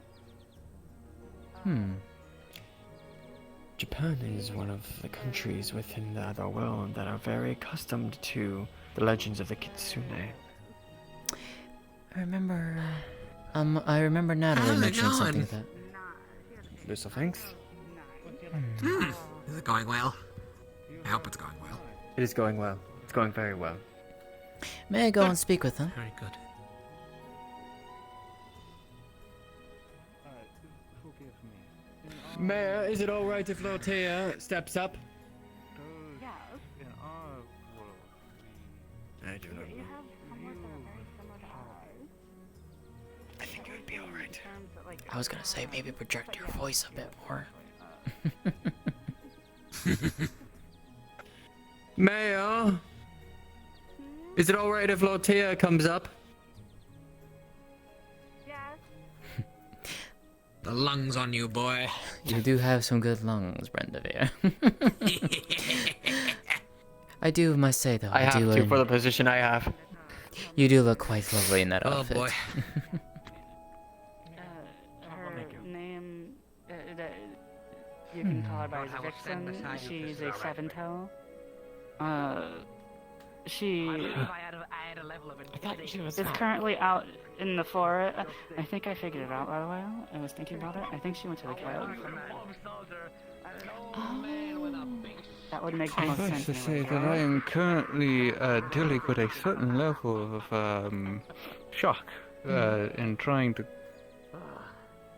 [SPEAKER 5] Japan is one of the countries within the other world that are very accustomed to the legends of the Kitsune.
[SPEAKER 1] I remember Natalie mentioning something like that.
[SPEAKER 5] Lucifer, thanks.
[SPEAKER 10] Is it going well?
[SPEAKER 9] I hope it's going well.
[SPEAKER 5] It is going well. It's going very well.
[SPEAKER 1] May I go and speak with them?
[SPEAKER 9] Very good.
[SPEAKER 5] Mayor, is it alright if Lótëa steps up?
[SPEAKER 8] Yes.
[SPEAKER 5] I do not
[SPEAKER 8] You
[SPEAKER 5] know.
[SPEAKER 8] have somewhat that are very similar to ours.
[SPEAKER 5] I think it would be alright.
[SPEAKER 1] I was gonna say maybe project your voice a bit more.
[SPEAKER 5] Mayor, is it alright if Lótëa comes up?
[SPEAKER 9] The lungs on you, boy.
[SPEAKER 1] You do have some good lungs, Brendavere. I do must say though,
[SPEAKER 5] I have
[SPEAKER 1] do
[SPEAKER 5] to for the position I have.
[SPEAKER 1] You do look quite lovely in that
[SPEAKER 9] Oh,
[SPEAKER 1] outfit.
[SPEAKER 9] boy.
[SPEAKER 3] Her name, you can call her by Vixen. She's a seven-tail. She is currently out in the forest. I think I figured it out, by the way. I was thinking about it. I think she went to the cave. That would make the most
[SPEAKER 11] Suffice
[SPEAKER 3] sense.
[SPEAKER 11] to say
[SPEAKER 3] anyway,
[SPEAKER 11] that I
[SPEAKER 3] right?
[SPEAKER 11] am currently dealing with a certain level of shock in trying to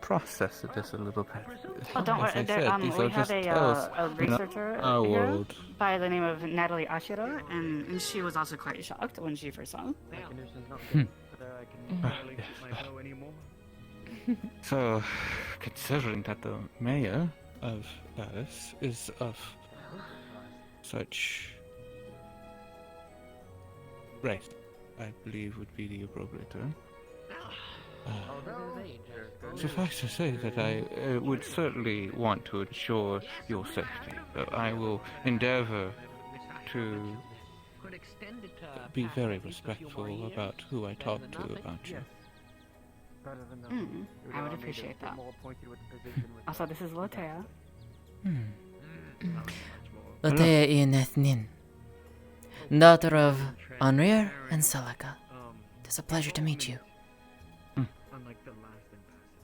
[SPEAKER 11] process this a little bit.
[SPEAKER 3] Oh, don't
[SPEAKER 11] As
[SPEAKER 3] worry.
[SPEAKER 11] I said, these
[SPEAKER 3] We
[SPEAKER 11] are
[SPEAKER 3] have
[SPEAKER 11] just
[SPEAKER 3] a
[SPEAKER 11] tales in
[SPEAKER 3] researcher
[SPEAKER 11] our
[SPEAKER 3] here
[SPEAKER 11] world.
[SPEAKER 3] by the name of Natalie Ashira, and she was also quite shocked when she first saw it.
[SPEAKER 11] So, considering that the mayor of Alice is of such race, I believe would be the appropriate term. Suffice to say that I would certainly want to ensure your safety. So I will endeavor to be very respectful about who I talk to about you.
[SPEAKER 3] I would appreciate that. Also, this is Lótëa.
[SPEAKER 1] Lótëa Ianethnin, daughter of Anrir and Celica. It's a pleasure to meet you.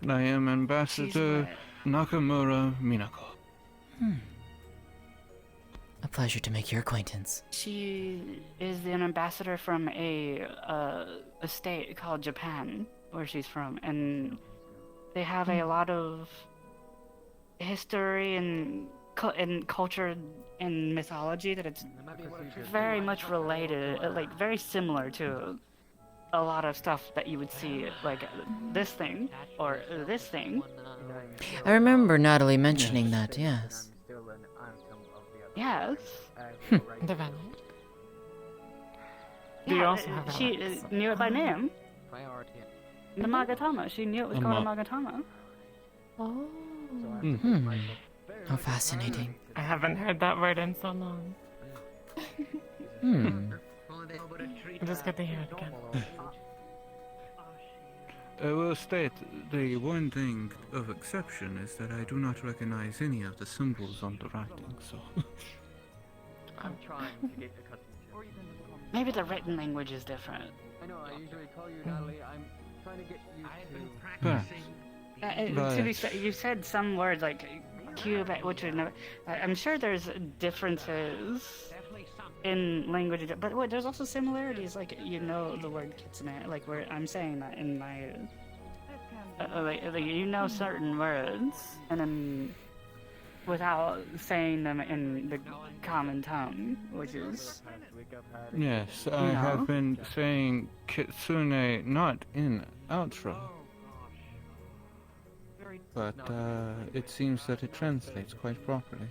[SPEAKER 11] I am Ambassador Nakamura Minako.
[SPEAKER 1] A pleasure to make your acquaintance.
[SPEAKER 3] She is an ambassador from a state called Japan, where she's from, and they have a lot of history and culture and mythology that it's very much related, like very similar to a lot of stuff that you would see, like this thing or this thing.
[SPEAKER 1] I remember Natalie mentioning that, yes.
[SPEAKER 3] Yes.
[SPEAKER 10] The Venom.
[SPEAKER 3] Yeah,
[SPEAKER 10] You also have
[SPEAKER 3] she knew it by name. The Magatama. She knew it was called a Magatama.
[SPEAKER 20] Oh.
[SPEAKER 1] How fascinating.
[SPEAKER 10] I haven't heard that word in so long. Just good to hear it again.
[SPEAKER 11] I will state the one thing of exception is that I do not recognize any of the symbols on the writing, so...
[SPEAKER 5] I'm trying to get accustomed to it.
[SPEAKER 3] Maybe the written language is different.
[SPEAKER 5] I know, I usually call you Natalie. I'm trying to get used to...
[SPEAKER 11] Perhaps.
[SPEAKER 3] To be fair, you said some words like cube, which would never. I'm sure there's differences in language, but wait, there's also similarities. Like you know the word kitsune, like where I'm saying that in my, like you know certain words, and then without saying them in the common tongue, which is.
[SPEAKER 11] Yes, I have been saying kitsune not in outro. But it seems that it translates quite properly.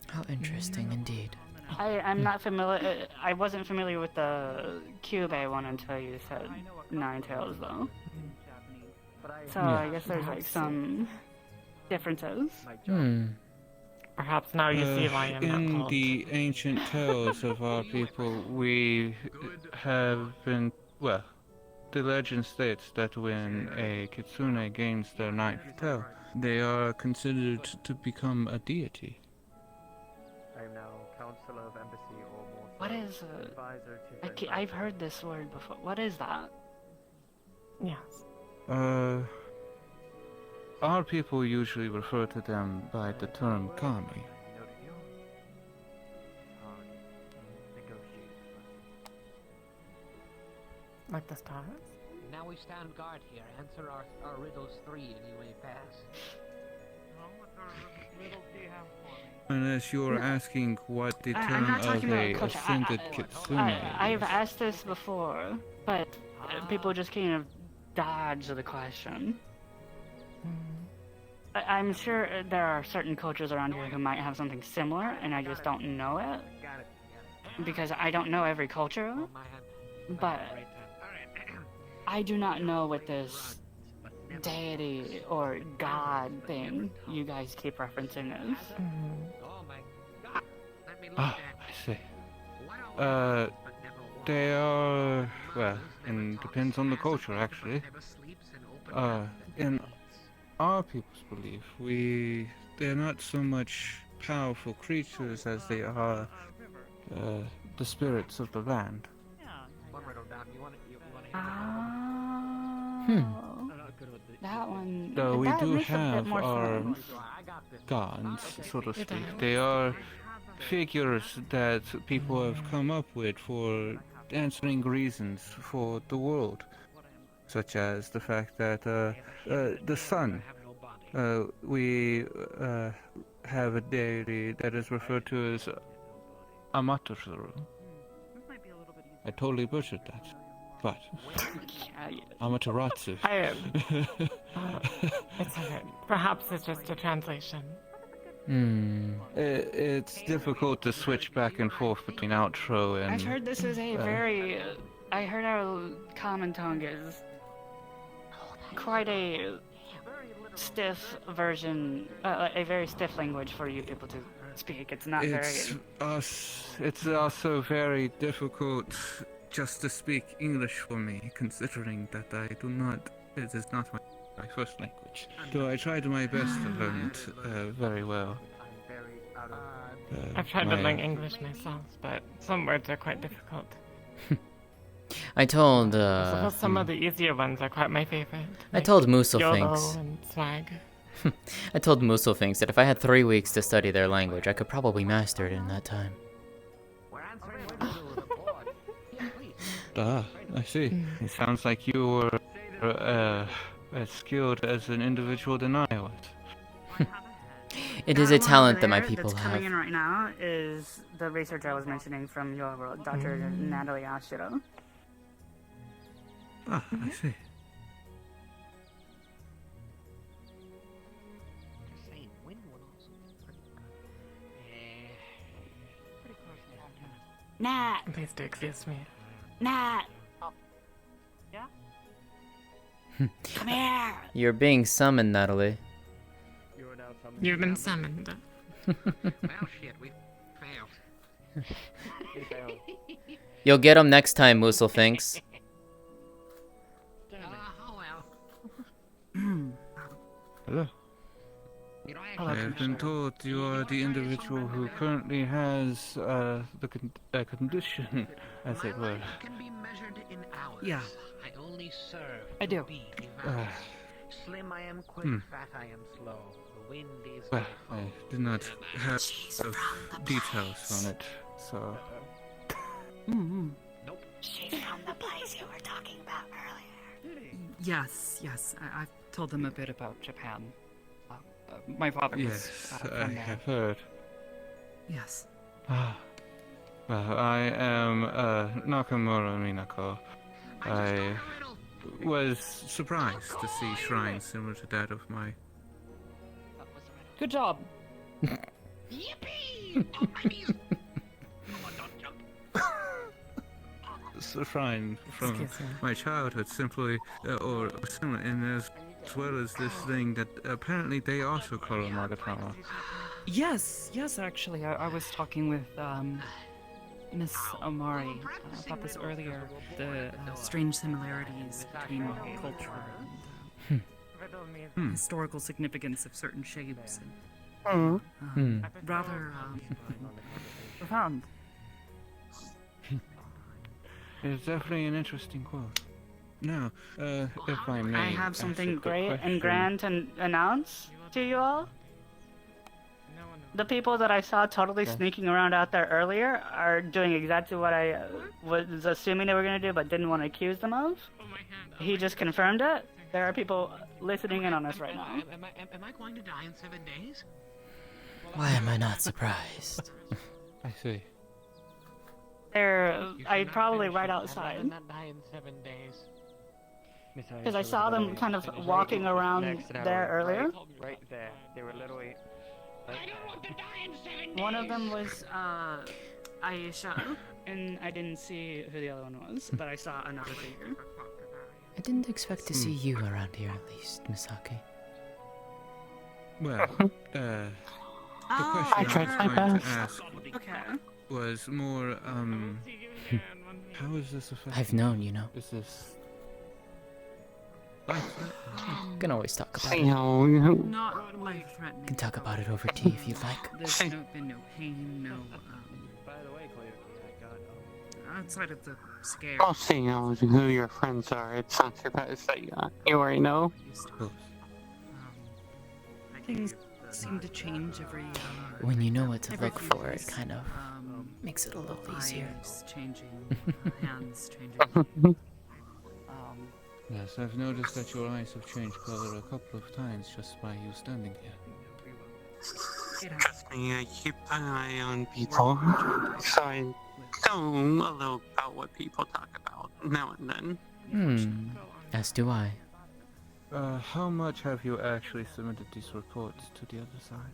[SPEAKER 1] How interesting indeed.
[SPEAKER 3] I'm not familiar. I wasn't familiar with the Kyubey one until you said Nine Tails, though. So I guess there's like some differences.
[SPEAKER 10] Perhaps now you see why I'm not
[SPEAKER 11] In
[SPEAKER 10] called.
[SPEAKER 11] the ancient tales of our people, we have been, well, the legend states that when a kitsune gains their ninth tail, they are considered to become a deity.
[SPEAKER 5] I am now Council of Embassy or more.
[SPEAKER 3] What is
[SPEAKER 5] advisor to
[SPEAKER 3] I've heard this word before. What is that?
[SPEAKER 10] Yes.
[SPEAKER 11] Our people usually refer to them by the term kami.
[SPEAKER 21] Like the stars?
[SPEAKER 18] Now we stand guard here. Answer our riddles 3 and you may pass.
[SPEAKER 11] Unless you're asking what the
[SPEAKER 3] I'm
[SPEAKER 11] term
[SPEAKER 3] not
[SPEAKER 11] of
[SPEAKER 3] talking about
[SPEAKER 11] a
[SPEAKER 3] culture.
[SPEAKER 11] ascended kitsune
[SPEAKER 3] I've
[SPEAKER 11] is.
[SPEAKER 3] asked this before, but people just kind of dodge the question. I'm sure there are certain cultures around here who might have something similar, and I just don't know it. Because I don't know every culture, but I do not know what this deity or god thing you guys keep referencing is.
[SPEAKER 11] Ah, I see. They are, well, and depends on the culture, actually. In our people's belief, they're not so much powerful creatures as they are the spirits of the land.
[SPEAKER 3] That one.
[SPEAKER 11] Though we
[SPEAKER 3] that
[SPEAKER 11] do
[SPEAKER 3] makes a bit
[SPEAKER 11] have
[SPEAKER 3] more
[SPEAKER 11] our
[SPEAKER 3] sense.
[SPEAKER 11] gods, so to speak. They are figures that people have come up with for answering reasons for the world, such as the fact that the sun, we have a deity that is referred to as Amaterasu. I totally butchered that, but Amaterasu.
[SPEAKER 21] It's okay. Perhaps it's just a translation.
[SPEAKER 11] It's difficult to switch back and forth between outro and.
[SPEAKER 3] I've heard this is a very. I heard our common tongue is quite a stiff version, a very stiff language for you people to speak. It's not very.
[SPEAKER 11] It's also very difficult just to speak English for me, considering that it is not my first language. Though I tried my best to learn it very well.
[SPEAKER 21] I've tried to learn English myself, but some words are quite difficult.
[SPEAKER 1] I told,
[SPEAKER 21] I suppose some of the easier ones are quite my favorite.
[SPEAKER 1] I told
[SPEAKER 21] YOLO
[SPEAKER 1] Muselfinks.
[SPEAKER 21] and swag.
[SPEAKER 1] I told Muselfinks that if I had 3 weeks to study their language, I could probably master it in that time.
[SPEAKER 11] I see. It sounds like you were as skilled as an individual than I was.
[SPEAKER 1] It is a talent that my
[SPEAKER 3] There
[SPEAKER 1] people
[SPEAKER 3] that's
[SPEAKER 1] have.
[SPEAKER 3] coming in right now is the researcher I was mentioning from your world, Dr. Natalie Ashiro.
[SPEAKER 11] I see.
[SPEAKER 3] Nat!
[SPEAKER 21] Please do excuse me.
[SPEAKER 3] Nat! Yeah? Come here!
[SPEAKER 1] You're being summoned, Natalie.
[SPEAKER 21] You've been summoned.
[SPEAKER 18] Well, shit, we failed.
[SPEAKER 1] You'll get them next time, Muselfinks.
[SPEAKER 11] Hello. I have been told you are the individual who currently has the condition, as it were.
[SPEAKER 10] Yeah.
[SPEAKER 18] I only serve
[SPEAKER 10] I do.
[SPEAKER 18] Slim I am quick, fat I am slow. The wind is
[SPEAKER 11] Well, I did not have details on it, so.
[SPEAKER 18] Nope.
[SPEAKER 14] She's from the place you were talking about earlier.
[SPEAKER 16] Yes. I've told them a bit about Japan. My father was
[SPEAKER 11] Yes,
[SPEAKER 16] from
[SPEAKER 11] I
[SPEAKER 16] there.
[SPEAKER 11] have heard.
[SPEAKER 16] Yes.
[SPEAKER 11] Well, I am Nakamura Minako. I was surprised to see shrines similar to that of my.
[SPEAKER 16] Good job.
[SPEAKER 18] Yippee! Oh, my knees! Come on, don't jump.
[SPEAKER 11] It's a shrine from
[SPEAKER 21] Excuse me.
[SPEAKER 11] my childhood, simply, or similar, and as well as this thing that apparently they also call a Magatama.
[SPEAKER 16] Yes, actually. I was talking with Miss Omari about this earlier. The strange similarities between culture and historical significance of certain shapes. And, rather profound.
[SPEAKER 11] It's definitely an interesting quote. Now, if I may.
[SPEAKER 3] I have
[SPEAKER 11] ask
[SPEAKER 3] something
[SPEAKER 11] a quick
[SPEAKER 3] great and
[SPEAKER 11] question.
[SPEAKER 3] grand to announce to you all. the people that I saw totally sneaking around out there earlier are doing exactly what I was assuming they were going to do but didn't want to accuse them of. He just confirmed it. There are people listening in on us right now.
[SPEAKER 18] Am I going to die in 7 days?
[SPEAKER 1] Why am I not surprised?
[SPEAKER 5] I see.
[SPEAKER 3] They're probably right outside.
[SPEAKER 18] Not die in 7 days.
[SPEAKER 3] Because I saw them kind of walking around there earlier.
[SPEAKER 5] Right there. They were literally.
[SPEAKER 18] I don't want to die in 7 days.
[SPEAKER 3] One of them was Aisha, and I didn't see who the other one was, but I saw another figure.
[SPEAKER 1] I didn't expect to see you around here, at least, Misaki.
[SPEAKER 11] Well, the question I was trying to ask was more, how is this affecting?
[SPEAKER 1] I've known, you know.
[SPEAKER 11] Is this...
[SPEAKER 1] You can always talk about it.
[SPEAKER 3] Not life-threatening.
[SPEAKER 1] You can talk about it over tea if you'd like.
[SPEAKER 3] There's been no pain, no, outside of the scare.
[SPEAKER 13] I'll see who your friends are. It's not surprised that you already know.
[SPEAKER 16] Things seem to change every.
[SPEAKER 1] When you know what to look for, it kind of makes it a little easier.
[SPEAKER 16] Eyes changing, hands changing.
[SPEAKER 11] Yes, I've noticed that your eyes have changed color a couple of times just by you standing here.
[SPEAKER 13] Trust me, I keep an eye on people, so I know a little about what people talk about now and then.
[SPEAKER 1] As do I.
[SPEAKER 11] How much have you actually submitted these reports to the other side?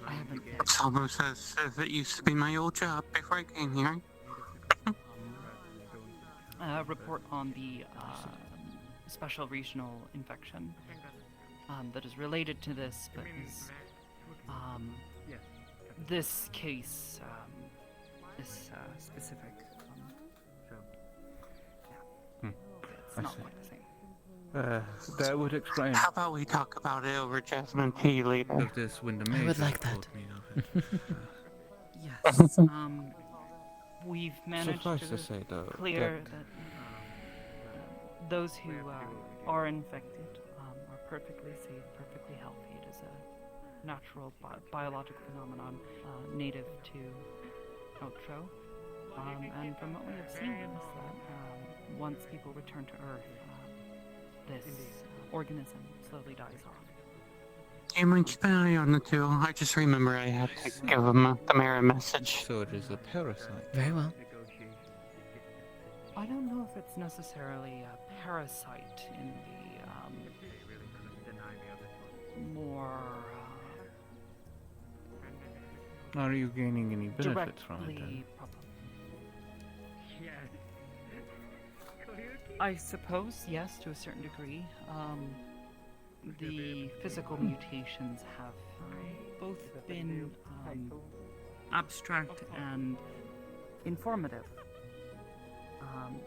[SPEAKER 16] I haven't.
[SPEAKER 13] It's almost as if it used to be my old job before I came here.
[SPEAKER 16] Report on the special regional infection that is related to this, but is this case, this specific. It's not quite the same.
[SPEAKER 11] That would explain.
[SPEAKER 13] How about we talk about it over jasmine tea later?
[SPEAKER 11] Of this when the
[SPEAKER 1] I would like that.
[SPEAKER 16] Yes. We've managed
[SPEAKER 11] to say, though,
[SPEAKER 16] clear that those who are infected are perfectly safe, perfectly healthy. It is a natural biological phenomenon native to Outro. And from what we have seen is that once people return to Earth, this organism slowly dies off.
[SPEAKER 13] Do you mind keeping an eye on the two? I just remember I had to give them the mayor a message.
[SPEAKER 11] So it is a parasite.
[SPEAKER 1] Very well.
[SPEAKER 16] I don't know if it's necessarily a parasite in the more.
[SPEAKER 11] Are you gaining any benefits from it then?
[SPEAKER 16] I suppose, yes, to a certain degree. The physical mutations have both been abstract and informative.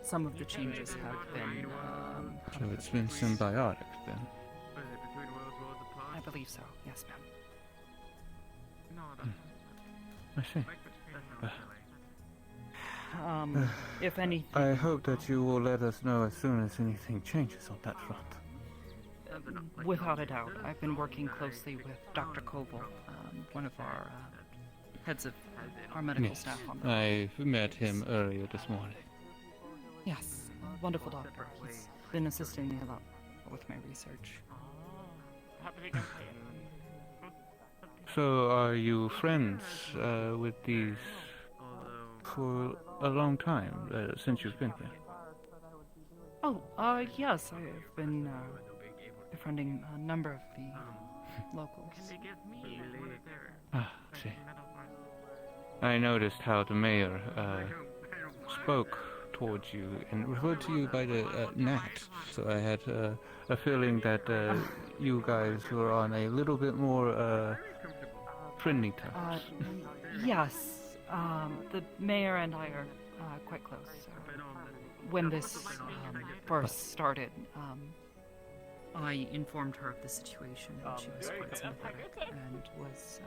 [SPEAKER 16] Some of the changes have been.
[SPEAKER 11] So it's been symbiotic then?
[SPEAKER 16] I believe so, yes, ma'am.
[SPEAKER 11] I see.
[SPEAKER 16] If anything.
[SPEAKER 11] I hope that you will let us know as soon as anything changes on that front.
[SPEAKER 16] Without a doubt. I've been working closely with Dr. Koval, one of our heads of our medical staff on the...
[SPEAKER 11] I met him earlier this morning.
[SPEAKER 16] Yes, wonderful doctor. He's been assisting me a lot with my research.
[SPEAKER 11] So are you friends with these for a long time, since you've been here?
[SPEAKER 16] Oh, yes, I've been befriending a number of the locals.
[SPEAKER 11] Ah, see. I noticed how the mayor spoke towards you and referred to you by the Nat, so I had a feeling that you guys were on a little bit more friendly terms.
[SPEAKER 16] Yes, the mayor and I are quite close. When this first started, I informed her of the situation, and she was quite sympathetic and was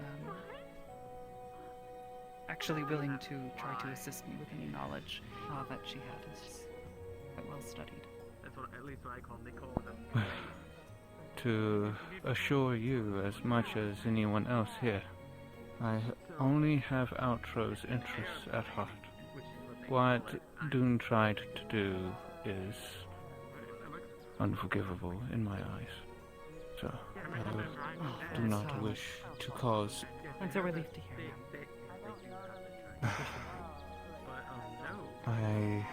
[SPEAKER 16] actually willing to try to assist me with any knowledge that she had. Is quite well studied.
[SPEAKER 5] That's what, at least what I call Nicole.
[SPEAKER 11] To assure you as much as anyone else here,
[SPEAKER 4] I only have Outro's interests at heart. What Dune tried to do is unforgivable in my eyes. So, I do not wish to cause...
[SPEAKER 16] It's a relief to hear.
[SPEAKER 4] I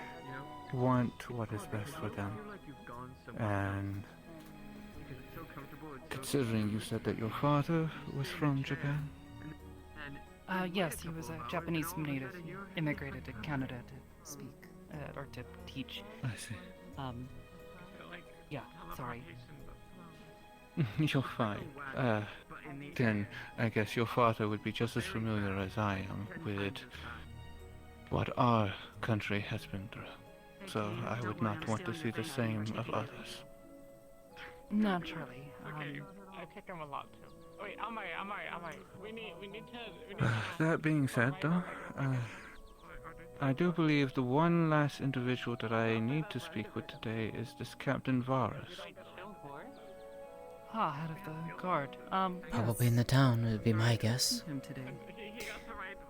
[SPEAKER 4] want what is best for them. And considering you said that your father was from Japan?
[SPEAKER 16] Yes, he was a Japanese native. He immigrated to Canada to speak, or to teach.
[SPEAKER 4] I see.
[SPEAKER 16] Yeah, sorry.
[SPEAKER 4] You're fine. Then I guess your father would be just as familiar as I am with what our country has been through. So I would not want to see the same of others.
[SPEAKER 16] Naturally.
[SPEAKER 21] I kick him a lot too. Wait, am I? We need to.
[SPEAKER 4] That being said, though, I do believe the one last individual that I need to speak with today is this Captain Varus.
[SPEAKER 16] Head of the guard.
[SPEAKER 1] Probably in the town, would be my guess.
[SPEAKER 16] Him today.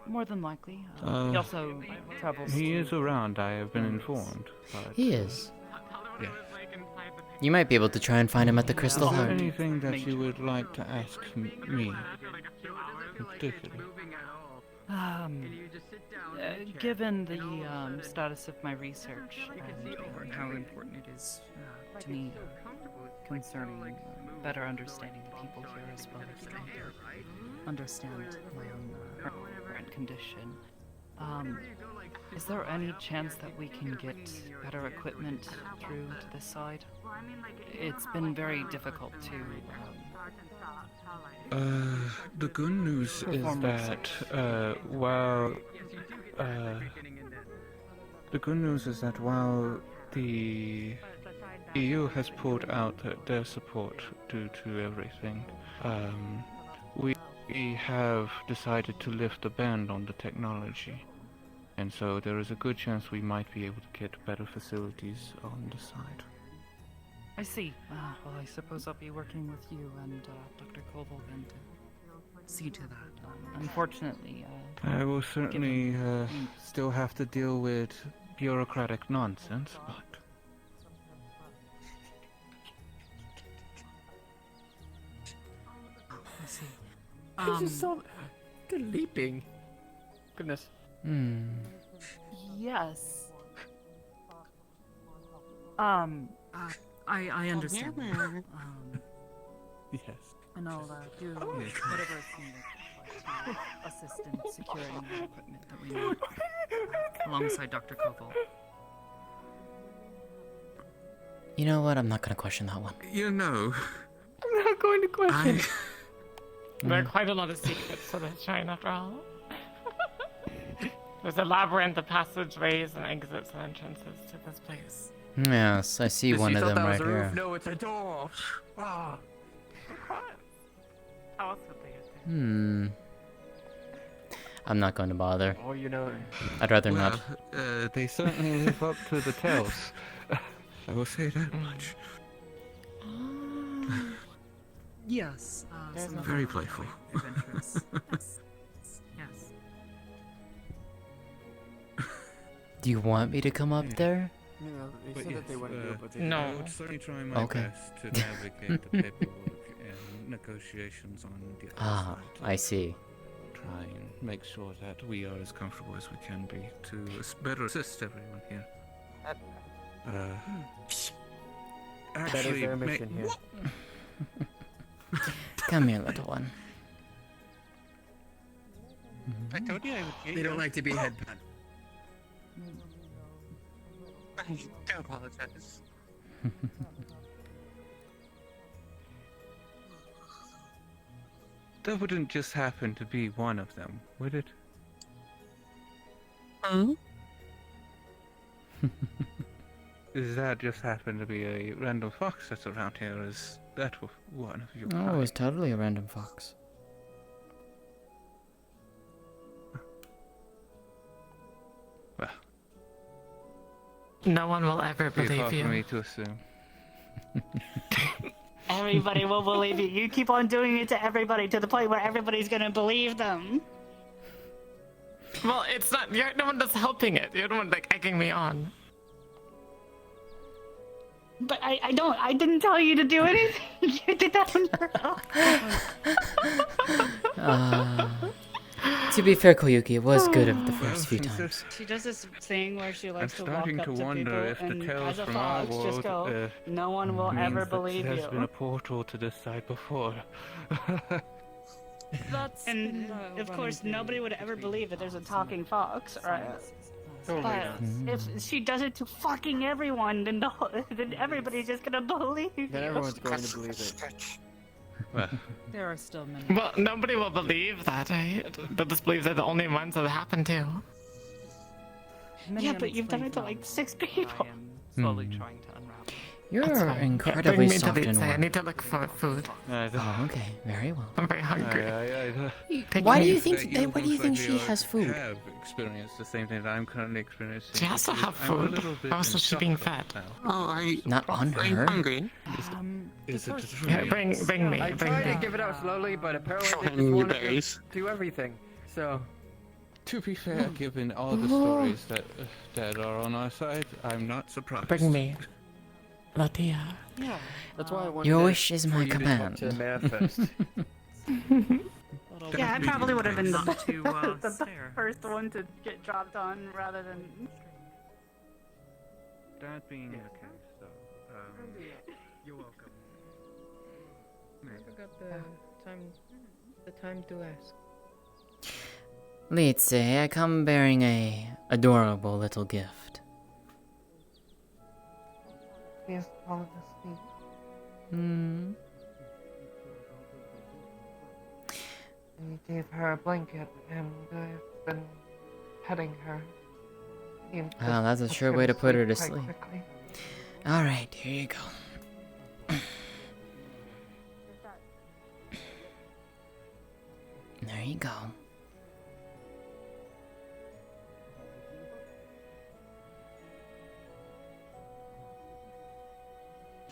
[SPEAKER 16] More than likely. He also travels.
[SPEAKER 4] He is around, I have been informed. But,
[SPEAKER 1] He is.
[SPEAKER 4] Yes.
[SPEAKER 1] You might be able to try and find him at the Crystal
[SPEAKER 4] Is there
[SPEAKER 1] Heart.
[SPEAKER 4] anything that you would like to ask me, in particular?
[SPEAKER 16] Given the status of my research and how important it is to me concerning better understanding the people here as well as trying to understand my own current condition, is there any chance that we can get better equipment through to this side? It's been very difficult to
[SPEAKER 4] The good news is that, while the EU has pulled out their support due to everything, we have decided to lift the ban on the technology. And so there is a good chance we might be able to get better facilities on the side.
[SPEAKER 16] I see. Well, I suppose I'll be working with you and Dr. Koval then to see to that. Unfortunately,
[SPEAKER 4] I will certainly still have to deal with bureaucratic nonsense, but...
[SPEAKER 16] I see.
[SPEAKER 18] This is so... They're leaping. Goodness.
[SPEAKER 16] Yes. I understand.
[SPEAKER 4] Yes.
[SPEAKER 16] And I'll do whatever is needed to assist in securing the equipment that we need alongside Dr. Koval.
[SPEAKER 1] You know what? I'm not gonna question that one.
[SPEAKER 4] You know...
[SPEAKER 21] I'm not going to question. There are quite a lot of secrets to this shrine after all. There's a labyrinth of passageways and exits and entrances to this place.
[SPEAKER 1] Yes, I see one of them right here.
[SPEAKER 18] No, it's a door.
[SPEAKER 21] How else would they do?
[SPEAKER 1] I'm not going to bother.
[SPEAKER 18] Or you know...
[SPEAKER 1] I'd rather not.
[SPEAKER 4] They certainly live up to the tales. I will say that much.
[SPEAKER 16] Yes.
[SPEAKER 4] Very playful.
[SPEAKER 16] Adventurous. Yes.
[SPEAKER 4] Do
[SPEAKER 1] you want me to come up there?
[SPEAKER 18] You know, they said that they wouldn't do it, but they
[SPEAKER 21] no.
[SPEAKER 4] I would certainly try my best to navigate the paperwork and negotiations on the other side.
[SPEAKER 1] I see.
[SPEAKER 4] Try and make sure that we are as comfortable as we can be to better assist everyone here. Actually,
[SPEAKER 18] their mission here.
[SPEAKER 1] Come here, little one.
[SPEAKER 7] I told you I would get
[SPEAKER 18] They don't like to be headbutt.
[SPEAKER 7] I do apologize.
[SPEAKER 4] That wouldn't just happen to be one of them, would it? Does that just happen to be a random fox that's around here? Is that one of your
[SPEAKER 1] Oh, it was totally a random fox.
[SPEAKER 4] Well,
[SPEAKER 21] no one will ever
[SPEAKER 4] be
[SPEAKER 21] believe
[SPEAKER 4] far
[SPEAKER 21] you.
[SPEAKER 4] for me to assume.
[SPEAKER 3] Everybody will believe you. You keep on doing it to everybody to the point where everybody's gonna believe them.
[SPEAKER 21] Well, it's not. You're the one that's helping it. You're the one like egging me on.
[SPEAKER 3] But I didn't tell you to do anything. You did that on your own.
[SPEAKER 1] To be fair, Koyuki, it was good of the first few times.
[SPEAKER 3] She does this thing where she likes to walk
[SPEAKER 4] starting
[SPEAKER 3] up
[SPEAKER 4] to
[SPEAKER 3] to
[SPEAKER 4] wonder
[SPEAKER 3] people
[SPEAKER 4] if the
[SPEAKER 3] and
[SPEAKER 4] tales
[SPEAKER 3] as a
[SPEAKER 4] from our
[SPEAKER 3] fox just go,
[SPEAKER 4] world,
[SPEAKER 3] no one will
[SPEAKER 4] means
[SPEAKER 3] ever
[SPEAKER 4] that
[SPEAKER 3] believe
[SPEAKER 4] there's
[SPEAKER 3] you.
[SPEAKER 4] been a portal to this side before.
[SPEAKER 3] And of course, nobody would ever believe that there's a talking fox, right?
[SPEAKER 4] Totally
[SPEAKER 3] But
[SPEAKER 4] not.
[SPEAKER 3] if she does it to fucking everyone, then then everybody's just gonna believe you.
[SPEAKER 5] Then everyone's going to believe it.
[SPEAKER 16] There are still many.
[SPEAKER 21] Well, nobody will believe that, right? They'll just believe they're the only ones that happened to.
[SPEAKER 3] Yeah, but you've done it to like 6 people.
[SPEAKER 7] Slowly trying to unravel.
[SPEAKER 1] You're
[SPEAKER 21] That's fine.
[SPEAKER 1] incredibly
[SPEAKER 21] Bring me to
[SPEAKER 1] soft
[SPEAKER 21] the
[SPEAKER 1] and
[SPEAKER 21] I
[SPEAKER 1] warm.
[SPEAKER 21] need to look for food.
[SPEAKER 1] Oh, okay, very well.
[SPEAKER 21] I'm very hungry. Take
[SPEAKER 1] Why
[SPEAKER 21] me-
[SPEAKER 1] do you think? Why do you think she has food?
[SPEAKER 4] Have experienced the same thing that I'm currently experiencing.
[SPEAKER 21] She has to have
[SPEAKER 4] I'm a
[SPEAKER 21] food.
[SPEAKER 4] little bit
[SPEAKER 21] How else
[SPEAKER 4] in
[SPEAKER 21] is she being
[SPEAKER 4] shock
[SPEAKER 21] fed?
[SPEAKER 4] now.
[SPEAKER 9] Oh,
[SPEAKER 1] Not on
[SPEAKER 9] I'm
[SPEAKER 1] her.
[SPEAKER 9] hungry.
[SPEAKER 4] Is it just
[SPEAKER 21] Yeah, bring me.
[SPEAKER 5] I
[SPEAKER 21] Bring
[SPEAKER 5] tried
[SPEAKER 21] me.
[SPEAKER 5] to give it out slowly, but apparently they
[SPEAKER 9] Showing
[SPEAKER 5] just
[SPEAKER 9] you
[SPEAKER 5] wanted
[SPEAKER 9] berries.
[SPEAKER 5] to do everything. So,
[SPEAKER 4] To be fair, given all the stories that are on our side, I'm not surprised.
[SPEAKER 21] Bring me. Lótëa.
[SPEAKER 5] yeah, that's why I wanted
[SPEAKER 1] Your
[SPEAKER 5] to-
[SPEAKER 1] wish is
[SPEAKER 5] for
[SPEAKER 1] my
[SPEAKER 5] you to talk
[SPEAKER 1] command.
[SPEAKER 5] to Manifest.
[SPEAKER 3] Yeah, I probably would have been the,
[SPEAKER 7] Not to,
[SPEAKER 3] the
[SPEAKER 7] stare.
[SPEAKER 3] first one to get dropped on rather than.
[SPEAKER 4] That being the case, though,
[SPEAKER 5] You're welcome.
[SPEAKER 6] I forgot the time to ask.
[SPEAKER 1] Let's say I come bearing a adorable little gift.
[SPEAKER 19] She has fallen asleep.
[SPEAKER 1] Hmm.
[SPEAKER 19] I gave her a blanket, and I've been petting her. Seems to
[SPEAKER 1] Well, that's a
[SPEAKER 19] put
[SPEAKER 1] sure way to put her to
[SPEAKER 19] quite
[SPEAKER 1] sleep.
[SPEAKER 19] quickly.
[SPEAKER 1] All right, here you go. There you go.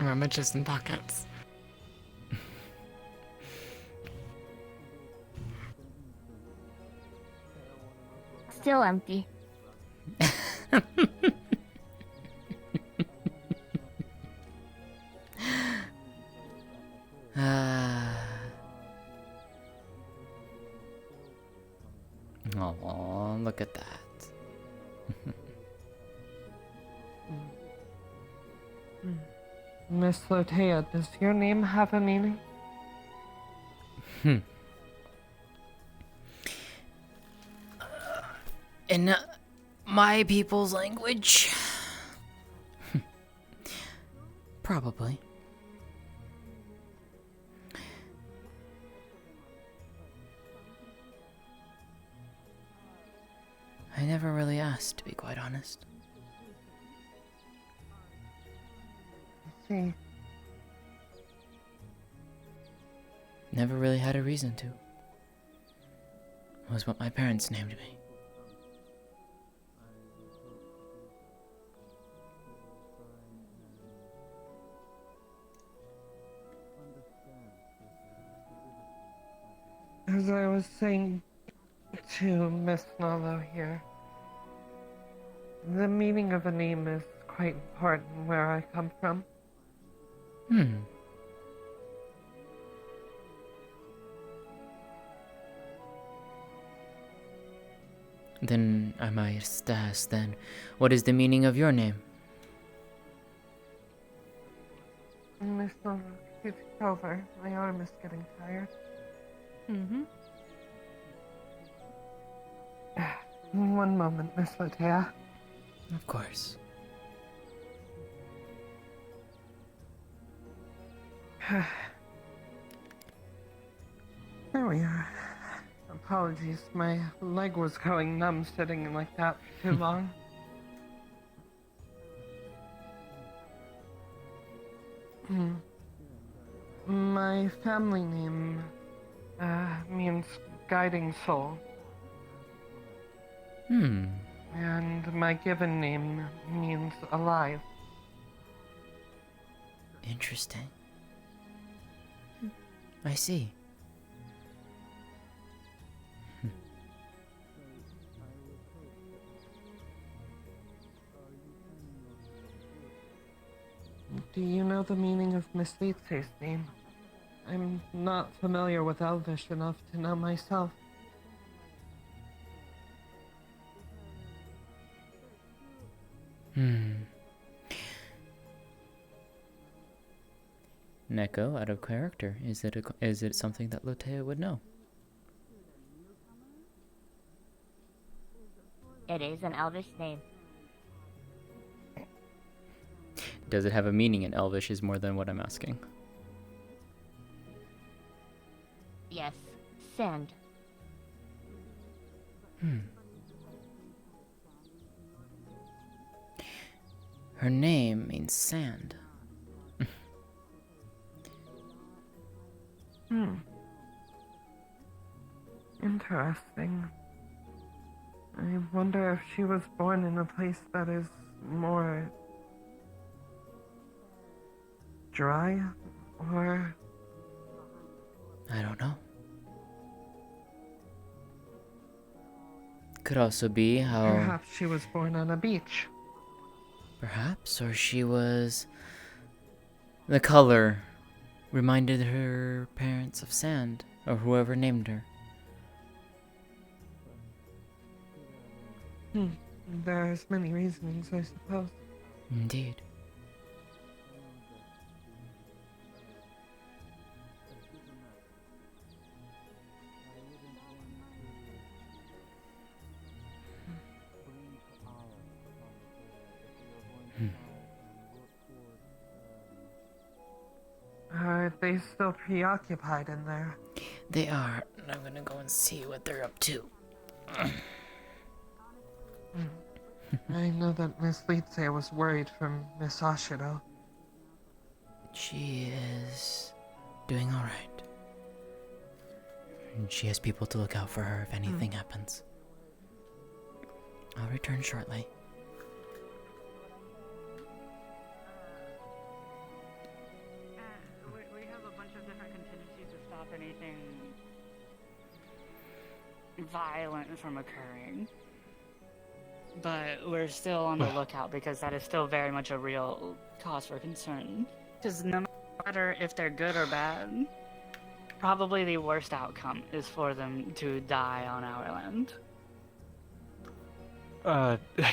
[SPEAKER 21] Rummage in pockets.
[SPEAKER 15] Still empty.
[SPEAKER 1] Oh, look at that.
[SPEAKER 19] Miss Lótëa, does your name have a meaning?
[SPEAKER 1] In my people's language? Probably. I never really asked, to be quite honest.
[SPEAKER 19] I see.
[SPEAKER 1] Never really had a reason to. It was what my parents named me.
[SPEAKER 19] As I was saying to Miss Nalo here, the meaning of a name is quite important where I come from.
[SPEAKER 1] Then I might ask then, what is the meaning of your name?
[SPEAKER 19] Miss Nalo, could you take over? My arm is getting tired.
[SPEAKER 2] Mm-hmm.
[SPEAKER 19] One moment, Miss Lótëa.
[SPEAKER 1] Of course.
[SPEAKER 19] There we are. Apologies, my leg was going numb sitting like that for too long. My family name means guiding soul. And my given name means alive.
[SPEAKER 1] Interesting. I see.
[SPEAKER 19] Do you know the meaning of Miss Leetse's name? I'm not familiar with Elvish enough to know myself.
[SPEAKER 1] Neko, out of character, is it something that Lótëa would know?
[SPEAKER 15] It is an Elvish name.
[SPEAKER 1] Does it have a meaning in Elvish is more than what I'm asking.
[SPEAKER 15] Yes, sand.
[SPEAKER 1] Her name means sand.
[SPEAKER 19] Interesting. I wonder if she was born in a place that is more dry, or...
[SPEAKER 1] I don't know. Could also be how...
[SPEAKER 19] Perhaps she was born on a beach.
[SPEAKER 1] Perhaps, or she was... The color reminded her parents of sand, or whoever named her.
[SPEAKER 19] There's many reasonings, I suppose.
[SPEAKER 1] Indeed.
[SPEAKER 19] Are they still preoccupied in there?
[SPEAKER 1] They are. I'm gonna go and see what they're up to.
[SPEAKER 19] I know that Miss Leetse was worried from Miss Ashido.
[SPEAKER 1] She is doing alright. And she has people to look out for her if anything happens. I'll return shortly.
[SPEAKER 3] We have a bunch of different contingencies to stop anything violent from occurring. But we're still on the lookout because that is still very much a real cause for concern. Because no matter if they're good or bad, probably the worst outcome is for them to die on our land.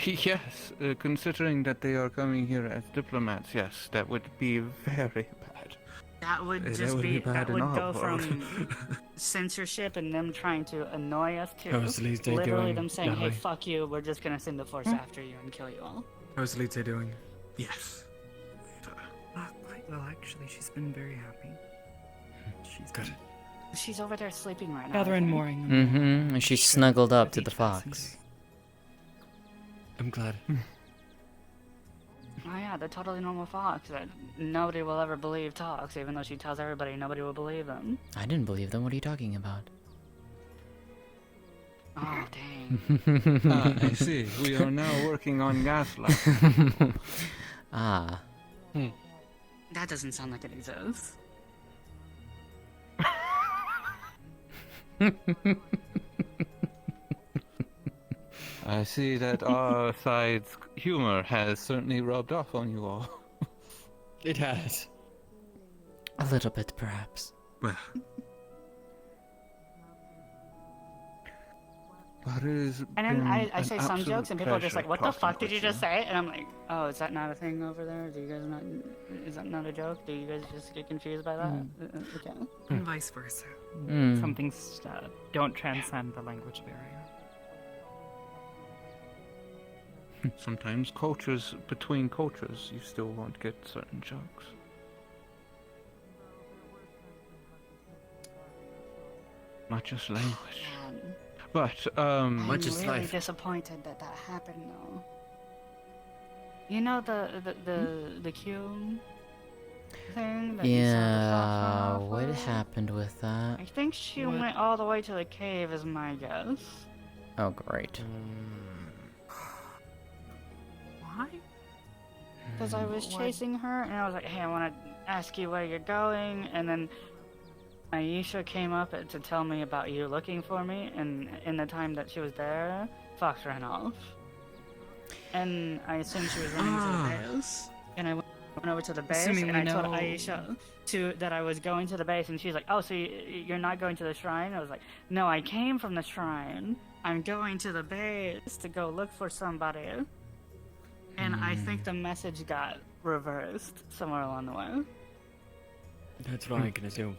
[SPEAKER 4] Yes, considering that they are coming here as diplomats, yes, that would be very bad.
[SPEAKER 3] That would
[SPEAKER 4] That
[SPEAKER 3] just
[SPEAKER 4] would be bad
[SPEAKER 3] that
[SPEAKER 4] in
[SPEAKER 3] would
[SPEAKER 4] our
[SPEAKER 3] go
[SPEAKER 4] world.
[SPEAKER 3] from censorship and them trying to annoy us to
[SPEAKER 5] How's Lise
[SPEAKER 3] literally
[SPEAKER 5] doing,
[SPEAKER 3] them saying, hey,
[SPEAKER 5] Natalie?
[SPEAKER 3] fuck you, we're just gonna send the force after you and kill you all.
[SPEAKER 5] How's Lise doing?
[SPEAKER 7] Yes. Well, actually, she's been very happy. She's
[SPEAKER 5] good.
[SPEAKER 3] She's over there sleeping right now.
[SPEAKER 16] Gather
[SPEAKER 3] I
[SPEAKER 16] and
[SPEAKER 3] think.
[SPEAKER 16] mooring.
[SPEAKER 1] And she's snuggled up to the fox.
[SPEAKER 5] I'm glad.
[SPEAKER 3] Oh yeah, the totally normal fox that nobody will ever believe talks, even though she tells everybody nobody will believe them.
[SPEAKER 1] I didn't believe them. What are you talking about?
[SPEAKER 3] Oh, dang.
[SPEAKER 4] I see. We are now working on gaslight.
[SPEAKER 1] Ah.
[SPEAKER 3] That doesn't sound like it exists.
[SPEAKER 4] I see that our side's humor has certainly rubbed off on you all.
[SPEAKER 5] It has.
[SPEAKER 1] A little bit, perhaps.
[SPEAKER 4] Well.
[SPEAKER 3] And then I say some jokes and people are just like, what the fuck did you just say? And I'm like, oh, is that not a thing over there? Do you guys not, is that not a joke? Do you guys just get confused by that? Okay.
[SPEAKER 7] And vice versa.
[SPEAKER 1] Mm.
[SPEAKER 7] Some things don't transcend the language barrier.
[SPEAKER 4] Sometimes cultures, between cultures, you still won't get certain jokes. Not just language. But,
[SPEAKER 3] I'm really disappointed that that happened, though. You know the Q thing that you saw the fox run off
[SPEAKER 1] What
[SPEAKER 3] with?
[SPEAKER 1] happened with that?
[SPEAKER 3] I think she went all the way to the cave, is my guess.
[SPEAKER 1] Oh, great.
[SPEAKER 7] Why?
[SPEAKER 3] Because I was chasing her, and I was like, hey, I want to ask you where you're going, and then Aisha came up to tell me about you looking for me, and in the time that she was there, Fox ran off. And I assumed she was running to the base. And I went over to the base,
[SPEAKER 16] Assuming
[SPEAKER 3] and
[SPEAKER 16] we
[SPEAKER 3] I told
[SPEAKER 16] know-
[SPEAKER 3] Aisha that I was going to the base, and she's like, "Oh, so you're not going to the shrine?" I was like, "No, I came from the shrine. I'm going to the base to go look for somebody." And I think the message got reversed somewhere along the way.
[SPEAKER 5] That's what I can assume.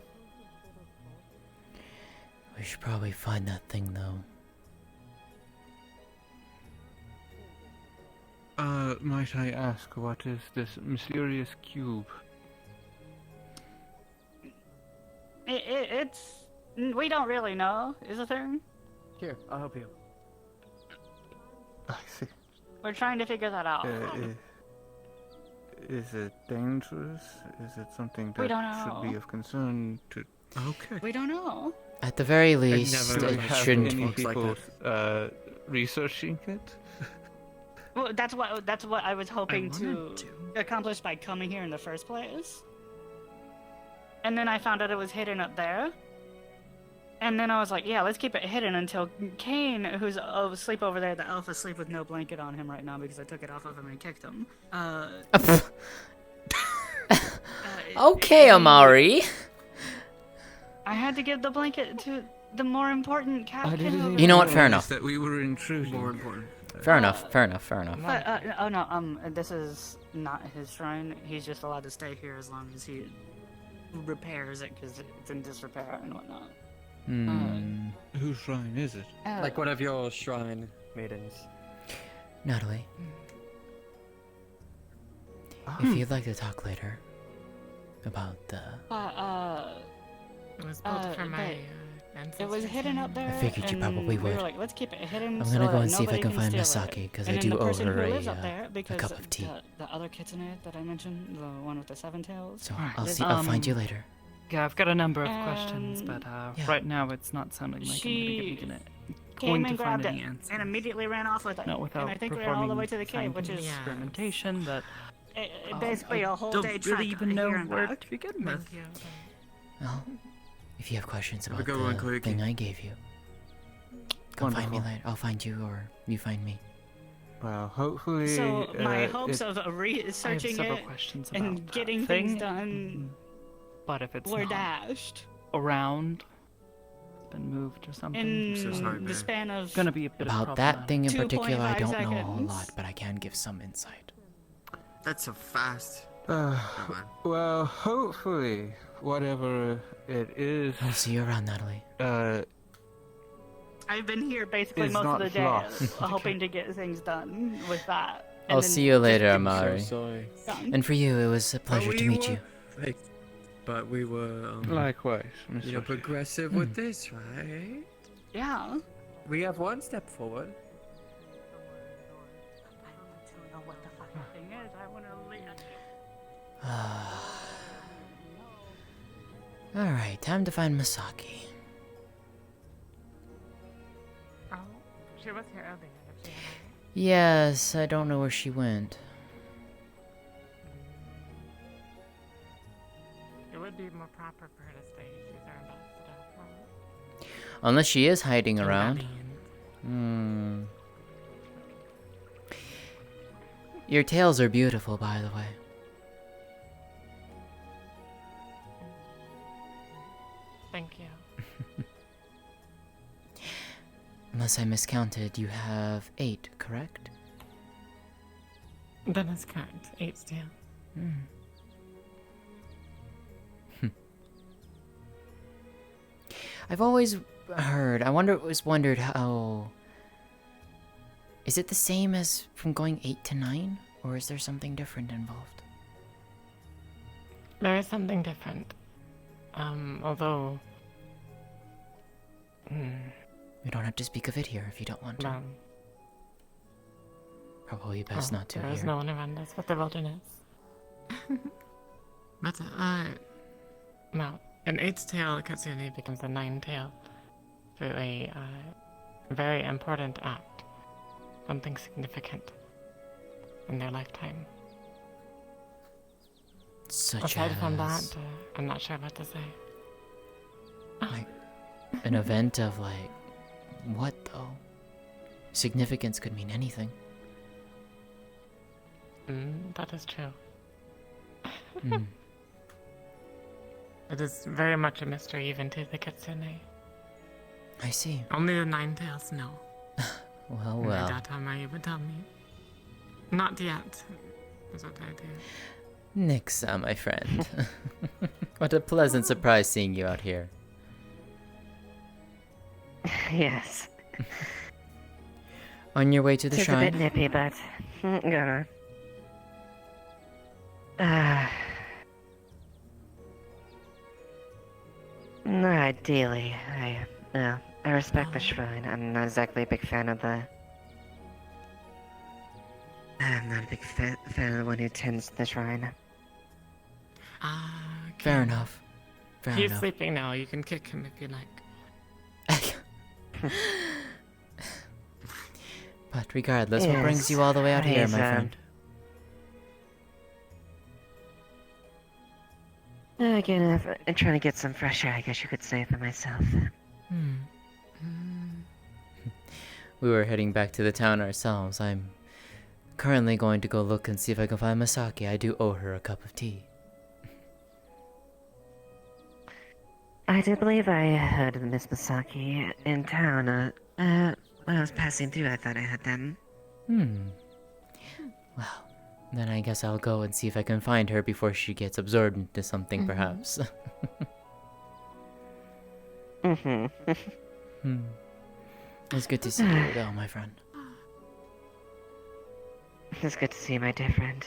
[SPEAKER 1] We should probably find that thing, though.
[SPEAKER 4] Might I ask, what is this mysterious cube?
[SPEAKER 3] It's... We don't really know, is the thing.
[SPEAKER 5] Here, I'll help you.
[SPEAKER 4] I see.
[SPEAKER 3] We're trying to figure that out.
[SPEAKER 4] Is it dangerous? Is it something
[SPEAKER 3] We
[SPEAKER 4] that
[SPEAKER 3] don't
[SPEAKER 4] should be
[SPEAKER 3] know.
[SPEAKER 4] of concern to... Okay.
[SPEAKER 3] We don't know.
[SPEAKER 1] At the very least,
[SPEAKER 4] Do we
[SPEAKER 1] it
[SPEAKER 4] have
[SPEAKER 1] shouldn't
[SPEAKER 4] any
[SPEAKER 1] be.
[SPEAKER 4] people researching it?
[SPEAKER 3] Well, that's what I was hoping to accomplish by coming here in the first place. And then I found out it was hidden up there. And then I was like, yeah, let's keep it hidden until Kane, who's asleep over there, the elf asleep with no blanket on him right now because I took it off of him and kicked him.
[SPEAKER 1] Okay, Amari.
[SPEAKER 3] I had to give the blanket to the more important cat.
[SPEAKER 1] You know what? Fair enough.
[SPEAKER 4] That we were intruding.
[SPEAKER 5] More important.
[SPEAKER 1] Fair enough. Fair enough. Fair enough.
[SPEAKER 3] Oh no, this is not his shrine. He's just allowed to stay here as long as he repairs it because it's in disrepair and whatnot.
[SPEAKER 4] Whose shrine is it?
[SPEAKER 5] Like one of your shrine maidens.
[SPEAKER 1] Natalie, if you'd like to talk later about the...
[SPEAKER 21] It was built for my
[SPEAKER 3] it was hidden up there.
[SPEAKER 1] I figured you
[SPEAKER 3] and
[SPEAKER 1] probably
[SPEAKER 3] we
[SPEAKER 1] would.
[SPEAKER 3] were like, let's keep it hidden.
[SPEAKER 1] I'm
[SPEAKER 3] so
[SPEAKER 1] gonna go
[SPEAKER 3] that
[SPEAKER 1] and see if I
[SPEAKER 3] nobody
[SPEAKER 1] can find
[SPEAKER 3] steal it.
[SPEAKER 1] Misaki, because
[SPEAKER 3] And
[SPEAKER 1] I
[SPEAKER 3] then
[SPEAKER 1] do
[SPEAKER 3] the
[SPEAKER 1] owe
[SPEAKER 3] person
[SPEAKER 1] her
[SPEAKER 3] who lives up there,
[SPEAKER 1] a
[SPEAKER 3] because
[SPEAKER 1] cup of tea.
[SPEAKER 3] The other kitsune that I mentioned, the one with the 7 tails.
[SPEAKER 1] So I'll find you later.
[SPEAKER 16] Yeah, I've got a number of questions, but right now it's not sounding like
[SPEAKER 3] She
[SPEAKER 16] I'm
[SPEAKER 3] came
[SPEAKER 16] going
[SPEAKER 3] and
[SPEAKER 16] to find
[SPEAKER 3] grabbed
[SPEAKER 16] any
[SPEAKER 3] it
[SPEAKER 16] answers.
[SPEAKER 3] and immediately ran off with it.
[SPEAKER 16] Not without
[SPEAKER 3] and I think we
[SPEAKER 16] performing
[SPEAKER 3] ran all the way to the cave, which is
[SPEAKER 16] experimentation, but
[SPEAKER 3] basically a whole
[SPEAKER 16] don't
[SPEAKER 3] day
[SPEAKER 16] really
[SPEAKER 3] trek
[SPEAKER 16] even know
[SPEAKER 3] here and
[SPEAKER 16] where
[SPEAKER 3] back.
[SPEAKER 16] to begin with.
[SPEAKER 1] Well, if you have questions
[SPEAKER 4] Have a
[SPEAKER 1] about
[SPEAKER 4] good one,
[SPEAKER 1] the
[SPEAKER 4] Koiki.
[SPEAKER 1] thing I gave you, come find me
[SPEAKER 4] Wonderful.
[SPEAKER 1] later. I'll find you, or you find me.
[SPEAKER 4] Well, hopefully...
[SPEAKER 3] So my hopes of researching
[SPEAKER 16] several
[SPEAKER 3] it
[SPEAKER 16] questions
[SPEAKER 3] and
[SPEAKER 16] about
[SPEAKER 3] getting
[SPEAKER 16] that
[SPEAKER 3] things
[SPEAKER 16] thing.
[SPEAKER 3] done
[SPEAKER 16] But if it's
[SPEAKER 3] were
[SPEAKER 16] not
[SPEAKER 3] dashed
[SPEAKER 16] around, been moved or something,
[SPEAKER 3] in the span of
[SPEAKER 16] gonna be a bit
[SPEAKER 1] About that thing in
[SPEAKER 3] 2.5
[SPEAKER 1] particular, I don't know a whole
[SPEAKER 3] seconds.
[SPEAKER 1] lot, but I can give some insight.
[SPEAKER 9] That's a fast.
[SPEAKER 4] Well, hopefully, whatever it is...
[SPEAKER 1] I'll see you around, Natalie.
[SPEAKER 3] I've been here basically
[SPEAKER 4] It's
[SPEAKER 3] most of
[SPEAKER 4] not
[SPEAKER 3] the day,
[SPEAKER 4] lost.
[SPEAKER 3] hoping to get things done with that. and
[SPEAKER 1] I'll
[SPEAKER 3] then
[SPEAKER 1] see you
[SPEAKER 3] just
[SPEAKER 1] later,
[SPEAKER 3] get
[SPEAKER 1] Amari.
[SPEAKER 5] sorry.
[SPEAKER 3] done.
[SPEAKER 1] And for you, it was a pleasure to meet you.
[SPEAKER 5] Hey, but we were
[SPEAKER 4] Likewise,
[SPEAKER 5] you know,
[SPEAKER 4] Mr.
[SPEAKER 5] progressive with this, right?
[SPEAKER 3] Yeah.
[SPEAKER 5] We have one step forward.
[SPEAKER 3] I don't know what the fucking thing is. I want to leave.
[SPEAKER 1] Alright, time to find Misaki.
[SPEAKER 21] Oh, she was here earlier. If she had
[SPEAKER 1] Yes, I don't know where she went.
[SPEAKER 21] it would be more proper for her to stay. She's our ambassador. Right?
[SPEAKER 1] Unless she is hiding
[SPEAKER 21] So
[SPEAKER 1] around.
[SPEAKER 21] that
[SPEAKER 1] Your tails are beautiful, by the way.
[SPEAKER 21] Thank you.
[SPEAKER 1] Unless I miscounted, you have 8, correct?
[SPEAKER 21] That is correct. 8 still.
[SPEAKER 1] I've always wondered how... Is it the same as from going 8 to 9? Or is there something different involved?
[SPEAKER 21] There is something different. Although...
[SPEAKER 1] We don't have to speak of it here if you don't want to.
[SPEAKER 21] Well,
[SPEAKER 1] Probably best not to
[SPEAKER 21] there is
[SPEAKER 1] here.
[SPEAKER 21] no one around us but the wilderness. But, no. An 8's tail Katsune becomes a 9 tail through a very important act. Something significant in their lifetime.
[SPEAKER 1] Such
[SPEAKER 21] Aside from
[SPEAKER 1] as...
[SPEAKER 21] that, I'm not sure what to say.
[SPEAKER 1] Like, an event of, like, what, though? Significance could mean anything.
[SPEAKER 21] That is true.
[SPEAKER 1] Hmm.
[SPEAKER 21] It is very much a mystery even to the Kitsune.
[SPEAKER 1] I see.
[SPEAKER 21] Only the Nine Tails know.
[SPEAKER 1] Well,
[SPEAKER 21] And
[SPEAKER 1] well.
[SPEAKER 21] that time you would tell me. Not yet, is what I do.
[SPEAKER 1] Nixa, my friend. What a pleasant surprise seeing you out here.
[SPEAKER 17] Yes.
[SPEAKER 1] On your way to the
[SPEAKER 17] It's a
[SPEAKER 1] shrine?
[SPEAKER 17] bit nippy, but gonna. No, ideally, I respect the shrine. I'm not exactly a big fan of the. I'm not a big fan of the one who tends the shrine.
[SPEAKER 1] Fair enough. Fair
[SPEAKER 21] He's
[SPEAKER 1] enough.
[SPEAKER 21] sleeping now. You can kick him if you like.
[SPEAKER 1] But regardless, what
[SPEAKER 17] Yes,
[SPEAKER 1] brings you all the way out here,
[SPEAKER 17] he's,
[SPEAKER 1] my friend?
[SPEAKER 17] Again, I'm trying to get some fresh air, I guess you could say, for myself.
[SPEAKER 1] We were heading back to the town ourselves. I'm currently going to go look and see if I can find Masaki. I do owe her a cup of tea.
[SPEAKER 17] I do believe I heard of Miss Masaki in town. When I was passing through, I thought I heard them.
[SPEAKER 1] Well, then I guess I'll go and see if I can find her before she gets absorbed into something, perhaps. It's good to see you, though, my friend.
[SPEAKER 17] It's good to see you, my dear friend.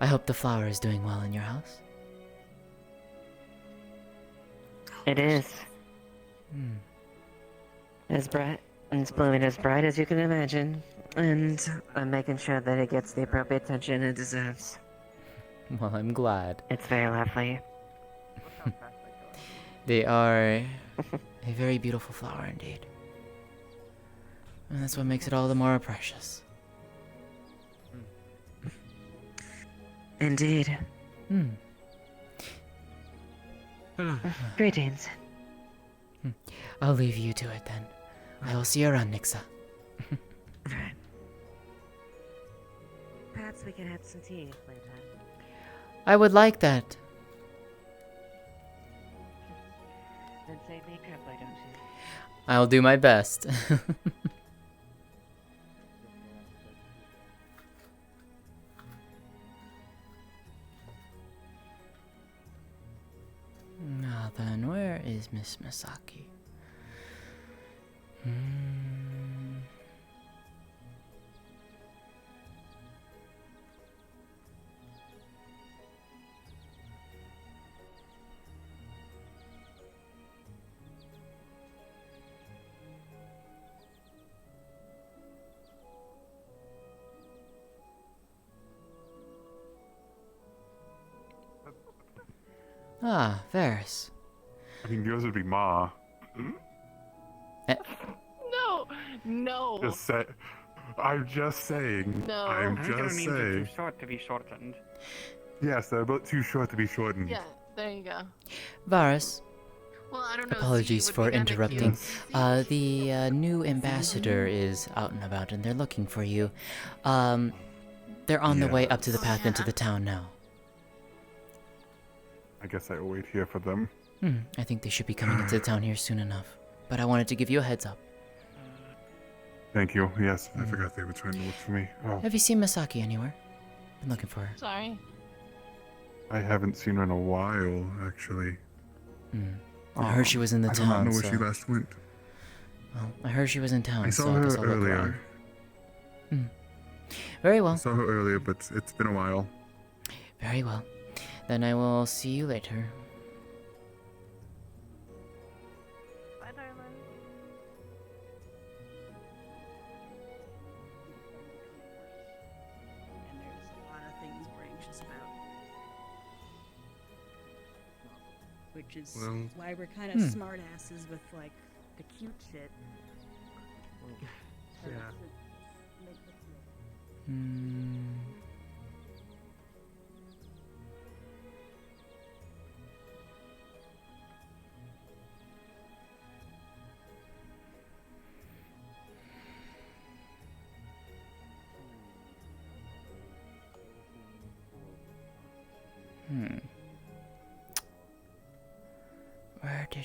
[SPEAKER 1] I hope the flower is doing well in your house.
[SPEAKER 17] It is. As bright and it's blooming as bright as you can imagine. And I'm making sure that it gets the appropriate attention it deserves.
[SPEAKER 1] Well, I'm glad.
[SPEAKER 17] It's very lovely.
[SPEAKER 1] They are a very beautiful flower indeed. And that's what makes it all the more precious.
[SPEAKER 17] Indeed. Greetings.
[SPEAKER 1] I'll leave you to it then. I will see you around, Nixa.
[SPEAKER 17] Perhaps we can have some tea later.
[SPEAKER 1] I would like that.
[SPEAKER 17] Then save me a cup, why don't you?
[SPEAKER 1] I'll do my best. Now then, where is Miss Masaki? Ah, Varys.
[SPEAKER 11] I mean, yours would be Ma.
[SPEAKER 6] No, no.
[SPEAKER 11] I'm just saying.
[SPEAKER 6] No.
[SPEAKER 11] I'm
[SPEAKER 7] I think it
[SPEAKER 11] just
[SPEAKER 7] means they're
[SPEAKER 11] saying.
[SPEAKER 7] too short to be shortened.
[SPEAKER 11] Yes, they're about too short to be shortened.
[SPEAKER 6] Yeah, there you go.
[SPEAKER 1] Varys.
[SPEAKER 6] Well, I don't know.
[SPEAKER 1] Apologies for interrupting.
[SPEAKER 11] Yes.
[SPEAKER 1] The new ambassador is out and about, and they're looking for you. They're on the way up to the path into the town now.
[SPEAKER 11] I guess I will wait here for them.
[SPEAKER 1] I think they should be coming into the town here soon enough. But I wanted to give you a heads up.
[SPEAKER 11] Thank you. Yes, I forgot they were trying to look for me. Oh,
[SPEAKER 1] Have you seen Masaki anywhere? Been looking for her.
[SPEAKER 6] Sorry.
[SPEAKER 11] I haven't seen her in a while, actually.
[SPEAKER 1] I heard she was in the
[SPEAKER 11] I
[SPEAKER 1] town.
[SPEAKER 11] don't know where
[SPEAKER 1] so...
[SPEAKER 11] she last went.
[SPEAKER 1] Well, I heard she was in town.
[SPEAKER 11] I saw
[SPEAKER 1] so I
[SPEAKER 11] her
[SPEAKER 1] guess I'll look
[SPEAKER 11] earlier.
[SPEAKER 1] around. Very well.
[SPEAKER 11] I saw her earlier, but it's been a while.
[SPEAKER 1] Very well. Then I will see you later.
[SPEAKER 6] Bye, darling.
[SPEAKER 3] And there's a lot of things we're anxious about. Which is
[SPEAKER 11] Well,
[SPEAKER 3] why we're kind of smartasses with, like, the cute shit.
[SPEAKER 5] Yeah.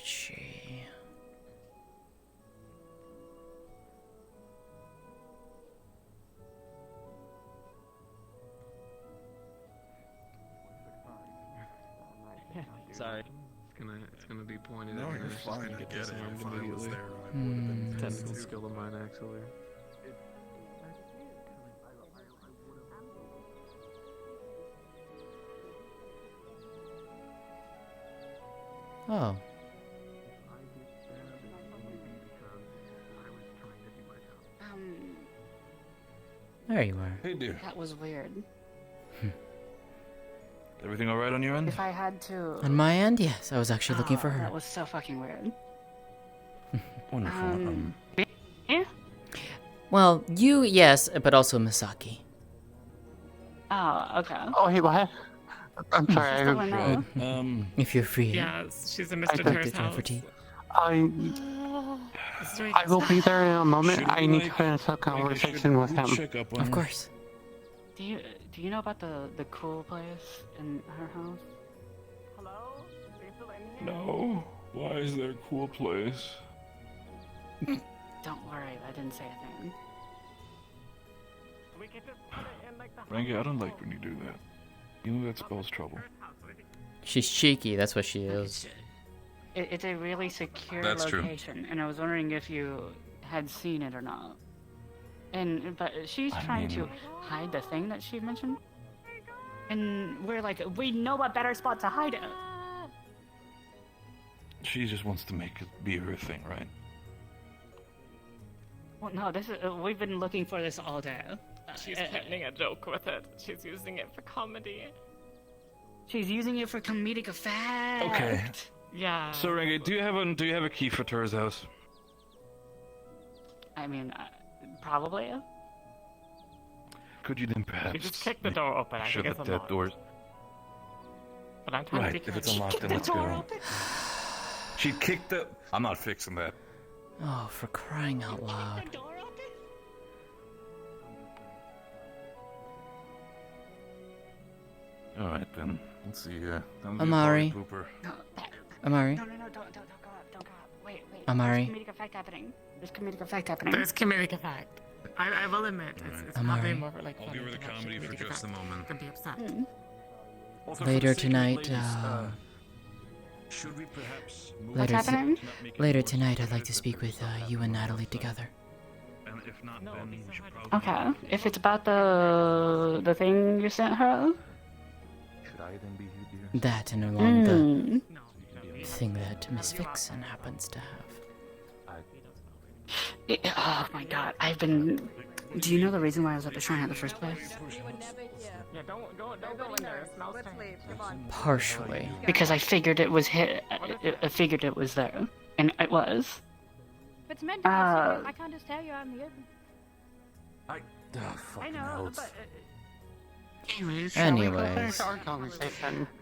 [SPEAKER 1] is she?
[SPEAKER 12] Sorry.
[SPEAKER 22] It's gonna be pointed
[SPEAKER 11] No,
[SPEAKER 22] at me.
[SPEAKER 11] you're
[SPEAKER 22] It's just
[SPEAKER 11] fine.
[SPEAKER 22] gonna
[SPEAKER 11] I
[SPEAKER 22] get
[SPEAKER 11] get it.
[SPEAKER 22] disarmed
[SPEAKER 11] If I was
[SPEAKER 22] immediately.
[SPEAKER 11] there, I would have been
[SPEAKER 22] Technical
[SPEAKER 11] too.
[SPEAKER 22] skill of mine, actually.
[SPEAKER 1] Oh. There you are.
[SPEAKER 3] Hey, dear. That was weird.
[SPEAKER 23] Everything alright on your end?
[SPEAKER 3] If I had to.
[SPEAKER 1] On my end, yes. I was actually looking for her.
[SPEAKER 3] That was so fucking weird.
[SPEAKER 23] Wonderful.
[SPEAKER 3] Yeah?
[SPEAKER 1] Well, you, yes, but also Misaki.
[SPEAKER 3] Oh, okay.
[SPEAKER 13] Oh, hey, what? I'm sorry, I
[SPEAKER 3] Just so I know.
[SPEAKER 1] If you're free.
[SPEAKER 21] Yeah, she's in
[SPEAKER 13] I
[SPEAKER 21] Mr.
[SPEAKER 13] don't
[SPEAKER 21] Terrace
[SPEAKER 1] get time
[SPEAKER 21] house.
[SPEAKER 1] for tea.
[SPEAKER 13] I will be there in a moment. I need to finish a conversation with him.
[SPEAKER 1] Of course.
[SPEAKER 3] Do you know about the cool place in her house? Hello?
[SPEAKER 23] No. Why is there a cool place?
[SPEAKER 3] Don't worry, I didn't say a thing.
[SPEAKER 23] Rangi, I don't like when you do that. You know that spells trouble.
[SPEAKER 1] She's cheeky, that's what she is.
[SPEAKER 3] It's a really secure
[SPEAKER 23] That's true.
[SPEAKER 3] location, and I was wondering if you had seen it or not. But she's trying to hide the thing that she mentioned. And we're like, we know a better spot to hide it.
[SPEAKER 23] She just wants to make it be her thing, right?
[SPEAKER 3] Well, no, this is we've been looking for this all day.
[SPEAKER 21] She's planning a joke with it. She's using it for comedy.
[SPEAKER 3] She's using it for comedic effect.
[SPEAKER 23] Okay.
[SPEAKER 21] Yeah.
[SPEAKER 23] So Rangi, do you have a key for Tura's house?
[SPEAKER 3] I mean, probably.
[SPEAKER 23] Could you then perhaps
[SPEAKER 21] You just kick the door open. I
[SPEAKER 23] shut
[SPEAKER 21] think it's
[SPEAKER 23] that
[SPEAKER 3] uh,
[SPEAKER 21] unlocked.
[SPEAKER 23] door?
[SPEAKER 21] But I'm trying
[SPEAKER 23] Right,
[SPEAKER 21] to
[SPEAKER 23] if
[SPEAKER 21] be
[SPEAKER 23] it's unlocked, then let's go. She kicked the. I'm not fixing that.
[SPEAKER 1] Oh, for crying out loud.
[SPEAKER 23] All right then. Let's see.
[SPEAKER 1] Amari. Amari.
[SPEAKER 3] No, don't go up, don't go up. Wait.
[SPEAKER 1] Amari.
[SPEAKER 3] There's comedic effect happening. There's comedic effect happening.
[SPEAKER 21] There's comedic effect. I will admit, it's
[SPEAKER 1] Amari.
[SPEAKER 21] probably more for like.
[SPEAKER 23] I'll give her the comedy for just a moment.
[SPEAKER 21] Could be upset.
[SPEAKER 1] Later tonight,
[SPEAKER 23] should we perhaps move
[SPEAKER 1] later,
[SPEAKER 3] What's happening?
[SPEAKER 1] later tonight, I'd like to speak with you and Natalie together.
[SPEAKER 23] And if not, then we should probably.
[SPEAKER 3] Okay, if it's about the thing you sent her.
[SPEAKER 23] Should I then be here, dear?
[SPEAKER 1] That and along the thing that Miss Vixen happens to have.
[SPEAKER 3] Oh my god, I've been. Do you know the reason why I was at the shrine in the first place?
[SPEAKER 21] Yeah, don't go in there. It smells terrible.
[SPEAKER 1] Partially.
[SPEAKER 3] Because I figured it was I figured it was there, and it was.
[SPEAKER 8] If it's meant to be secret, I can't just tell you out in the open.
[SPEAKER 3] I know, but.
[SPEAKER 1] Anyways,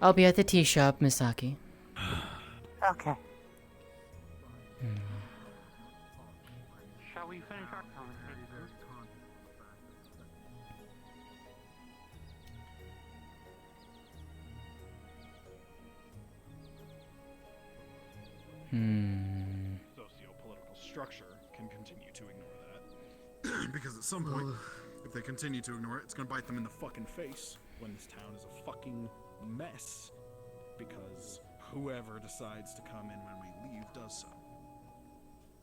[SPEAKER 1] I'll be at the tea shop, Misaki.
[SPEAKER 13] Okay. Shall we finish our conversation?
[SPEAKER 24] Socio-political structure can continue to ignore that. Because at some point, if they continue to ignore it, it's gonna bite them in the fucking face when this town is a fucking mess. Because whoever decides to come in when we leave does so.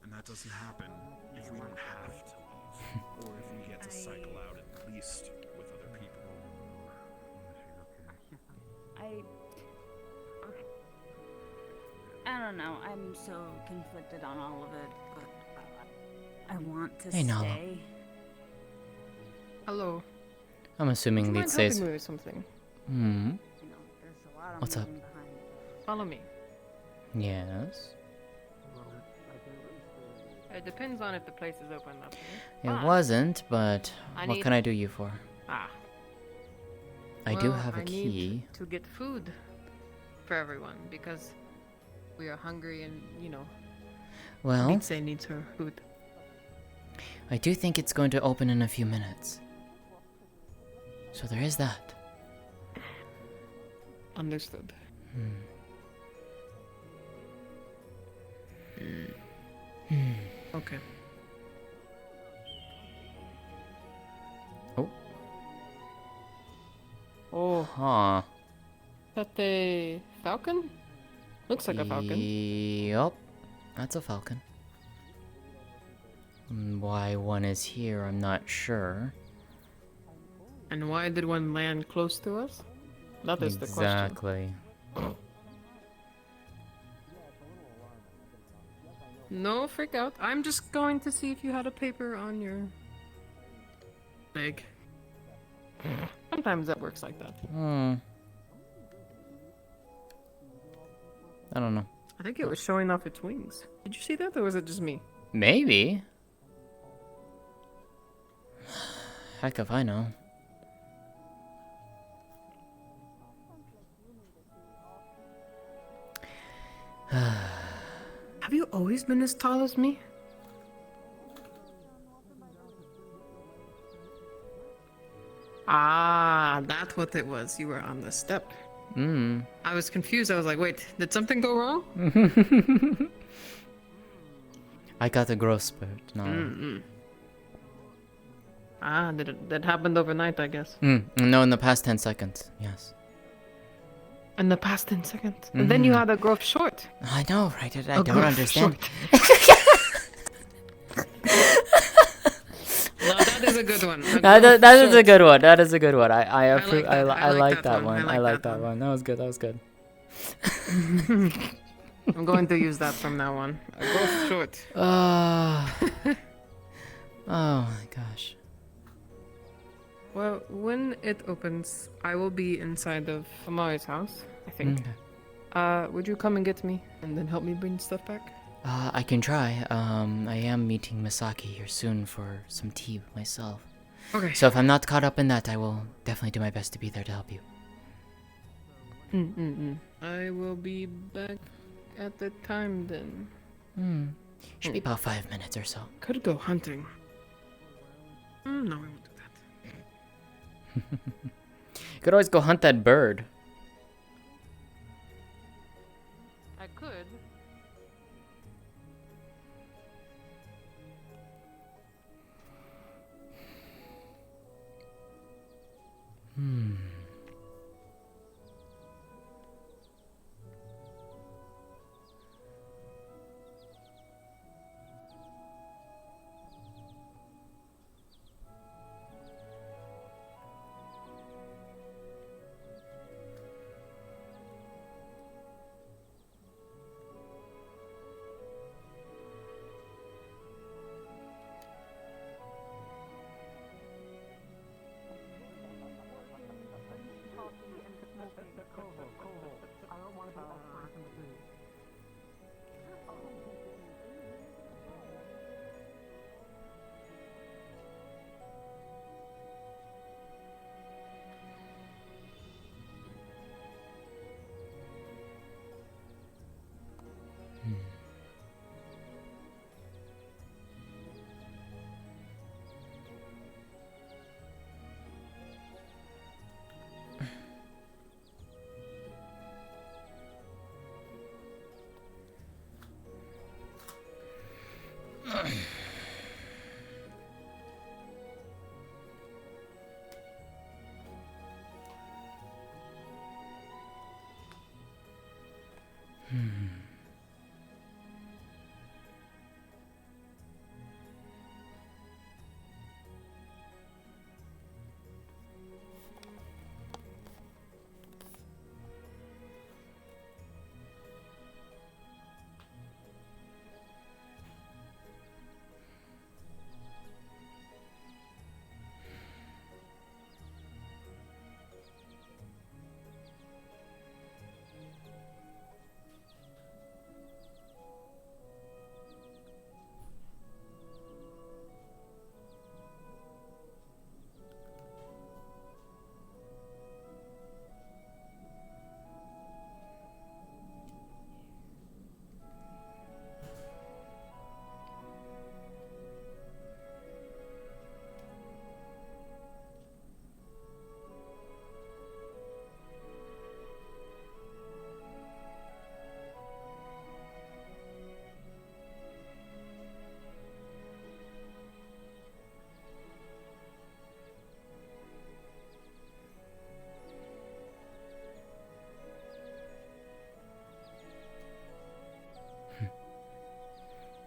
[SPEAKER 24] And that doesn't happen if we don't have to leave. Or if we get to cycle out at least with other people.
[SPEAKER 25] I don't know. I'm so conflicted on all of it, but I want to
[SPEAKER 1] Hey, Nala.
[SPEAKER 25] stay.
[SPEAKER 6] Hello.
[SPEAKER 1] I'm assuming
[SPEAKER 6] Would you
[SPEAKER 1] Lead
[SPEAKER 6] mind
[SPEAKER 1] says.
[SPEAKER 6] helping me with something?
[SPEAKER 1] Hmm. What's up?
[SPEAKER 6] Follow me.
[SPEAKER 1] Yes.
[SPEAKER 6] It depends on if the place is open up
[SPEAKER 1] It
[SPEAKER 6] here.
[SPEAKER 1] wasn't, but
[SPEAKER 6] I
[SPEAKER 1] what
[SPEAKER 6] need-
[SPEAKER 1] can I do you for?
[SPEAKER 6] Ah.
[SPEAKER 1] I do
[SPEAKER 6] Well,
[SPEAKER 1] have a
[SPEAKER 6] I
[SPEAKER 1] key.
[SPEAKER 6] need to get food for everyone because we are hungry and, you know.
[SPEAKER 1] Well,
[SPEAKER 6] Litsei needs her food.
[SPEAKER 1] I do think it's going to open in a few minutes. So there is that.
[SPEAKER 6] Understood.
[SPEAKER 5] Okay.
[SPEAKER 1] Oh.
[SPEAKER 5] Oh.
[SPEAKER 1] Huh.
[SPEAKER 5] Is that a falcon? Looks like a falcon.
[SPEAKER 1] Yup. That's a falcon. Why one is here, I'm not sure.
[SPEAKER 5] And why did one land close to us? That is the question.
[SPEAKER 1] Exactly.
[SPEAKER 5] No, freak out. I'm just going to see if you had a paper on your leg. Sometimes that works like that.
[SPEAKER 1] I don't know.
[SPEAKER 5] I think it was showing off its wings. Did you see that, or was it just me?
[SPEAKER 1] Maybe. Heck if I know.
[SPEAKER 5] Have you always been as tall as me? Ah, that's what it was. You were on the step. I was confused. I was like, wait, did something go wrong?
[SPEAKER 1] I got a growth spurt now.
[SPEAKER 5] Ah, that happened overnight, I guess.
[SPEAKER 1] No, in the past 10 seconds. Yes.
[SPEAKER 5] In the past 10 seconds. And then you had a growth short.
[SPEAKER 1] I know, right? I don't understand.
[SPEAKER 5] No, that is a good one.
[SPEAKER 1] That is a good one. That is a good one. I approve. I like that one. I like that one. That was good. That was good.
[SPEAKER 5] I'm going to use that from now on. A growth short.
[SPEAKER 1] Oh my gosh.
[SPEAKER 5] Well, when it opens, I will be inside of Amari's house, I think. Would you come and get me and then help me bring stuff back?
[SPEAKER 1] I can try. I am meeting Misaki here soon for some tea myself.
[SPEAKER 5] Okay.
[SPEAKER 1] So if I'm not caught up in that, I will definitely do my best to be there to help you.
[SPEAKER 5] I will be back at the time then.
[SPEAKER 1] Should be about 5 minutes or so.
[SPEAKER 5] Could go hunting. No, we won't do that.
[SPEAKER 1] Could always go hunt that bird.
[SPEAKER 5] I could.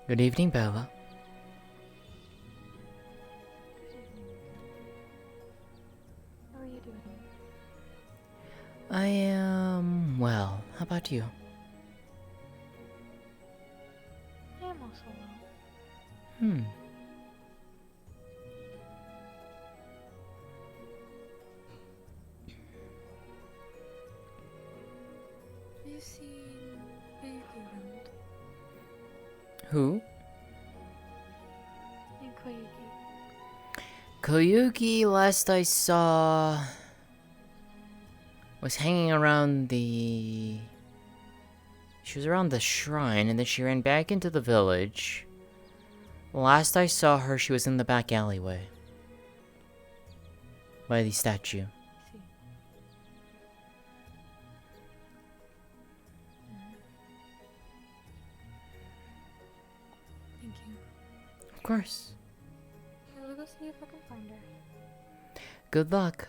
[SPEAKER 1] Good evening, Bella.
[SPEAKER 2] How are you doing?
[SPEAKER 1] I am well. How about you?
[SPEAKER 2] I am also well.
[SPEAKER 1] Hmm.
[SPEAKER 2] Have you seen Koyuki around?
[SPEAKER 1] Who?
[SPEAKER 2] And Koyuki.
[SPEAKER 1] Koyuki, last I saw, was hanging around the... She was around the shrine, and then she ran back into the village. Last I saw her, she was in the back alleyway. By the statue.
[SPEAKER 2] See. Thank you.
[SPEAKER 1] Of course.
[SPEAKER 2] I'll go see if I can find her.
[SPEAKER 1] Good luck.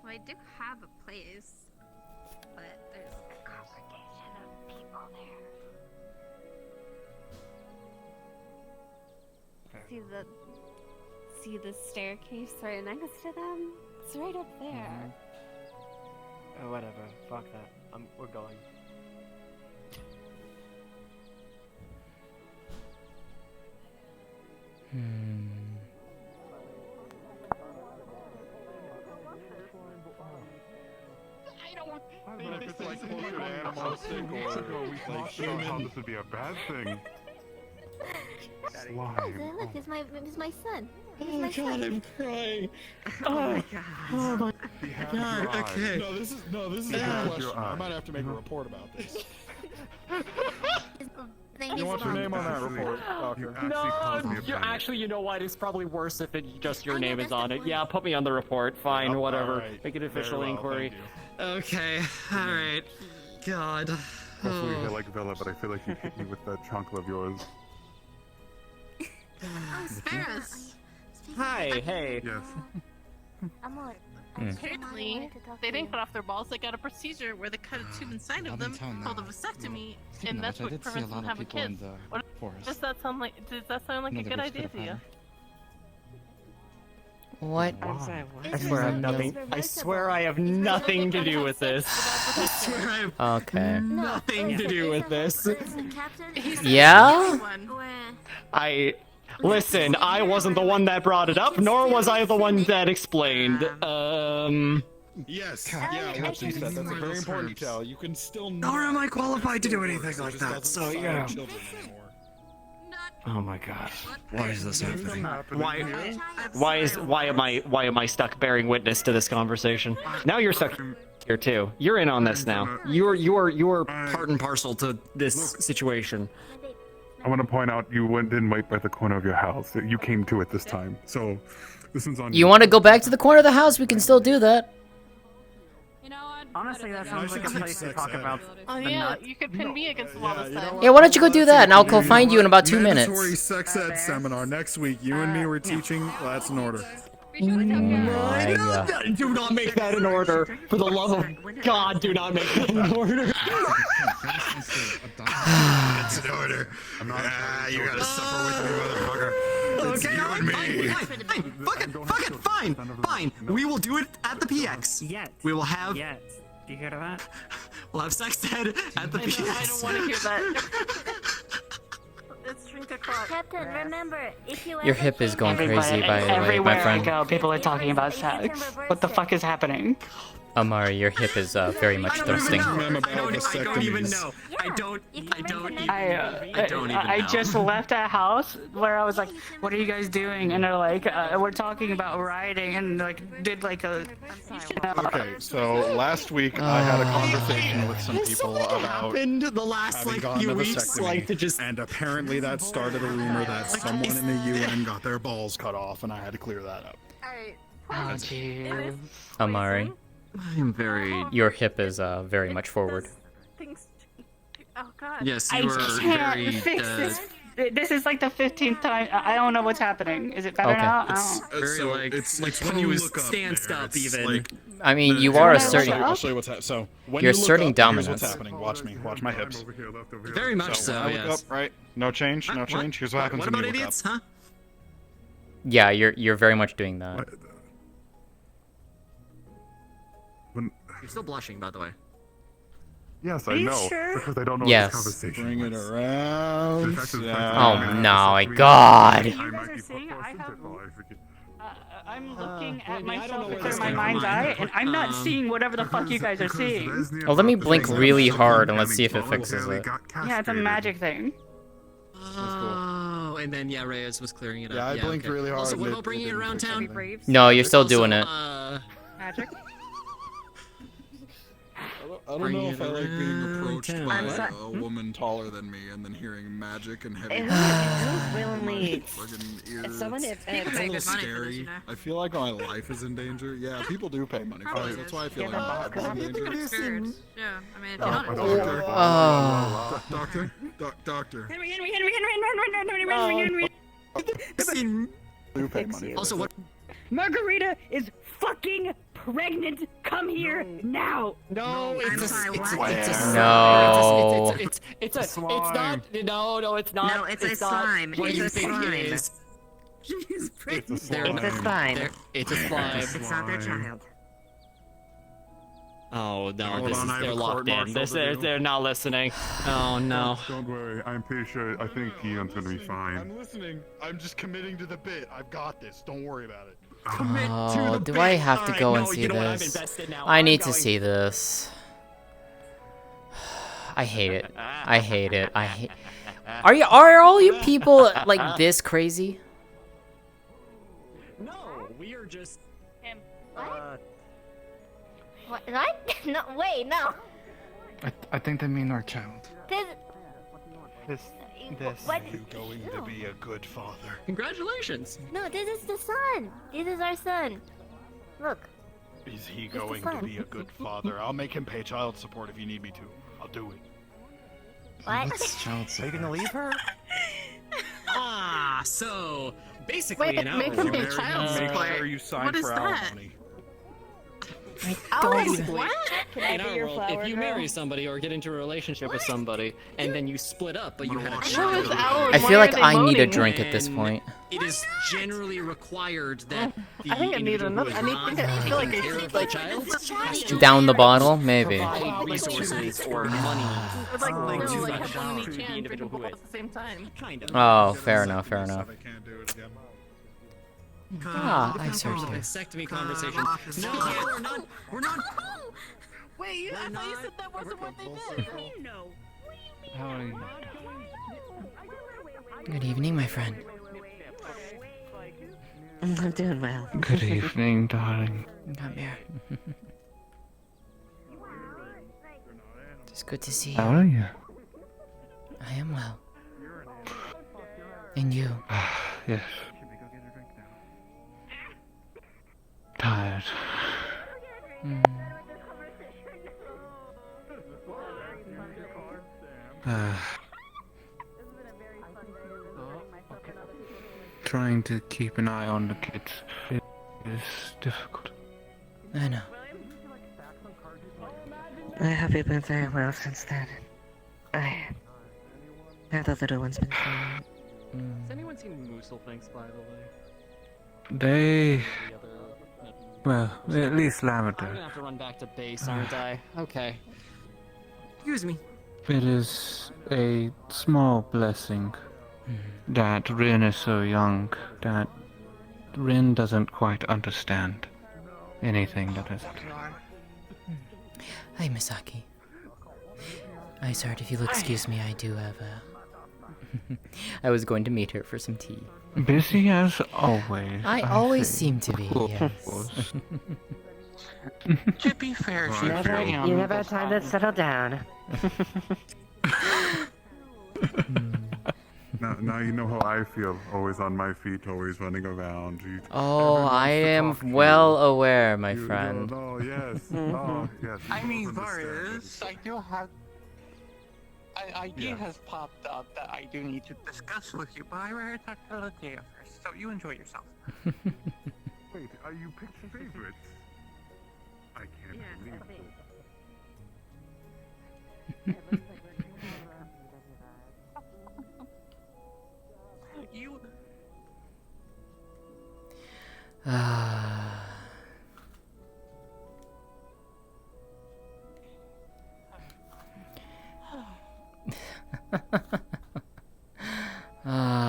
[SPEAKER 10] Well, I do have a place, but there's a congregation of people there. See the staircase right next to them? It's right up there.
[SPEAKER 5] Whatever. Fuck that. We're going.
[SPEAKER 11] I don't know if it's like cultured animals. 2 weeks ago we thought somehow this would be a bad thing. Slime.
[SPEAKER 10] Look, it's my son. He's
[SPEAKER 5] Oh
[SPEAKER 10] my
[SPEAKER 5] my god,
[SPEAKER 10] son.
[SPEAKER 5] I'm crying.
[SPEAKER 10] Oh my god.
[SPEAKER 5] Oh my
[SPEAKER 11] He has
[SPEAKER 5] god.
[SPEAKER 11] your eye.
[SPEAKER 5] Okay.
[SPEAKER 24] No, this is
[SPEAKER 11] He
[SPEAKER 24] a
[SPEAKER 11] has
[SPEAKER 24] good
[SPEAKER 11] your
[SPEAKER 24] question. I
[SPEAKER 11] eye.
[SPEAKER 24] might have to make a report about this.
[SPEAKER 11] You want your name on that report, Doctor?
[SPEAKER 5] Actually, you know what? It's probably worse if just your name is on it. Yeah, put me on the report. Fine, whatever.
[SPEAKER 24] Alright.
[SPEAKER 5] Make an official
[SPEAKER 24] Very well,
[SPEAKER 5] inquiry.
[SPEAKER 24] thank
[SPEAKER 5] Okay, alright. God.
[SPEAKER 11] Hopefully you like Bella, but I feel like you hit me with that chunkle of yours.
[SPEAKER 10] Oh, Sparrows.
[SPEAKER 5] Hi, hey.
[SPEAKER 11] Yes.
[SPEAKER 8] Apparently, they didn't cut off their balls. They got a procedure where they cut a tube inside of them called a vasectomy, and that's what prevents them from having kids. Does that sound like a good idea to you?
[SPEAKER 1] What?
[SPEAKER 5] I swear I have nothing. I swear I have nothing to do with this. I swear I have
[SPEAKER 1] Okay.
[SPEAKER 5] nothing to do with this.
[SPEAKER 1] Yeah?
[SPEAKER 5] Listen, I wasn't the one that brought it up, nor was I the one that explained.
[SPEAKER 24] Yes, yeah, what she said. That's a very important detail. You can still
[SPEAKER 5] Nor am I qualified to do anything like that, so yeah. Oh my god. Why is this happening? Why am I stuck bearing witness to this conversation? Now you're stuck here too. You're in on this now. You're part and parcel to this situation.
[SPEAKER 11] I want to point out you didn't wait by the corner of your house. You came to it this time. So this one's on
[SPEAKER 1] You want to go back to the corner of the house? We can still do that.
[SPEAKER 7] Honestly, that sounds like a place to talk about.
[SPEAKER 8] Oh yeah, you could pin me against the wall this time.
[SPEAKER 1] Yeah, why don't you go do that, and I'll go find you in about 2 minutes.
[SPEAKER 24] Mandatory sex ed seminar next week. You and me were teaching. That's in order.
[SPEAKER 5] Do not make that in order. For the love of God, do not make that in order.
[SPEAKER 24] It's in order. You gotta suffer with me, motherfucker. It's you and me.
[SPEAKER 5] Fine. We will do it at the PX. We will have.
[SPEAKER 7] Do you hear that?
[SPEAKER 5] We'll have sex ed at the PX.
[SPEAKER 8] I don't want to hear that. It's drink o'clock.
[SPEAKER 10] Captain, remember, if you
[SPEAKER 1] Your hip is going crazy, by the way,
[SPEAKER 3] Everywhere
[SPEAKER 1] my
[SPEAKER 3] I
[SPEAKER 1] friend.
[SPEAKER 3] go, people are talking about sex. What the fuck is happening?
[SPEAKER 1] Amari, your hip is very much thirsting.
[SPEAKER 5] I don't even know.
[SPEAKER 3] I just left a house where I was like, "What are you guys doing?" And they're like, "We're talking about riding," and like did like a.
[SPEAKER 24] Okay, so last week I had a conversation with some people about
[SPEAKER 5] happened the last
[SPEAKER 24] having
[SPEAKER 5] like
[SPEAKER 24] gone
[SPEAKER 5] few
[SPEAKER 24] to
[SPEAKER 5] weeks,
[SPEAKER 24] vasectomy,
[SPEAKER 5] like to just.
[SPEAKER 24] and apparently that started a rumor that someone in the UN got their balls cut off, and I had to clear that up.
[SPEAKER 3] Oh, jeez.
[SPEAKER 1] Amari,
[SPEAKER 5] I am very.
[SPEAKER 1] your hip is very much forward.
[SPEAKER 8] Things. Oh god.
[SPEAKER 5] Yes,
[SPEAKER 3] I
[SPEAKER 5] you are
[SPEAKER 3] can't
[SPEAKER 5] very.
[SPEAKER 3] fix this. This is like the 15th time. I don't know what's happening. Is it better
[SPEAKER 1] Okay.
[SPEAKER 3] now?
[SPEAKER 5] Very
[SPEAKER 24] So
[SPEAKER 5] like
[SPEAKER 24] it's
[SPEAKER 5] when you
[SPEAKER 24] look up
[SPEAKER 5] stanced
[SPEAKER 24] there,
[SPEAKER 5] up
[SPEAKER 24] it's
[SPEAKER 5] even.
[SPEAKER 24] like
[SPEAKER 1] I mean, you are asserting.
[SPEAKER 24] I'll show you what's happening. So when
[SPEAKER 1] You're
[SPEAKER 24] you look
[SPEAKER 1] asserting
[SPEAKER 24] up,
[SPEAKER 1] dominance.
[SPEAKER 24] Here's what's happening. Watch me. Watch my hips.
[SPEAKER 5] Very much so.
[SPEAKER 24] When I look
[SPEAKER 5] Yes.
[SPEAKER 24] up, right? No change. No change. Here's what happens
[SPEAKER 5] What
[SPEAKER 24] when
[SPEAKER 5] about
[SPEAKER 24] you look
[SPEAKER 5] idiots,
[SPEAKER 24] up.
[SPEAKER 5] huh?
[SPEAKER 1] Yeah, you're very much doing that.
[SPEAKER 5] You're still blushing, by the way.
[SPEAKER 11] Yes,
[SPEAKER 5] Are
[SPEAKER 11] I
[SPEAKER 5] you
[SPEAKER 11] know.
[SPEAKER 5] sure?
[SPEAKER 11] Because I don't know
[SPEAKER 1] Yes.
[SPEAKER 11] what this conversation
[SPEAKER 24] Bring it
[SPEAKER 11] was.
[SPEAKER 24] around.
[SPEAKER 1] Oh my god.
[SPEAKER 3] You guys are saying I have. I'm looking at myself through my mind's eye, and I'm not seeing whatever the fuck you guys are seeing.
[SPEAKER 1] Well, let me blink really hard and let's see if it fixes it.
[SPEAKER 3] Yeah, it's a magic thing.
[SPEAKER 5] Oh, and then yeah, Reyes was clearing it up.
[SPEAKER 24] Yeah, I blinked really hard.
[SPEAKER 5] Also, what
[SPEAKER 24] and
[SPEAKER 5] about bringing it around
[SPEAKER 24] didn't
[SPEAKER 5] town?
[SPEAKER 24] fix anything.
[SPEAKER 1] No, you're still doing it.
[SPEAKER 3] Magic.
[SPEAKER 24] I don't know if I like being approached by
[SPEAKER 10] I'm sorry.
[SPEAKER 24] a woman taller than me and then hearing magic and heavy.
[SPEAKER 10] Who's willingly?
[SPEAKER 24] Friggin'
[SPEAKER 10] Someone
[SPEAKER 24] ears.
[SPEAKER 10] if
[SPEAKER 24] It's a little scary. I feel like my life is in danger. Yeah, people do pay money for it. That's why I feel like my life is in danger.
[SPEAKER 8] Yeah, I mean, if
[SPEAKER 24] Oh,
[SPEAKER 8] you're not.
[SPEAKER 24] Doctor, doctor. Do pay money.
[SPEAKER 5] Also, what?
[SPEAKER 12] Margarita is fucking pregnant. Come here now.
[SPEAKER 5] No, it's a
[SPEAKER 1] No.
[SPEAKER 5] it's not. No, it's not.
[SPEAKER 17] No, it's a
[SPEAKER 5] not
[SPEAKER 17] slime.
[SPEAKER 5] What
[SPEAKER 17] It's
[SPEAKER 5] you
[SPEAKER 17] a
[SPEAKER 5] think
[SPEAKER 17] slime.
[SPEAKER 5] it is.
[SPEAKER 17] She's pregnant.
[SPEAKER 11] It's a slime.
[SPEAKER 17] It's a slime.
[SPEAKER 5] It's a slime.
[SPEAKER 17] It's not their child.
[SPEAKER 5] Oh no,
[SPEAKER 24] Hold
[SPEAKER 5] this
[SPEAKER 24] on,
[SPEAKER 5] is
[SPEAKER 24] I have
[SPEAKER 5] they're
[SPEAKER 24] a
[SPEAKER 5] locked in.
[SPEAKER 24] court-martial to do.
[SPEAKER 5] They're not listening. Oh no.
[SPEAKER 11] Don't worry, I'm pretty sure. I think Keon's gonna be fine.
[SPEAKER 24] I'm listening. I'm just committing to the bit. I've got this. Don't worry about it.
[SPEAKER 1] Oh, do I have to go and see this? I need to see this. I hate it. I hate it. I hate. Are all you people like this crazy?
[SPEAKER 5] No, we are just.
[SPEAKER 10] What? No, wait, no.
[SPEAKER 23] I think they mean our child.
[SPEAKER 10] This.
[SPEAKER 23] This.
[SPEAKER 10] What?
[SPEAKER 24] Are you going to be a good father?
[SPEAKER 5] Congratulations.
[SPEAKER 10] No, this is the son. This is our son. Look.
[SPEAKER 24] Is he
[SPEAKER 10] the
[SPEAKER 24] going to
[SPEAKER 10] son.
[SPEAKER 24] be a good father? I'll make him pay child support if you need me to. I'll do it.
[SPEAKER 10] What?
[SPEAKER 23] What's child support?
[SPEAKER 7] Are you gonna leave her?
[SPEAKER 5] So basically an
[SPEAKER 8] make
[SPEAKER 5] hour.
[SPEAKER 8] me a child's
[SPEAKER 24] Make
[SPEAKER 8] play.
[SPEAKER 24] sure you sign
[SPEAKER 8] What is
[SPEAKER 24] for
[SPEAKER 8] that?
[SPEAKER 24] alimony.
[SPEAKER 8] What?
[SPEAKER 5] In our world, if you marry somebody or get into a relationship with somebody and then you split up, but you had a child,
[SPEAKER 1] I feel like I need a drink at this point.
[SPEAKER 5] it is generally required that the
[SPEAKER 8] I think I need
[SPEAKER 5] individual who
[SPEAKER 8] another.
[SPEAKER 5] is not
[SPEAKER 8] I feel like
[SPEAKER 5] taking care of the child has to
[SPEAKER 1] Down the bottle, maybe.
[SPEAKER 5] provide resources or money
[SPEAKER 8] It's like
[SPEAKER 5] to
[SPEAKER 8] literally
[SPEAKER 5] the
[SPEAKER 8] like have one in
[SPEAKER 5] child,
[SPEAKER 8] each
[SPEAKER 5] to the
[SPEAKER 8] hand,
[SPEAKER 5] individual who
[SPEAKER 8] both
[SPEAKER 5] is.
[SPEAKER 8] at the same time.
[SPEAKER 5] Kind of.
[SPEAKER 1] Oh, fair enough, fair enough.
[SPEAKER 24] I can't do it again.
[SPEAKER 1] Ah, I served you.
[SPEAKER 5] Vasectomy conversation. No, we're not.
[SPEAKER 8] Wait, I thought you said that wasn't what they did.
[SPEAKER 25] No.
[SPEAKER 4] How are you?
[SPEAKER 1] Good evening, my friend.
[SPEAKER 17] I'm doing well.
[SPEAKER 4] Good evening, darling.
[SPEAKER 1] Come here. It's good to see you.
[SPEAKER 4] How are you?
[SPEAKER 1] I am well. And you?
[SPEAKER 4] Yes. Tired. Trying to keep an eye on the kids is difficult.
[SPEAKER 1] I know.
[SPEAKER 17] I hope you've been very well since then. How the little one's been feeling.
[SPEAKER 5] Has anyone seen Moosel Thanks, by the way?
[SPEAKER 4] They... Well, at least
[SPEAKER 5] I'm
[SPEAKER 4] Lavender.
[SPEAKER 5] gonna have to run back to base, aren't I? Okay. Excuse me.
[SPEAKER 4] It is a small blessing that Rin is so young that Rin doesn't quite understand anything that has happened.
[SPEAKER 1] Hi, Misaki. Hi, sorry, if you'll excuse me, I do have a... I was going to meet her for some tea.
[SPEAKER 4] Busy as always.
[SPEAKER 1] I always seem to be, yes.
[SPEAKER 17] To be fair, you never had time to settle down.
[SPEAKER 11] Now you know how I feel. Always on my feet, always running around.
[SPEAKER 1] Oh, I am well aware, my friend.
[SPEAKER 11] Oh, yes. Oh, yes.
[SPEAKER 14] I mean, Varys, I do have... An idea has popped up that I do need to discuss with you, but I rather talk to Lótëa first, so you enjoy yourself.
[SPEAKER 11] Wait, are you picked favorites? I can't believe this.
[SPEAKER 14] You...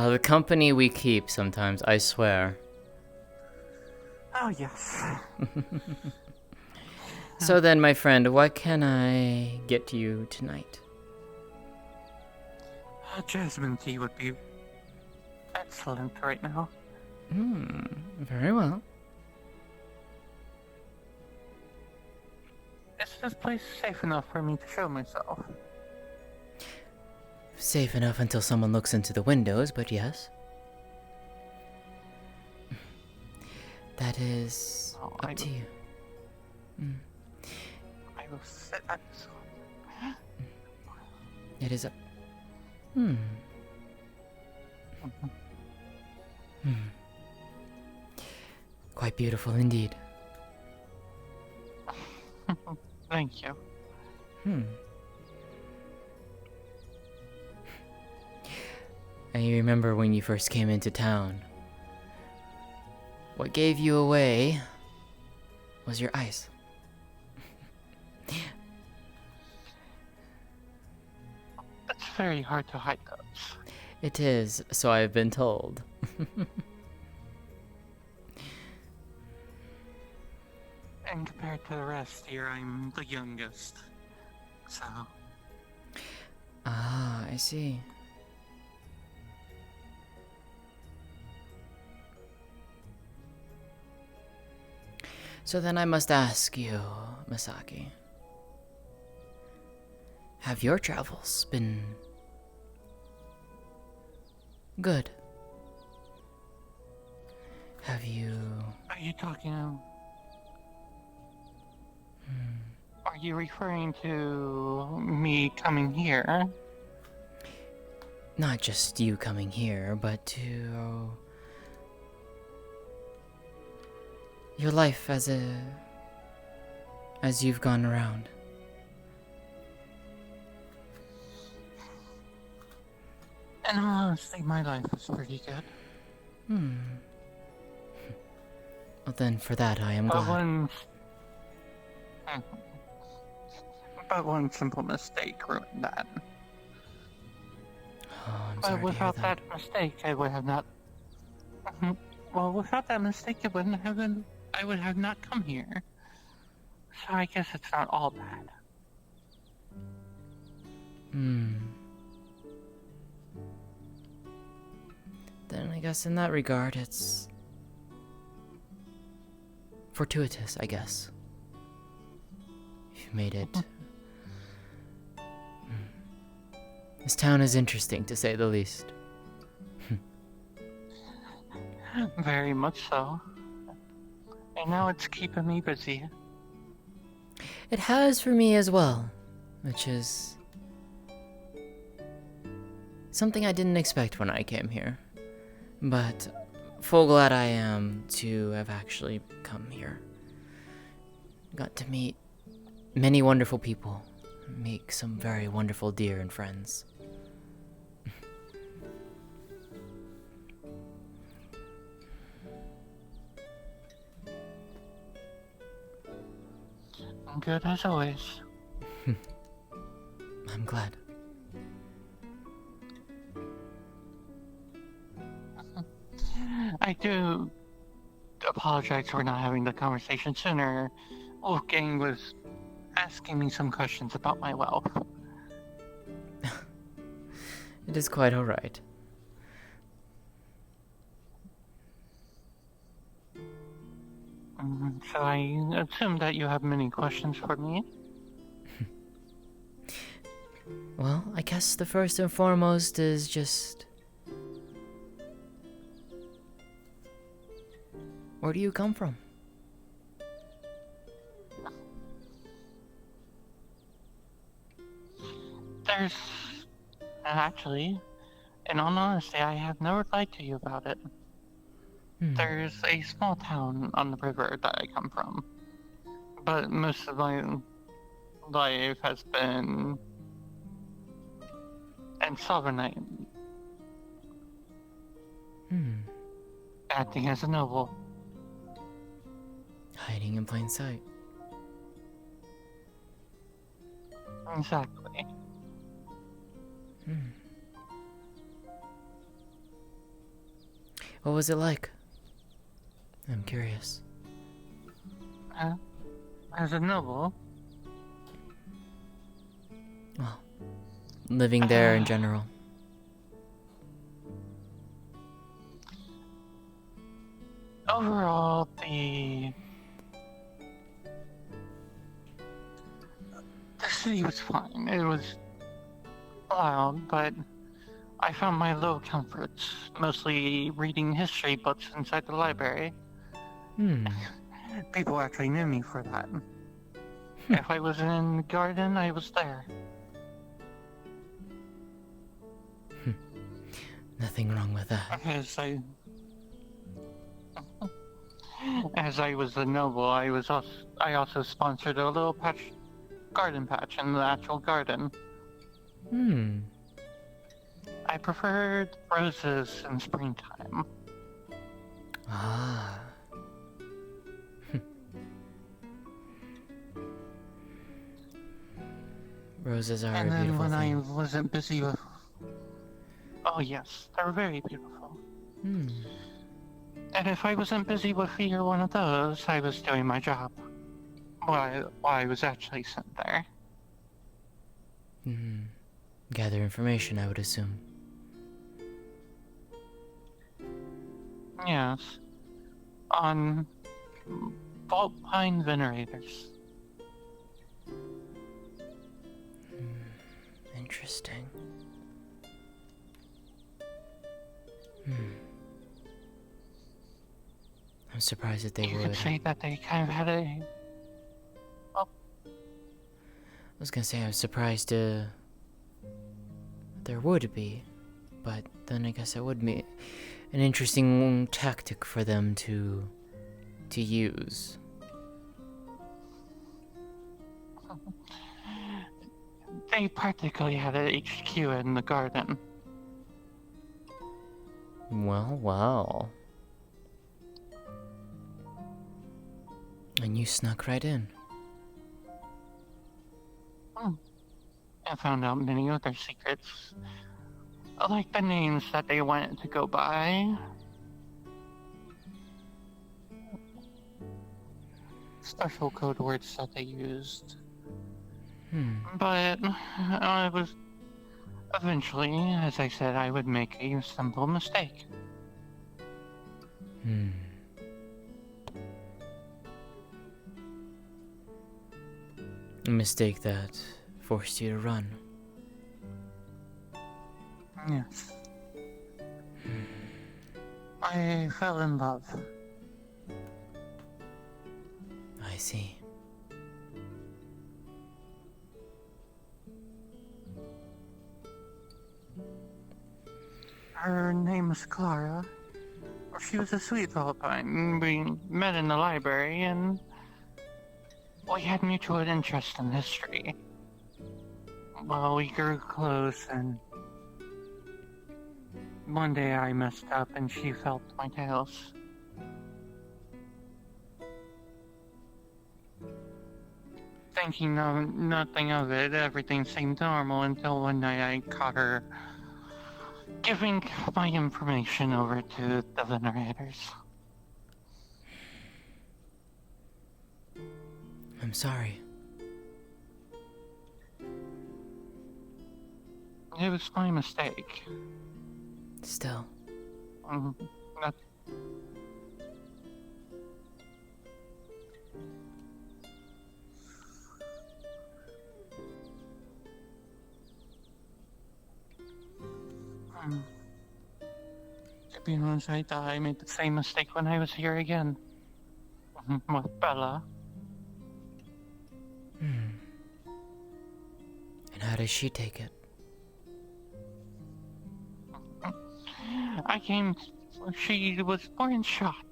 [SPEAKER 1] The company we keep sometimes, I swear.
[SPEAKER 14] Oh, yes.
[SPEAKER 1] So then, my friend, what can I get you tonight?
[SPEAKER 14] Jasmine tea would be excellent right now.
[SPEAKER 1] Very well.
[SPEAKER 14] Is this place safe enough for me to show myself?
[SPEAKER 1] Safe enough until someone looks into the windows, but yes. That is up to you.
[SPEAKER 14] I will sit at this one.
[SPEAKER 1] It is up. Quite beautiful indeed.
[SPEAKER 14] Thank you.
[SPEAKER 1] And you remember when you first came into town? What gave you away was your eyes.
[SPEAKER 14] It's very hard to hide those.
[SPEAKER 1] It is, so I've been told.
[SPEAKER 14] And compared to the rest here, I'm the youngest. So...
[SPEAKER 1] Ah, I see. So then I must ask you, Misaki. Have your travels been... good? Have you...
[SPEAKER 14] Are you talking... Are you referring to me coming here?
[SPEAKER 1] not just you coming here, but to your life as you've gone around.
[SPEAKER 14] And honestly, my life was pretty good.
[SPEAKER 1] Well then, for that I am
[SPEAKER 14] But
[SPEAKER 1] glad.
[SPEAKER 14] one simple mistake ruined that.
[SPEAKER 1] Oh, I'm
[SPEAKER 14] But
[SPEAKER 1] sorry to hear
[SPEAKER 14] without
[SPEAKER 1] that.
[SPEAKER 14] that mistake, I would have not. Well, without that mistake, it wouldn't have been. I would have not come here. So I guess it's not all bad.
[SPEAKER 1] Then I guess in that regard, it's fortuitous, I guess. You've made it. This town is interesting, to say the least.
[SPEAKER 14] Very much so. And now it's keeping me busy.
[SPEAKER 1] It has for me as well, which is something I didn't expect when I came here. But full glad I am to have actually come here. Got to meet many wonderful people, make some very wonderful dear and friends.
[SPEAKER 14] Good as always.
[SPEAKER 1] I'm glad.
[SPEAKER 14] I do apologize for not having the conversation sooner. Wolfgang was asking me some questions about my wealth.
[SPEAKER 1] It is quite alright.
[SPEAKER 14] So I assume that you have many questions for me?
[SPEAKER 1] Well, I guess the first and foremost is just... where do you come from?
[SPEAKER 14] There's... Actually, in all honesty, I have never lied to you about it. There's a small town on the river that I come from. But most of my life has been in Sovereignite. Acting as a noble.
[SPEAKER 1] Hiding in plain sight.
[SPEAKER 14] Exactly.
[SPEAKER 1] What was it like? I'm curious.
[SPEAKER 14] As a noble?
[SPEAKER 1] Well, living there in general.
[SPEAKER 14] Overall, the city was fine. It was loud, but I found my low comforts, mostly reading history books inside the library. People actually knew me for that. If I was in the garden, I was there.
[SPEAKER 1] Nothing wrong with that.
[SPEAKER 14] As I was a noble, I also sponsored a little garden patch in the actual garden. I preferred roses in springtime.
[SPEAKER 1] Ah. Roses are
[SPEAKER 14] And
[SPEAKER 1] a
[SPEAKER 14] then
[SPEAKER 1] beautiful
[SPEAKER 14] when
[SPEAKER 1] thing.
[SPEAKER 14] I wasn't busy with... Oh yes, they're very beautiful. And if I wasn't busy with either one of those, I was doing my job. While I was actually sent there.
[SPEAKER 1] Gather information, I would assume.
[SPEAKER 14] Yes. On vault pine venerators.
[SPEAKER 1] Interesting. I'm surprised that they
[SPEAKER 14] You
[SPEAKER 1] would.
[SPEAKER 14] could say that they kind of had a...
[SPEAKER 1] I was gonna say, I'm surprised there would be. but then I guess it would be an interesting tactic for them to use.
[SPEAKER 14] They practically had an HQ in the garden.
[SPEAKER 1] Well, well. And you snuck right in.
[SPEAKER 14] I found out many other secrets, like the names that they wanted to go by. Special code words that they used. But I was... Eventually, as I said, I would make a simple mistake.
[SPEAKER 1] A mistake that forced you to run.
[SPEAKER 14] Yes. I fell in love.
[SPEAKER 1] I see.
[SPEAKER 14] Her name was Clara. She was a sweet little time. We met in the library and we had mutual interest in history. Well, we grew close and one day I messed up and she felt my tails. Thinking nothing of it, everything seemed normal until one night I caught her giving my information over to the venerators.
[SPEAKER 1] I'm sorry.
[SPEAKER 14] It was my mistake.
[SPEAKER 1] Still.
[SPEAKER 14] That... To be honest, I thought I made the same mistake when I was here again. With Bella.
[SPEAKER 1] And how does she take it?
[SPEAKER 14] She was more in shock.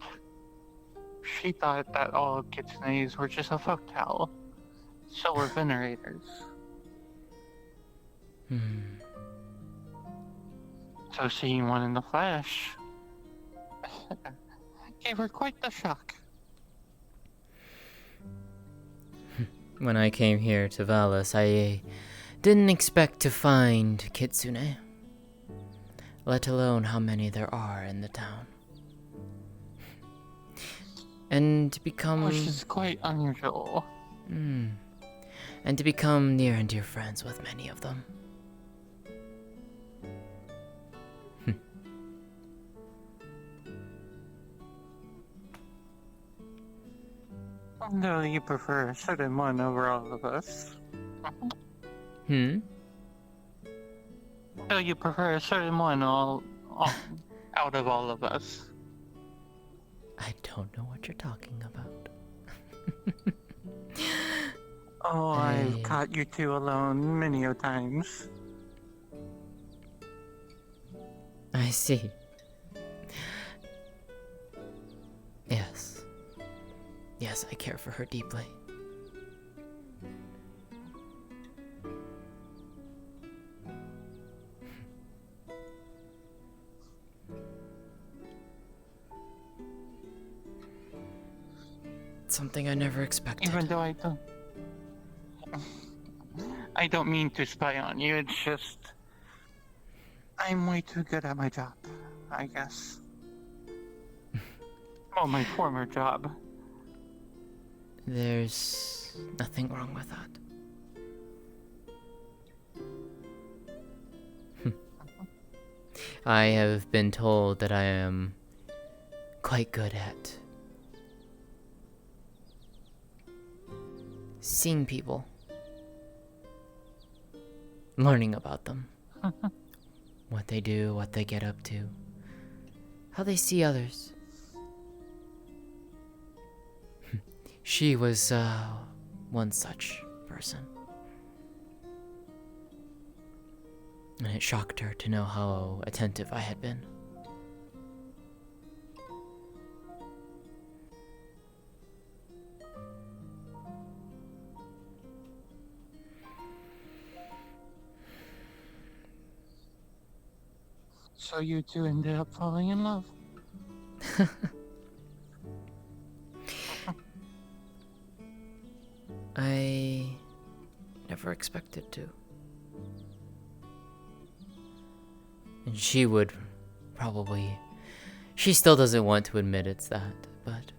[SPEAKER 14] She thought that all kitsunes were just a folktale. So were venerators. So seeing one in the flesh gave her quite the shock.
[SPEAKER 1] When I came here to Valis, I didn't expect to find kitsune, let alone how many there are in the town. And to become...
[SPEAKER 14] Which is quite unusual.
[SPEAKER 1] And to become near and dear friends with many of them.
[SPEAKER 14] No, you prefer a certain one over all of us.
[SPEAKER 1] Hmm?
[SPEAKER 14] No, you prefer a certain one out of all of us.
[SPEAKER 1] I don't know what you're talking about.
[SPEAKER 14] Oh, I've caught you two alone many a times.
[SPEAKER 1] I see. Yes. Yes, I care for her deeply. Something I never expected.
[SPEAKER 14] Even though I don't mean to spy on you, it's just... I'm way too good at my job, I guess. Well, my former job.
[SPEAKER 1] There's nothing wrong with that. I have been told that I am quite good at seeing people, learning about them, what they do, what they get up to, how they see others. She was one such person. And it shocked her to know how attentive I had been.
[SPEAKER 14] So you two ended up falling in love.
[SPEAKER 1] I never expected to. And she would probably... She still doesn't want to admit it's that, but...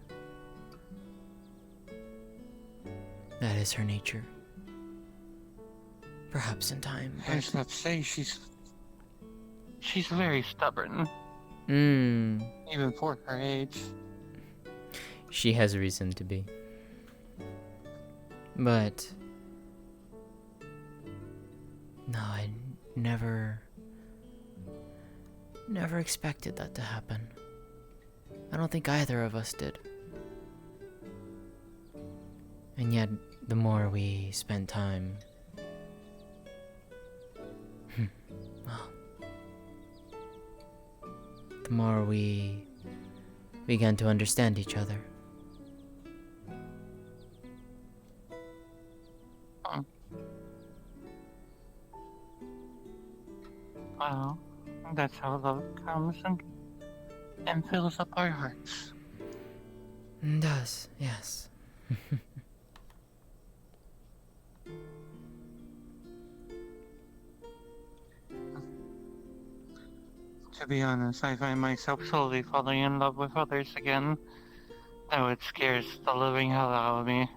[SPEAKER 1] that is her nature. Perhaps in time,
[SPEAKER 14] I was about to say, she's very stubborn. Even for her age.
[SPEAKER 1] She has reason to be. But... no, I never expected that to happen. I don't think either of us did. And yet, the more we spent time... well... the more we began to understand each other.
[SPEAKER 14] Well, that's how love comes and fills up our hearts.
[SPEAKER 1] It does, yes.
[SPEAKER 14] To be honest, I find myself slowly falling in love with others again, though it scares the living hell out of me.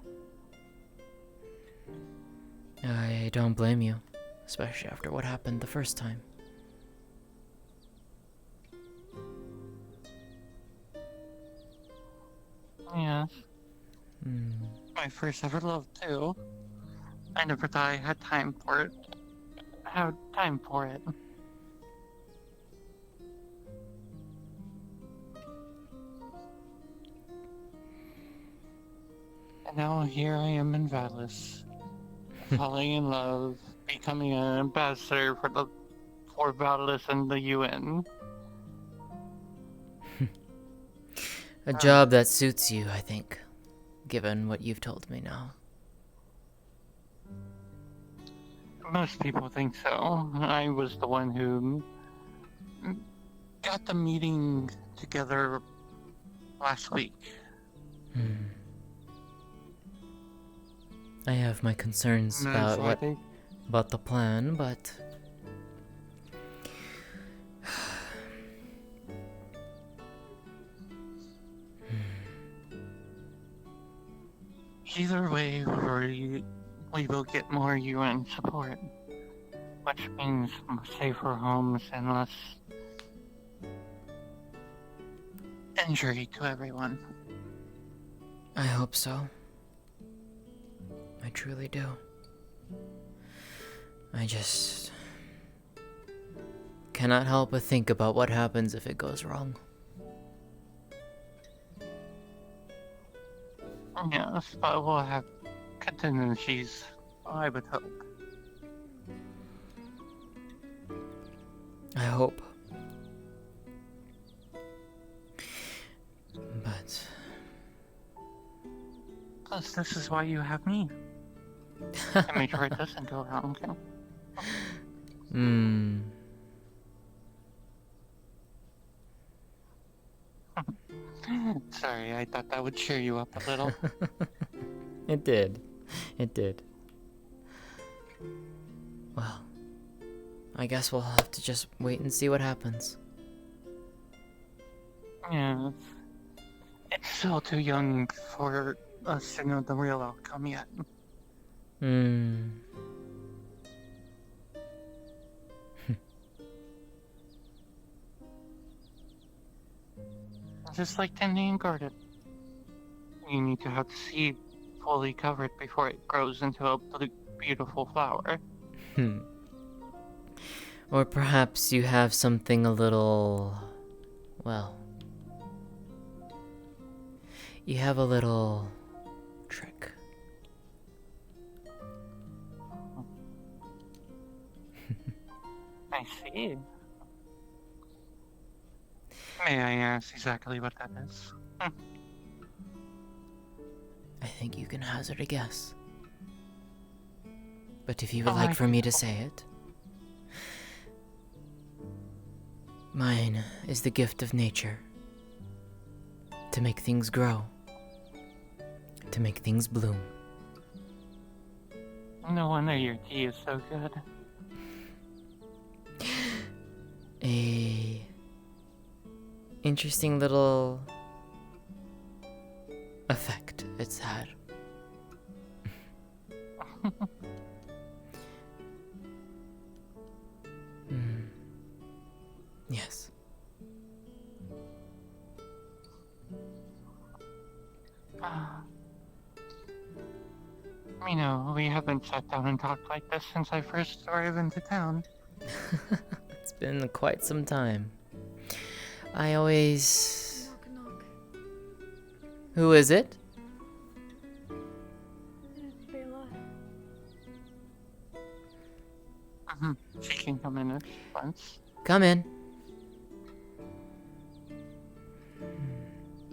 [SPEAKER 1] I don't blame you, especially after what happened the first time.
[SPEAKER 14] Yes. My first ever love, too. I never thought I had time for it. And now here I am in Valis, falling in love, becoming an ambassador for Valis and the UN.
[SPEAKER 1] A job that suits you, I think, given what you've told me now.
[SPEAKER 14] Most people think so. I was the one who got the meeting together last week.
[SPEAKER 1] I have my concerns about the plan, but...
[SPEAKER 14] Either way, we will get more UN support, which means safer homes and less injury to everyone.
[SPEAKER 1] I hope so. I truly do. I just... cannot help but think about what happens if it goes wrong.
[SPEAKER 14] Yes, but we'll have contingencies, I would hope.
[SPEAKER 1] I hope. But...
[SPEAKER 14] plus, this is why you have me. I made sure it doesn't go wrong. Sorry, I thought that would cheer you up a little.
[SPEAKER 1] It did. It did. Well, I guess we'll have to just wait and see what happens.
[SPEAKER 14] Yeah, it's still too young for us to know the real outcome yet. Just like tending a garden. You need to have the seed fully covered before it grows into a beautiful flower.
[SPEAKER 1] Or perhaps you have something a little... well... you have a little... trick.
[SPEAKER 14] I I see. May I ask exactly what that is?
[SPEAKER 1] I think you can hazard a guess. But if you would
[SPEAKER 14] Oh,
[SPEAKER 1] like
[SPEAKER 14] I
[SPEAKER 1] for me to say it, mine is the gift of nature. To make things grow. To make things bloom.
[SPEAKER 14] No wonder your tea is so good.
[SPEAKER 1] A interesting little effect it's had. Yes.
[SPEAKER 14] You know, we haven't sat down and talked like this since I first arrived into town.
[SPEAKER 1] It's been quite some time. I always...
[SPEAKER 2] Knock, knock.
[SPEAKER 1] Who is it?
[SPEAKER 2] Bella.
[SPEAKER 14] She can come in at once.
[SPEAKER 1] Come in.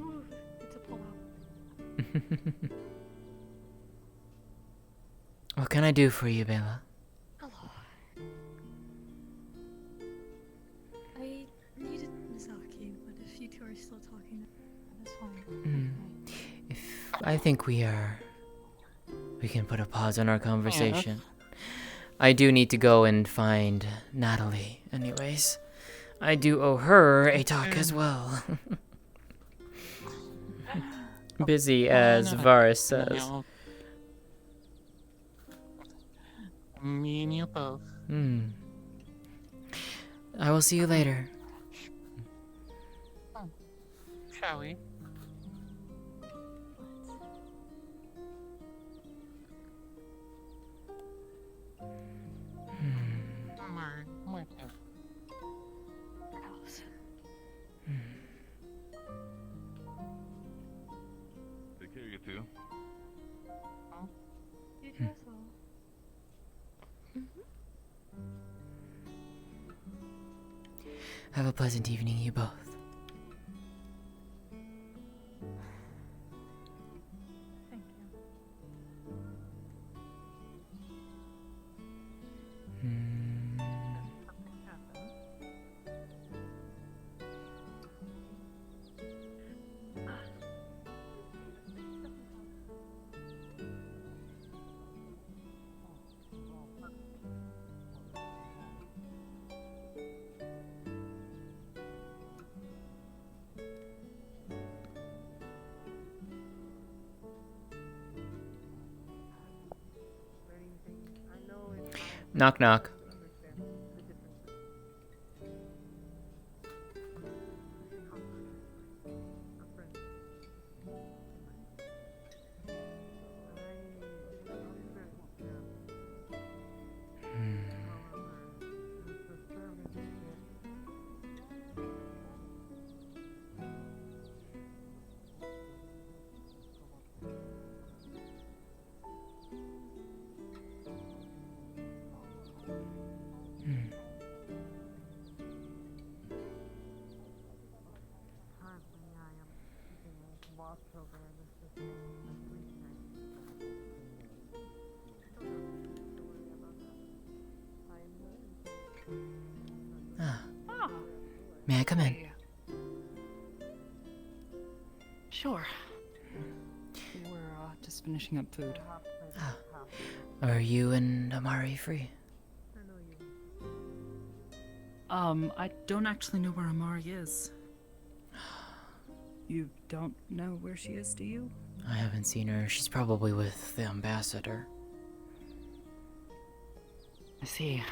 [SPEAKER 2] Ooh, it's a pull-out.
[SPEAKER 1] What can I do for you, Bella?
[SPEAKER 2] Hello. I needed Misaki, but if you two are still talking, that's fine.
[SPEAKER 1] I think we can put a pause on our conversation. I do need to go and find Natalie, anyways. I do owe her a talk as well. Busy as Varus says.
[SPEAKER 14] Me and you both.
[SPEAKER 1] I will see you later.
[SPEAKER 14] Shall we? Where to?
[SPEAKER 23] Take care, you two.
[SPEAKER 2] You do as well.
[SPEAKER 1] Have a pleasant evening, you both.
[SPEAKER 2] Thank
[SPEAKER 1] Knock knock. May I come in?
[SPEAKER 15] Sure. We're just finishing up food.
[SPEAKER 1] Are you and Amari free?
[SPEAKER 15] I don't actually know where Amari is. You don't know where she is, do you?
[SPEAKER 1] I haven't seen her. She's probably with the ambassador.
[SPEAKER 15] I see.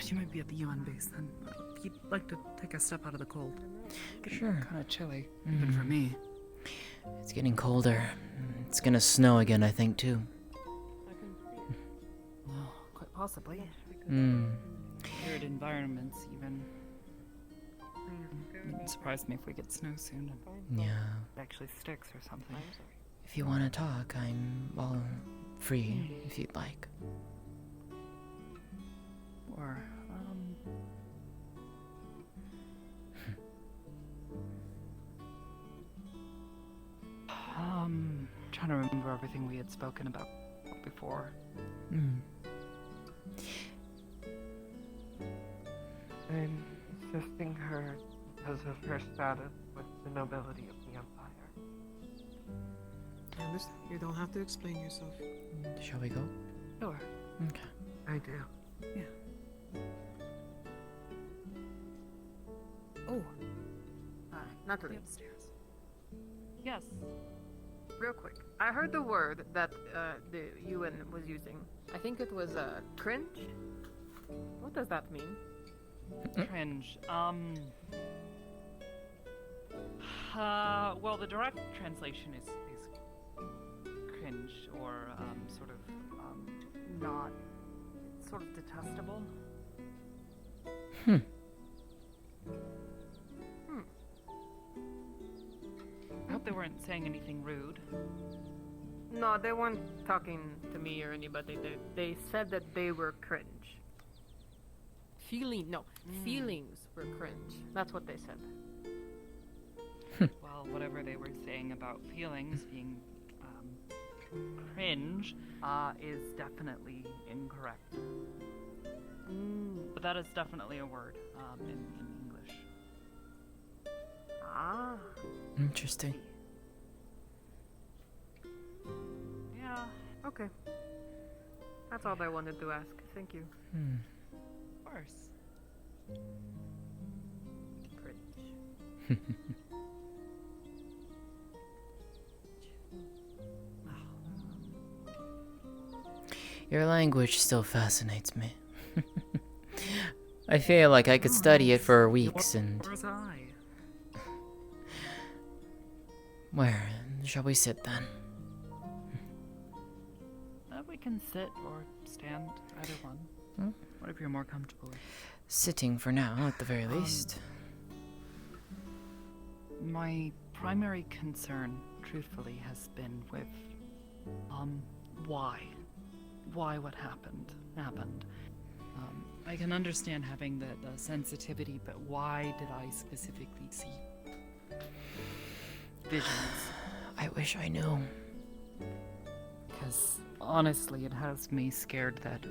[SPEAKER 15] She might be at the UN base then. If you'd like to take a step out of the cold.
[SPEAKER 1] Sure.
[SPEAKER 15] Kind of chilly, even for me.
[SPEAKER 1] It's getting colder. It's gonna snow again, I think, too.
[SPEAKER 15] Well, quite possibly. Weird environments, even. Wouldn't surprise me if we get snow soon.
[SPEAKER 1] Yeah.
[SPEAKER 15] It actually sticks or something.
[SPEAKER 1] If you want to talk, I'm all free if you'd like.
[SPEAKER 15] Or,
[SPEAKER 7] trying to remember everything we had spoken about before.
[SPEAKER 5] I'm assisting her because of her status with the nobility of the Empire.
[SPEAKER 15] I understand. You don't have to explain yourself.
[SPEAKER 1] Shall we go?
[SPEAKER 7] Sure.
[SPEAKER 1] Okay.
[SPEAKER 5] I do.
[SPEAKER 15] Yeah. Oh. Natalie. Upstairs.
[SPEAKER 6] Yes. Real quick. I heard the word that the UN was using. I think it was cringe. What does that mean?
[SPEAKER 7] Cringe. Well, the direct translation is cringe, or sort of not sort of detestable. I hope they weren't saying anything rude.
[SPEAKER 6] No, they weren't talking to me or anybody. They said that they were cringe. Feelings were cringe. That's what they said.
[SPEAKER 7] Well, whatever they were saying about feelings being cringe is definitely incorrect. But that is definitely a word in English.
[SPEAKER 6] Ah.
[SPEAKER 1] Interesting.
[SPEAKER 6] Yeah. Okay. That's all I wanted to ask. Thank you.
[SPEAKER 7] Of course.
[SPEAKER 6] Cringe.
[SPEAKER 1] Your language still fascinates me. I feel like I could study it for weeks and...
[SPEAKER 7] Where's I?
[SPEAKER 1] Where shall we sit then?
[SPEAKER 7] We can sit or stand, either one. Whatever you're more comfortable with.
[SPEAKER 1] Sitting for now, at the very least.
[SPEAKER 7] My primary concern, truthfully, has been with, why? Why what happened. I can understand having the sensitivity, but why did I specifically see visions?
[SPEAKER 1] I wish I knew.
[SPEAKER 7] Because, honestly, it has me scared that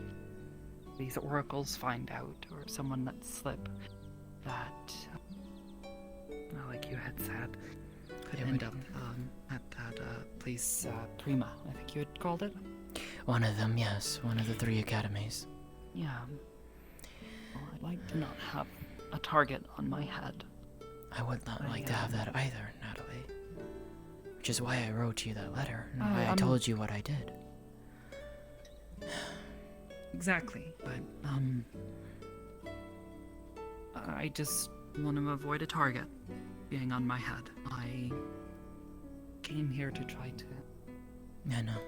[SPEAKER 7] these oracles find out, or someone let slip, that, like you had said, could end up at that place, Prima, I think you had called it?
[SPEAKER 1] One of them, yes. One of the 3 academies.
[SPEAKER 7] Yeah. Well, I'd like to not have a target on my head.
[SPEAKER 1] I would not like to have that either, Natalie. Which is why I wrote you that letter, and why I told you what I did.
[SPEAKER 7] Exactly, but, I just want to avoid a target being on my head. I came here to try to...
[SPEAKER 1] I know.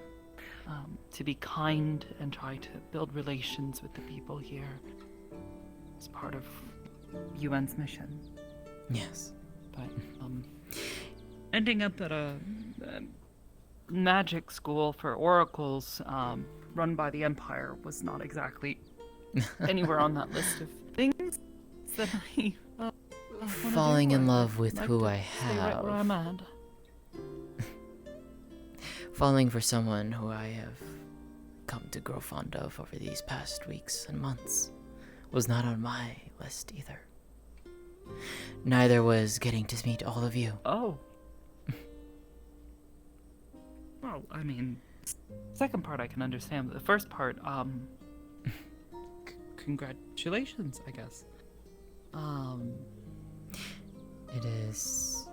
[SPEAKER 7] To be kind and try to build relations with the people here as part of UN's mission.
[SPEAKER 1] Yes.
[SPEAKER 7] But, ending up at a magic school for oracles run by the Empire was not exactly anywhere on that list of things that I
[SPEAKER 1] falling in love with
[SPEAKER 7] like
[SPEAKER 1] who
[SPEAKER 7] to
[SPEAKER 1] I
[SPEAKER 7] stay right
[SPEAKER 1] have.
[SPEAKER 7] where I'm at.
[SPEAKER 1] Falling for someone who I have come to grow fond of over these past weeks and months was not on my list either. Neither was getting to meet all of you.
[SPEAKER 7] Oh. Well, I mean, second part I can understand, but the first part, congratulations, I guess.
[SPEAKER 1] It is...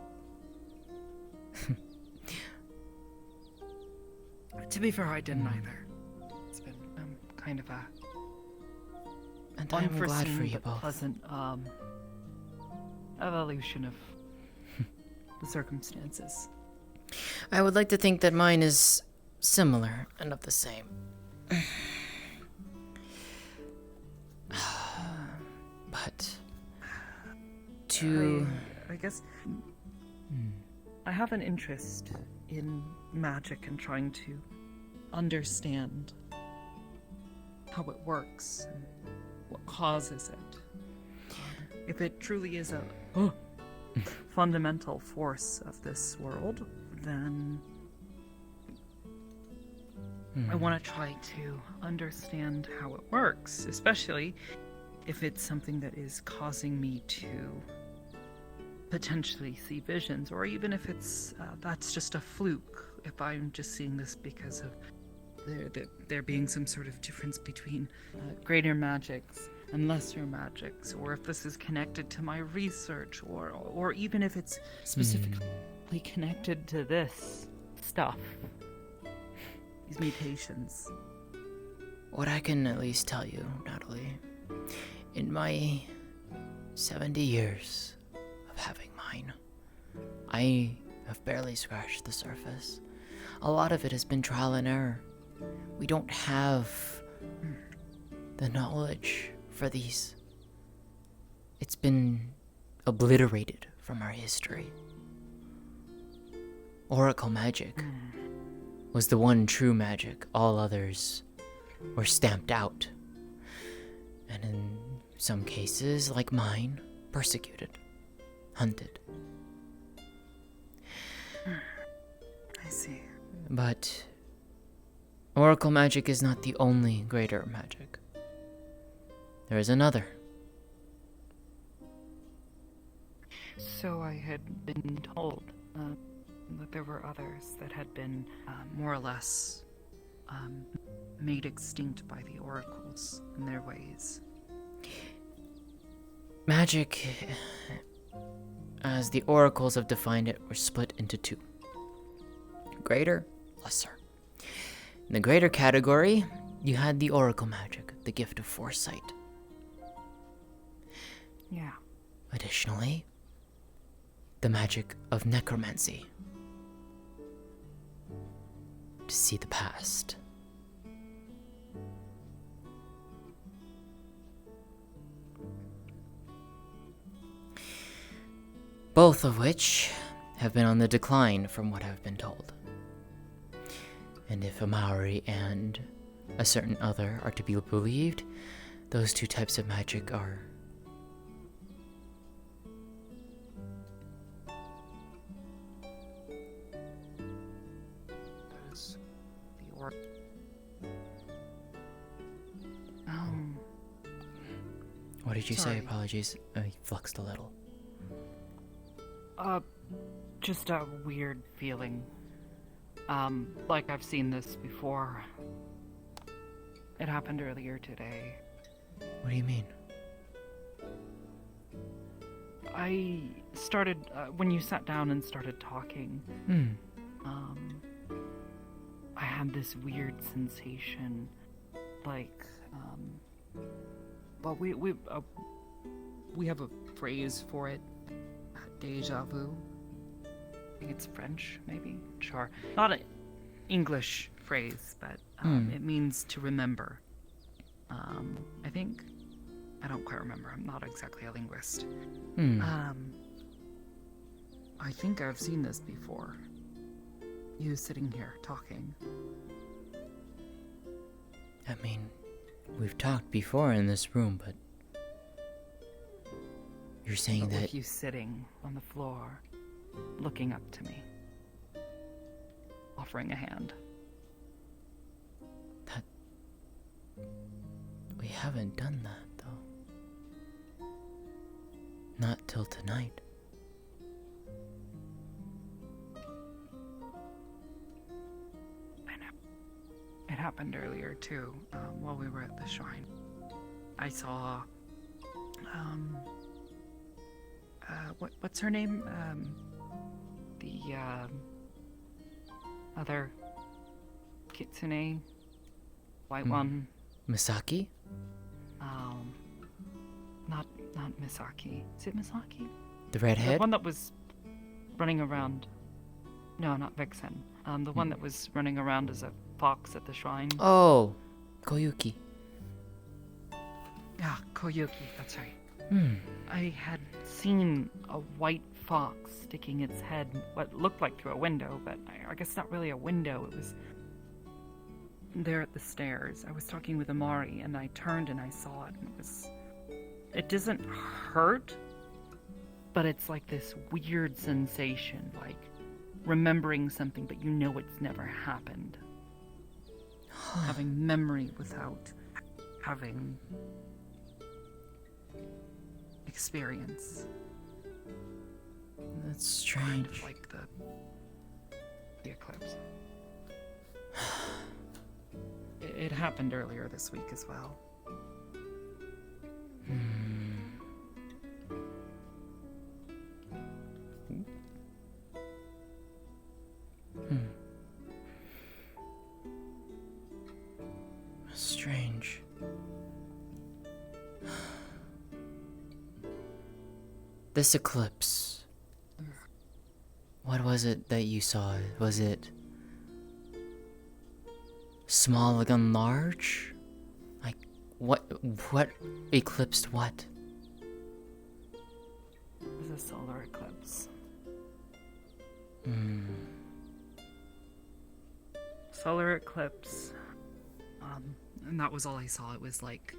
[SPEAKER 7] To be fair, I didn't either. It's been kind of a
[SPEAKER 1] and I'm glad for you
[SPEAKER 7] but
[SPEAKER 1] both.
[SPEAKER 7] Pleasant evolution of the circumstances.
[SPEAKER 1] I would like to think that mine is similar and of the same. But to...
[SPEAKER 7] I guess I have an interest in magic and trying to understand how it works and what causes it. If it truly is a fundamental force of this world, then I want to try to understand how it works, especially if it's something that is causing me to potentially see visions, or even if it's that's just a fluke, if I'm just seeing this because of there being some sort of difference between greater magics and lesser magics, or if this is connected to my research, or even if it's specifically connected to this stuff, these mutations.
[SPEAKER 1] What I can at least tell you, Natalie, in my 70 years of having mine, I have barely scratched the surface. A lot of it has been trial and error. We don't have the knowledge for these. It's been obliterated from our history. Oracle magic was the one true magic. All others were stamped out. And in some cases, like mine, persecuted, hunted.
[SPEAKER 7] I see.
[SPEAKER 1] But Oracle magic is not the only greater magic. There is another.
[SPEAKER 7] So I had been told that there were others that had been more or less made extinct by the oracles in their ways.
[SPEAKER 1] Magic, as the oracles have defined it, were split into two. Greater, lesser. In the greater category, you had the oracle magic, the gift of foresight.
[SPEAKER 7] Yeah.
[SPEAKER 1] Additionally, the magic of necromancy. To see the past. Both of which have been on the decline from what I've been told. And if a Maori and a certain other are to be believed, those two types of magic are What did you say? Apologies. I fluxed a little.
[SPEAKER 7] Just a weird feeling. Like I've seen this before. It happened earlier today.
[SPEAKER 1] What do you mean?
[SPEAKER 7] I started, when you sat down and started talking, I had this weird sensation, like, well, we have a phrase for it, deja vu. I think it's French, maybe? Sure. Not an English phrase, but it means to remember. I think. I don't quite remember. I'm not exactly a linguist. I think I've seen this before. You sitting here talking.
[SPEAKER 1] I mean, we've talked before in this room, but you're saying that
[SPEAKER 7] with you sitting on the floor, looking up to me, offering a hand.
[SPEAKER 1] That we haven't done that, though. Not till tonight.
[SPEAKER 7] I know. It happened earlier too, while we were at the shrine. I saw, what's her name? The other kitsune, white one.
[SPEAKER 1] Misaki?
[SPEAKER 7] Not Misaki. Is it Misaki?
[SPEAKER 1] The redhead?
[SPEAKER 7] The one that was running around. No, not Vixen. The one that was running around as a fox at the shrine.
[SPEAKER 1] Oh, Koyuki.
[SPEAKER 7] Yeah, Koyuki, that's right. I had seen a white fox sticking its head, what looked like through a window, but I guess not really a window. It was there at the stairs. I was talking with Amari, and I turned and I saw it, and it doesn't hurt, but it's like this weird sensation, like remembering something, but you know it's never happened. having memory without having experience.
[SPEAKER 1] That's strange.
[SPEAKER 7] Kind of like the eclipse. It happened earlier this week as well.
[SPEAKER 1] Strange. This eclipse. What was it that you saw? Was it small and large? Like, what eclipsed what?
[SPEAKER 7] It was a solar eclipse. Solar eclipse. And that was all I saw. It was like...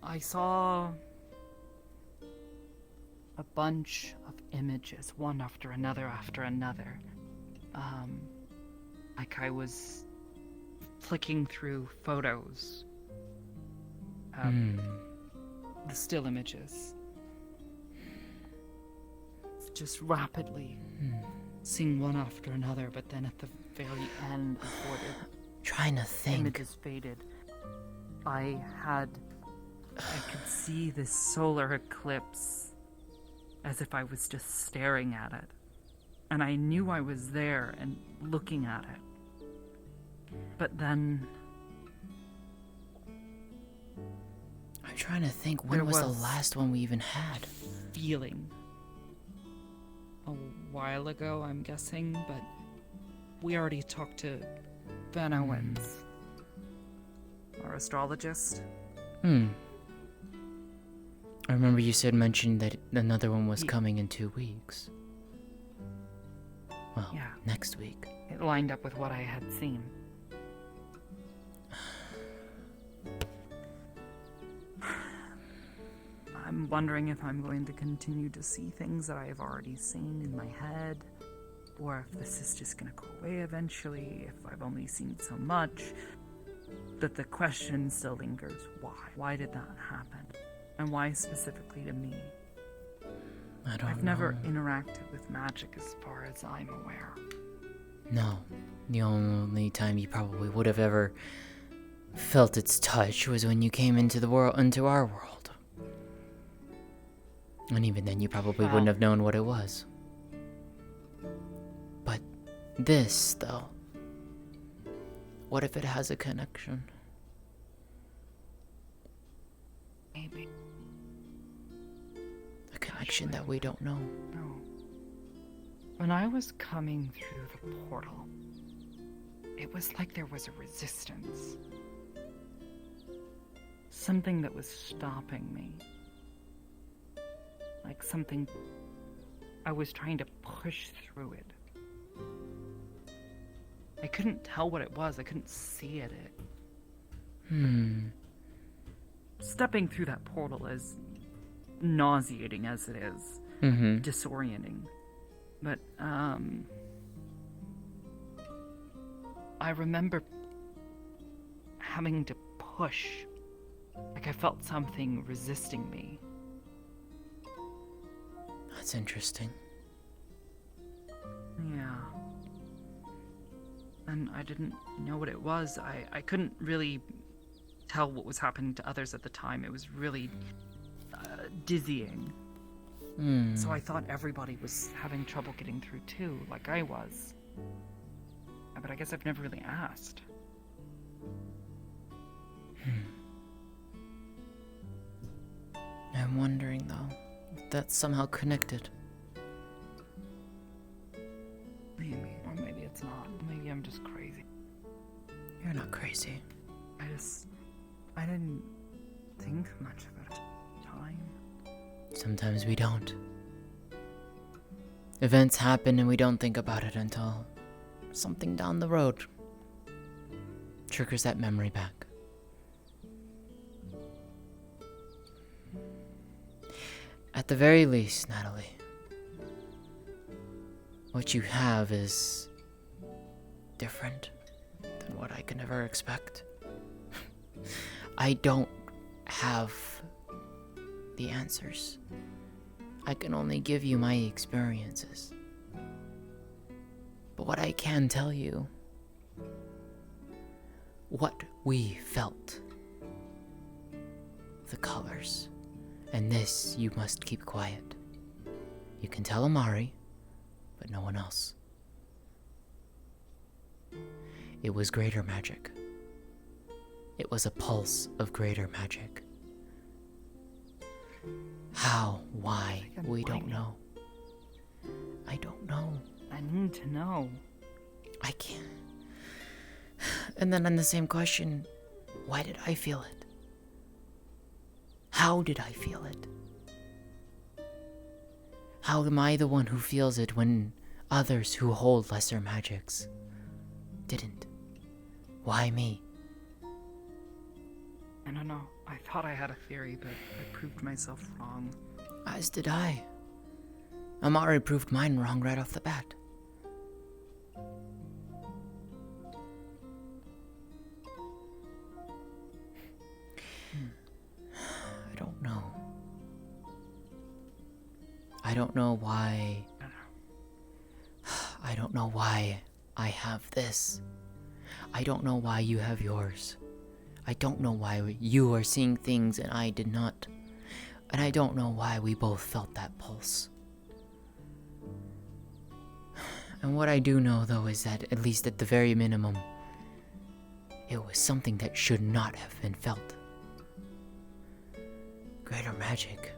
[SPEAKER 7] I saw a bunch of images, one after another. Like I was flicking through photos. The still images. Just rapidly seeing one after another, but then at the very end, before the
[SPEAKER 1] trying to think.
[SPEAKER 7] Images faded, I could see this solar eclipse as if I was just staring at it. And I knew I was there and looking at it. But then...
[SPEAKER 1] I'm trying to think, when was the last one we even had?
[SPEAKER 7] Feeling. A while ago, I'm guessing, but we already talked to Van Owens, our astrologist.
[SPEAKER 1] I remember you mentioned that another one was coming in 2 weeks. Well,
[SPEAKER 7] yeah.
[SPEAKER 1] Next week.
[SPEAKER 7] It lined up with what I had seen. I'm wondering if I'm going to continue to see things that I have already seen in my head, or if this is just going to go away eventually, if I've only seen so much. But the question still lingers, why? Why did that happen? And why specifically to me? I've never interacted with magic as far as I'm aware.
[SPEAKER 1] No. The only time you probably would have ever felt its touch was when you came into our world. And even then you probably wouldn't have known what it was. But this, though, what if it has a connection?
[SPEAKER 7] Maybe.
[SPEAKER 1] A connection that we don't know.
[SPEAKER 7] No. When I was coming through the portal, it was like there was a resistance. Something that was stopping me. Like something I was trying to push through it. I couldn't tell what it was. I couldn't see it. Stepping through that portal is nauseating as it is. Disorienting. But, I remember having to push. Like I felt something resisting me.
[SPEAKER 1] That's interesting.
[SPEAKER 7] Yeah. And I didn't know what it was. I couldn't really tell what was happening to others at the time. It was really dizzying. So I thought everybody was having trouble getting through too, like I was. But I guess I've never really asked.
[SPEAKER 1] I'm wondering, though, if that's somehow connected.
[SPEAKER 7] Maybe, or maybe it's not. Maybe I'm just crazy.
[SPEAKER 1] You're not crazy.
[SPEAKER 7] I didn't think much of it at the time.
[SPEAKER 1] Sometimes we don't. Events happen and we don't think about it until something down the road triggers that memory back. At the very least, Natalie, what you have is different. than what I can ever expect. I don't have the answers. I can only give you my experiences. But what I can tell you, what we felt, the colors, and this you must keep quiet. You can tell Amari, but no one else. It was greater magic. It was a pulse of greater magic. How, why, we don't know. I don't know.
[SPEAKER 7] I need to know.
[SPEAKER 1] I can't. And then on the same question, why did I feel it? How did I feel it? How am I the one who feels it when others who hold lesser magics didn't? Why me?
[SPEAKER 7] I don't know. I thought I had a theory, but I proved myself wrong.
[SPEAKER 1] As did I. Amari proved mine wrong right off the bat. I don't know. I don't know why. I don't know why I have this. I don't know why you have yours. I don't know why you are seeing things and I did not. And I don't know why we both felt that pulse. And what I do know, though, is that, at least at the very minimum, it was something that should not have been felt. Greater magic,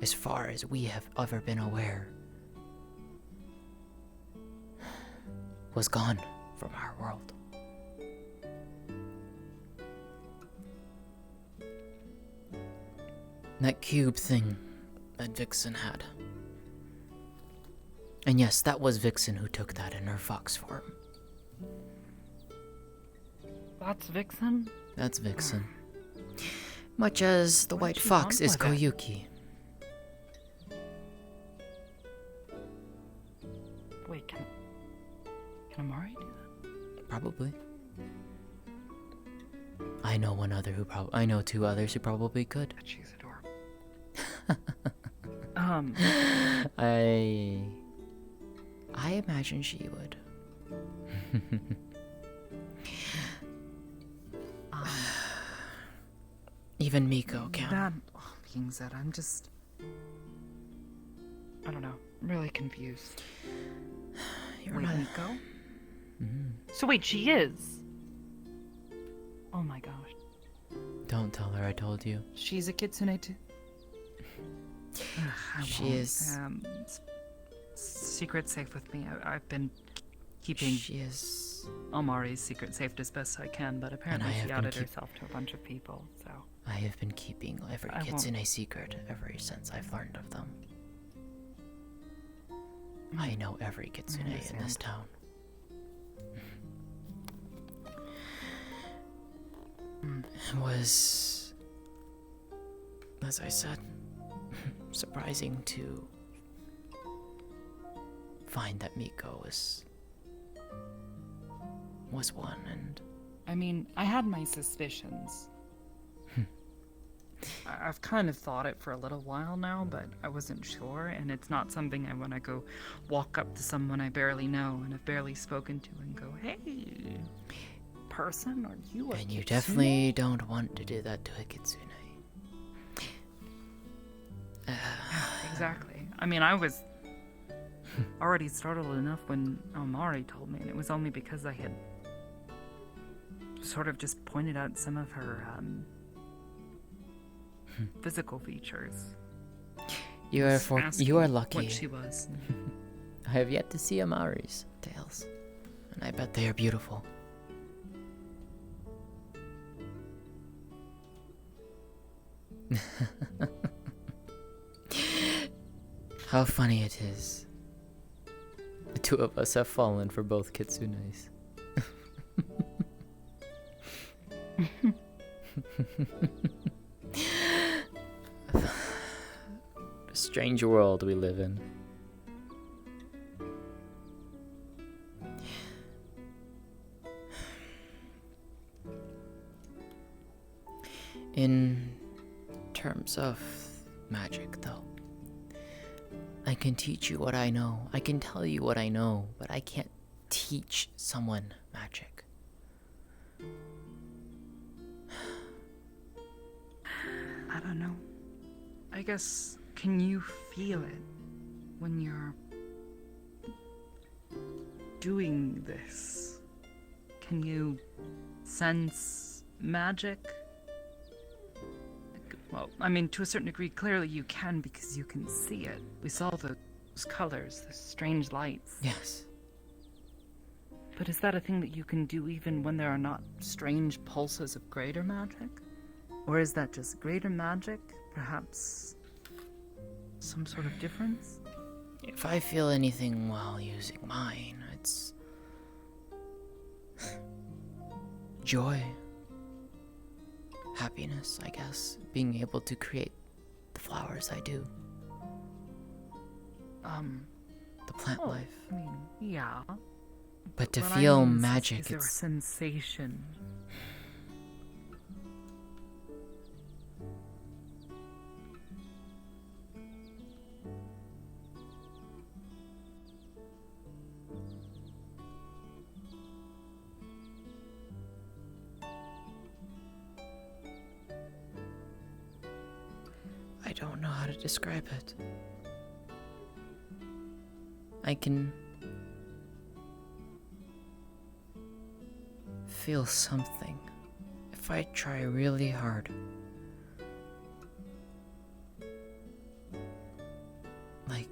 [SPEAKER 1] as far as we have ever been aware, was gone from our world. That cube thing that Vixen had. And yes, that was Vixen who took that in her fox form.
[SPEAKER 7] That's Vixen?
[SPEAKER 1] That's Vixen. Much as the white fox is Koyuki.
[SPEAKER 7] Wait, can Amari do that?
[SPEAKER 1] Probably. I know one other who I know two others who probably could.
[SPEAKER 7] She's adorable.
[SPEAKER 1] I imagine she would. Even Miko can.
[SPEAKER 7] That being said, I'm just... I don't know. I'm really confused.
[SPEAKER 1] You're
[SPEAKER 7] wait,
[SPEAKER 1] not...
[SPEAKER 7] Miko?
[SPEAKER 1] Mm.
[SPEAKER 7] So wait, she is? Oh my gosh.
[SPEAKER 1] Don't tell her I told you.
[SPEAKER 7] She's a kitsune too?
[SPEAKER 1] She is...
[SPEAKER 7] secret safe with me. I've been keeping...
[SPEAKER 1] She is...
[SPEAKER 7] Amari's secret safe as best I can, but apparently she outed herself to a bunch of people, so...
[SPEAKER 1] I have been keeping every kitsune secret ever since I've learned of them. I know every kitsune in this town. It was, as I said, surprising to find that Miko was one, and...
[SPEAKER 7] I mean, I had my suspicions. I've kind of thought it for a little while now, but I wasn't sure, and it's not something I want to go walk up to someone I barely know and have barely spoken to and go, hey, person, are you a
[SPEAKER 1] And you
[SPEAKER 7] kitsune?
[SPEAKER 1] definitely don't want to do that to a kitsune.
[SPEAKER 7] Exactly. I mean, I was already startled enough when Amari told me, and it was only because I had sort of just pointed out some of her physical features.
[SPEAKER 1] You are lucky.
[SPEAKER 7] What she was.
[SPEAKER 1] I have yet to see Amari's tails, and I bet they are beautiful. How funny it is. The two of us have fallen for both kitsunes. A strange world we live in. In terms of magic, though, I can teach you what I know. I can tell you what I know, but I can't teach someone magic.
[SPEAKER 7] I don't know. I guess, can you feel it when you're doing this? Can you sense magic? Well, I mean, to a certain degree, clearly you can because you can see it. We saw those colors, the strange lights.
[SPEAKER 1] Yes.
[SPEAKER 7] But is that a thing that you can do even when there are not strange pulses of greater magic? Or is that just greater magic, perhaps some sort of difference?
[SPEAKER 1] If I feel anything while using mine, it's joy. Happiness, I guess. Being able to create the flowers I do. The plant life.
[SPEAKER 7] I mean, yeah.
[SPEAKER 1] But to
[SPEAKER 7] what
[SPEAKER 1] feel
[SPEAKER 7] I mean
[SPEAKER 1] magic,
[SPEAKER 7] is there a
[SPEAKER 1] it's...
[SPEAKER 7] sensation?
[SPEAKER 1] I don't know how to describe it. I can feel something if I try really hard. Like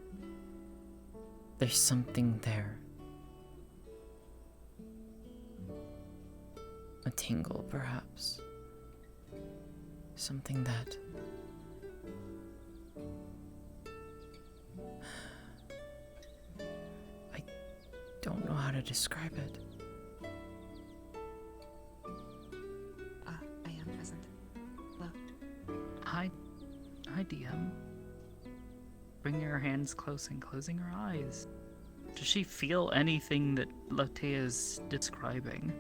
[SPEAKER 1] there's something there. A tingle, perhaps. Something that I don't know how to describe it.
[SPEAKER 9] I am present. Hello.
[SPEAKER 7] Hi, DM. Bring your hands close and closing her eyes. Does she feel anything that Lótëa is describing?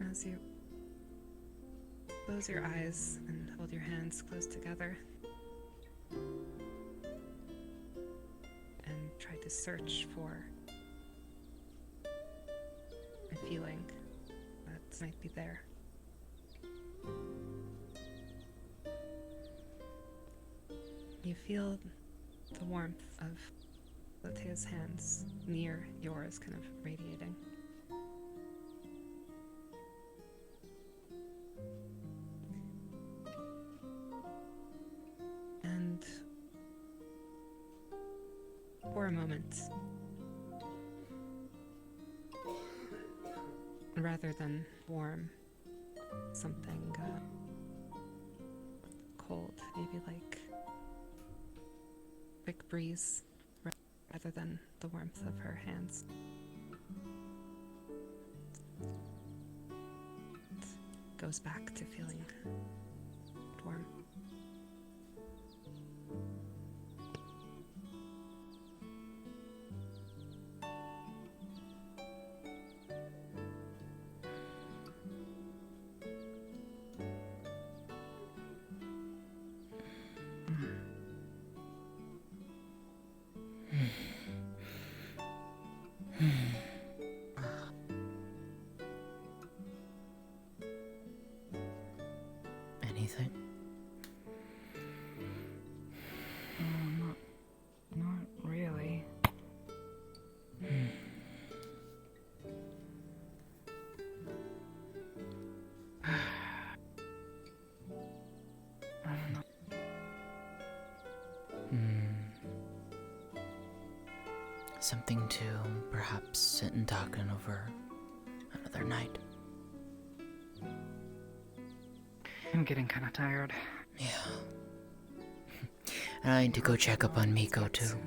[SPEAKER 9] As you close your eyes and hold your hands close together and try to search for a feeling that might be there. You feel the warmth of Lótëa's hands near yours, kind of radiating. And for a moment, rather than warm, something cold, maybe like quick breeze, rather than the warmth of her hands. It goes back to feeling warm.
[SPEAKER 1] Anything?
[SPEAKER 7] Not really. I don't know.
[SPEAKER 1] Something to perhaps sit and talk on over another night.
[SPEAKER 7] I'm getting kind of tired.
[SPEAKER 1] Yeah. And I need to go check up on Miko too.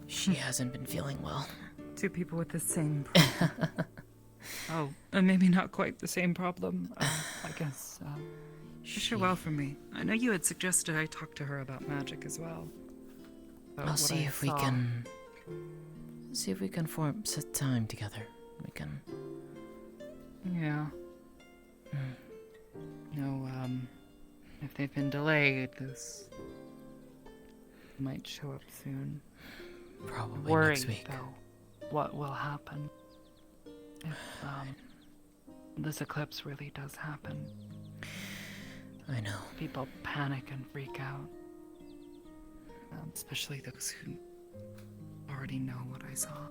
[SPEAKER 1] She hasn't been feeling well.
[SPEAKER 7] Two people with the same problem. Oh, maybe not quite the same problem. I guess
[SPEAKER 15] Wish her well for me. I know you had suggested I talk to her about magic as well.
[SPEAKER 1] I'll see if we can form set time together. We can.
[SPEAKER 7] Yeah. No, if they've been delayed, this might show up soon.
[SPEAKER 1] Probably
[SPEAKER 7] Worried,
[SPEAKER 1] next week.
[SPEAKER 7] Though, what will happen if this eclipse really does happen?
[SPEAKER 1] I know.
[SPEAKER 7] People panic and freak out, especially those who already know what I saw.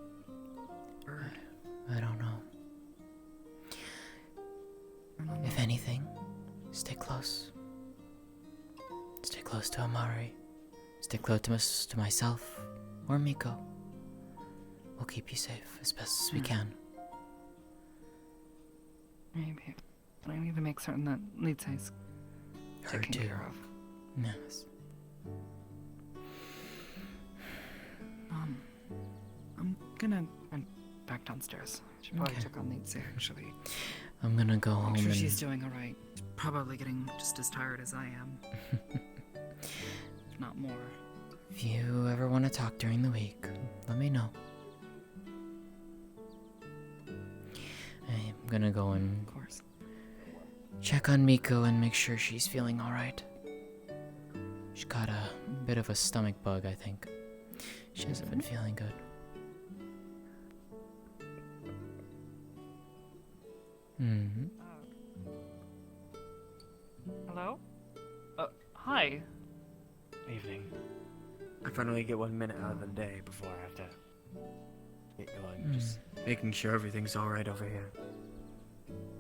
[SPEAKER 7] Heard.
[SPEAKER 1] I don't know. If anything, stay close. Stay close to Amari. Stay close to myself or Miko. We'll keep you safe as best as we can.
[SPEAKER 7] Maybe. But I need to make certain that Lótëa's taken care of.
[SPEAKER 1] Yes.
[SPEAKER 7] I'm gonna run back downstairs. She probably took on Lótëa, actually.
[SPEAKER 1] I'm gonna go home.
[SPEAKER 15] I'm sure
[SPEAKER 1] and...
[SPEAKER 15] she's doing alright. Probably getting just as tired as I am. If not more.
[SPEAKER 1] If you ever want to talk during the week, let me know. I'm gonna go and check on Miko and make sure she's feeling alright. She's got a bit of a stomach bug, I think. She hasn't been feeling good. Mm-hmm.
[SPEAKER 7] Hello? Hi.
[SPEAKER 5] Evening. I finally get 1 minute out of the day before I have to get going. Just making sure everything's alright over here.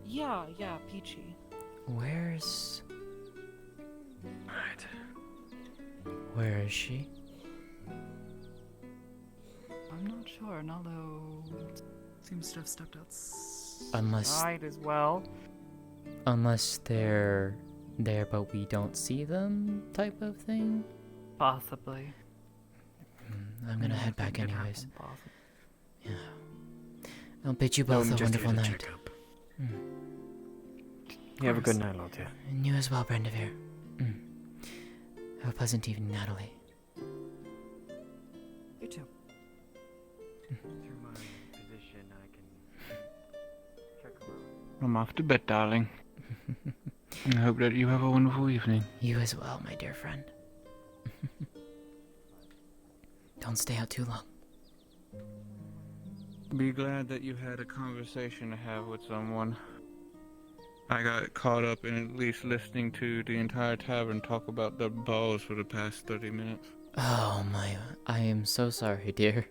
[SPEAKER 15] Yeah, peachy.
[SPEAKER 1] Where's...
[SPEAKER 5] Alright.
[SPEAKER 1] Where is she?
[SPEAKER 7] I'm not sure, Naldo
[SPEAKER 15] seems to have stepped outside
[SPEAKER 1] Unless...
[SPEAKER 7] as well.
[SPEAKER 1] Unless they're there but we don't see them type of thing?
[SPEAKER 7] Possibly.
[SPEAKER 1] I'm gonna head back
[SPEAKER 7] Could
[SPEAKER 1] anyways.
[SPEAKER 7] happen, possibly.
[SPEAKER 1] Yeah. I'll bid you both a wonderful night.
[SPEAKER 5] You have a good night, Lótëa.
[SPEAKER 1] And you as well, Brendavir. Have a pleasant evening, Natalie.
[SPEAKER 15] You too.
[SPEAKER 5] Through my position, I can check around.
[SPEAKER 4] I'm off to bed, darling. I hope that you have a wonderful evening.
[SPEAKER 1] You as well, my dear friend. Don't stay out too long.
[SPEAKER 4] Be glad that you had a conversation to have with someone. I got caught up in at least listening to the entire tavern talk about their balls for the past 30 minutes.
[SPEAKER 1] Oh my, I am so sorry, dear.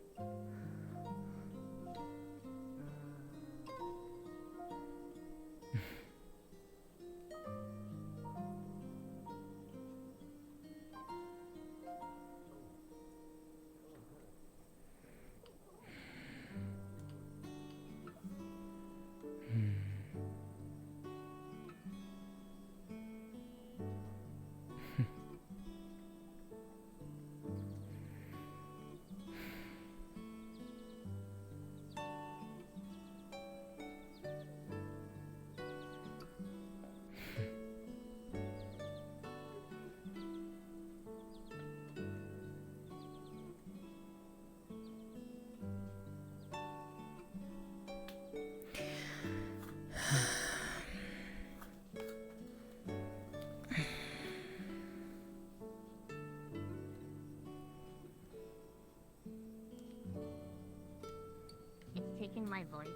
[SPEAKER 16] Taking my voice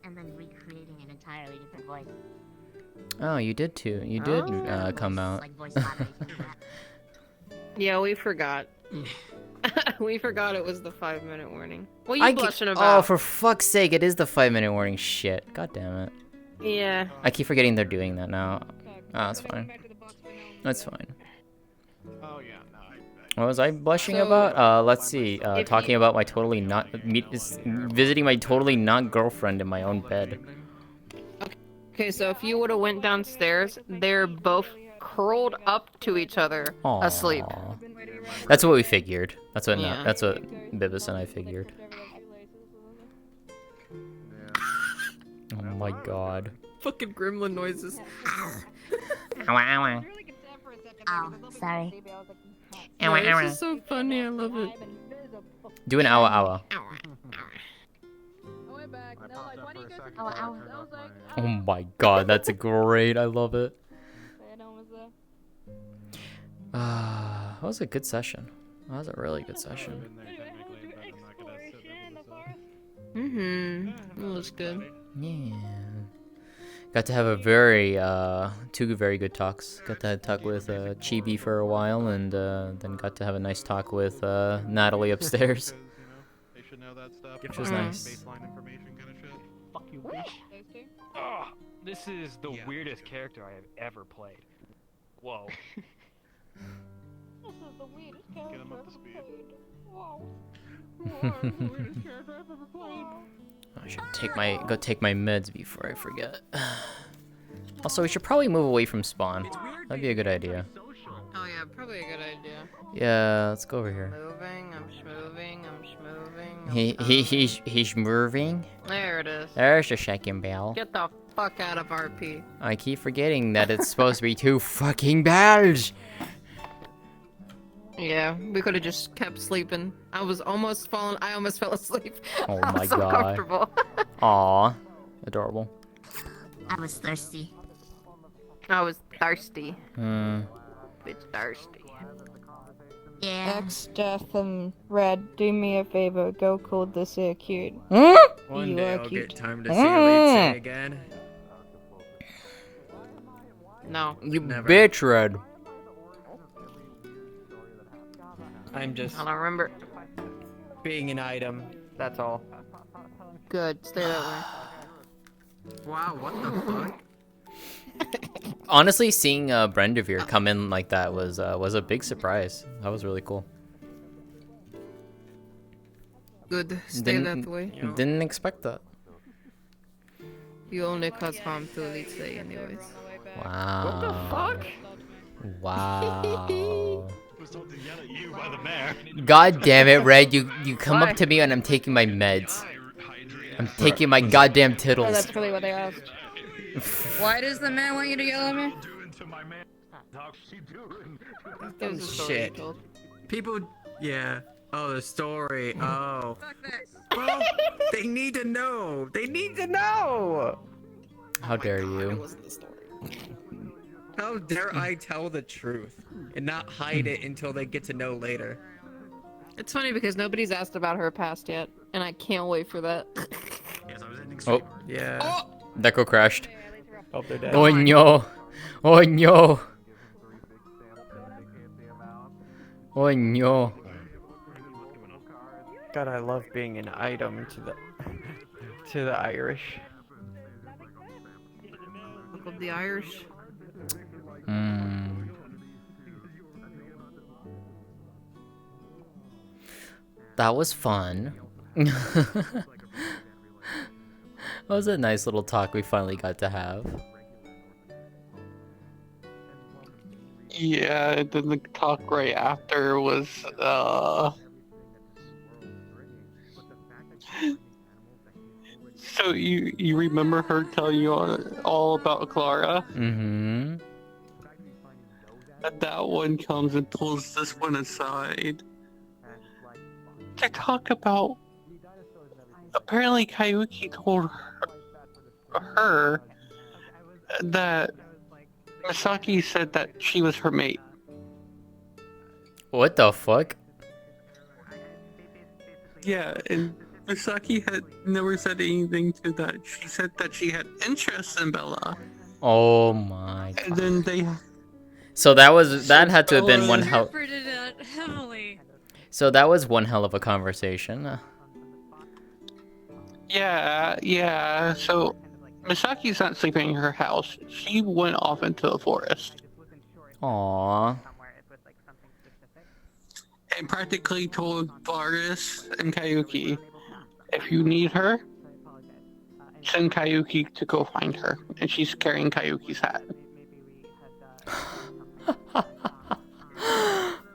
[SPEAKER 16] and then recreating an entirely different voice.
[SPEAKER 1] Oh, you did too. You did come out.
[SPEAKER 16] Like voice modulation.
[SPEAKER 18] Yeah, we forgot. We forgot it was the 5-minute warning. What are you
[SPEAKER 1] I
[SPEAKER 18] blushing
[SPEAKER 1] Oh,
[SPEAKER 18] about?
[SPEAKER 1] for fuck's sake, it is the 5-minute warning. Shit. God damn it.
[SPEAKER 18] Yeah.
[SPEAKER 1] I keep forgetting they're doing that now. Oh, that's fine. That's fine.
[SPEAKER 5] Oh, yeah, no.
[SPEAKER 1] What was I blushing about? Let's see. Talking about my totally not... visiting my totally not girlfriend in my own bed.
[SPEAKER 18] Okay, so if you would have went downstairs, they're both curled up to each other, asleep.
[SPEAKER 1] That's what we figured. That's what
[SPEAKER 18] Yeah.
[SPEAKER 1] that's what Bibis and I figured. Oh my god.
[SPEAKER 18] Fucking gremlin noises.
[SPEAKER 17] Ow,
[SPEAKER 16] Oh, sorry.
[SPEAKER 18] No, this is so funny. I love it.
[SPEAKER 1] Do an hour hour. Oh my god, that's great. I love it. That was a good session. That was a really good session.
[SPEAKER 18] It was good.
[SPEAKER 1] Yeah. Got to have a very, two very good talks. Got to talk with Chibi for a while, and then got to have a nice talk with Natalie upstairs. Which was nice.
[SPEAKER 13] Fuck you, bitch. Oh, this is the weirdest character I have ever played. Whoa.
[SPEAKER 8] This is the weirdest character I've ever played. Wow.
[SPEAKER 1] I should go take my meds before I forget. Also, we should probably move away from spawn. That'd be a good idea.
[SPEAKER 18] Oh yeah, probably a good idea.
[SPEAKER 1] Yeah, let's go over here.
[SPEAKER 18] I'm schmoving.
[SPEAKER 1] He's moving.
[SPEAKER 18] There it is.
[SPEAKER 1] There's the second bell.
[SPEAKER 18] Get the fuck out of RP.
[SPEAKER 1] I keep forgetting that it's supposed to be 2 fucking bells.
[SPEAKER 18] Yeah, we could have just kept sleeping. I almost fell asleep.
[SPEAKER 1] Oh
[SPEAKER 18] I
[SPEAKER 1] my
[SPEAKER 18] was so
[SPEAKER 1] god.
[SPEAKER 18] comfortable.
[SPEAKER 1] Aw, adorable.
[SPEAKER 16] I was thirsty.
[SPEAKER 18] I was thirsty.
[SPEAKER 1] Bitch
[SPEAKER 18] thirsty.
[SPEAKER 16] Yeah.
[SPEAKER 8] X, Death, and Red, do me a favor. Go code this here cute.
[SPEAKER 5] One
[SPEAKER 8] You
[SPEAKER 5] day
[SPEAKER 8] are
[SPEAKER 5] I'll
[SPEAKER 8] cute.
[SPEAKER 5] get time to see Elite say again.
[SPEAKER 18] No.
[SPEAKER 1] You
[SPEAKER 5] Never.
[SPEAKER 1] bitch, Red.
[SPEAKER 5] I'm just
[SPEAKER 18] I don't remember.
[SPEAKER 5] being an item. That's all.
[SPEAKER 18] Good, stay that way.
[SPEAKER 5] Wow, what the fuck?
[SPEAKER 1] Honestly, seeing Brendavir come in like that was a big surprise. That was really cool.
[SPEAKER 18] Good, stay that way.
[SPEAKER 1] Didn't expect that.
[SPEAKER 18] You only cause harm to Elite Say anyways.
[SPEAKER 1] Wow.
[SPEAKER 5] What the fuck?
[SPEAKER 1] Wow.
[SPEAKER 13] was told to yell at you by the mayor.
[SPEAKER 1] God damn it, Red! You come up to me and I'm taking my meds. I'm taking my goddamn
[SPEAKER 8] Oh,
[SPEAKER 1] tittles.
[SPEAKER 8] that's really what they asked.
[SPEAKER 18] Why does the man want you to yell at me?
[SPEAKER 5] Oh, shit. People, yeah. Oh, the story. Oh. Well, they need to know. They need to know.
[SPEAKER 1] How dare you?
[SPEAKER 5] How dare I tell the truth and not hide it until they get to know later?
[SPEAKER 18] It's funny because nobody's asked about her past yet, and I can't wait for that.
[SPEAKER 1] Oh.
[SPEAKER 5] Yeah.
[SPEAKER 18] Oh!
[SPEAKER 1] Deco crashed.
[SPEAKER 5] Oh, they're dead.
[SPEAKER 1] Oh no. Oh no. Oh no.
[SPEAKER 5] God, I love being an item to the Irish.
[SPEAKER 18] Look of the Irish.
[SPEAKER 1] That was fun. That was a nice little talk we finally got to have.
[SPEAKER 14] Yeah, then the talk right after was, So you remember her telling you all about Clara?
[SPEAKER 1] Mm-hmm.
[SPEAKER 14] That one comes and pulls this one aside to talk about. Apparently, Kayuki told her that Misaki said that she was her mate.
[SPEAKER 1] What the fuck?
[SPEAKER 14] Yeah, and Misaki had never said anything to that. She said that she had interest in Bella.
[SPEAKER 1] Oh my god.
[SPEAKER 14] And then they...
[SPEAKER 1] So that had to have been one hell.
[SPEAKER 9] Interpreted it heavily.
[SPEAKER 1] So that was one hell of a conversation.
[SPEAKER 14] Yeah, so Misaki's not sleeping in her house. She went off into the forest.
[SPEAKER 1] Aww.
[SPEAKER 14] And practically told Vargas and Kayuki, if you need her, send Kayuki to go find her. And she's carrying Kayuki's hat.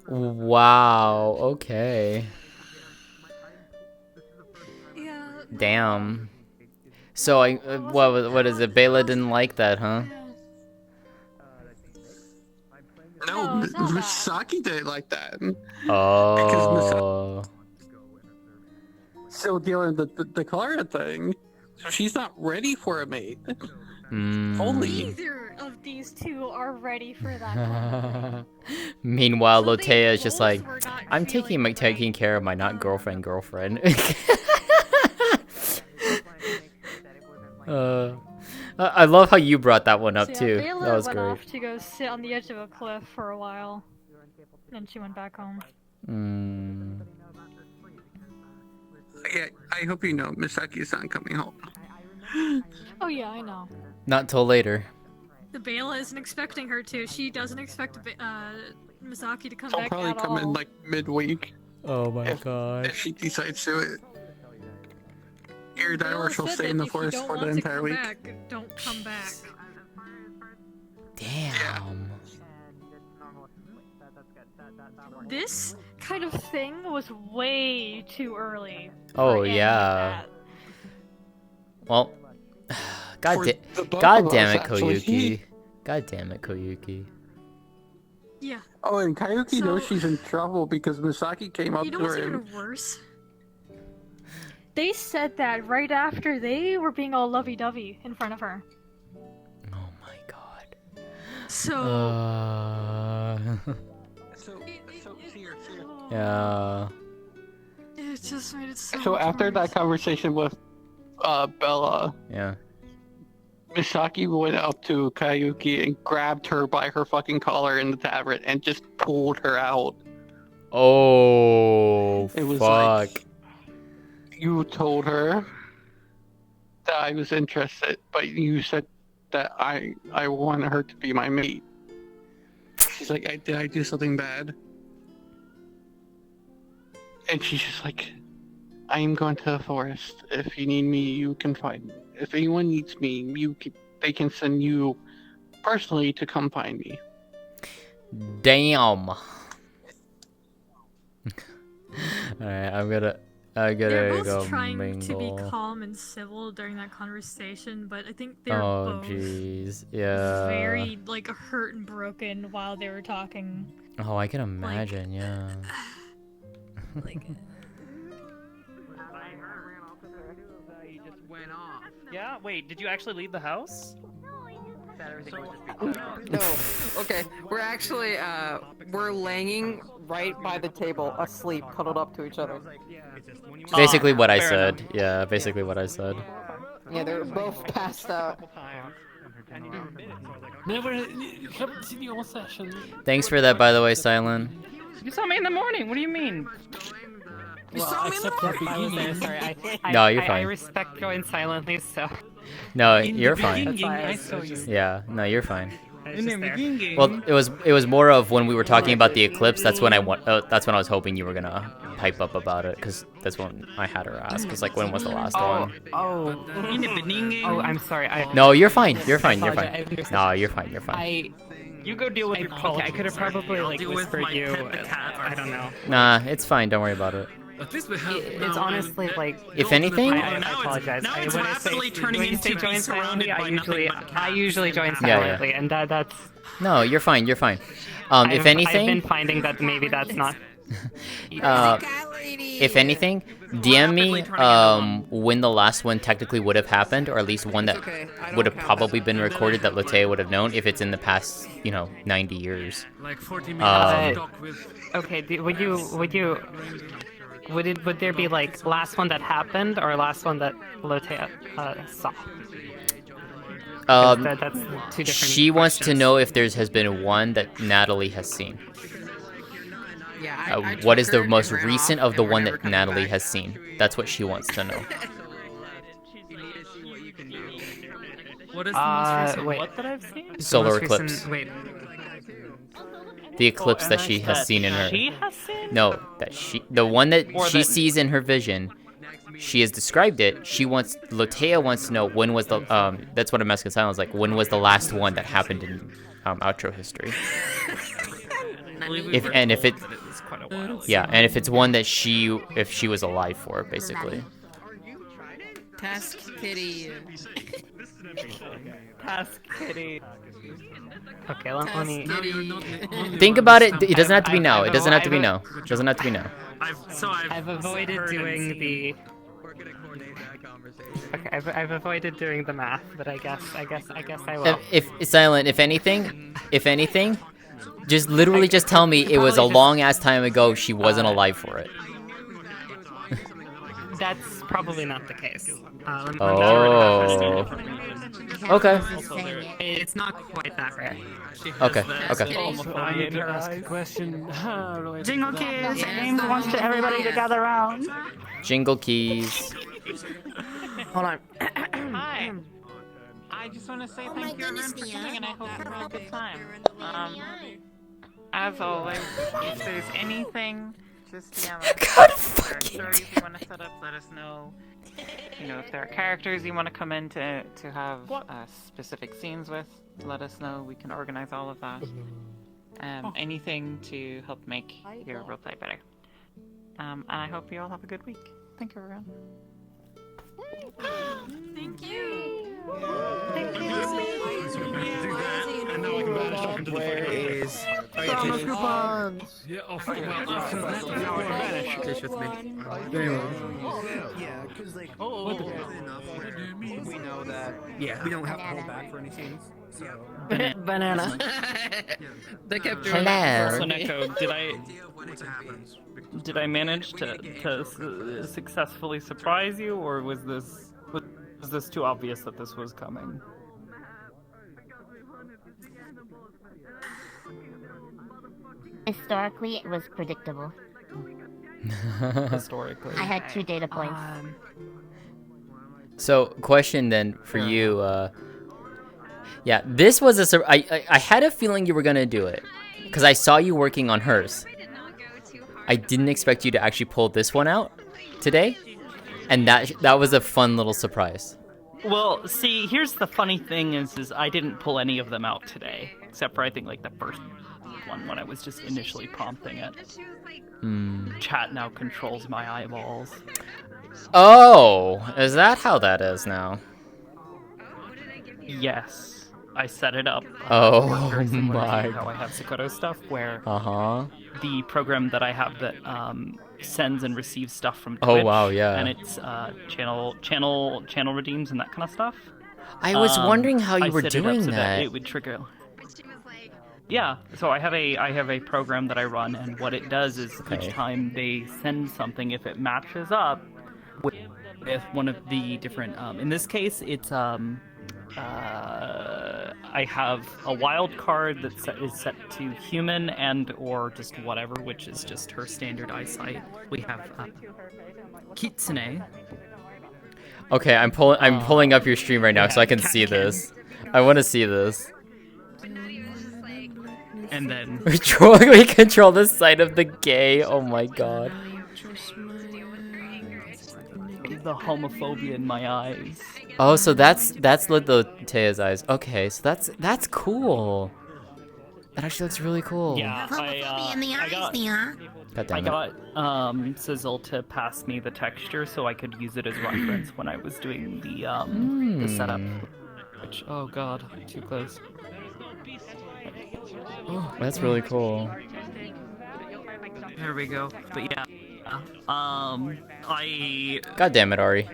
[SPEAKER 1] Wow, okay.
[SPEAKER 9] Yeah.
[SPEAKER 1] Damn. So what is it? Bela didn't like that, huh?
[SPEAKER 3] Misaki did it like that.
[SPEAKER 1] Oh.
[SPEAKER 3] Still dealing with the Clara thing. So she's not ready for a mate. Fully.
[SPEAKER 19] Neither of these two are ready for that.
[SPEAKER 1] Meanwhile, Lótëa is just like, I'm taking care of my not girlfriend. I love how you brought that one up
[SPEAKER 19] So,
[SPEAKER 1] too.
[SPEAKER 19] Bayla
[SPEAKER 1] That was
[SPEAKER 19] went
[SPEAKER 1] great.
[SPEAKER 19] off to go sit on the edge of a cliff for a while. Then she went back home.
[SPEAKER 3] Yeah, I hope you know Misaki's not coming home.
[SPEAKER 19] Oh yeah, I know.
[SPEAKER 1] Not till later.
[SPEAKER 19] The Bayla isn't expecting her to. She doesn't expect Misaki to come
[SPEAKER 3] She'll
[SPEAKER 19] back
[SPEAKER 3] probably
[SPEAKER 19] at
[SPEAKER 3] come
[SPEAKER 19] all.
[SPEAKER 3] in like midweek.
[SPEAKER 1] Oh my god.
[SPEAKER 3] If she decides to it. Either that or
[SPEAKER 19] Bayla
[SPEAKER 3] she'll
[SPEAKER 19] said
[SPEAKER 3] stay
[SPEAKER 19] that
[SPEAKER 3] in the
[SPEAKER 19] if you
[SPEAKER 3] forest
[SPEAKER 19] don't
[SPEAKER 3] for the
[SPEAKER 19] want to
[SPEAKER 3] entire
[SPEAKER 19] come
[SPEAKER 3] week.
[SPEAKER 19] back, don't come back.
[SPEAKER 1] Damn.
[SPEAKER 19] This kind of thing was way too early.
[SPEAKER 1] Oh yeah. Well, God
[SPEAKER 3] For
[SPEAKER 1] damn
[SPEAKER 3] us,
[SPEAKER 1] it,
[SPEAKER 3] actually.
[SPEAKER 1] Koyuki. God damn it, Koyuki.
[SPEAKER 19] Yeah.
[SPEAKER 3] Oh, and Kayuki knows she's in trouble because Misaki came up
[SPEAKER 19] You know
[SPEAKER 3] to
[SPEAKER 19] what's
[SPEAKER 3] her
[SPEAKER 19] even
[SPEAKER 3] and
[SPEAKER 19] worse? They said that right after they were being all lovey-dovey in front of her.
[SPEAKER 1] Oh my god.
[SPEAKER 19] So...
[SPEAKER 1] Yeah.
[SPEAKER 19] It just made it so
[SPEAKER 3] So
[SPEAKER 19] much
[SPEAKER 3] after
[SPEAKER 19] worse.
[SPEAKER 3] that conversation with Bella,
[SPEAKER 1] yeah,
[SPEAKER 3] Misaki went up to Kayuki and grabbed her by her fucking collar in the tavern and just pulled her out.
[SPEAKER 1] Oh,
[SPEAKER 3] It was
[SPEAKER 1] fuck.
[SPEAKER 3] like, you told her that I was interested, but you said that I wanted her to be my mate. She's like, did I do something bad? And she's just like, I am going to the forest. If you need me, you can find me. If anyone needs me, they can send you personally to come find me.
[SPEAKER 1] Damn. Alright, I'm gonna
[SPEAKER 19] They're both
[SPEAKER 1] go
[SPEAKER 19] trying
[SPEAKER 1] mingle.
[SPEAKER 19] to be calm and civil during that conversation, but I think they're
[SPEAKER 1] Oh
[SPEAKER 19] both
[SPEAKER 1] jeez, yeah.
[SPEAKER 19] very like hurt and broken while they were talking.
[SPEAKER 1] Oh, I can imagine, yeah.
[SPEAKER 19] Like,
[SPEAKER 13] Yeah? Wait, did you actually leave the house?
[SPEAKER 18] No. Okay. We're actually we're laying right by the table, asleep, cuddled up to each other.
[SPEAKER 1] Basically what I
[SPEAKER 13] fair
[SPEAKER 1] said.
[SPEAKER 13] enough.
[SPEAKER 1] Yeah, basically what I said.
[SPEAKER 18] Yeah, they're both passed out.
[SPEAKER 14] Never haven't seen your session.
[SPEAKER 1] Thanks for that, by the way, Silent.
[SPEAKER 7] You saw me in the morning. What do you mean?
[SPEAKER 14] Well, except for the
[SPEAKER 7] I was there.
[SPEAKER 14] beginning.
[SPEAKER 7] Sorry.
[SPEAKER 1] No, you're
[SPEAKER 7] I
[SPEAKER 1] fine.
[SPEAKER 7] respect going silently, so.
[SPEAKER 1] No,
[SPEAKER 14] In
[SPEAKER 1] you're
[SPEAKER 14] the
[SPEAKER 1] fine.
[SPEAKER 14] beginning, I saw you.
[SPEAKER 1] Yeah, no, you're fine.
[SPEAKER 14] In the beginning.
[SPEAKER 1] Well, it was more of when we were talking about the eclipse. That's when I was hoping you were gonna pipe up about it, because that's when I had her ask. Cause like, when was the last one?
[SPEAKER 14] In the beginning.
[SPEAKER 7] Oh, I'm sorry.
[SPEAKER 1] No, you're fine. You're fine. You're
[SPEAKER 7] apologize.
[SPEAKER 1] fine. No, you're fine. You're fine.
[SPEAKER 7] You go deal with your politics. I could have probably
[SPEAKER 15] I'll
[SPEAKER 7] like
[SPEAKER 15] deal with
[SPEAKER 7] whispered
[SPEAKER 15] my
[SPEAKER 7] you.
[SPEAKER 15] pet the cat.
[SPEAKER 7] I don't know.
[SPEAKER 1] Nah, it's fine. Don't worry about it.
[SPEAKER 15] At least we have.
[SPEAKER 7] It's honestly like.
[SPEAKER 1] If anything,
[SPEAKER 7] I apologize.
[SPEAKER 15] Now it's
[SPEAKER 7] When I
[SPEAKER 15] rapidly
[SPEAKER 7] say,
[SPEAKER 15] turning
[SPEAKER 7] when you
[SPEAKER 15] into
[SPEAKER 7] say
[SPEAKER 15] be
[SPEAKER 7] join
[SPEAKER 15] surrounded
[SPEAKER 7] silently,
[SPEAKER 15] by nothing but
[SPEAKER 7] I usually join
[SPEAKER 1] Yeah, yeah.
[SPEAKER 7] silently, and that's.
[SPEAKER 1] No, you're fine. You're fine. If
[SPEAKER 7] I've
[SPEAKER 1] anything,
[SPEAKER 7] been finding that maybe that's not.
[SPEAKER 1] if anything, DM me when the last one technically would have happened, or at least one that would have probably been recorded that Lótëa would have known if it's in the past, 90 years.
[SPEAKER 15] Like 40 minutes to talk with.
[SPEAKER 7] Okay, would there be like last one that happened or last one that Lótëa saw? That's two different.
[SPEAKER 1] She wants to know if there has been one that Natalie has seen.
[SPEAKER 18] Yeah,
[SPEAKER 1] What is the most recent of the one that Natalie has seen? That's what she wants to know.
[SPEAKER 15] What is the most recent?
[SPEAKER 7] Wait.
[SPEAKER 15] What that I've seen?
[SPEAKER 1] Solar
[SPEAKER 7] Most recent-
[SPEAKER 1] eclipse.
[SPEAKER 7] Wait.
[SPEAKER 1] The eclipse that she has seen in her.
[SPEAKER 7] She has seen?
[SPEAKER 1] No, the one that
[SPEAKER 7] Or
[SPEAKER 1] she
[SPEAKER 7] that-
[SPEAKER 1] sees in her vision. She has described it. Lótëa wants to know when was the that's what I'm asking Silence, like, when was the last one that happened in outro history. If it's one that if she was alive for, basically.
[SPEAKER 10] Task Kitty.
[SPEAKER 12] Task Kitty. Okay, let me...
[SPEAKER 1] Think about it. It doesn't have to be now. It doesn't have to be now. It doesn't have to be now.
[SPEAKER 12] I've avoided doing the... Okay, I've avoided doing the math, but I guess I will.
[SPEAKER 1] If Silent, if anything, just literally just tell me it was a long ass time ago. She wasn't alive for it.
[SPEAKER 12] That's probably not the case.
[SPEAKER 1] Oh. Okay.
[SPEAKER 12] It's not quite that rare.
[SPEAKER 1] Okay. Okay.
[SPEAKER 12] I need to ask a question.
[SPEAKER 10] Jingle keys. Aim wants to everybody to gather around.
[SPEAKER 1] Jingle keys.
[SPEAKER 12] Hold on.
[SPEAKER 10] Hi. I just want to say thank you everyone for coming, and I hope you had a good time. As always, if there's anything, just DM us. If there are stories you want to set up, let us know. You know, if there are characters you want to come in to have specific scenes with, let us know. We can organize all of that. Anything to help make your roleplay better. And I hope you all have a good week. Thank you, everyone.
[SPEAKER 8] Thank you.
[SPEAKER 10] Thank you.
[SPEAKER 24] And now I can banish up into the fucking
[SPEAKER 10] coupons.
[SPEAKER 24] Yeah, after that, now I can banish.
[SPEAKER 10] Dish with me.
[SPEAKER 24] Yeah, because like,
[SPEAKER 10] what do
[SPEAKER 24] you mean? We know that.
[SPEAKER 10] Yeah.
[SPEAKER 24] We don't have to hold back for any scenes. So.
[SPEAKER 10] Banana.
[SPEAKER 12] They kept
[SPEAKER 1] doing that.
[SPEAKER 12] So Neko, did I manage to successfully surprise you, or was this too obvious that this was coming?
[SPEAKER 16] Historically, it was predictable.
[SPEAKER 12] Historically.
[SPEAKER 16] I had 2 data points.
[SPEAKER 1] So, question then for you. Yeah, this was I had a feeling you were gonna do it because I saw you working on hers. I didn't expect you to actually pull this one out today, and that was a fun little surprise.
[SPEAKER 12] Well, see, here's the funny thing is I didn't pull any of them out today, except for I think like the first one when I was just initially prompting it. Chat now controls my eyeballs.
[SPEAKER 1] Oh, is that how that is now?
[SPEAKER 12] Yes. I set it up.
[SPEAKER 1] Oh
[SPEAKER 12] my!
[SPEAKER 1] my.
[SPEAKER 12] How I have Sakoto stuff, where
[SPEAKER 1] the
[SPEAKER 12] program that I have that sends and receives stuff from Twitch.
[SPEAKER 1] Oh, wow, yeah.
[SPEAKER 12] And it's channel redeems and that kind of stuff.
[SPEAKER 1] I was wondering how you
[SPEAKER 12] I
[SPEAKER 1] were
[SPEAKER 12] set it up
[SPEAKER 1] doing
[SPEAKER 12] so
[SPEAKER 1] that.
[SPEAKER 12] It would trigger. Yeah, so I have a program that I run, and what it does is each time they send something, if it matches up with one of the different, in this case, it's I have a wild card that is set to human and or just whatever, which is just her standard eyesight. We have Kitsune.
[SPEAKER 1] Okay, I'm pulling up your stream right now so I can see this. I want to see this.
[SPEAKER 12] And then
[SPEAKER 1] we control the sight of the gay. Oh my god.
[SPEAKER 12] The homophobia in my eyes.
[SPEAKER 1] Oh, so that's Lótëa's eyes. Okay, so that's cool. That actually looks really cool.
[SPEAKER 12] Yeah, I got Sizzle to pass me the texture so I could use it as reference when I was doing the setup. Which, oh god, too close.
[SPEAKER 1] Oh, that's really cool.
[SPEAKER 12] There we go. But yeah, I.
[SPEAKER 1] God damn it, Ari.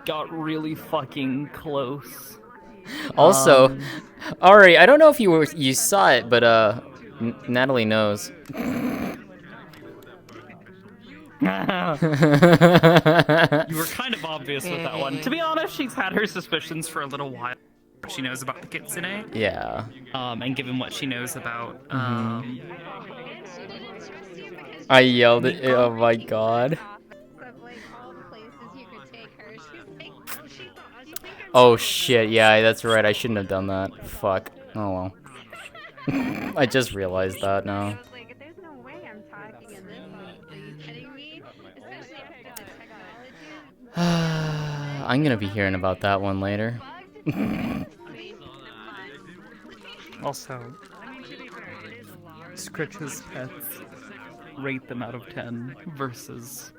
[SPEAKER 12] Got really fucking close.
[SPEAKER 1] Also, Ari, I don't know if you saw it, but Natalie knows.
[SPEAKER 12] You were kind of obvious with that one. To be honest, she's had her suspicions for a little while. She knows about the Kitsune.
[SPEAKER 1] Yeah.
[SPEAKER 12] And given what she knows about,
[SPEAKER 1] I yelled at it. Oh my god. Oh shit, yeah, that's right. I shouldn't have done that. Fuck. Oh well. I just realized that now. I'm gonna be hearing about that one later.
[SPEAKER 12] Also, Scritch's pets, rate them out of 10 versus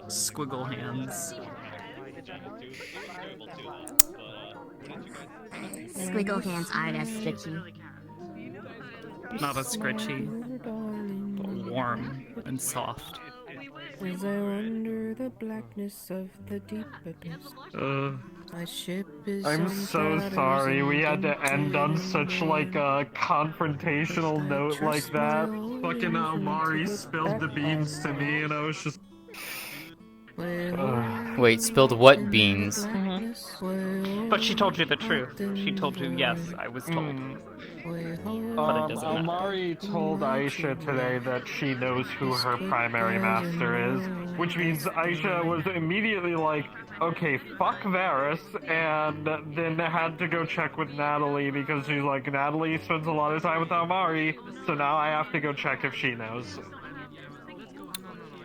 [SPEAKER 12] Squiggle Hands.
[SPEAKER 16] Squiggle hands aren't as stitchy.
[SPEAKER 7] Not as scritchy, but warm and soft.
[SPEAKER 11] As I wander the blackness of the deep abyss. My ship is
[SPEAKER 20] I'm
[SPEAKER 11] on
[SPEAKER 20] so
[SPEAKER 11] waters
[SPEAKER 20] sorry we had to end on
[SPEAKER 11] indifferent
[SPEAKER 20] such like a confrontational note like that. Fucking Amari
[SPEAKER 11] to
[SPEAKER 20] spilled the beans to me and I was just...
[SPEAKER 1] Wait, spilled what beans?
[SPEAKER 12] But she told you the truth. She told you, yes, I was told. But it doesn't matter.
[SPEAKER 20] Amari told Aisha today that she knows who her primary master is, which means Aisha was immediately like, okay, fuck Varys, and then had to go check with Natalie because she's like, Natalie spends a lot of time with Amari, so now I have to go check if she knows.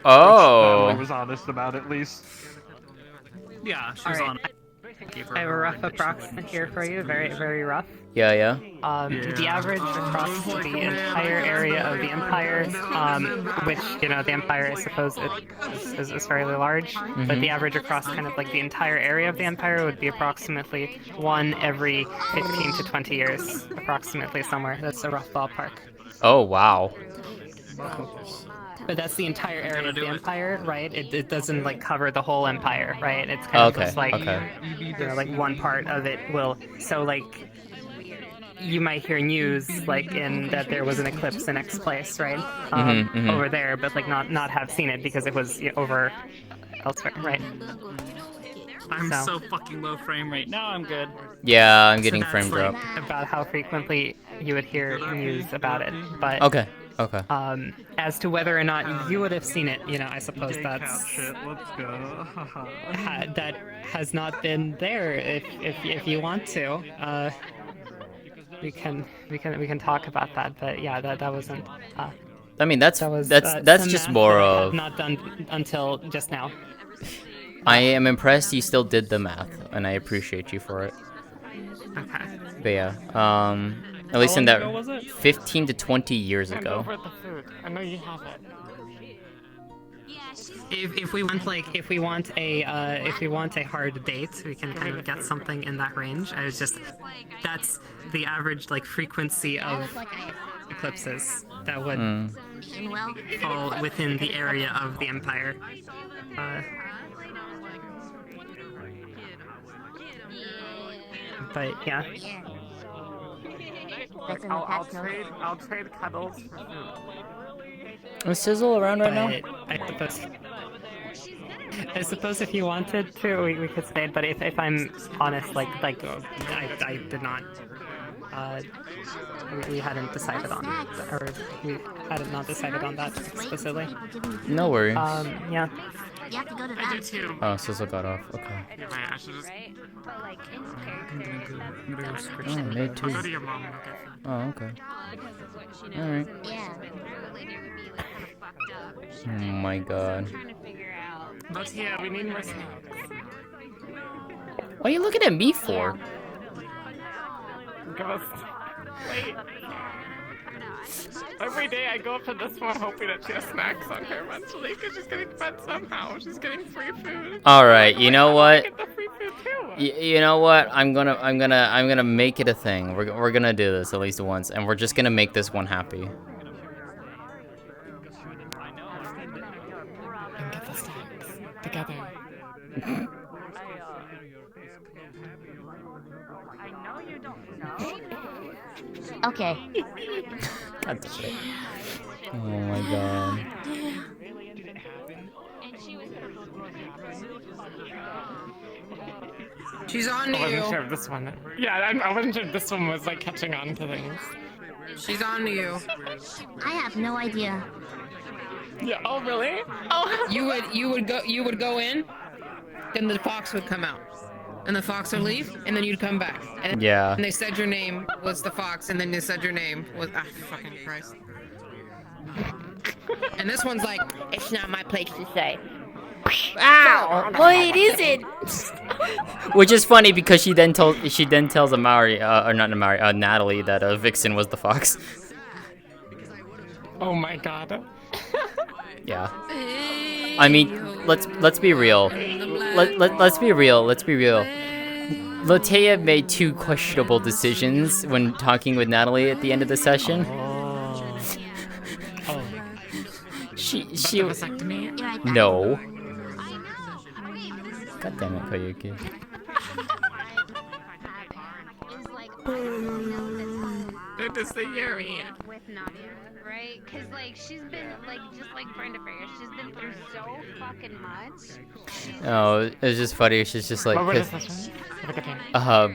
[SPEAKER 1] Oh.
[SPEAKER 20] Which Natalie was honest about, at least.
[SPEAKER 7] Yeah, she was on.
[SPEAKER 21] I have a rough approximate here for you, very, very rough.
[SPEAKER 1] Yeah.
[SPEAKER 21] The average across the entire area of the Empire, which, you know, the Empire, I suppose, is fairly large, but the average across kind of like the entire area of the Empire would be approximately 1 every 15 to 20 years, approximately somewhere. That's a rough ballpark.
[SPEAKER 1] Oh, wow.
[SPEAKER 21] But that's the entire area of the Empire, right? It doesn't like cover the whole Empire, right? It's kind of just like, you know, like one part of it will. So like, you might hear news like in that there was an eclipse in X place, right? Over there, but like not have seen it because it was over elsewhere, right?
[SPEAKER 7] I'm so fucking low frame rate. Now I'm good.
[SPEAKER 1] Yeah, I'm getting frame drop.
[SPEAKER 21] About how frequently you would hear news about it, but
[SPEAKER 1] Okay.
[SPEAKER 21] As to whether or not you would have seen it, you know, I suppose that's
[SPEAKER 20] Let's go.
[SPEAKER 21] that has not been there. If you want to, we can talk about that. But yeah, that wasn't.
[SPEAKER 1] I mean, that's just more of
[SPEAKER 21] not done until just now.
[SPEAKER 1] I am impressed you still did the math, and I appreciate you for it.
[SPEAKER 21] Okay.
[SPEAKER 1] But yeah, at least in that 15 to 20 years ago.
[SPEAKER 21] Over the food. I know you have it. If we want a hard date, we can kind of get something in that range. That's the average like frequency of eclipses that would fall within the area of the Empire. But yeah. I'll trade cuddles for food.
[SPEAKER 1] Is Sizzle around right now?
[SPEAKER 21] I suppose if you wanted to, we could stay. But if I'm honest, like I did not. We hadn't decided on, or we hadn't not decided on that explicitly.
[SPEAKER 1] No worries.
[SPEAKER 21] Yeah.
[SPEAKER 16] You have to go to that. I do too.
[SPEAKER 1] Oh, Sizzle got off. Okay.
[SPEAKER 16] Yeah, I should just... Right? But like
[SPEAKER 1] Oh, me too. Oh, okay. Alright. Oh my god.
[SPEAKER 21] But yeah, we need more snacks.
[SPEAKER 1] What are you looking at me for?
[SPEAKER 21] Give us... Wait. Every day I go up to this one hoping that she has snacks on her eventually because she's getting fed somehow. She's getting free food.
[SPEAKER 1] Alright, you know what?
[SPEAKER 21] Get the free food too.
[SPEAKER 1] You know what? I'm gonna make it a thing. We're gonna do this at least once, and we're just gonna make this one happy.
[SPEAKER 21] And get the snacks together.
[SPEAKER 16] Okay.
[SPEAKER 1] God damn it. Oh my god.
[SPEAKER 21] She's on to you. I wasn't sure if this one. Yeah, I wasn't sure if this one was like catching on to things. She's on to you.
[SPEAKER 16] I have no idea.
[SPEAKER 21] Yeah. Oh really? Oh. You would go in, then the fox would come out. And the fox would leave, and then you'd come back. And
[SPEAKER 1] yeah.
[SPEAKER 21] And they said your name was the fox, and then they said your name was fucking Christ. And this one's like, it's not my place to say.
[SPEAKER 16] Ow! What is it?
[SPEAKER 1] Which is funny because she then tells Amari, or not Amari, Natalie that Vixen was the fox.
[SPEAKER 21] Oh my god.
[SPEAKER 1] Yeah. I mean, let's be real. let's be real. Let's be real. Lótëa made 2 questionable decisions when talking with Natalie at the end of the session. She no. God damn it, Koyuki.
[SPEAKER 16] Good to see you. With Nadia, right? Because like she's been like just like Brenda Fraser, she's been through so fucking much.
[SPEAKER 1] No, it's just funny. She's just like,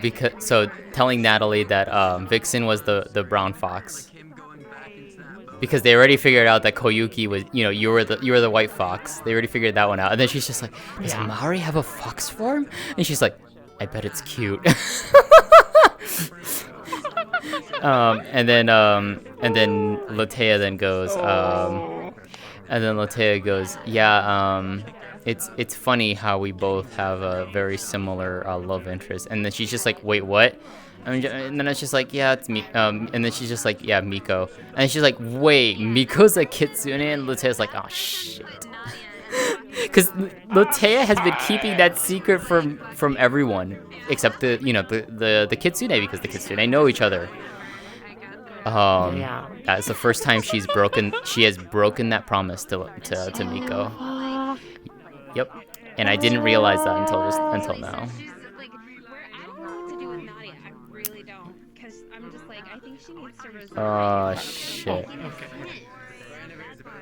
[SPEAKER 1] because so telling Natalie that Vixen was the brown fox, because they already figured out that Koyuki was, you were the white fox. They already figured that one out, and then she's just like, does Mari have a fox form? And she's like, I bet it's cute. And then Lótëa then goes, yeah, it's funny how we both have a very similar love interest. And then she's just like, wait, what? And then it's just like, yeah, it's me. And then she's just like, yeah, Miko. And she's like, wait, Miko's a kitsune? And Lótëa's like, oh shit. Because Lótëa has been keeping that secret from everyone except the kitsune, because the kitsune know each other. That's the first time she has broken that promise to Miko. Yep. And I didn't realize that until now. Oh shit.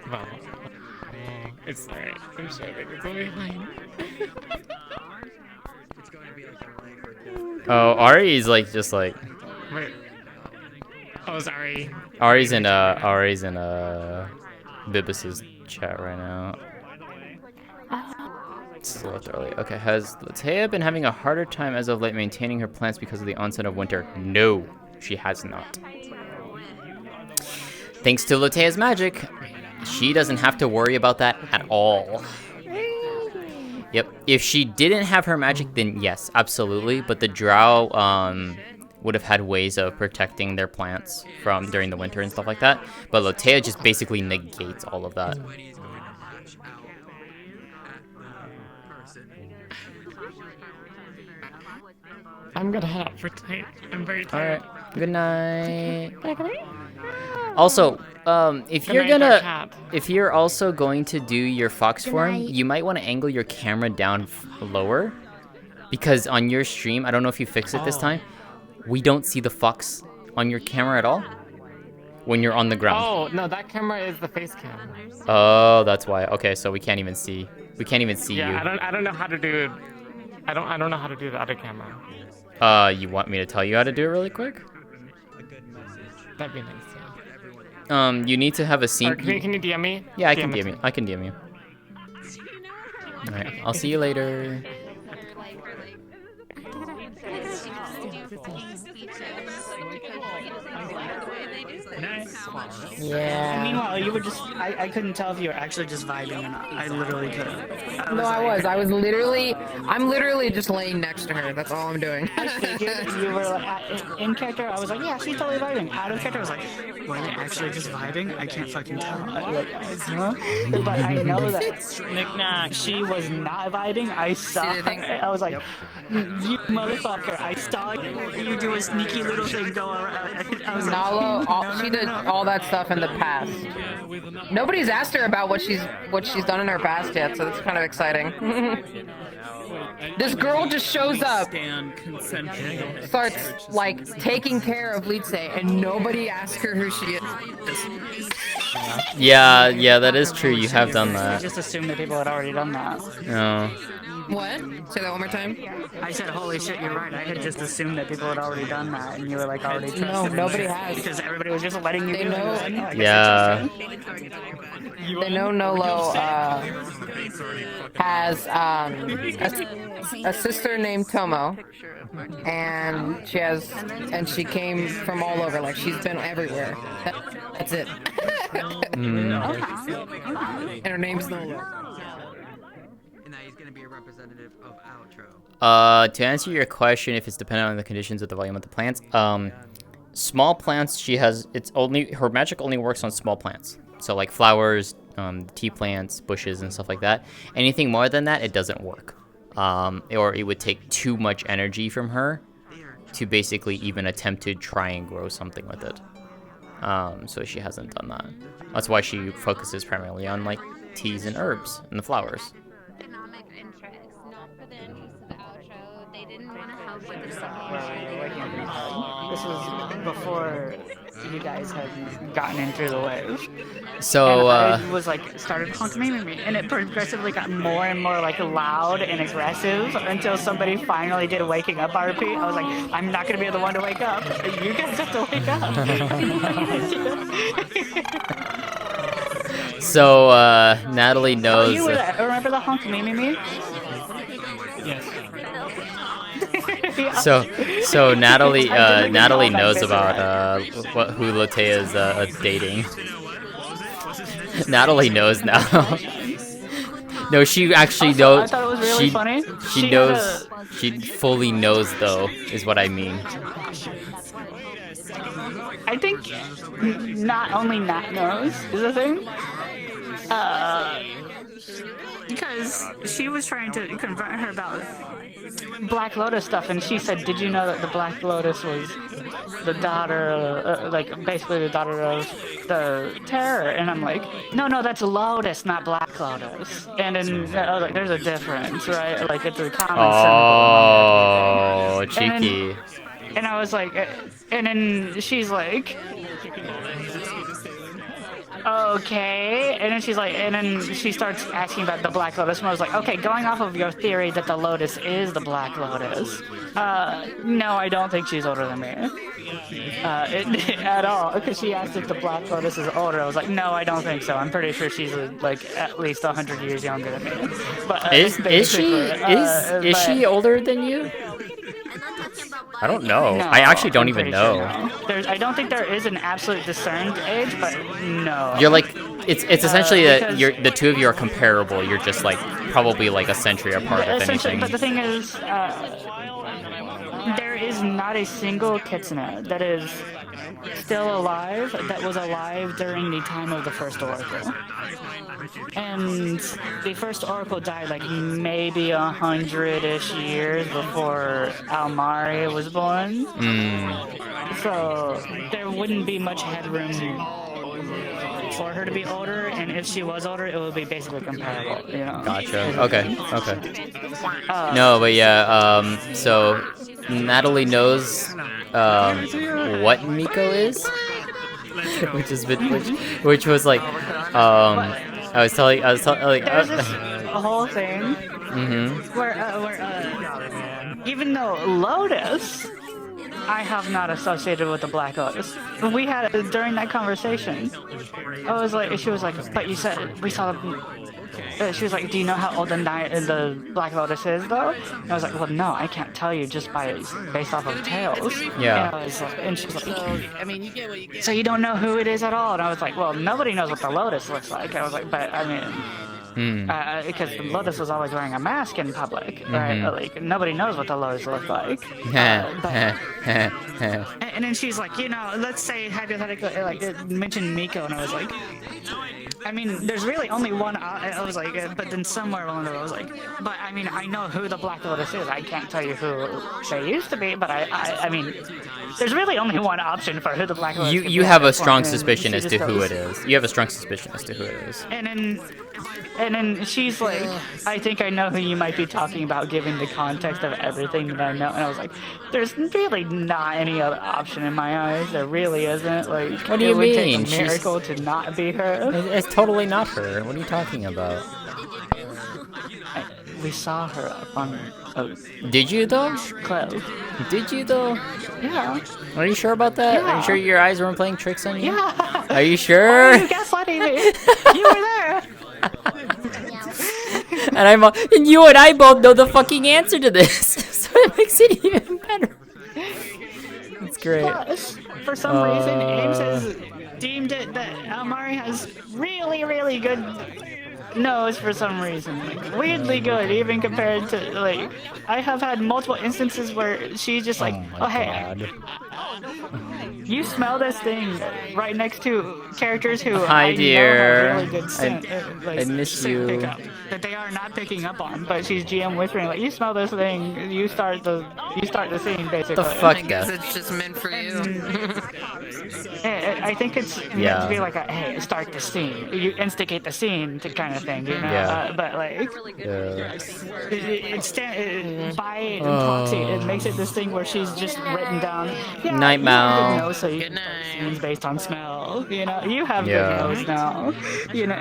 [SPEAKER 11] Well, it's alright. I'm sorry. It's only fine.
[SPEAKER 1] Oh, Ari's just like.
[SPEAKER 11] Wait. Oh, sorry.
[SPEAKER 1] Ari's in Bibis's chat right now. It's a little early. Okay, has Lótëa been having a harder time as of late maintaining her plants because of the onset of winter? No, she has not. Thanks to Lótëa's magic, she doesn't have to worry about that at all. Yep, if she didn't have her magic, then yes, absolutely. But the drow would have had ways of protecting their plants from during the winter and stuff like that. But Lótëa just basically negates all of that.
[SPEAKER 11] I'm gonna head out for tonight. I'm very tired.
[SPEAKER 1] Alright, good night. Also, if you're also going to do your fox form, you might want to angle your camera down lower, because on your stream, I don't know if you fixed it this time, we don't see the fox on your camera at all when you're on the ground.
[SPEAKER 11] Oh no, that camera is the face cam.
[SPEAKER 1] Oh, that's why. Okay, so we can't even see. We can't even see you.
[SPEAKER 11] Yeah, I don't know how to do. I don't know how to do the other camera.
[SPEAKER 1] You want me to tell you how to do it really quick?
[SPEAKER 11] That'd be nice. Yeah.
[SPEAKER 1] You need to have a scene.
[SPEAKER 11] Or can you DM me?
[SPEAKER 1] Yeah, I can DM you. I can DM you. All right, I'll see you later.
[SPEAKER 2] Yeah.
[SPEAKER 6] And meanwhile, you were just, I couldn't tell if you were actually just vibing or not. I literally couldn't.
[SPEAKER 2] I'm literally just laying next to her. That's all I'm doing.
[SPEAKER 6] I figured you were like, in character, I was like, yeah, she's totally vibing. Out of character, I was like, were they actually just vibing? I can't fucking tell. But I know that she was not vibing. I saw her. I was like, you motherfucker, I saw you do a sneaky little thing go around. I was
[SPEAKER 2] Nalo, she did all that stuff in the past. Nobody's asked her about what she's done in her past yet, so it's kind of exciting. This girl just shows up, starts like taking care of Litze, and nobody asks her who she is.
[SPEAKER 1] Yeah, that is true. You have done that.
[SPEAKER 6] I just assumed that people had already done that.
[SPEAKER 1] No.
[SPEAKER 2] What? Say that one more time.
[SPEAKER 6] I said, holy shit, you're right. I had just assumed that people had already done that, and you were like already trusted.
[SPEAKER 2] No, nobody has.
[SPEAKER 6] Because everybody was just letting you do it.
[SPEAKER 1] Yeah.
[SPEAKER 2] They know Nolo has a sister named Tomo, and she came from all over. Like, she's been everywhere. That's it. And her name's Nolo.
[SPEAKER 1] To answer your question, if it's dependent on the conditions of the volume of the plants, small plants, her magic only works on small plants. So like flowers, tea plants, bushes, and stuff like that. Anything more than that, it doesn't work. or it would take too much energy from her to basically even attempt to try and grow something with it. So she hasn't done that. That's why she focuses primarily on like teas and herbs and the flowers.
[SPEAKER 16] Economic interests, not for the interests of the outro. They didn't want to help with the second.
[SPEAKER 6] This was before you guys had gotten into the wave.
[SPEAKER 1] So
[SPEAKER 6] and it was like started honking me, and it progressively got more and more like loud and aggressive until somebody finally did a waking up RP. I was like, I'm not gonna be the one to wake up. You guys have to wake up.
[SPEAKER 1] So Natalie knows.
[SPEAKER 6] Oh, you were there. Remember the honk me?
[SPEAKER 13] Yes.
[SPEAKER 1] So Natalie Natalie knows about who Lótëa is dating. Natalie knows now. No, she actually knows.
[SPEAKER 6] I thought it was really funny.
[SPEAKER 1] She knows. She fully knows, though, is what I mean.
[SPEAKER 6] I think not only Nat knows is the thing. Because she was trying to confront her about Black Lotus stuff, and she said, "Did you know that the Black Lotus was the daughter, like basically the daughter of the Terror?" And I'm like, "No, that's Lotus, not Black Lotus." And then I was like, "There's a difference, right? Like it's a common symbol."
[SPEAKER 1] Oh, cheeky.
[SPEAKER 6] And I was like, and then she's like, okay, and then she's like, and then she starts asking about the Black Lotus, and I was like, okay, going off of your theory that the Lotus is the Black Lotus, no, I don't think she's older than me, at all, because she asked if the Black Lotus is older. I was like, no, I don't think so. I'm pretty sure she's like at least 100 years younger than me. But
[SPEAKER 1] is she older than you? I don't know.
[SPEAKER 6] No,
[SPEAKER 1] I actually don't
[SPEAKER 6] I'm
[SPEAKER 1] even
[SPEAKER 6] pretty
[SPEAKER 1] know.
[SPEAKER 6] Sure no. I don't think there is an absolute discerned age, but no.
[SPEAKER 1] You're like, it's essentially that the two of you are comparable. You're just like probably like a century apart, if anything.
[SPEAKER 6] But the thing is, there is not a single kitsune that is still alive that was alive during the time of the first oracle. And the first oracle died like maybe 100-ish years before Almari was born. So there wouldn't be much headroom for her to be older, and if she was older, it would be basically comparable, you know?
[SPEAKER 1] Gotcha. Okay. No, but yeah, so Natalie knows what Miko is, which was like, I was telling like,
[SPEAKER 6] there's this whole thing where even though Lotus, I have not associated with the Black Lotus. We had during that conversation, I was like, she was like, but you said we saw the. She was like, do you know how old the Black Lotus is, though? And I was like, well, no, I can't tell you just based off of tales.
[SPEAKER 1] Yeah.
[SPEAKER 6] And she was like, I mean, you get what you get. So you don't know who it is at all? And I was like, well, nobody knows what the Lotus looks like. I was like, but I mean, because the Lotus was always wearing a mask in public, right? Like nobody knows what the Lotus looked like. And then she's like, you know, let's say hypothetically, like it mentioned Miko, and I was like, I mean, there's really only one. I was like, but then somewhere along the road, I was like, but I mean, I know who the Black Lotus is. I can't tell you who they used to be, but I mean, there's really only one option for who the Black Lotus is.
[SPEAKER 1] You have a strong suspicion as to who it is. You have a strong suspicion as to who it is.
[SPEAKER 6] And then she's like, I think I know who you might be talking about, given the context of everything that I know. And I was like, there's really not any other option in my eyes. There really isn't. Like,
[SPEAKER 1] what do you mean?
[SPEAKER 6] It would take a miracle to not be her.
[SPEAKER 1] It's totally not her. What are you talking about?
[SPEAKER 6] We saw her on.
[SPEAKER 1] Did you though?
[SPEAKER 6] Club.
[SPEAKER 1] Did you though?
[SPEAKER 6] Yeah.
[SPEAKER 1] Are you sure about that?
[SPEAKER 6] Yeah.
[SPEAKER 1] Are you sure your eyes weren't playing tricks on you?
[SPEAKER 6] Yeah.
[SPEAKER 1] Are you sure?
[SPEAKER 6] Oh, you gaslighting me. You were there.
[SPEAKER 1] And you and I both know the fucking answer to this, so it makes it even better. That's great.
[SPEAKER 6] Plus, for some reason, Ames has deemed it that Almari has really, really good nose for some reason. Like, weirdly good, even compared to, like, I have had multiple instances where she's just like, oh hey. You smell this thing right next to characters who
[SPEAKER 1] Hi,
[SPEAKER 6] I
[SPEAKER 1] dear.
[SPEAKER 6] know have really good scent,
[SPEAKER 1] I miss
[SPEAKER 6] scent
[SPEAKER 1] you.
[SPEAKER 6] pickup that they are not picking up on. But she's GM whispering like, "You smell this thing, you start the scene basically."
[SPEAKER 1] The fuck,
[SPEAKER 2] I guess it's just meant for you.
[SPEAKER 6] I think it's meant to be like a hey, start the scene, you instigate the scene to kind of thing, you know.
[SPEAKER 1] Yeah.
[SPEAKER 6] But like,
[SPEAKER 1] Yeah.
[SPEAKER 6] by proxy, it makes it this thing where she's just written down. Yeah,
[SPEAKER 1] Night,
[SPEAKER 6] you have
[SPEAKER 1] Mal.
[SPEAKER 6] good nose, so you can make scenes based on smell. You know, you have
[SPEAKER 1] Yeah.
[SPEAKER 6] good nose now. You know.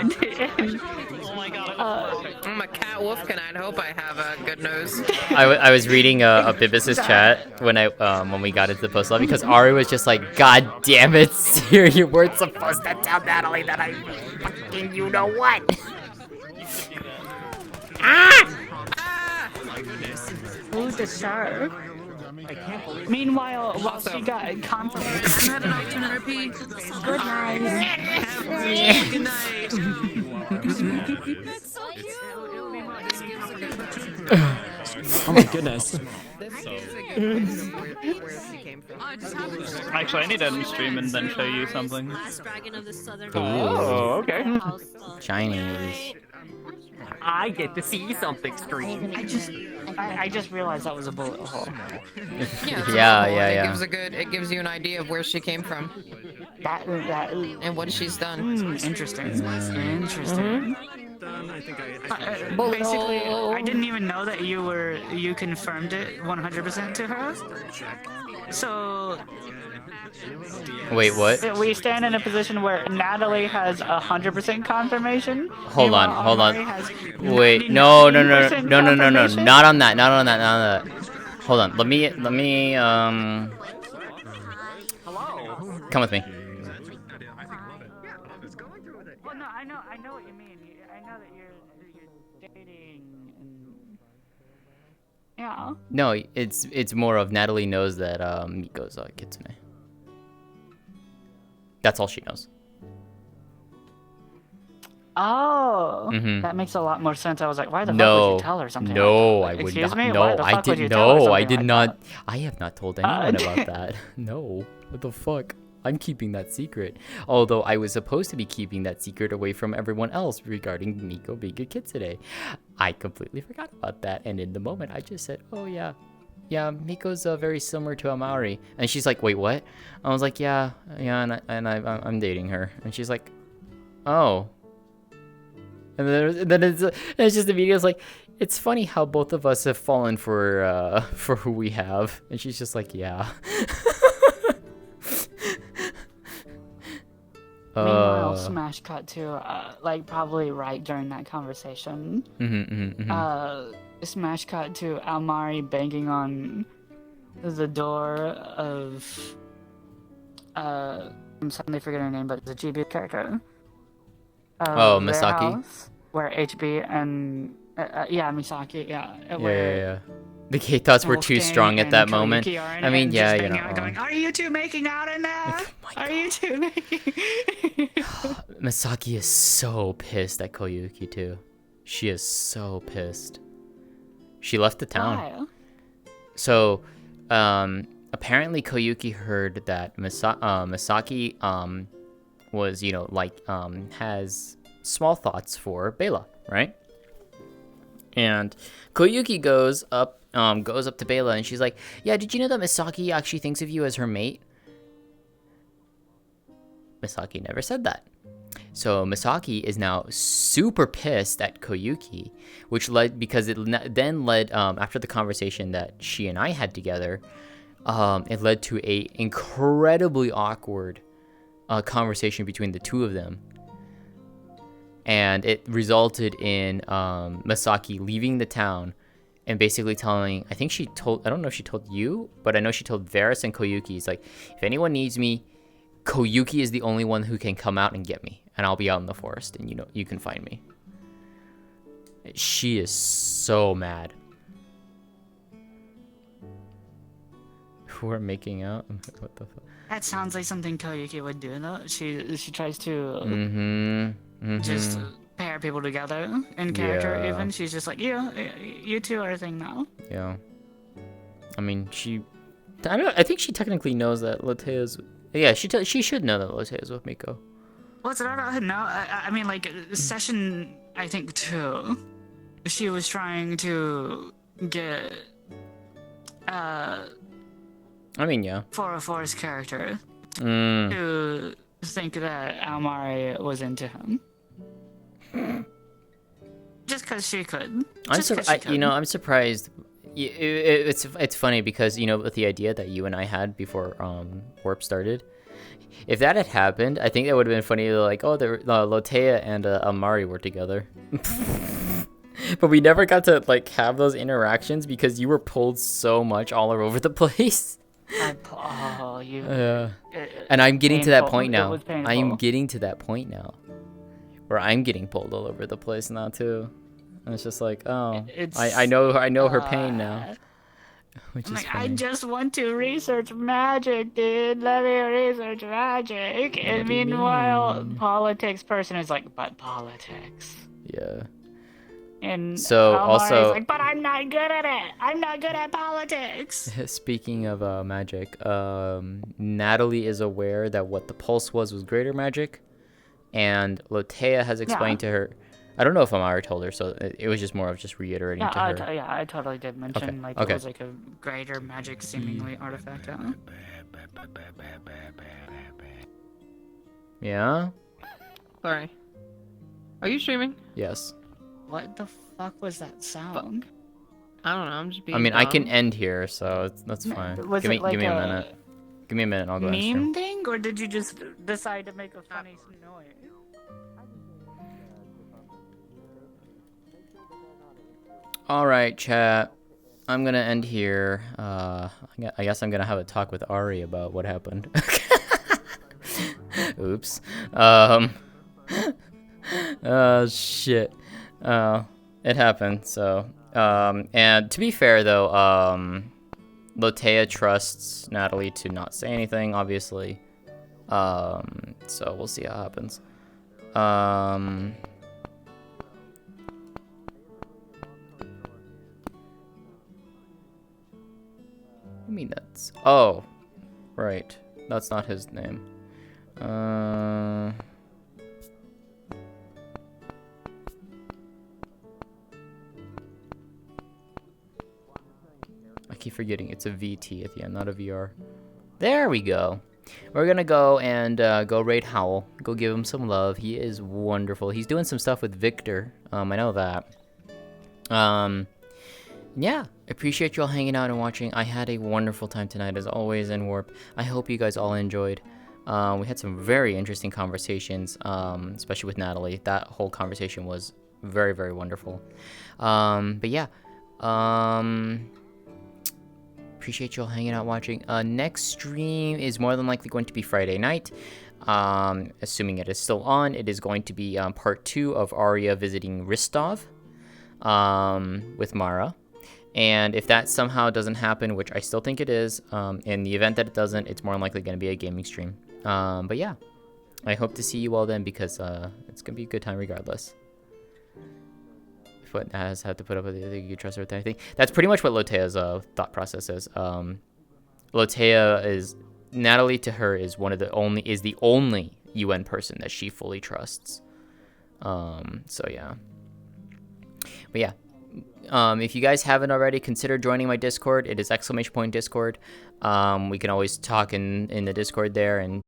[SPEAKER 2] I'm a cat wolf, and I'd hope I have a good nose.
[SPEAKER 1] I was reading a Bibis's chat when we got into the post lobby because Ari was just like, God damn it, Siri, you weren't supposed to tell Natalie that I fucking you know what.
[SPEAKER 6] Who's the shark? Meanwhile, while she got confidence.
[SPEAKER 9] I'm having 200p.
[SPEAKER 6] Good night.
[SPEAKER 9] Good night.
[SPEAKER 5] Oh my goodness.
[SPEAKER 12] Actually, I need to end stream and then show you something.
[SPEAKER 1] Oh,
[SPEAKER 12] okay.
[SPEAKER 1] Chinese.
[SPEAKER 5] I get to see something stream.
[SPEAKER 6] I just realized that was a bullet hole.
[SPEAKER 1] Yeah.
[SPEAKER 2] It gives you an idea of where she came from.
[SPEAKER 6] That
[SPEAKER 2] and what she's done.
[SPEAKER 6] Interesting. Interesting. Basically, I didn't even know that you confirmed it 100% to her. So
[SPEAKER 1] Wait, what?
[SPEAKER 6] we stand in a position where Natalie has 100% confirmation.
[SPEAKER 1] Hold on.
[SPEAKER 6] Amari has
[SPEAKER 1] Wait, no.
[SPEAKER 6] 99% confirmation.
[SPEAKER 1] Not on that. Hold on. Let me come with me.
[SPEAKER 6] Well, no, I know what you mean. I know that you're dating. Yeah.
[SPEAKER 1] No, it's more of Natalie knows that Miko's Kitsune. That's all she knows.
[SPEAKER 6] Oh,
[SPEAKER 1] Mhm.
[SPEAKER 6] that makes a lot more sense. I was like, why the fuck
[SPEAKER 1] No,
[SPEAKER 6] would you tell her something?
[SPEAKER 1] no,
[SPEAKER 6] like
[SPEAKER 1] I
[SPEAKER 6] that?
[SPEAKER 1] would
[SPEAKER 6] Excuse
[SPEAKER 1] not.
[SPEAKER 6] me?
[SPEAKER 1] No,
[SPEAKER 6] Why the
[SPEAKER 1] I
[SPEAKER 6] fuck would
[SPEAKER 1] did.
[SPEAKER 6] you tell her
[SPEAKER 1] No, I
[SPEAKER 6] something
[SPEAKER 1] did
[SPEAKER 6] like
[SPEAKER 1] not.
[SPEAKER 6] that?
[SPEAKER 1] I have not told anyone about that. No, what the fuck? I'm keeping that secret. Although I was supposed to be keeping that secret away from everyone else regarding Miko being a kid today. I completely forgot about that, and in the moment, I just said, "Oh yeah, Miko's very similar to Amari," and she's like, "Wait, what?" I was like, "Yeah, and I'm dating her," and she's like, "Oh." And then it's just the video's like, it's funny how both of us have fallen for who we have, and she's just like, yeah.
[SPEAKER 6] Meanwhile, smash cut to like probably right during that conversation. Smash cut to Almari banging on the door of I'm suddenly forgetting her name, but it's a GB character.
[SPEAKER 1] Oh, Misaki?
[SPEAKER 6] House, where HB and Misaki,
[SPEAKER 1] Yeah. The K thoughts were too strong at that moment. I mean, yeah, you know.
[SPEAKER 6] Going, are you two making out in there? Are you two making?
[SPEAKER 1] Misaki is so pissed at Koyuki too. She is so pissed. She left the town.
[SPEAKER 6] Why?
[SPEAKER 1] So, apparently Koyuki heard that Misaki was, has small thoughts for Bela, right? And Koyuki goes up to Bela and she's like, "Yeah, did you know that Misaki actually thinks of you as her mate?" Misaki never said that. So Misaki is now super pissed at Koyuki, which led after the conversation that she and I had together, it led to a incredibly awkward conversation between the two of them. And it resulted in Misaki leaving the town and basically telling, I don't know if she told you, but I know she told Varys and Koyuki, it's like, if anyone needs me, Koyuki is the only one who can come out and get me, and I'll be out in the forest, and you can find me. She is so mad. We're making out? What the fuck?
[SPEAKER 6] That sounds like something Koyuki would do, though. She tries to just pair people together in character.
[SPEAKER 1] Yeah.
[SPEAKER 6] Even she's just like, you two are a thing now.
[SPEAKER 1] Yeah. I mean, I think she technically knows that Lótëa's Yeah, she should know that Lótëa is with Miko.
[SPEAKER 6] What's it? No, I mean, like, session, I think, 2, she was trying to get,
[SPEAKER 1] I mean, yeah.
[SPEAKER 6] 404's character to think that Almari was into him. Just because she could.
[SPEAKER 1] I'm surprised. It's funny because, you know, with the idea that you and I had before Warp started, if that had happened, I think that would have been funny. Like, oh, Lótëa and Amari were together, but we never got to like have those interactions because you were pulled so much all over the place. And I'm getting to that point now. I'm getting to that point now, where I'm getting pulled all over the place now too. And it's just like, oh, I know her pain now. Which is
[SPEAKER 6] like,
[SPEAKER 1] funny.
[SPEAKER 6] I just want to research magic, dude. Let me research magic. And meanwhile, politics person is like, but politics.
[SPEAKER 1] Yeah.
[SPEAKER 6] And
[SPEAKER 1] so also,
[SPEAKER 6] like, but I'm not good at it. I'm not good at politics.
[SPEAKER 1] Speaking of magic, Natalie is aware that what the pulse was greater magic, and Lótëa has explained to her. I don't know if Amari told her, so it was just more of just reiterating to her.
[SPEAKER 6] I totally did mention it was like a greater magic seemingly artifact.
[SPEAKER 1] Yeah?
[SPEAKER 18] Sorry. Are you streaming?
[SPEAKER 1] Yes.
[SPEAKER 6] What the fuck was that sound?
[SPEAKER 18] I don't know, I'm just being
[SPEAKER 1] I mean,
[SPEAKER 18] dumb.
[SPEAKER 1] I can end here, so that's fine. Give me a minute. Give me a minute and I'll go and stream.
[SPEAKER 6] Meme thing, or did you just decide to make a funny noise?
[SPEAKER 1] Alright, chat. I'm gonna end here. I guess I'm gonna have a talk with Ari about what happened. Oops. Oh, shit. It happened, so. And to be fair, though, Lótëa trusts Natalie to not say anything, obviously. So we'll see how it happens. I mean, that's... Oh, right. That's not his name. I keep forgetting it's a VT at the end, not a VR. There we go. We're gonna go and go raid Howl. Go give him some love. He is wonderful. He's doing some stuff with Victor. I know that. Yeah, appreciate you all hanging out and watching. I had a wonderful time tonight, as always, in Warp. I hope you guys all enjoyed. We had some very interesting conversations, especially with Natalie. That whole conversation was very, very wonderful. But yeah, appreciate you all hanging out, watching. Next stream is more than likely going to be Friday night. Assuming it is still on, it is going to be part 2 of Arya visiting Ristov with Mara. And if that somehow doesn't happen, which I still think it is, in the event that it doesn't, it's more than likely going to be a gaming stream. But yeah, I hope to see you all then, because it's going to be a good time regardless. What has had to put up with the you trust her with anything. That's pretty much what Lótëa's thought process is. Lótëa is... Natalie to her is the only UN person that she fully trusts. So yeah. But yeah. If you guys haven't already, consider joining my Discord. It is !Discord. We can always talk in the Discord there and